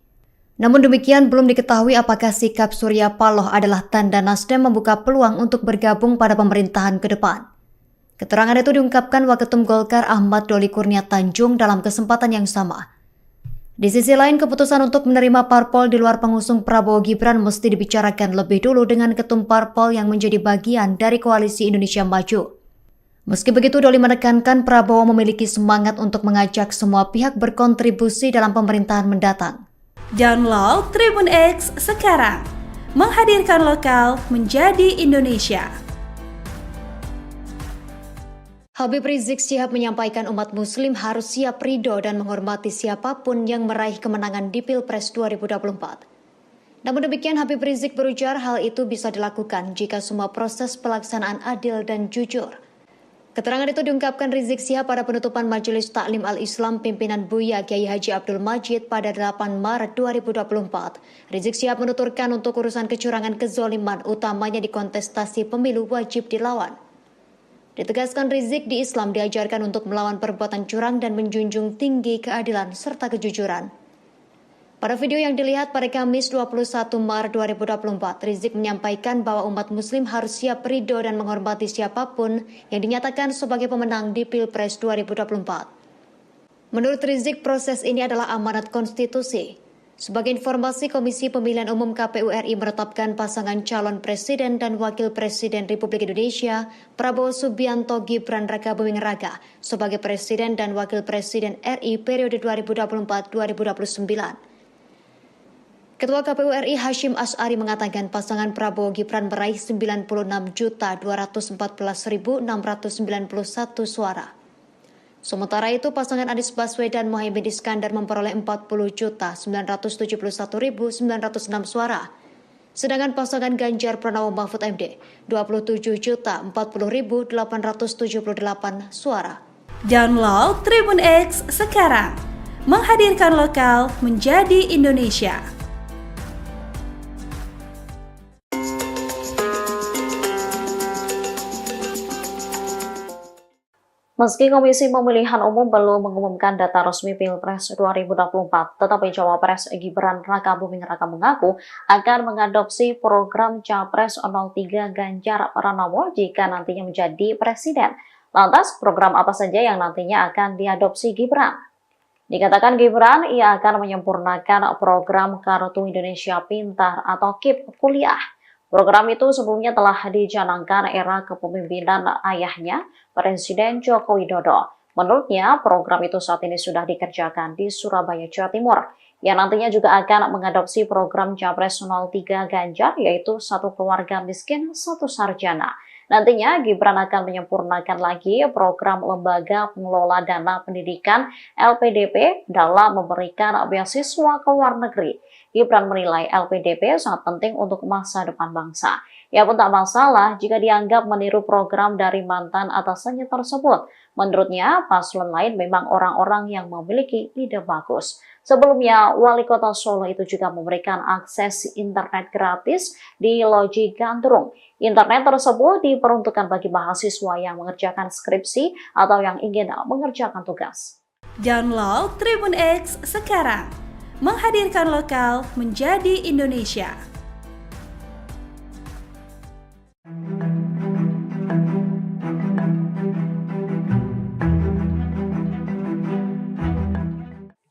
Namun demikian, belum diketahui apakah sikap Surya Paloh adalah tanda Nasdem membuka peluang untuk bergabung pada pemerintahan ke depan. Keterangan itu diungkapkan Waketum Golkar Ahmad Doli Kurnia Tanjung dalam kesempatan yang sama. Di sisi lain, keputusan untuk menerima parpol di luar pengusung Prabowo Gibran mesti dibicarakan lebih dulu dengan ketum parpol yang menjadi bagian dari Koalisi Indonesia Maju. Meski begitu, Doli menekankan Prabowo memiliki semangat untuk mengajak semua pihak berkontribusi dalam pemerintahan mendatang. Download Tribun X sekarang, menghadirkan lokal menjadi Indonesia. Habib Rizik Syihab menyampaikan umat muslim harus siap ridho dan menghormati siapapun yang meraih kemenangan di Pilpres 2024. Namun demikian, Habib Rizik berujar hal itu bisa dilakukan jika semua proses pelaksanaan adil dan jujur. Keterangan itu diungkapkan Rizik Syihab pada penutupan Majelis Taklim Al-Islam pimpinan Buya Kiai Haji Abdul Majid pada 8 Maret 2024. Rizik Syihab menuturkan untuk urusan kecurangan kezoliman utamanya di kontestasi pemilu wajib dilawan. Ditegaskan Rizik, di Islam diajarkan untuk melawan perbuatan curang dan menjunjung tinggi keadilan serta kejujuran. Pada video yang dilihat pada Kamis 21 Maret 2024, Rizik menyampaikan bahwa umat muslim harus siap ridho dan menghormati siapapun yang dinyatakan sebagai pemenang di Pilpres 2024. Menurut Rizik, proses ini adalah amanat konstitusi. Sebagai informasi, Komisi Pemilihan Umum KPU RI menetapkan pasangan calon presiden dan wakil presiden Republik Indonesia, Prabowo Subianto Gibran Rakabuming Raka, sebagai presiden dan wakil presiden RI periode 2024-2029. Ketua KPU RI Hashim Asy'ari mengatakan pasangan Prabowo Gibran meraih 96.214.691 suara. Sementara itu, pasangan Anies Baswedan Muhaimin Iskandar memperoleh 40.971.906 suara. Sedangkan pasangan Ganjar Pranowo Mahfud MD 27.040.878 suara. Download Tribun X sekarang. Menghadirkan lokal menjadi Indonesia. Meski Komisi Pemilihan Umum belum mengumumkan data resmi Pilpres 2024, tetapi Cawapres Gibran Rakabuming Raka mengaku akan mengadopsi program Capres 03 Ganjar Pranowo jika nantinya menjadi presiden. Lantas, program apa saja yang nantinya akan diadopsi Gibran? Dikatakan Gibran, ia akan menyempurnakan program Kartu Indonesia Pintar atau KIP kuliah. Program itu sebelumnya telah dicanangkan era kepemimpinan ayahnya, Presiden Joko Widodo. Menurutnya, program itu saat ini sudah dikerjakan di Surabaya, Jawa Timur, yang nantinya juga akan mengadopsi program Capres 03 Ganjar, yaitu satu keluarga miskin, satu sarjana. Nantinya, Gibran akan menyempurnakan lagi program Lembaga Pengelola Dana Pendidikan LPDP dalam memberikan beasiswa ke luar negeri. Gibran menilai LPDP sangat penting untuk masa depan bangsa. Ia pun tak masalah jika dianggap meniru program dari mantan atasannya tersebut. Menurutnya, paslon lain memang orang-orang yang memiliki ide bagus. Sebelumnya, Wali Kota Solo itu juga memberikan akses internet gratis di Loji Gandrung. Internet tersebut diperuntukkan bagi mahasiswa yang mengerjakan skripsi atau yang ingin mengerjakan tugas. Download Tribun X sekarang. Menghadirkan lokal menjadi Indonesia.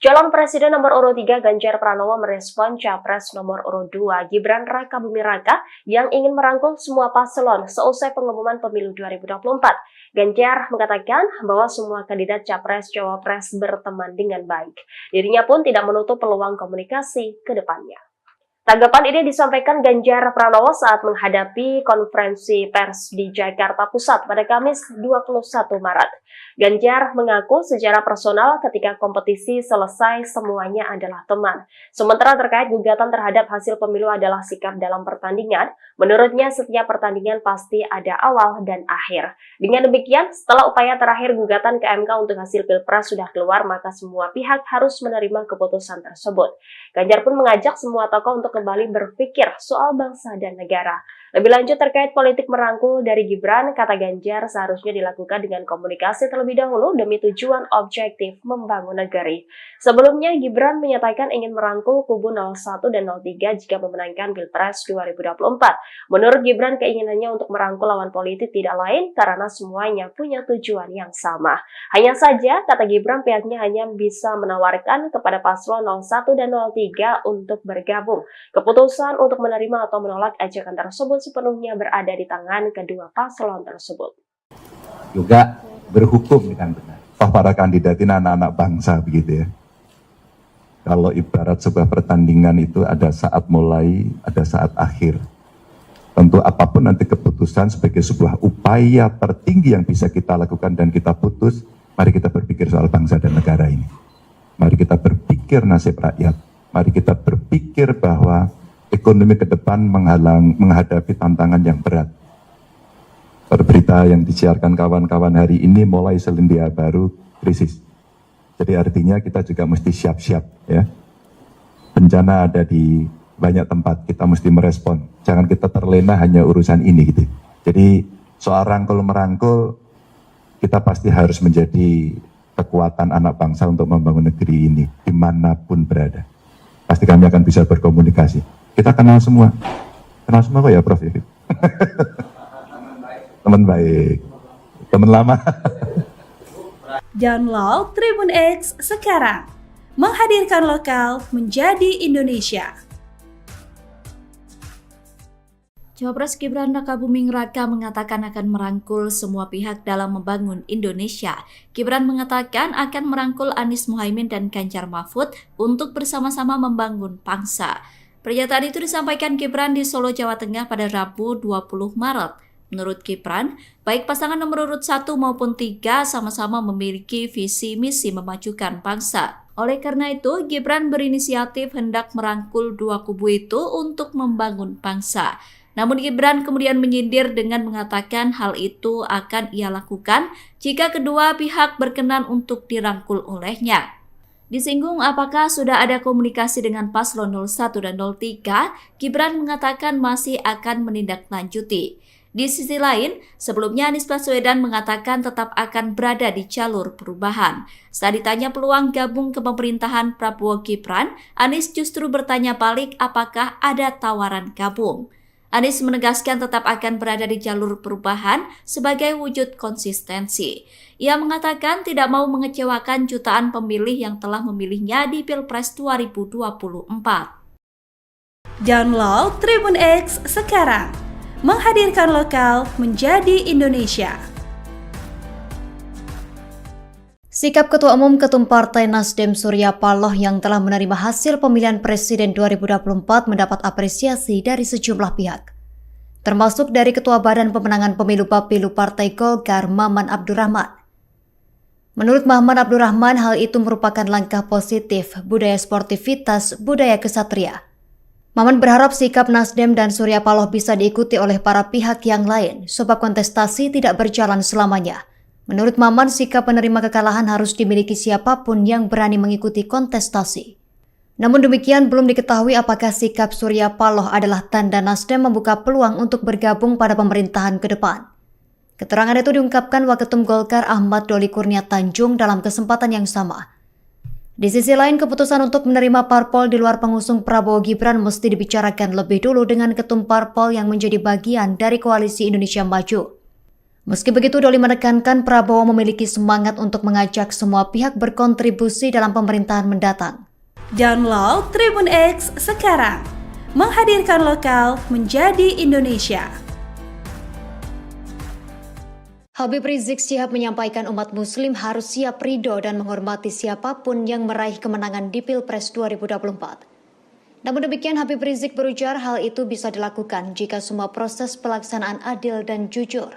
Calon Presiden nomor urut 3 Ganjar Pranowo merespon Capres nomor urut 2 Gibran Rakabuming Raka yang ingin merangkul semua paslon seusai pengumuman pemilu 2024. Ganjar mengatakan bahwa semua kandidat Capres-Cawapres berteman dengan baik. Dirinya pun tidak menutup peluang komunikasi ke depannya. Tanggapan ini disampaikan Ganjar Pranowo saat menghadapi konferensi pers di Jakarta Pusat pada Kamis 21 Maret. Ganjar mengaku secara personal ketika kompetisi selesai semuanya adalah teman. Sementara terkait gugatan terhadap hasil pemilu adalah sikap dalam pertandingan, menurutnya setiap pertandingan pasti ada awal dan akhir. Dengan demikian, setelah upaya terakhir gugatan ke MK untuk hasil Pilpres sudah keluar, maka semua pihak harus menerima keputusan tersebut. Ganjar pun mengajak semua tokoh untuk kembali berpikir soal bangsa dan negara. Lebih lanjut terkait politik merangkul dari Gibran, kata Ganjar seharusnya dilakukan dengan komunikasi terlebih dahulu demi tujuan objektif membangun negeri. Sebelumnya, Gibran menyatakan ingin merangkul kubu 01 dan 03 jika memenangkan Pilpres 2024. Menurut Gibran, keinginannya untuk merangkul lawan politik tidak lain karena semuanya punya tujuan yang sama. Hanya saja, kata Gibran, pihaknya hanya bisa menawarkan kepada paslon 01 dan 03 untuk bergabung. Keputusan untuk menerima atau menolak ajakan tersebut sepenuhnya berada di tangan kedua paslon tersebut. Juga berhukum dengan benar. Para kandidat ini anak-anak bangsa begitu ya. Kalau ibarat sebuah pertandingan itu ada saat mulai, ada saat akhir. Tentu apapun nanti keputusan sebagai sebuah upaya tertinggi yang bisa kita lakukan dan kita putus, mari kita berpikir soal bangsa dan negara ini. Mari kita berpikir nasib rakyat. Mari kita berpikir bahwa ekonomi ke depan menghadapi tantangan yang berat. Berita yang disiarkan kawan-kawan hari ini mulai selendia baru krisis. Jadi artinya kita juga mesti siap-siap ya. Bencana ada di banyak tempat, kita mesti merespon. Jangan kita terlena hanya urusan ini gitu. Jadi soal rangkul-merangkul, kita pasti harus menjadi kekuatan anak bangsa untuk membangun negeri ini dimanapun berada. pasti kami akan bisa berkomunikasi. Kita kenal semua kok ya Prof. Teman baik, teman lama. Download Tribun X sekarang, menghadirkan lokal menjadi Indonesia. Cawapres Gibran Rakabuming Raka mengatakan akan merangkul semua pihak dalam membangun Indonesia. Gibran mengatakan akan merangkul Anies Muhaimin dan Ganjar Mahfud untuk bersama-sama membangun bangsa. Pernyataan itu disampaikan Gibran di Solo, Jawa Tengah pada Rabu 20 Maret. Menurut Gibran, baik pasangan nomor urut 1 maupun 3 sama-sama memiliki visi misi memajukan bangsa. Oleh karena itu, Gibran berinisiatif hendak merangkul dua kubu itu untuk membangun bangsa. Namun Gibran kemudian menyindir dengan mengatakan hal itu akan ia lakukan jika kedua pihak berkenan untuk dirangkul olehnya. Disinggung apakah sudah ada komunikasi dengan paslon 01 dan 03, Gibran mengatakan masih akan menindaklanjuti. Di sisi lain, sebelumnya Anies Baswedan mengatakan tetap akan berada di jalur perubahan. Saat ditanya peluang gabung ke pemerintahan Prabowo Gibran, Anies justru bertanya balik apakah ada tawaran gabung. Anies menegaskan tetap akan berada di jalur perubahan sebagai wujud konsistensi. Ia mengatakan tidak mau mengecewakan jutaan pemilih yang telah memilihnya di Pilpres 2024. Download Tribun X sekarang, menghadirkan lokal menjadi Indonesia. Sikap Ketua Umum Ketum Partai Nasdem Surya Paloh yang telah menerima hasil pemilihan Presiden 2024 mendapat apresiasi dari sejumlah pihak, termasuk dari Ketua Badan Pemenangan Pemilu Bapilu Partai Golkar Maman Abdurrahman. Menurut Maman Abdurrahman, hal itu merupakan langkah positif budaya sportivitas, budaya kesatria. Maman berharap sikap Nasdem dan Surya Paloh bisa diikuti oleh para pihak yang lain, sebab kontestasi tidak berjalan selamanya. Menurut Maman, sikap penerima kekalahan harus dimiliki siapapun yang berani mengikuti kontestasi. Namun demikian, belum diketahui apakah sikap Surya Paloh adalah tanda Nasdem membuka peluang untuk bergabung pada pemerintahan ke depan. Keterangan itu diungkapkan Waketum Golkar Ahmad Doli Kurnia Tanjung dalam kesempatan yang sama. Di sisi lain, keputusan untuk menerima parpol di luar pengusung Prabowo Gibran mesti dibicarakan lebih dulu dengan ketum parpol yang menjadi bagian dari Koalisi Indonesia Maju. Meski begitu, Doli menekankan Prabowo memiliki semangat untuk mengajak semua pihak berkontribusi dalam pemerintahan mendatang. Download Tribun X sekarang, menghadirkan lokal menjadi Indonesia. Habib Rizik Syihab menyampaikan umat muslim harus siap ridho dan menghormati siapapun yang meraih kemenangan di Pilpres 2024. Namun demikian, Habib Rizik berujar hal itu bisa dilakukan jika semua proses pelaksanaan adil dan jujur.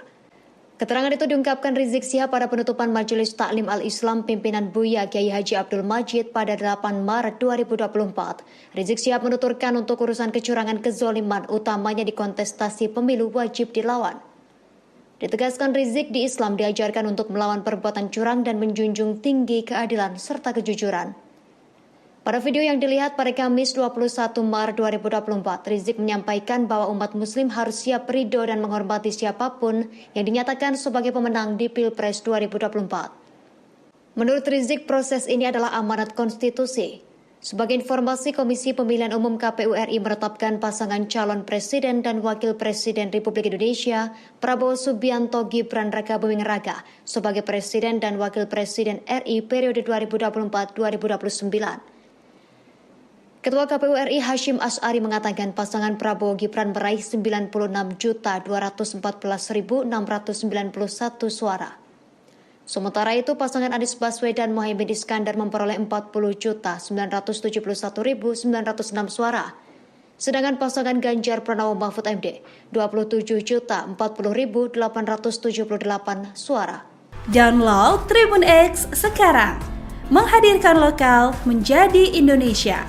Keterangan itu diungkapkan Rizik Syihab pada penutupan Majelis Taklim Al-Islam pimpinan Buya Kiai Haji Abdul Majid pada 8 Maret 2024. Rizik Syihab menuturkan untuk urusan kecurangan kezoliman utamanya di kontestasi pemilu wajib dilawan. Ditegaskan Rizik, di Islam diajarkan untuk melawan perbuatan curang dan menjunjung tinggi keadilan serta kejujuran. Pada video yang dilihat pada Kamis 21 Maret 2024, Rizik menyampaikan bahwa umat muslim harus siap ridho dan menghormati siapapun yang dinyatakan sebagai pemenang di Pilpres 2024. Menurut Rizik, proses ini adalah amanat konstitusi. Sebagai informasi, Komisi Pemilihan Umum KPU RI menetapkan pasangan calon presiden dan wakil presiden Republik Indonesia, Prabowo Subianto Gibran Rakabuming Raka, sebagai presiden dan wakil presiden RI periode 2024-2029. Ketua KPU RI Hashim Asy'ari mengatakan pasangan Prabowo Gibran meraih 96.214.691 suara. Sementara itu pasangan Anies Baswedan Muhaimin Iskandar memperoleh 40.971.906 suara. Sedangkan pasangan Ganjar Pranowo Mahfud MD 27.040.878 suara. Download Tribun X sekarang, menghadirkan lokal menjadi Indonesia.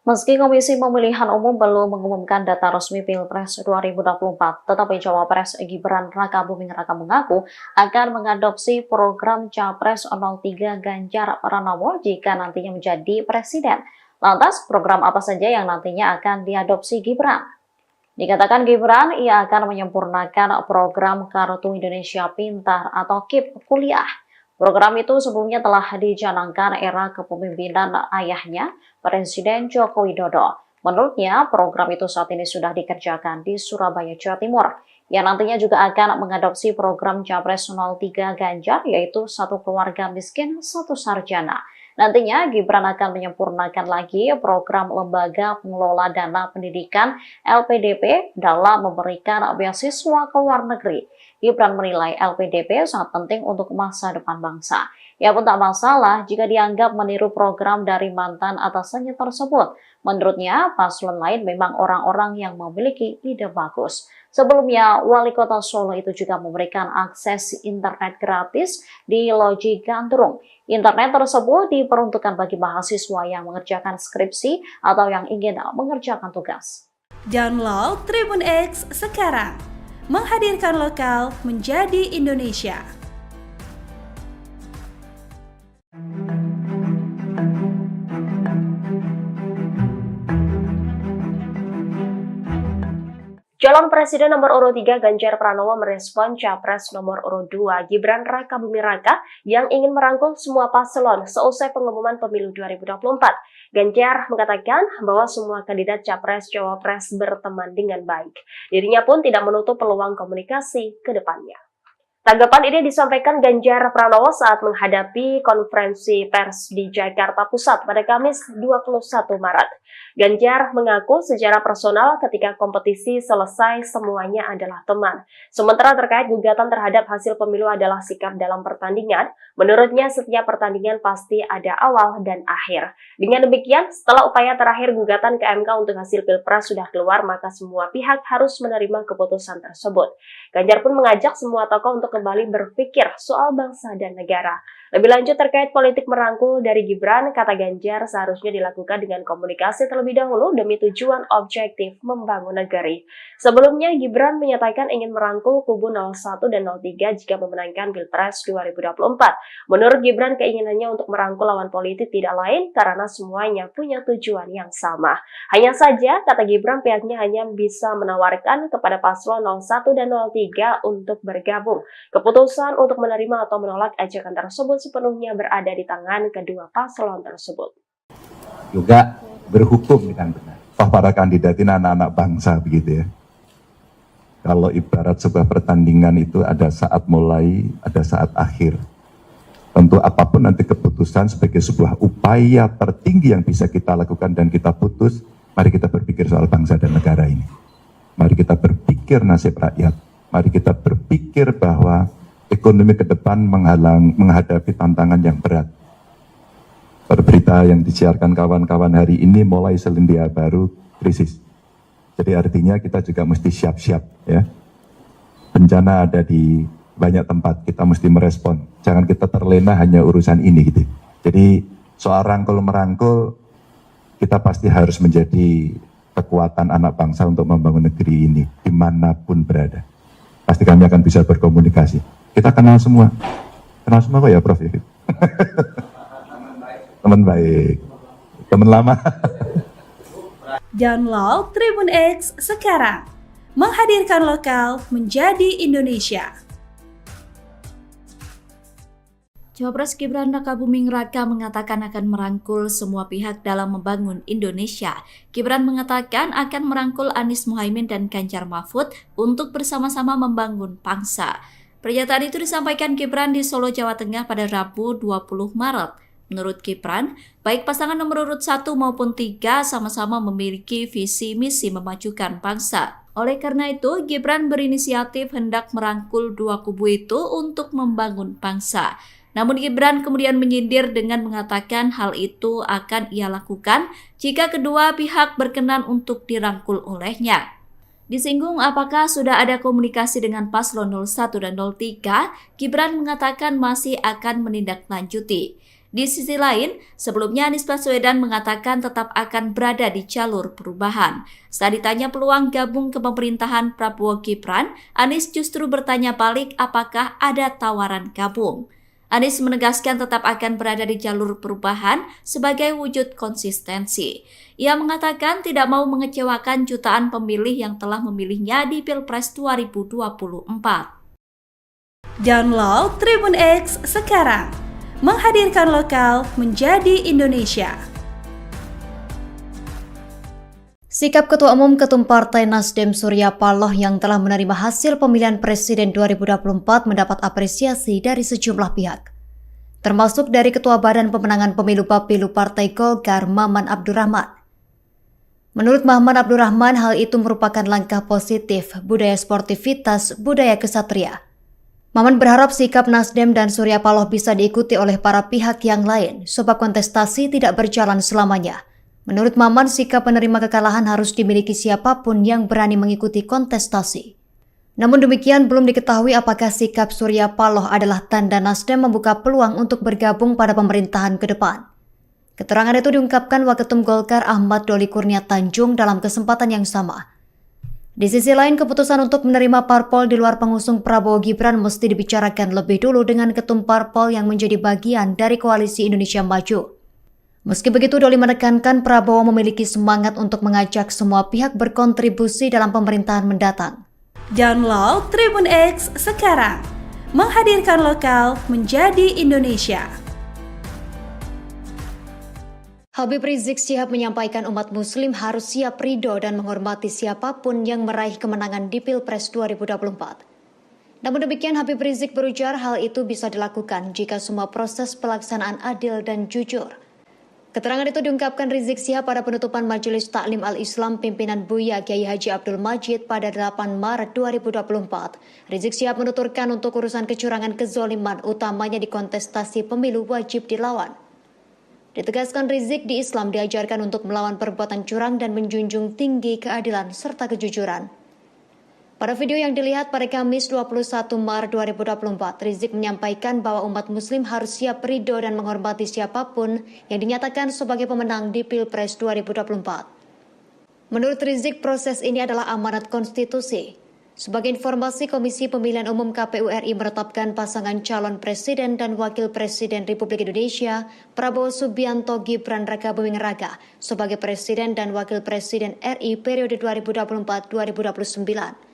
Meski Komisi Pemilihan Umum belum mengumumkan data resmi Pilpres 2024, tetapi Cawapres Gibran Rakabuming Raka mengaku akan mengadopsi program Capres 03 Ganjar Pranowo jika nantinya menjadi presiden. Lantas, program apa saja yang nantinya akan diadopsi Gibran? Dikatakan Gibran, ia akan menyempurnakan program Kartu Indonesia Pintar atau KIP kuliah. Program itu sebelumnya telah dicanangkan era kepemimpinan ayahnya, Presiden Joko Widodo. Menurutnya, program itu saat ini sudah dikerjakan di Surabaya, Jawa Timur, yang nantinya juga akan mengadopsi program Capres 03 Ganjar, yaitu satu keluarga miskin, satu sarjana. Nantinya Gibran akan menyempurnakan lagi program Lembaga Pengelola Dana Pendidikan LPDP dalam memberikan beasiswa ke luar negeri. Gibran menilai LPDP sangat penting untuk masa depan bangsa. Ia pun tak masalah jika dianggap meniru program dari mantan atasannya tersebut. Menurutnya, paslon lain memang orang-orang yang memiliki ide bagus. Sebelumnya, Wali Kota Solo itu juga memberikan akses internet gratis di Loji Gandrung. Internet tersebut diperuntukkan bagi mahasiswa yang mengerjakan skripsi atau yang ingin mengerjakan tugas. Download Tribun X sekarang. Menghadirkan lokal menjadi Indonesia. Calon Presiden nomor urut 3 Ganjar Pranowo merespon Capres nomor urut 2 Gibran Rakabuming Raka yang ingin merangkul semua paslon seusai pengumuman pemilu 2024. Ganjar mengatakan bahwa semua kandidat Capres-Cawapres berteman dengan baik. Dirinya pun tidak menutup peluang komunikasi ke depannya. Tanggapan ini disampaikan Ganjar Pranowo saat menghadapi konferensi pers di Jakarta Pusat pada Kamis 21 Maret. Ganjar mengaku secara personal ketika kompetisi selesai semuanya adalah teman. Sementara terkait gugatan terhadap hasil pemilu adalah sikap dalam pertandingan, menurutnya setiap pertandingan pasti ada awal dan akhir. Dengan demikian, setelah upaya terakhir gugatan ke MK untuk hasil Pilpres sudah keluar, maka semua pihak harus menerima keputusan tersebut. Ganjar pun mengajak semua tokoh untuk kembali berpikir soal bangsa dan negara. Lebih lanjut terkait politik merangkul dari Gibran, kata Ganjar seharusnya dilakukan dengan komunikasi terlebih dahulu demi tujuan objektif membangun negeri. Sebelumnya, Gibran menyatakan ingin merangkul kubu 01 dan 03 jika memenangkan Pilpres 2024. Menurut Gibran, keinginannya untuk merangkul lawan politik tidak lain karena semuanya punya tujuan yang sama. Hanya saja, kata Gibran, pihaknya hanya bisa menawarkan kepada paslon 01 dan 03 untuk bergabung. Keputusan untuk menerima atau menolak ajakan tersebut sepenuhnya berada di tangan kedua paslon tersebut. Juga berhukum dengan benar. Toh para kandidat ini anak-anak bangsa begitu ya. Kalau ibarat sebuah pertandingan itu ada saat mulai, ada saat akhir. Tentu apapun nanti keputusan sebagai sebuah upaya tertinggi yang bisa kita lakukan dan kita putus, mari kita berpikir soal bangsa dan negara ini. Mari kita berpikir nasib rakyat. Mari kita berpikir bahwa ekonomi ke depan menghadapi tantangan yang berat. Berita yang disiarkan kawan-kawan hari ini mulai selendia baru krisis. Jadi artinya kita juga mesti siap-siap ya. Bencana ada di banyak tempat, kita mesti merespon. Jangan kita terlena hanya urusan ini gitu. Jadi soal rangkul-merangkul, kita pasti harus menjadi kekuatan anak bangsa untuk membangun negeri ini dimanapun berada. Pasti kami akan bisa berkomunikasi. Kita kenal semua kok ya Prof. Teman baik, teman lama. Download Tribun X sekarang. Menghadirkan lokal menjadi Indonesia. Cawapres Gibran Rakabuming Raka mengatakan akan merangkul semua pihak dalam membangun Indonesia. Gibran mengatakan akan merangkul Anies Muhaimin dan Ganjar Mahfud untuk bersama-sama membangun bangsa. Pernyataan itu disampaikan Gibran di Solo, Jawa Tengah pada Rabu 20 Maret. Menurut Gibran, baik pasangan nomor urut 1 maupun 3 sama-sama memiliki visi misi memajukan bangsa. Oleh karena itu, Gibran berinisiatif hendak merangkul dua kubu itu untuk membangun bangsa. Namun Gibran kemudian menyindir dengan mengatakan hal itu akan ia lakukan jika kedua pihak berkenan untuk dirangkul olehnya. Disinggung apakah sudah ada komunikasi dengan paslon 01 dan 03, Gibran mengatakan masih akan menindaklanjuti. Di sisi lain, sebelumnya Anies Baswedan mengatakan tetap akan berada di jalur perubahan. Saat ditanya peluang gabung ke pemerintahan Prabowo Gibran, Anies justru bertanya balik apakah ada tawaran gabung. Anies menegaskan tetap akan berada di jalur perubahan sebagai wujud konsistensi. Ia mengatakan tidak mau mengecewakan jutaan pemilih yang telah memilihnya di Pilpres 2024. Download Tribun X sekarang, menghadirkan lokal menjadi Indonesia. Sikap Ketua Umum Ketum Partai Nasdem Surya Paloh yang telah menerima hasil pemilihan Presiden 2024 mendapat apresiasi dari sejumlah pihak, termasuk dari Ketua Badan Pemenangan Pemilu Bapilu Partai Golkar Maman Abdurrahman. Menurut Maman Abdurrahman, hal itu merupakan langkah positif budaya sportivitas, budaya kesatria. Maman berharap sikap Nasdem dan Surya Paloh bisa diikuti oleh para pihak yang lain, sebab kontestasi tidak berjalan selamanya. Menurut Maman, sikap penerima kekalahan harus dimiliki siapapun yang berani mengikuti kontestasi. Namun demikian, belum diketahui apakah sikap Surya Paloh adalah tanda Nasdem membuka peluang untuk bergabung pada pemerintahan ke depan. Keterangan itu diungkapkan Waketum Golkar Ahmad Doli Kurnia Tanjung dalam kesempatan yang sama. Di sisi lain, keputusan untuk menerima parpol di luar pengusung Prabowo Gibran mesti dibicarakan lebih dulu dengan ketum parpol yang menjadi bagian dari Koalisi Indonesia Maju. Meski begitu, Doli menekankan Prabowo memiliki semangat untuk mengajak semua pihak berkontribusi dalam pemerintahan mendatang. Download Tribun X sekarang, menghadirkan lokal menjadi Indonesia. Habib Rizik Syihab menyampaikan umat muslim harus siap ridho dan menghormati siapapun yang meraih kemenangan di Pilpres 2024. Namun demikian, Habib Rizik berujar hal itu bisa dilakukan jika semua proses pelaksanaan adil dan jujur. Keterangan itu diungkapkan Rizik Syihab pada penutupan Majelis Taklim Al-Islam pimpinan Buya Kiai Haji Abdul Majid pada 8 Maret 2024. Rizik Syihab menuturkan untuk urusan kecurangan kezoliman utamanya di kontestasi pemilu wajib dilawan. Ditegaskan Rizik, di Islam diajarkan untuk melawan perbuatan curang dan menjunjung tinggi keadilan serta kejujuran. Pada video yang dilihat pada Kamis 21 Maret 2024, Rizik menyampaikan bahwa umat muslim harus siap ridho dan menghormati siapapun yang dinyatakan sebagai pemenang di Pilpres 2024. Menurut Rizik, proses ini adalah amanat konstitusi. Sebagai informasi, Komisi Pemilihan Umum KPU RI menetapkan pasangan calon presiden dan wakil presiden Republik Indonesia, Prabowo Subianto Gibran Rakabuming Raka, sebagai presiden dan wakil presiden RI periode 2024-2029.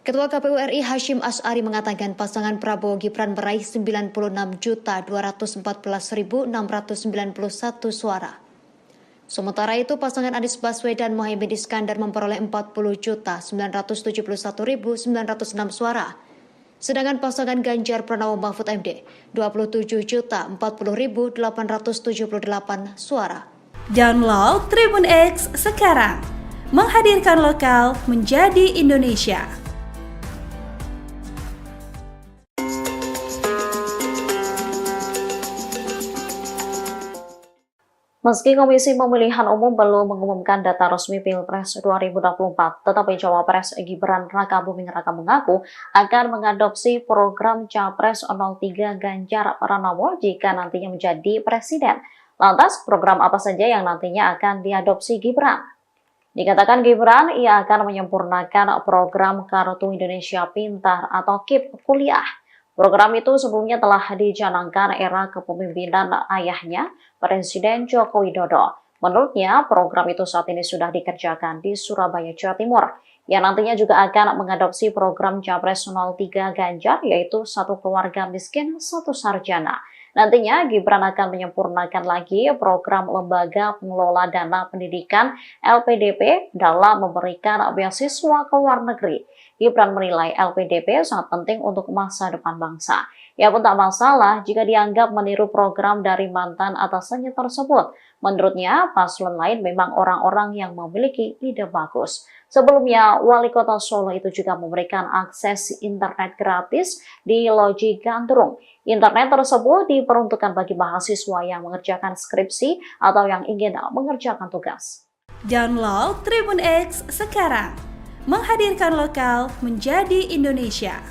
Ketua KPU RI Hashim Asy'ari mengatakan pasangan Prabowo Gibran meraih 96.214.691 suara. Sementara itu pasangan Anies Baswedan Muhaimin Iskandar memperoleh 40.971.906 suara. Sedangkan pasangan Ganjar Pranowo Mahfud MD 27.040.878 suara. Download Tribun X sekarang, menghadirkan lokal menjadi Indonesia. Meski Komisi Pemilihan Umum belum mengumumkan data resmi Pilpres 2024, tetapi Cawapres Gibran Rakabuming Raka mengaku akan mengadopsi program Capres 03 Ganjar Pranowo jika nantinya menjadi presiden. Lantas, program apa saja yang nantinya akan diadopsi Gibran? Dikatakan Gibran, ia akan menyempurnakan program Kartu Indonesia Pintar atau KIP kuliah. Program itu sebelumnya telah dicanangkan era kepemimpinan ayahnya, Presiden Joko Widodo. Menurutnya, program itu saat ini sudah dikerjakan di Surabaya, Jawa Timur, yang nantinya juga akan mengadopsi program Capres 03 Ganjar, yaitu satu keluarga miskin, satu sarjana. Nantinya, Gibran akan menyempurnakan lagi program Lembaga Pengelola Dana Pendidikan LPDP dalam memberikan beasiswa ke luar negeri. Gibran menilai LPDP sangat penting untuk masa depan bangsa. Ia pun tak masalah jika dianggap meniru program dari mantan atasannya tersebut. Menurutnya, paslon lain memang orang-orang yang memiliki ide bagus. Sebelumnya, Wali Kota Solo itu juga memberikan akses internet gratis di Loji Gandrung. Internet tersebut diperuntukkan bagi mahasiswa yang mengerjakan skripsi atau yang ingin mengerjakan tugas. Download Tribun X sekarang, menghadirkan lokal menjadi Indonesia.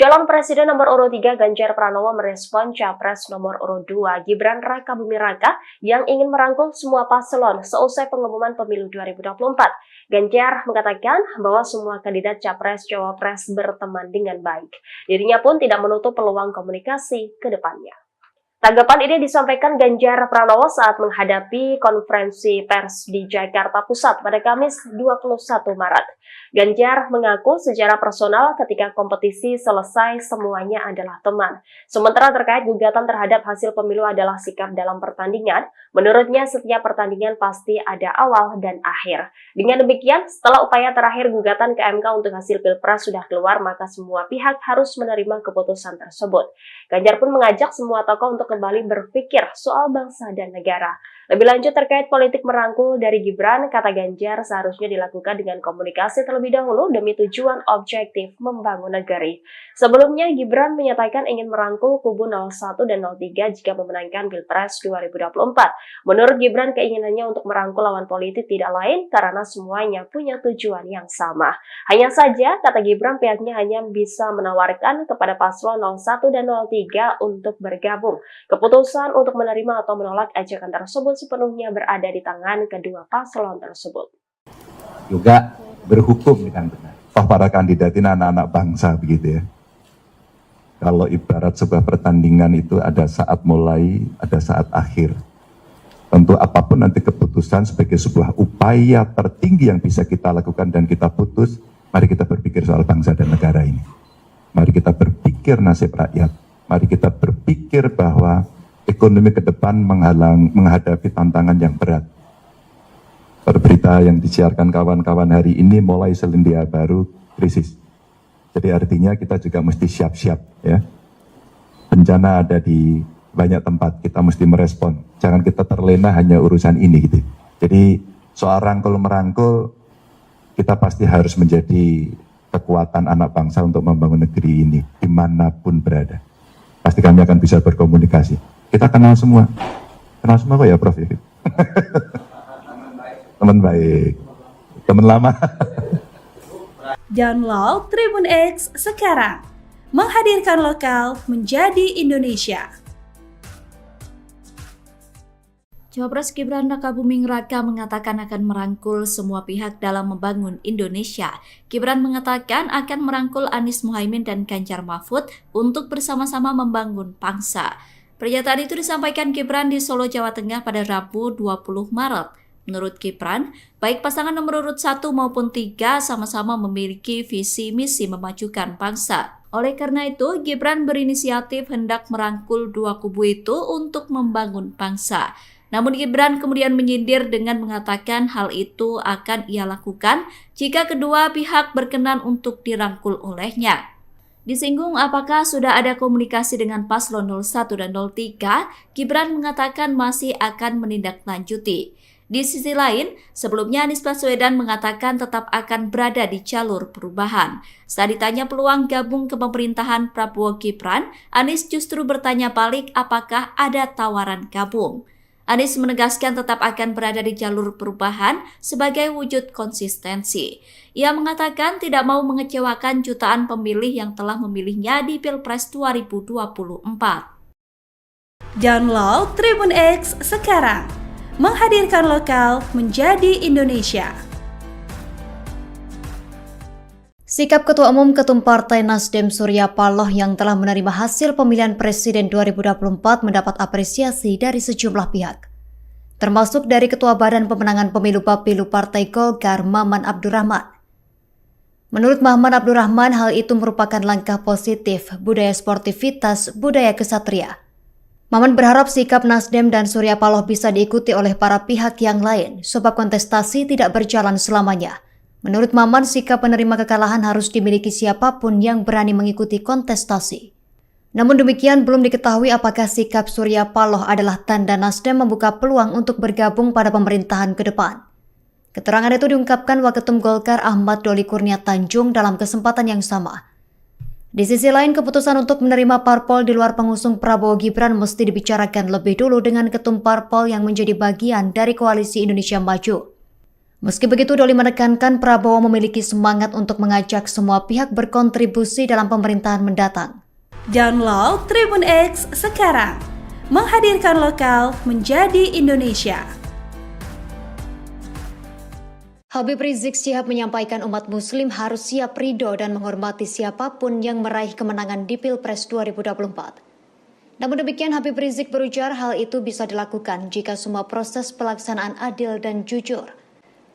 Calon Presiden nomor urut 3 Ganjar Pranowo merespon Capres nomor urut 2 Gibran Rakabuming Raka yang ingin merangkul semua paslon seusai pengumuman pemilu 2024. Ganjar mengatakan bahwa semua kandidat Capres-Cawapres berteman dengan baik. Dirinya pun tidak menutup peluang komunikasi ke depannya. Tanggapan ini disampaikan Ganjar Pranowo saat menghadapi konferensi pers di Jakarta Pusat pada Kamis 21 Maret. Ganjar mengaku secara personal ketika kompetisi selesai semuanya adalah teman. Sementara terkait gugatan terhadap hasil pemilu adalah sikap dalam pertandingan, menurutnya setiap pertandingan pasti ada awal dan akhir. Dengan demikian, setelah upaya terakhir gugatan ke MK untuk hasil Pilpres sudah keluar, maka semua pihak harus menerima keputusan tersebut. Ganjar pun mengajak semua tokoh untuk kembali berpikir soal bangsa dan negara. Lebih lanjut terkait politik merangkul dari Gibran, kata Ganjar seharusnya dilakukan dengan komunikasi terlebih dahulu demi tujuan objektif membangun negeri. Sebelumnya, Gibran menyatakan ingin merangkul kubu 01 dan 03 jika memenangkan Pilpres 2024. Menurut Gibran, keinginannya untuk merangkul lawan politik tidak lain karena semuanya punya tujuan yang sama. Hanya saja, kata Gibran, pihaknya hanya bisa menawarkan kepada paslon 01 dan 03 untuk bergabung. Keputusan untuk menerima atau menolak ajakan tersebut sepenuhnya berada di tangan kedua paslon tersebut. Juga berhukum dengan benar. Toh para kandidat ini anak-anak bangsa begitu ya. Kalau ibarat sebuah pertandingan itu ada saat mulai, ada saat akhir. Tentu apapun nanti keputusan sebagai sebuah upaya tertinggi yang bisa kita lakukan dan kita putus, mari kita berpikir soal bangsa dan negara ini. Mari kita berpikir nasib rakyat. Mari kita berpikir bahwa ekonomi ke depan menghadapi tantangan yang berat. Berita yang disiarkan kawan-kawan hari ini mulai selendia baru krisis. Jadi artinya kita juga mesti siap-siap ya. Bencana ada di banyak tempat, kita mesti merespon. Jangan kita terlena hanya urusan ini gitu. Jadi soal rangkul-merangkul, kita pasti harus menjadi kekuatan anak bangsa untuk membangun negeri ini dimanapun berada. Pasti kami akan bisa berkomunikasi. Kita kenal semua kok ya Prof. Teman baik, teman lama. Download Tribun X sekarang, menghadirkan lokal menjadi Indonesia. Cawapres Gibran Rakabuming Raka mengatakan akan merangkul semua pihak dalam membangun Indonesia. Gibran mengatakan akan merangkul Anies Muhaimin dan Ganjar Mahfud untuk bersama-sama membangun bangsa. Pernyataan itu disampaikan Gibran di Solo, Jawa Tengah pada Rabu 20 Maret. Menurut Gibran, baik pasangan nomor urut 1 maupun 3 sama-sama memiliki visi misi memajukan bangsa. Oleh karena itu, Gibran berinisiatif hendak merangkul dua kubu itu untuk membangun bangsa. Namun Gibran kemudian menyindir dengan mengatakan hal itu akan ia lakukan jika kedua pihak berkenan untuk dirangkul olehnya. Disinggung apakah sudah ada komunikasi dengan paslon 01 dan 03, Gibran mengatakan masih akan menindaklanjuti. Di sisi lain, sebelumnya Anies Baswedan mengatakan tetap akan berada di jalur perubahan. Saat ditanya peluang gabung ke pemerintahan Prabowo Gibran, Anies justru bertanya balik apakah ada tawaran gabung. Anies menegaskan tetap akan berada di jalur perubahan sebagai wujud konsistensi. Ia mengatakan tidak mau mengecewakan jutaan pemilih yang telah memilihnya di Pilpres 2024. Download Tribun X sekarang, menghadirkan lokal menjadi Indonesia. Sikap Ketua Umum Ketum Partai Nasdem Surya Paloh yang telah menerima hasil pemilihan Presiden 2024 mendapat apresiasi dari sejumlah pihak, termasuk dari Ketua Badan Pemenangan Pemilu Bapilu Partai Golkar Maman Abdurrahman. Menurut Maman Abdurrahman, hal itu merupakan langkah positif budaya sportivitas, budaya kesatria. Maman berharap sikap Nasdem dan Surya Paloh bisa diikuti oleh para pihak yang lain, sebab kontestasi tidak berjalan selamanya. Menurut Maman, sikap penerima kekalahan harus dimiliki siapapun yang berani mengikuti kontestasi. Namun demikian, belum diketahui apakah sikap Surya Paloh adalah tanda Nasdem membuka peluang untuk bergabung pada pemerintahan ke depan. Keterangan itu diungkapkan Waketum Golkar Ahmad Doli Kurnia Tanjung dalam kesempatan yang sama. Di sisi lain, keputusan untuk menerima parpol di luar pengusung Prabowo Gibran mesti dibicarakan lebih dulu dengan ketum parpol yang menjadi bagian dari Koalisi Indonesia Maju. Meski begitu, Doli menekankan Prabowo memiliki semangat untuk mengajak semua pihak berkontribusi dalam pemerintahan mendatang. Download Tribun X sekarang, menghadirkan lokal menjadi Indonesia. Habib Rizik Syihab menyampaikan umat muslim harus siap ridho dan menghormati siapapun yang meraih kemenangan di Pilpres 2024. Namun demikian, Habib Rizik berujar hal itu bisa dilakukan jika semua proses pelaksanaan adil dan jujur.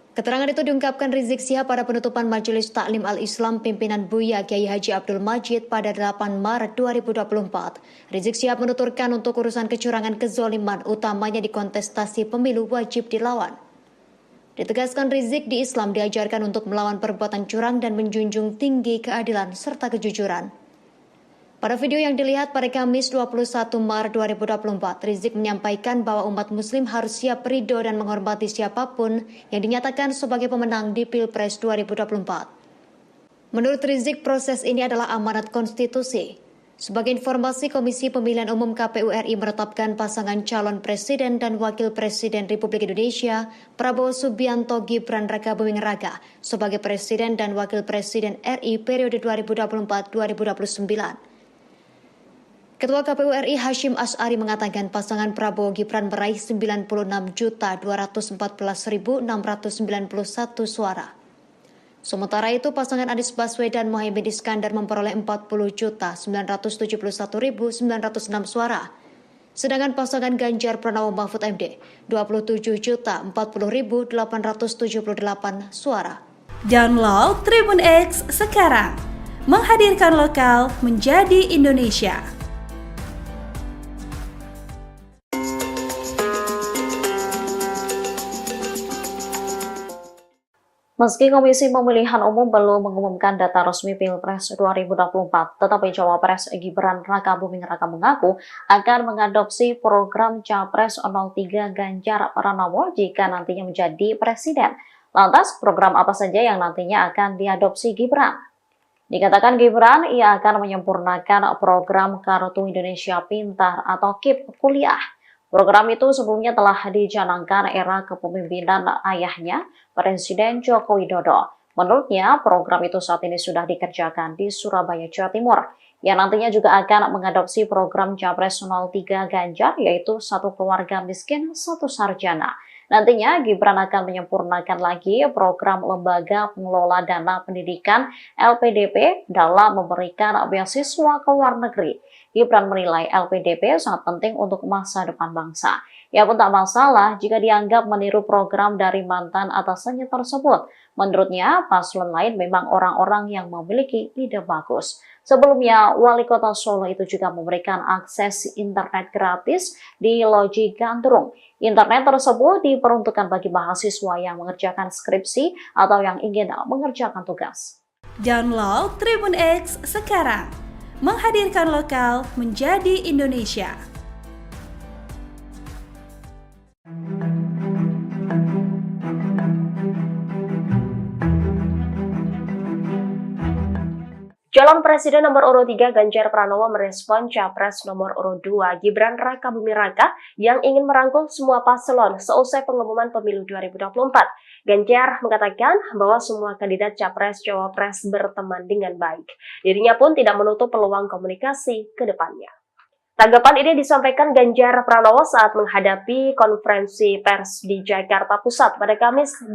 Keterangan itu diungkapkan Rizik Syihab pada penutupan Majelis Taklim Al-Islam pimpinan Buya Kiai Haji Abdul Majid pada 8 Maret 2024. Rizik Syihab menuturkan untuk urusan kecurangan kezoliman utamanya di kontestasi pemilu wajib dilawan. Ditegaskan Rizik, di Islam diajarkan untuk melawan perbuatan curang dan menjunjung tinggi keadilan serta kejujuran. Pada video yang dilihat pada Kamis 21 Maret 2024, Rizik menyampaikan bahwa umat muslim harus siap ridho dan menghormati siapapun yang dinyatakan sebagai pemenang di Pilpres 2024. Menurut Rizik, proses ini adalah amanat konstitusi. Sebagai informasi, Komisi Pemilihan Umum KPU RI menetapkan pasangan calon presiden dan wakil presiden Republik Indonesia, Prabowo Subianto Gibran Rakabuming Raka, sebagai presiden dan wakil presiden RI periode 2024-2029. Ketua KPU RI Hashim Asy'ari mengatakan pasangan Prabowo Gibran meraih 96.214.691 suara. Sementara itu pasangan Anies Baswedan Muhaimin Iskandar memperoleh 40.971.906 suara. Sedangkan pasangan Ganjar Pranowo Mahfud MD 27.040.878 suara. Download Tribun X sekarang, menghadirkan lokal menjadi Indonesia. Meski Komisi Pemilihan Umum belum mengumumkan data resmi Pilpres 2024, tetapi Cawapres Gibran Rakabuming Raka mengaku akan mengadopsi program Capres 03 Ganjar Pranowo jika nantinya menjadi presiden. Lantas, program apa saja yang nantinya akan diadopsi Gibran? Dikatakan Gibran, ia akan menyempurnakan program Kartu Indonesia Pintar atau KIP kuliah. Program itu sebelumnya telah dicanangkan era kepemimpinan ayahnya, Presiden Joko Widodo. Menurutnya, program itu saat ini sudah dikerjakan di Surabaya, Jawa Timur, yang nantinya juga akan mengadopsi program Capres 03 Ganjar, yaitu satu keluarga miskin, satu sarjana. Nantinya, Gibran akan menyempurnakan lagi program Lembaga Pengelola Dana Pendidikan LPDP dalam memberikan beasiswa ke luar negeri. Gibran menilai LPDP sangat penting untuk masa depan bangsa. Ia pun tak masalah jika dianggap meniru program dari mantan atasannya tersebut. Menurutnya, paslon lain memang orang-orang yang memiliki ide bagus. Sebelumnya, Wali Kota Solo itu juga memberikan akses internet gratis di Loji Gandrung. Internet tersebut diperuntukkan bagi mahasiswa yang mengerjakan skripsi atau yang ingin mengerjakan tugas. Download Tribun X sekarang, menghadirkan lokal menjadi Indonesia. Calon Presiden nomor urut 3 Ganjar Pranowo merespon Capres nomor urut 2 Gibran Rakabuming Raka yang ingin merangkul semua paslon seusai pengumuman pemilu 2024. Ganjar mengatakan bahwa semua kandidat Capres-Cawapres berteman dengan baik. Dirinya pun tidak menutup peluang komunikasi ke depannya. Tanggapan ini disampaikan Ganjar Pranowo saat menghadapi konferensi pers di Jakarta Pusat pada Kamis 21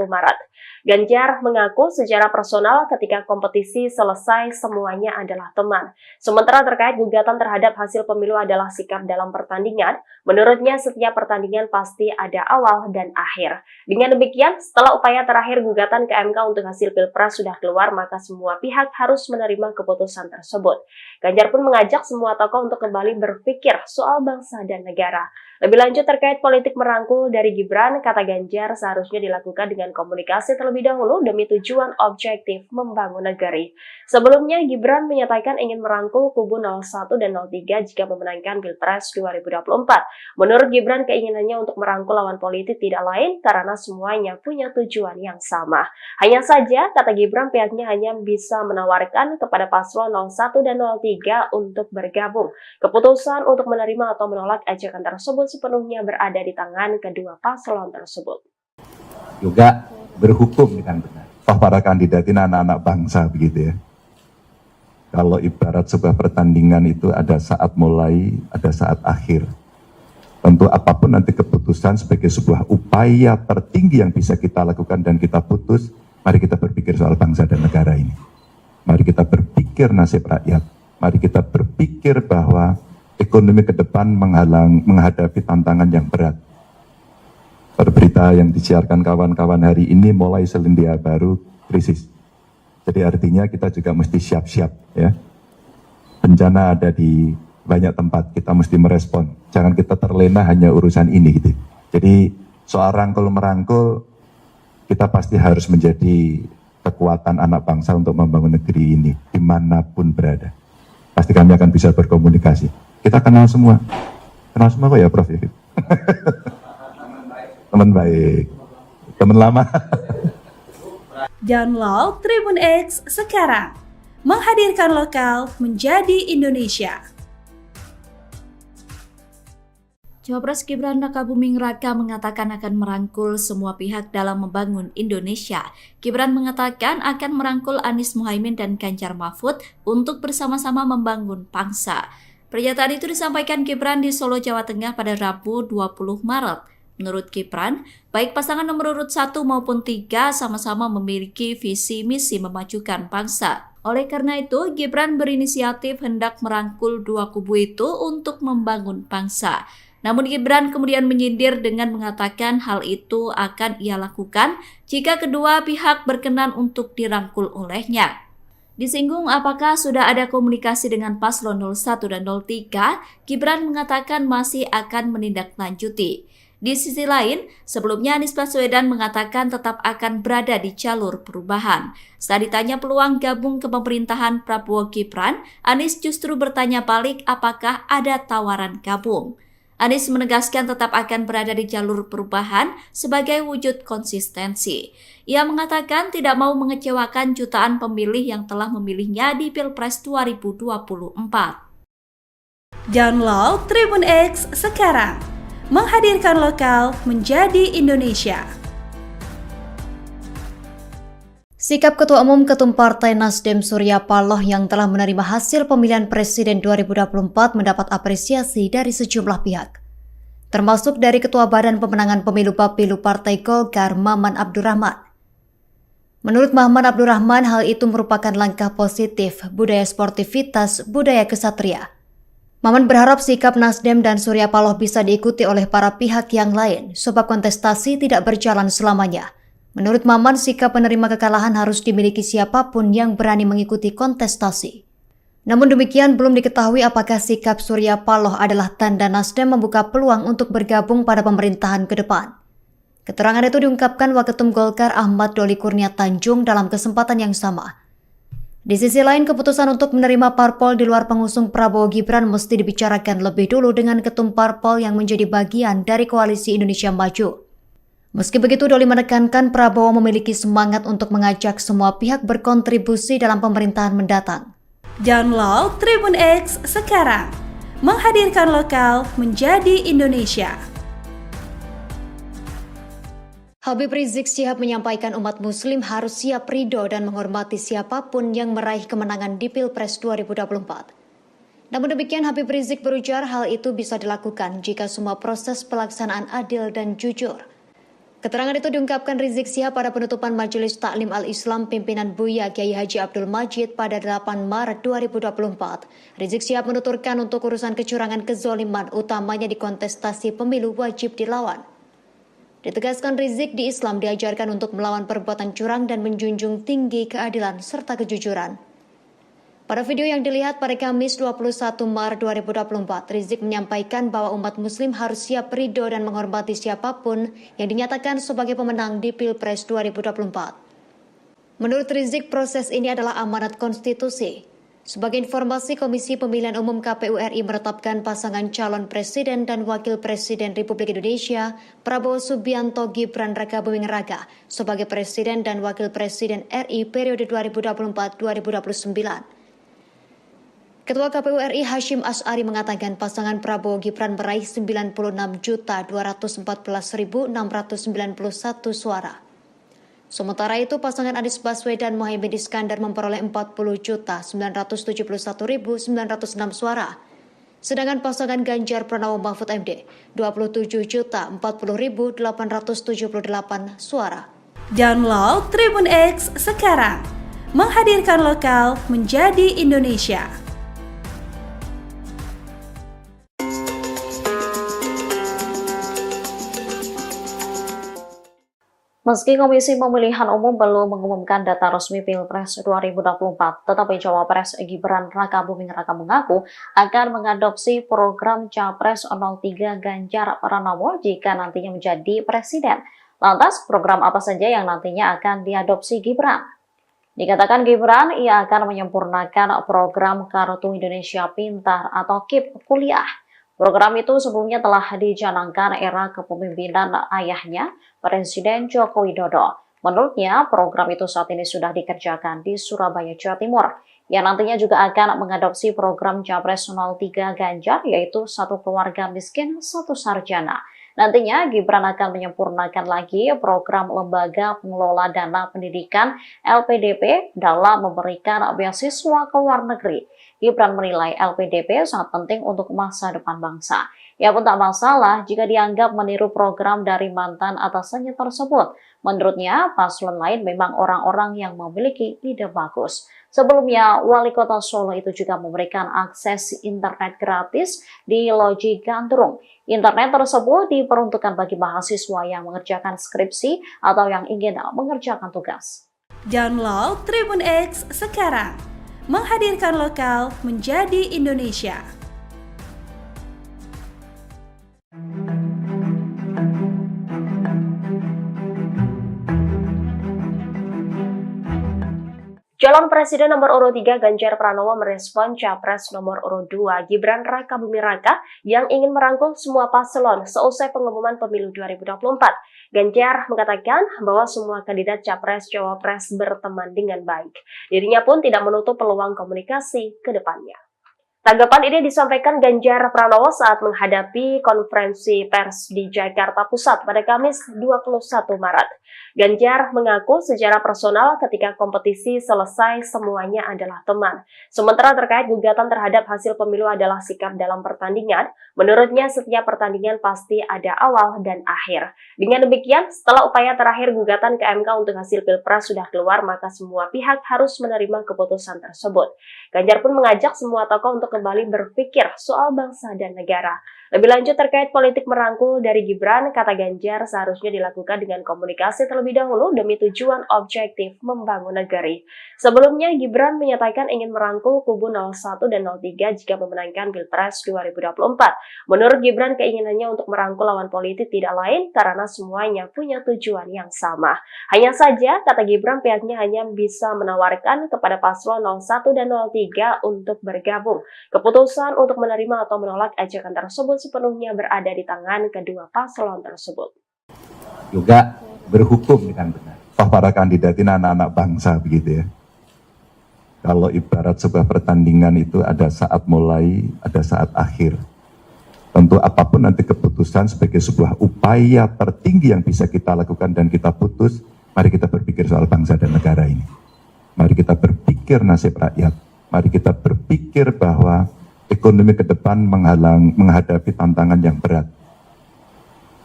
Maret. Ganjar mengaku secara personal ketika kompetisi selesai semuanya adalah teman. Sementara terkait gugatan terhadap hasil pemilu adalah sikap dalam pertandingan, menurutnya setiap pertandingan pasti ada awal dan akhir. Dengan demikian, setelah upaya terakhir gugatan ke MK untuk hasil Pilpres sudah keluar, maka semua pihak harus menerima keputusan tersebut. Ganjar pun mengajak semua tokoh untuk kembali berpikir soal bangsa dan negara. Lebih lanjut terkait politik merangkul dari Gibran, kata Ganjar seharusnya dilakukan dengan komunikasi terlebih dahulu demi tujuan objektif membangun negeri. Sebelumnya, Gibran menyatakan ingin merangkul kubu 01 dan 03 jika memenangkan Pilpres 2024. Menurut Gibran, keinginannya untuk merangkul lawan politik tidak lain karena semuanya punya tujuan yang sama. Hanya saja, kata Gibran, pihaknya hanya bisa menawarkan kepada paslon 01 dan 03 untuk bergabung. Keputusan untuk menerima atau menolak ajakan tersebut sepenuhnya berada di tangan kedua paslon tersebut. juga berhukum dengan benar. Toh para kandidat ini anak-anak bangsa begitu ya. Kalau ibarat sebuah pertandingan itu ada saat mulai, ada saat akhir. Tentu apapun nanti keputusan sebagai sebuah upaya tertinggi yang bisa kita lakukan dan kita putus, mari kita berpikir soal bangsa dan negara ini. Mari kita berpikir nasib rakyat. Mari kita berpikir bahwa ekonomi ke depan menghadapi tantangan yang berat. Berita yang disiarkan kawan-kawan hari ini mulai selendia baru krisis. Jadi artinya kita juga mesti siap-siap ya. Bencana ada di banyak tempat, kita mesti merespon. Jangan kita terlena hanya urusan ini gitu. Jadi soal rangkul-merangkul, kita pasti harus menjadi kekuatan anak bangsa untuk membangun negeri ini, dimanapun berada. Pasti kami akan bisa berkomunikasi. Kita kenal semua kok ya Prof. Teman baik, teman lama. Download Tribun X sekarang. Menghadirkan lokal menjadi Indonesia. Cawapres Gibran Rakabuming Raka mengatakan akan merangkul semua pihak dalam membangun Indonesia. Gibran mengatakan akan merangkul Anies Muhaimin dan Ganjar Mahfud untuk bersama-sama membangun bangsa. Pernyataan itu disampaikan Gibran di Solo, Jawa Tengah pada Rabu 20 Maret. Menurut Gibran, baik pasangan nomor urut 1 maupun 3 sama-sama memiliki visi misi memajukan bangsa. Oleh karena itu, Gibran berinisiatif hendak merangkul dua kubu itu untuk membangun bangsa. Namun Gibran kemudian menyindir dengan mengatakan hal itu akan ia lakukan jika kedua pihak berkenan untuk dirangkul olehnya. Disinggung apakah sudah ada komunikasi dengan paslon 01 dan 03, Gibran mengatakan masih akan menindaklanjuti. Di sisi lain, sebelumnya Anies Baswedan mengatakan tetap akan berada di jalur perubahan. Saat ditanya peluang gabung ke pemerintahan Prabowo Gibran, Anies justru bertanya balik apakah ada tawaran gabung. Anies menegaskan tetap akan berada di jalur perubahan sebagai wujud konsistensi. Ia mengatakan tidak mau mengecewakan jutaan pemilih yang telah memilihnya di Pilpres 2024. Download Tribun X sekarang. Menghadirkan lokal menjadi Indonesia. Sikap Ketua Umum Ketum Partai Nasdem Surya Paloh yang telah menerima hasil pemilihan Presiden 2024 mendapat apresiasi dari sejumlah pihak, termasuk dari Ketua Badan Pemenangan Pemilu Bapilu Partai Golkar Maman Abdurrahman. Menurut Maman Abdurrahman, hal itu merupakan langkah positif budaya sportivitas, budaya kesatria. Maman berharap sikap Nasdem dan Surya Paloh bisa diikuti oleh para pihak yang lain, sebab kontestasi tidak berjalan selamanya. Menurut Maman, sikap penerima kekalahan harus dimiliki siapapun yang berani mengikuti kontestasi. Namun demikian, belum diketahui apakah sikap Surya Paloh adalah tanda Nasdem membuka peluang untuk bergabung pada pemerintahan ke depan. Keterangan itu diungkapkan Waketum Golkar Ahmad Doli Kurnia Tanjung dalam kesempatan yang sama. Di sisi lain, keputusan untuk menerima parpol di luar pengusung Prabowo Gibran mesti dibicarakan lebih dulu dengan ketum parpol yang menjadi bagian dari Koalisi Indonesia Maju. Meski begitu, Doli menekankan Prabowo memiliki semangat untuk mengajak semua pihak berkontribusi dalam pemerintahan mendatang. Download Tribun X sekarang. Menghadirkan lokal menjadi Indonesia. Habib Rizik Syihab menyampaikan umat muslim harus siap ridho dan menghormati siapapun yang meraih kemenangan di Pilpres 2024. Namun demikian, Habib Rizik berujar hal itu bisa dilakukan jika semua proses pelaksanaan adil dan jujur. Keterangan itu diungkapkan Rizik Syihab pada penutupan Majelis Taklim Al-Islam pimpinan Buya Kiai Haji Abdul Majid pada 8 Maret 2024. Rizik Syihab menuturkan untuk urusan kecurangan kezoliman utamanya di kontestasi pemilu wajib dilawan. Ditegaskan Rizik, di Islam diajarkan untuk melawan perbuatan curang dan menjunjung tinggi keadilan serta kejujuran. Pada video yang dilihat pada Kamis 21 Maret 2024, Rizik menyampaikan bahwa umat muslim harus siap ridho dan menghormati siapapun yang dinyatakan sebagai pemenang di Pilpres 2024. Menurut Rizik, proses ini adalah amanat konstitusi. Sebagai informasi, Komisi Pemilihan Umum KPU RI menetapkan pasangan calon presiden dan wakil presiden Republik Indonesia, Prabowo Subianto Gibran Rakabuming Raka, sebagai presiden dan wakil presiden RI periode 2024-2029. Ketua KPU RI Hashim Asy'ari mengatakan pasangan Prabowo Gibran meraih 96.214.691 suara. Sementara itu, pasangan Anies Baswedan Muhaimin Iskandar memperoleh 40.971.906 suara. Sedangkan pasangan Ganjar Pranowo Mahfud MD 27.040.878 suara. Download Tribun X sekarang. Menghadirkan lokal menjadi Indonesia. Meski Komisi Pemilihan Umum belum mengumumkan data resmi Pilpres 2024, tetapi Cawapres Gibran Rakabuming Raka mengaku akan mengadopsi program Capres 03 Ganjar Pranowo jika nantinya menjadi presiden. Lantas, program apa saja yang nantinya akan diadopsi Gibran? Dikatakan Gibran, ia akan menyempurnakan program Kartu Indonesia Pintar atau KIP kuliah. Program itu sebelumnya telah dicanangkan era kepemimpinan ayahnya, Presiden Joko Widodo. Menurutnya, program itu saat ini sudah dikerjakan di Surabaya, Jawa Timur. Yang nantinya juga akan mengadopsi program Capres 03 Ganjar, yaitu satu keluarga miskin, satu sarjana. Nantinya Gibran akan menyempurnakan lagi program Lembaga Pengelola Dana Pendidikan LPDP dalam memberikan beasiswa ke luar negeri. Gibran menilai LPDP sangat penting untuk masa depan bangsa. Ia pun tak masalah jika dianggap meniru program dari mantan atasannya tersebut. Menurutnya, paslon lain memang orang-orang yang memiliki ide bagus. Sebelumnya, Wali Kota Solo itu juga memberikan akses internet gratis di Loji Gandrung. Internet tersebut diperuntukkan bagi mahasiswa yang mengerjakan skripsi atau yang ingin mengerjakan tugas. Download Tribun X sekarang. Menghadirkan lokal menjadi Indonesia. Calon Presiden nomor urut 3 Ganjar Pranowo merespon Capres nomor urut 2 Gibran Rakabuming Raka yang ingin merangkul semua paslon seusai pengumuman pemilu 2024. Ganjar mengatakan bahwa semua kandidat Capres-Cawapres berteman dengan baik. Dirinya pun tidak menutup peluang komunikasi ke depannya. Tanggapan ini disampaikan Ganjar Pranowo saat menghadapi konferensi pers di Jakarta Pusat pada Kamis 21 Maret. Ganjar mengaku secara personal ketika kompetisi selesai semuanya adalah teman. Sementara terkait gugatan terhadap hasil pemilu adalah sikap dalam pertandingan, menurutnya setiap pertandingan pasti ada awal dan akhir. Dengan demikian, setelah upaya terakhir gugatan ke MK untuk hasil Pilpres sudah keluar, maka semua pihak harus menerima keputusan tersebut. Ganjar pun mengajak semua tokoh untuk kembali berpikir soal bangsa dan negara. Lebih lanjut terkait politik merangkul dari Gibran, kata Ganjar seharusnya dilakukan dengan komunikasi terlebih dahulu demi tujuan objektif membangun negeri. Sebelumnya, Gibran menyatakan ingin merangkul kubu 01 dan 03 jika memenangkan Pilpres 2024. Menurut Gibran, keinginannya untuk merangkul lawan politik tidak lain karena semuanya punya tujuan yang sama. Hanya saja, kata Gibran, pihaknya hanya bisa menawarkan kepada paslon 01 dan 03 untuk bergabung. Keputusan untuk menerima atau menolak ajakan tersebut sepenuhnya berada di tangan kedua paslon tersebut. Juga berhukum dengan benar. Toh para kandidat ini anak-anak bangsa begitu ya. Kalau ibarat sebuah pertandingan itu ada saat mulai, ada saat akhir. Tentu apapun nanti keputusan sebagai sebuah upaya tertinggi yang bisa kita lakukan dan kita putus, mari kita berpikir soal bangsa dan negara ini. Mari kita berpikir nasib rakyat. Mari kita berpikir bahwa ekonomi ke depan menghadapi tantangan yang berat.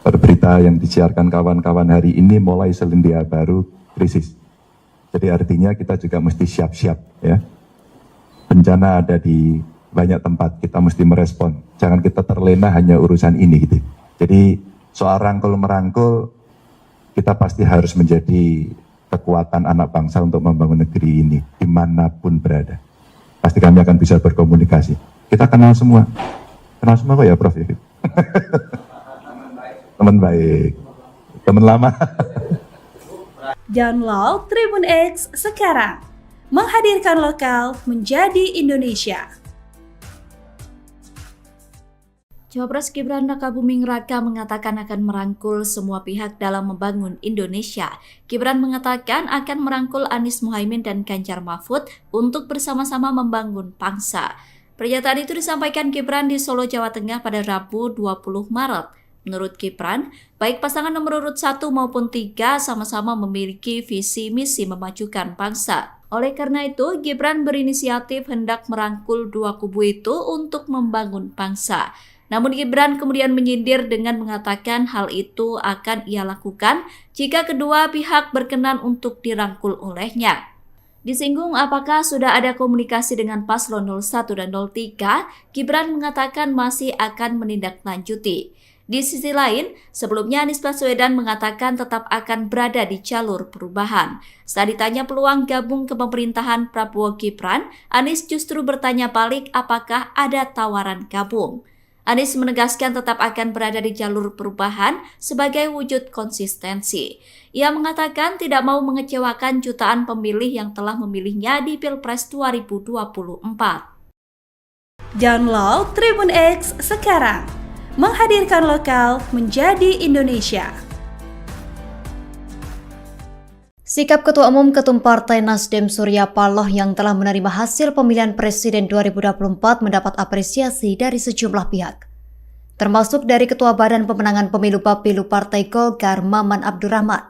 Berita yang disiarkan kawan-kawan hari ini mulai selendia baru krisis. Jadi artinya kita juga mesti siap-siap ya. Bencana ada di banyak tempat, kita mesti merespon. Jangan kita terlena hanya urusan ini gitu. Jadi soal rangkul-merangkul, kita pasti harus menjadi kekuatan anak bangsa untuk membangun negeri ini dimanapun berada. Pasti kami akan bisa berkomunikasi. Kita kenal semua kok ya Prof. Teman baik, teman lama. Download Tribun X sekarang. Menghadirkan lokal menjadi Indonesia. Cawapres Gibran Rakabuming Raka mengatakan akan merangkul semua pihak dalam membangun Indonesia. Gibran mengatakan akan merangkul Anies Muhaimin dan Ganjar Mahfud untuk bersama-sama membangun bangsa. Pernyataan itu disampaikan Gibran di Solo, Jawa Tengah pada Rabu 20 Maret. Menurut Gibran, baik pasangan nomor urut 1 maupun 3 sama-sama memiliki visi misi memajukan bangsa. Oleh karena itu, Gibran berinisiatif hendak merangkul dua kubu itu untuk membangun bangsa. Namun Gibran kemudian menyindir dengan mengatakan hal itu akan ia lakukan jika kedua pihak berkenan untuk dirangkul olehnya. Disinggung apakah sudah ada komunikasi dengan paslon 01 dan 03, Gibran mengatakan masih akan menindaklanjuti. Di sisi lain, sebelumnya Anies Baswedan mengatakan tetap akan berada di jalur perubahan. Saat ditanya peluang gabung ke pemerintahan Prabowo Gibran, Anies justru bertanya balik apakah ada tawaran gabung. Anies menegaskan tetap akan berada di jalur perubahan sebagai wujud konsistensi. Ia mengatakan tidak mau mengecewakan jutaan pemilih yang telah memilihnya di Pilpres 2024. Download Tribun X sekarang. Menghadirkan lokal menjadi Indonesia. Sikap Ketua Umum Ketum Partai Nasdem Surya Paloh yang telah menerima hasil pemilihan Presiden 2024 mendapat apresiasi dari sejumlah pihak, termasuk dari Ketua Badan Pemenangan Pemilu Bapilu Partai Golkar Maman Abdurrahman.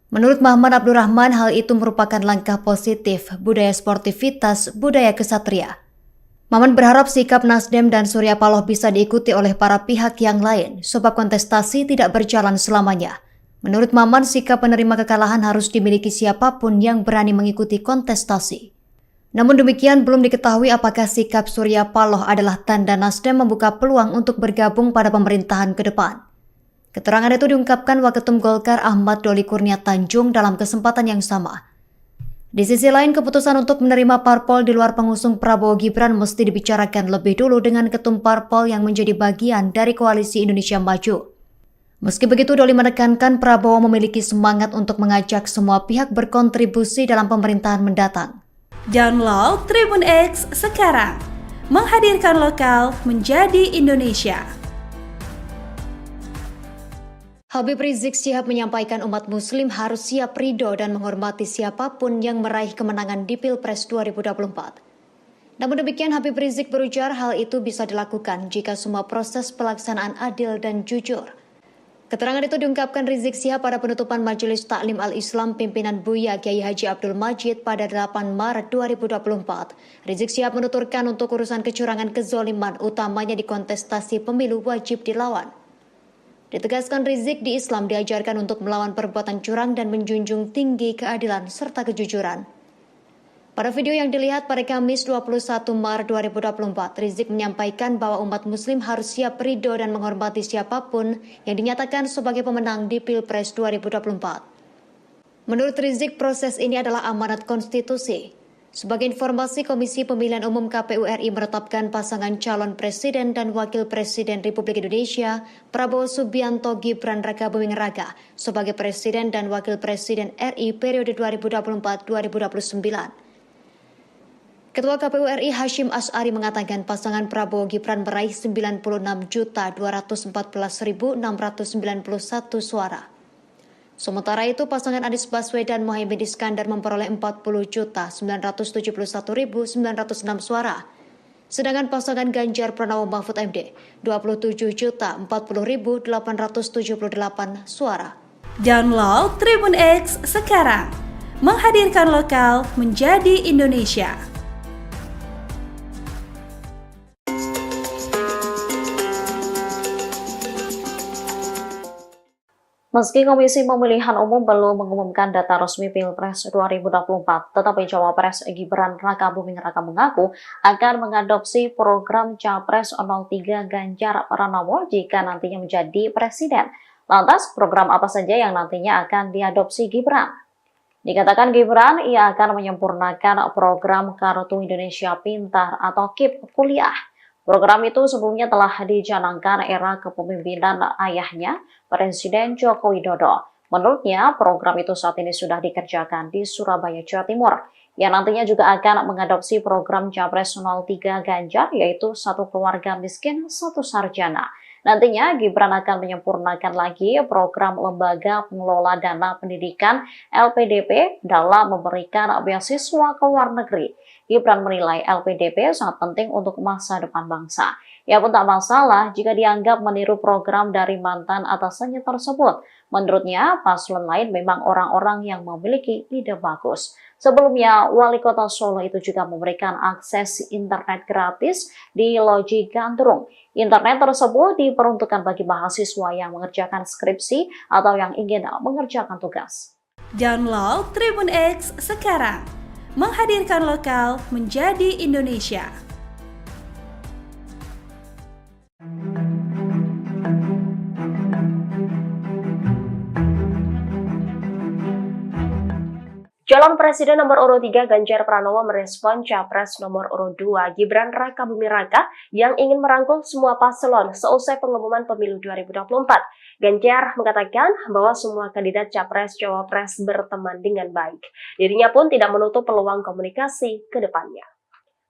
Menurut Maman Abdurrahman, hal itu merupakan langkah positif budaya sportivitas, budaya kesatria. Maman berharap sikap Nasdem dan Surya Paloh bisa diikuti oleh para pihak yang lain, sebab kontestasi tidak berjalan selamanya. Menurut Maman, sikap penerima kekalahan harus dimiliki siapapun yang berani mengikuti kontestasi. Namun demikian, belum diketahui apakah sikap Surya Paloh adalah tanda Nasdem membuka peluang untuk bergabung pada pemerintahan ke depan. Keterangan itu diungkapkan Waketum Golkar Ahmad Doli Kurnia Tanjung dalam kesempatan yang sama. Di sisi lain, keputusan untuk menerima parpol di luar pengusung Prabowo Gibran mesti dibicarakan lebih dulu dengan ketum parpol yang menjadi bagian dari Koalisi Indonesia Maju. Meski begitu, Doli menekankan Prabowo memiliki semangat untuk mengajak semua pihak berkontribusi dalam pemerintahan mendatang. Download Tribun X sekarang. Menghadirkan lokal menjadi Indonesia. Habib Rizik Syihab menyampaikan umat muslim harus siap ridho dan menghormati siapapun yang meraih kemenangan di Pilpres 2024. Namun demikian, Habib Rizik berujar hal itu bisa dilakukan jika semua proses pelaksanaan adil dan jujur. Keterangan itu diungkapkan Rizik Syihab pada penutupan Majelis Taklim Al-Islam pimpinan Buya Kiai Haji Abdul Majid pada 8 Maret 2024. Rizik Syihab menuturkan untuk urusan kecurangan kezoliman utamanya di kontestasi pemilu wajib dilawan. Ditegaskan Rizik, di Islam diajarkan untuk melawan perbuatan curang dan menjunjung tinggi keadilan serta kejujuran. Pada video yang dilihat pada Kamis 21 Maret 2024, Rizik menyampaikan bahwa umat muslim harus siap ridho dan menghormati siapapun yang dinyatakan sebagai pemenang di Pilpres 2024. Menurut Rizik, proses ini adalah amanat konstitusi. Sebagai informasi, Komisi Pemilihan Umum KPU RI menetapkan pasangan calon presiden dan wakil presiden Republik Indonesia, Prabowo Subianto Gibran Rakabuming Raka, sebagai presiden dan wakil presiden RI periode 2024-2029. Ketua KPU RI Hashim Asy'ari mengatakan pasangan Prabowo Gibran meraih 96.214.691 suara. Sementara itu, pasangan Anies Baswedan Muhaimin Iskandar memperoleh 40.971.906 suara. Sedangkan pasangan Ganjar Pranowo Mahfud MD 27.040.878 suara. Download Tribun X sekarang. Menghadirkan lokal menjadi Indonesia. Meski Komisi Pemilihan Umum belum mengumumkan data resmi Pilpres 2024, tetapi Cawapres Gibran Rakabuming Raka mengaku akan mengadopsi program Capres 03 Ganjar Pranowo jika nantinya menjadi presiden. Lantas, program apa saja yang nantinya akan diadopsi Gibran? Dikatakan Gibran, ia akan menyempurnakan program Kartu Indonesia Pintar atau KIP kuliah. Program itu sebelumnya telah dicanangkan era kepemimpinan ayahnya, Presiden Joko Widodo. Menurutnya, program itu saat ini sudah dikerjakan di Surabaya, Jawa Timur, yang nantinya juga akan mengadopsi program Capres 03 Ganjar, yaitu satu keluarga miskin, satu sarjana. Nantinya, Gibran akan menyempurnakan lagi program Lembaga Pengelola Dana Pendidikan LPDP dalam memberikan beasiswa ke luar negeri. Gibran menilai LPDP sangat penting untuk masa depan bangsa. Ia pun tak masalah jika dianggap meniru program dari mantan atasannya tersebut. Menurutnya, paslon lain memang orang-orang yang memiliki ide bagus. Sebelumnya, Wali Kota Solo itu juga memberikan akses internet gratis di Loji Gandrung. Internet tersebut diperuntukkan bagi mahasiswa yang mengerjakan skripsi atau yang ingin mengerjakan tugas. Download Tribun X sekarang. Menghadirkan lokal menjadi Indonesia. Calon Presiden nomor urut 3 Ganjar Pranowo merespon Capres nomor urut 2 Gibran Rakabuming Raka yang ingin merangkul semua paslon seusai pengumuman pemilu 2024. Ganjar mengatakan bahwa semua kandidat Capres-Cawapres berteman dengan baik. Dirinya pun tidak menutup peluang komunikasi ke depannya.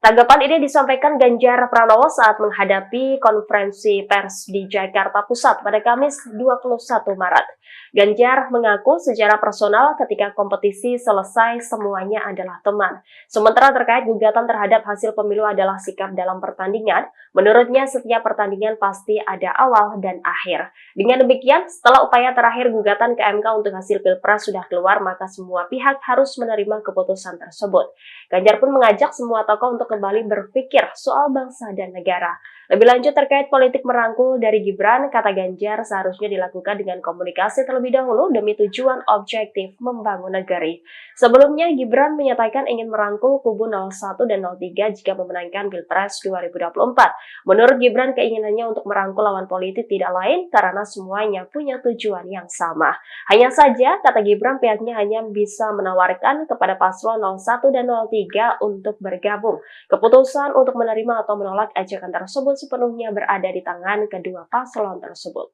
Tanggapan ini disampaikan Ganjar Pranowo saat menghadapi konferensi pers di Jakarta Pusat pada Kamis 21 Maret. Ganjar mengaku secara personal ketika kompetisi selesai semuanya adalah teman. Sementara terkait gugatan terhadap hasil pemilu adalah sikap dalam pertandingan, menurutnya setiap pertandingan pasti ada awal dan akhir. Dengan demikian, setelah upaya terakhir gugatan ke MK untuk hasil Pilpres sudah keluar, maka semua pihak harus menerima keputusan tersebut. Ganjar pun mengajak semua tokoh untuk kembali berpikir soal bangsa dan negara. Lebih lanjut terkait politik merangkul dari Gibran, kata Ganjar seharusnya dilakukan dengan komunikasi terlebih dahulu demi tujuan objektif membangun negeri. Sebelumnya, Gibran menyatakan ingin merangkul kubu 01 dan 03 jika memenangkan Pilpres 2024. Menurut Gibran, keinginannya untuk merangkul lawan politik tidak lain karena semuanya punya tujuan yang sama. Hanya saja, kata Gibran, pihaknya hanya bisa menawarkan kepada paslon 01 dan 03 untuk bergabung. Keputusan untuk menerima atau menolak ajakan tersebut sepenuhnya berada di tangan kedua paslon tersebut.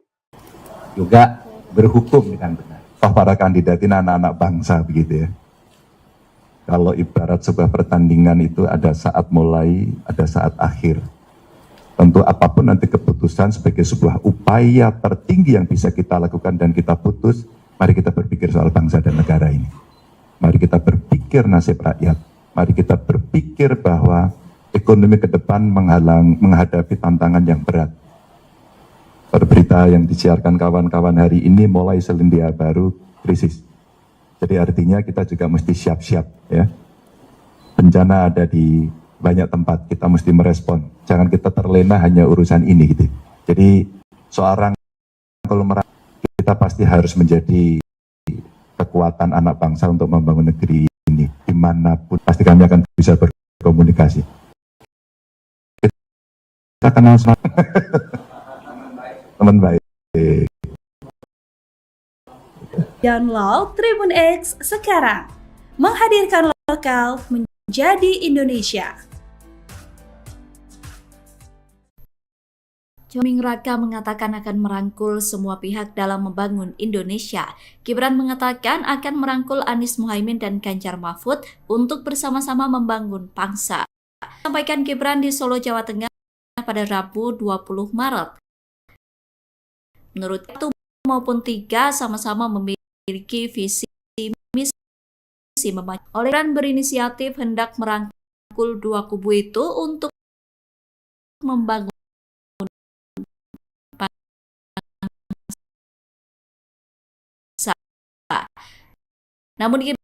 Juga berhukum dengan benar. Toh para kandidat ini anak-anak bangsa begitu ya. Kalau ibarat sebuah pertandingan itu ada saat mulai, ada saat akhir. Tentu apapun nanti keputusan sebagai sebuah upaya tertinggi yang bisa kita lakukan dan kita putus, mari kita berpikir soal bangsa dan negara ini. Mari kita berpikir nasib rakyat. Mari kita berpikir bahwa ekonomi ke depan menghadapi tantangan yang berat. Berita yang disiarkan kawan-kawan hari ini mulai Selandia Baru krisis. Jadi artinya kita juga mesti siap-siap ya. Bencana ada di banyak tempat, kita mesti merespon. Jangan kita terlena hanya urusan ini gitu. Jadi seorang kalau kita pasti harus menjadi kekuatan anak bangsa untuk membangun negeri ini. Dimanapun pasti kami akan bisa berkomunikasi. Kita kenal sama teman baik. Download Tribun X sekarang. Menghadirkan lokal menjadi Indonesia. Buming Raka mengatakan akan merangkul semua pihak dalam membangun Indonesia. Gibran mengatakan akan merangkul Anies Muhaimin dan Ganjar Mahfud untuk bersama-sama membangun bangsa. Sampaikan Gibran di Solo, Jawa Tengah pada Rabu 20 Maret. Menurut itu maupun tiga sama-sama memiliki visi misi oleh Gibran berinisiatif hendak merangkul dua kubu itu untuk membangun bangsa. Namun Gibran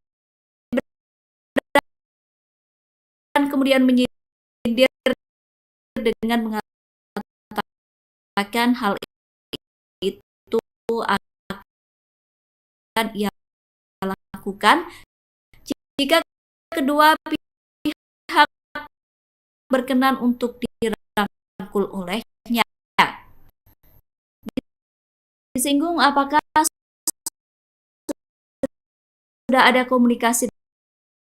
kemudian menyindir dengan mengatakan hal itu akan ia lakukan jika kedua pihak berkenan untuk dirangkul olehnya. Disinggung apakah sudah ada komunikasi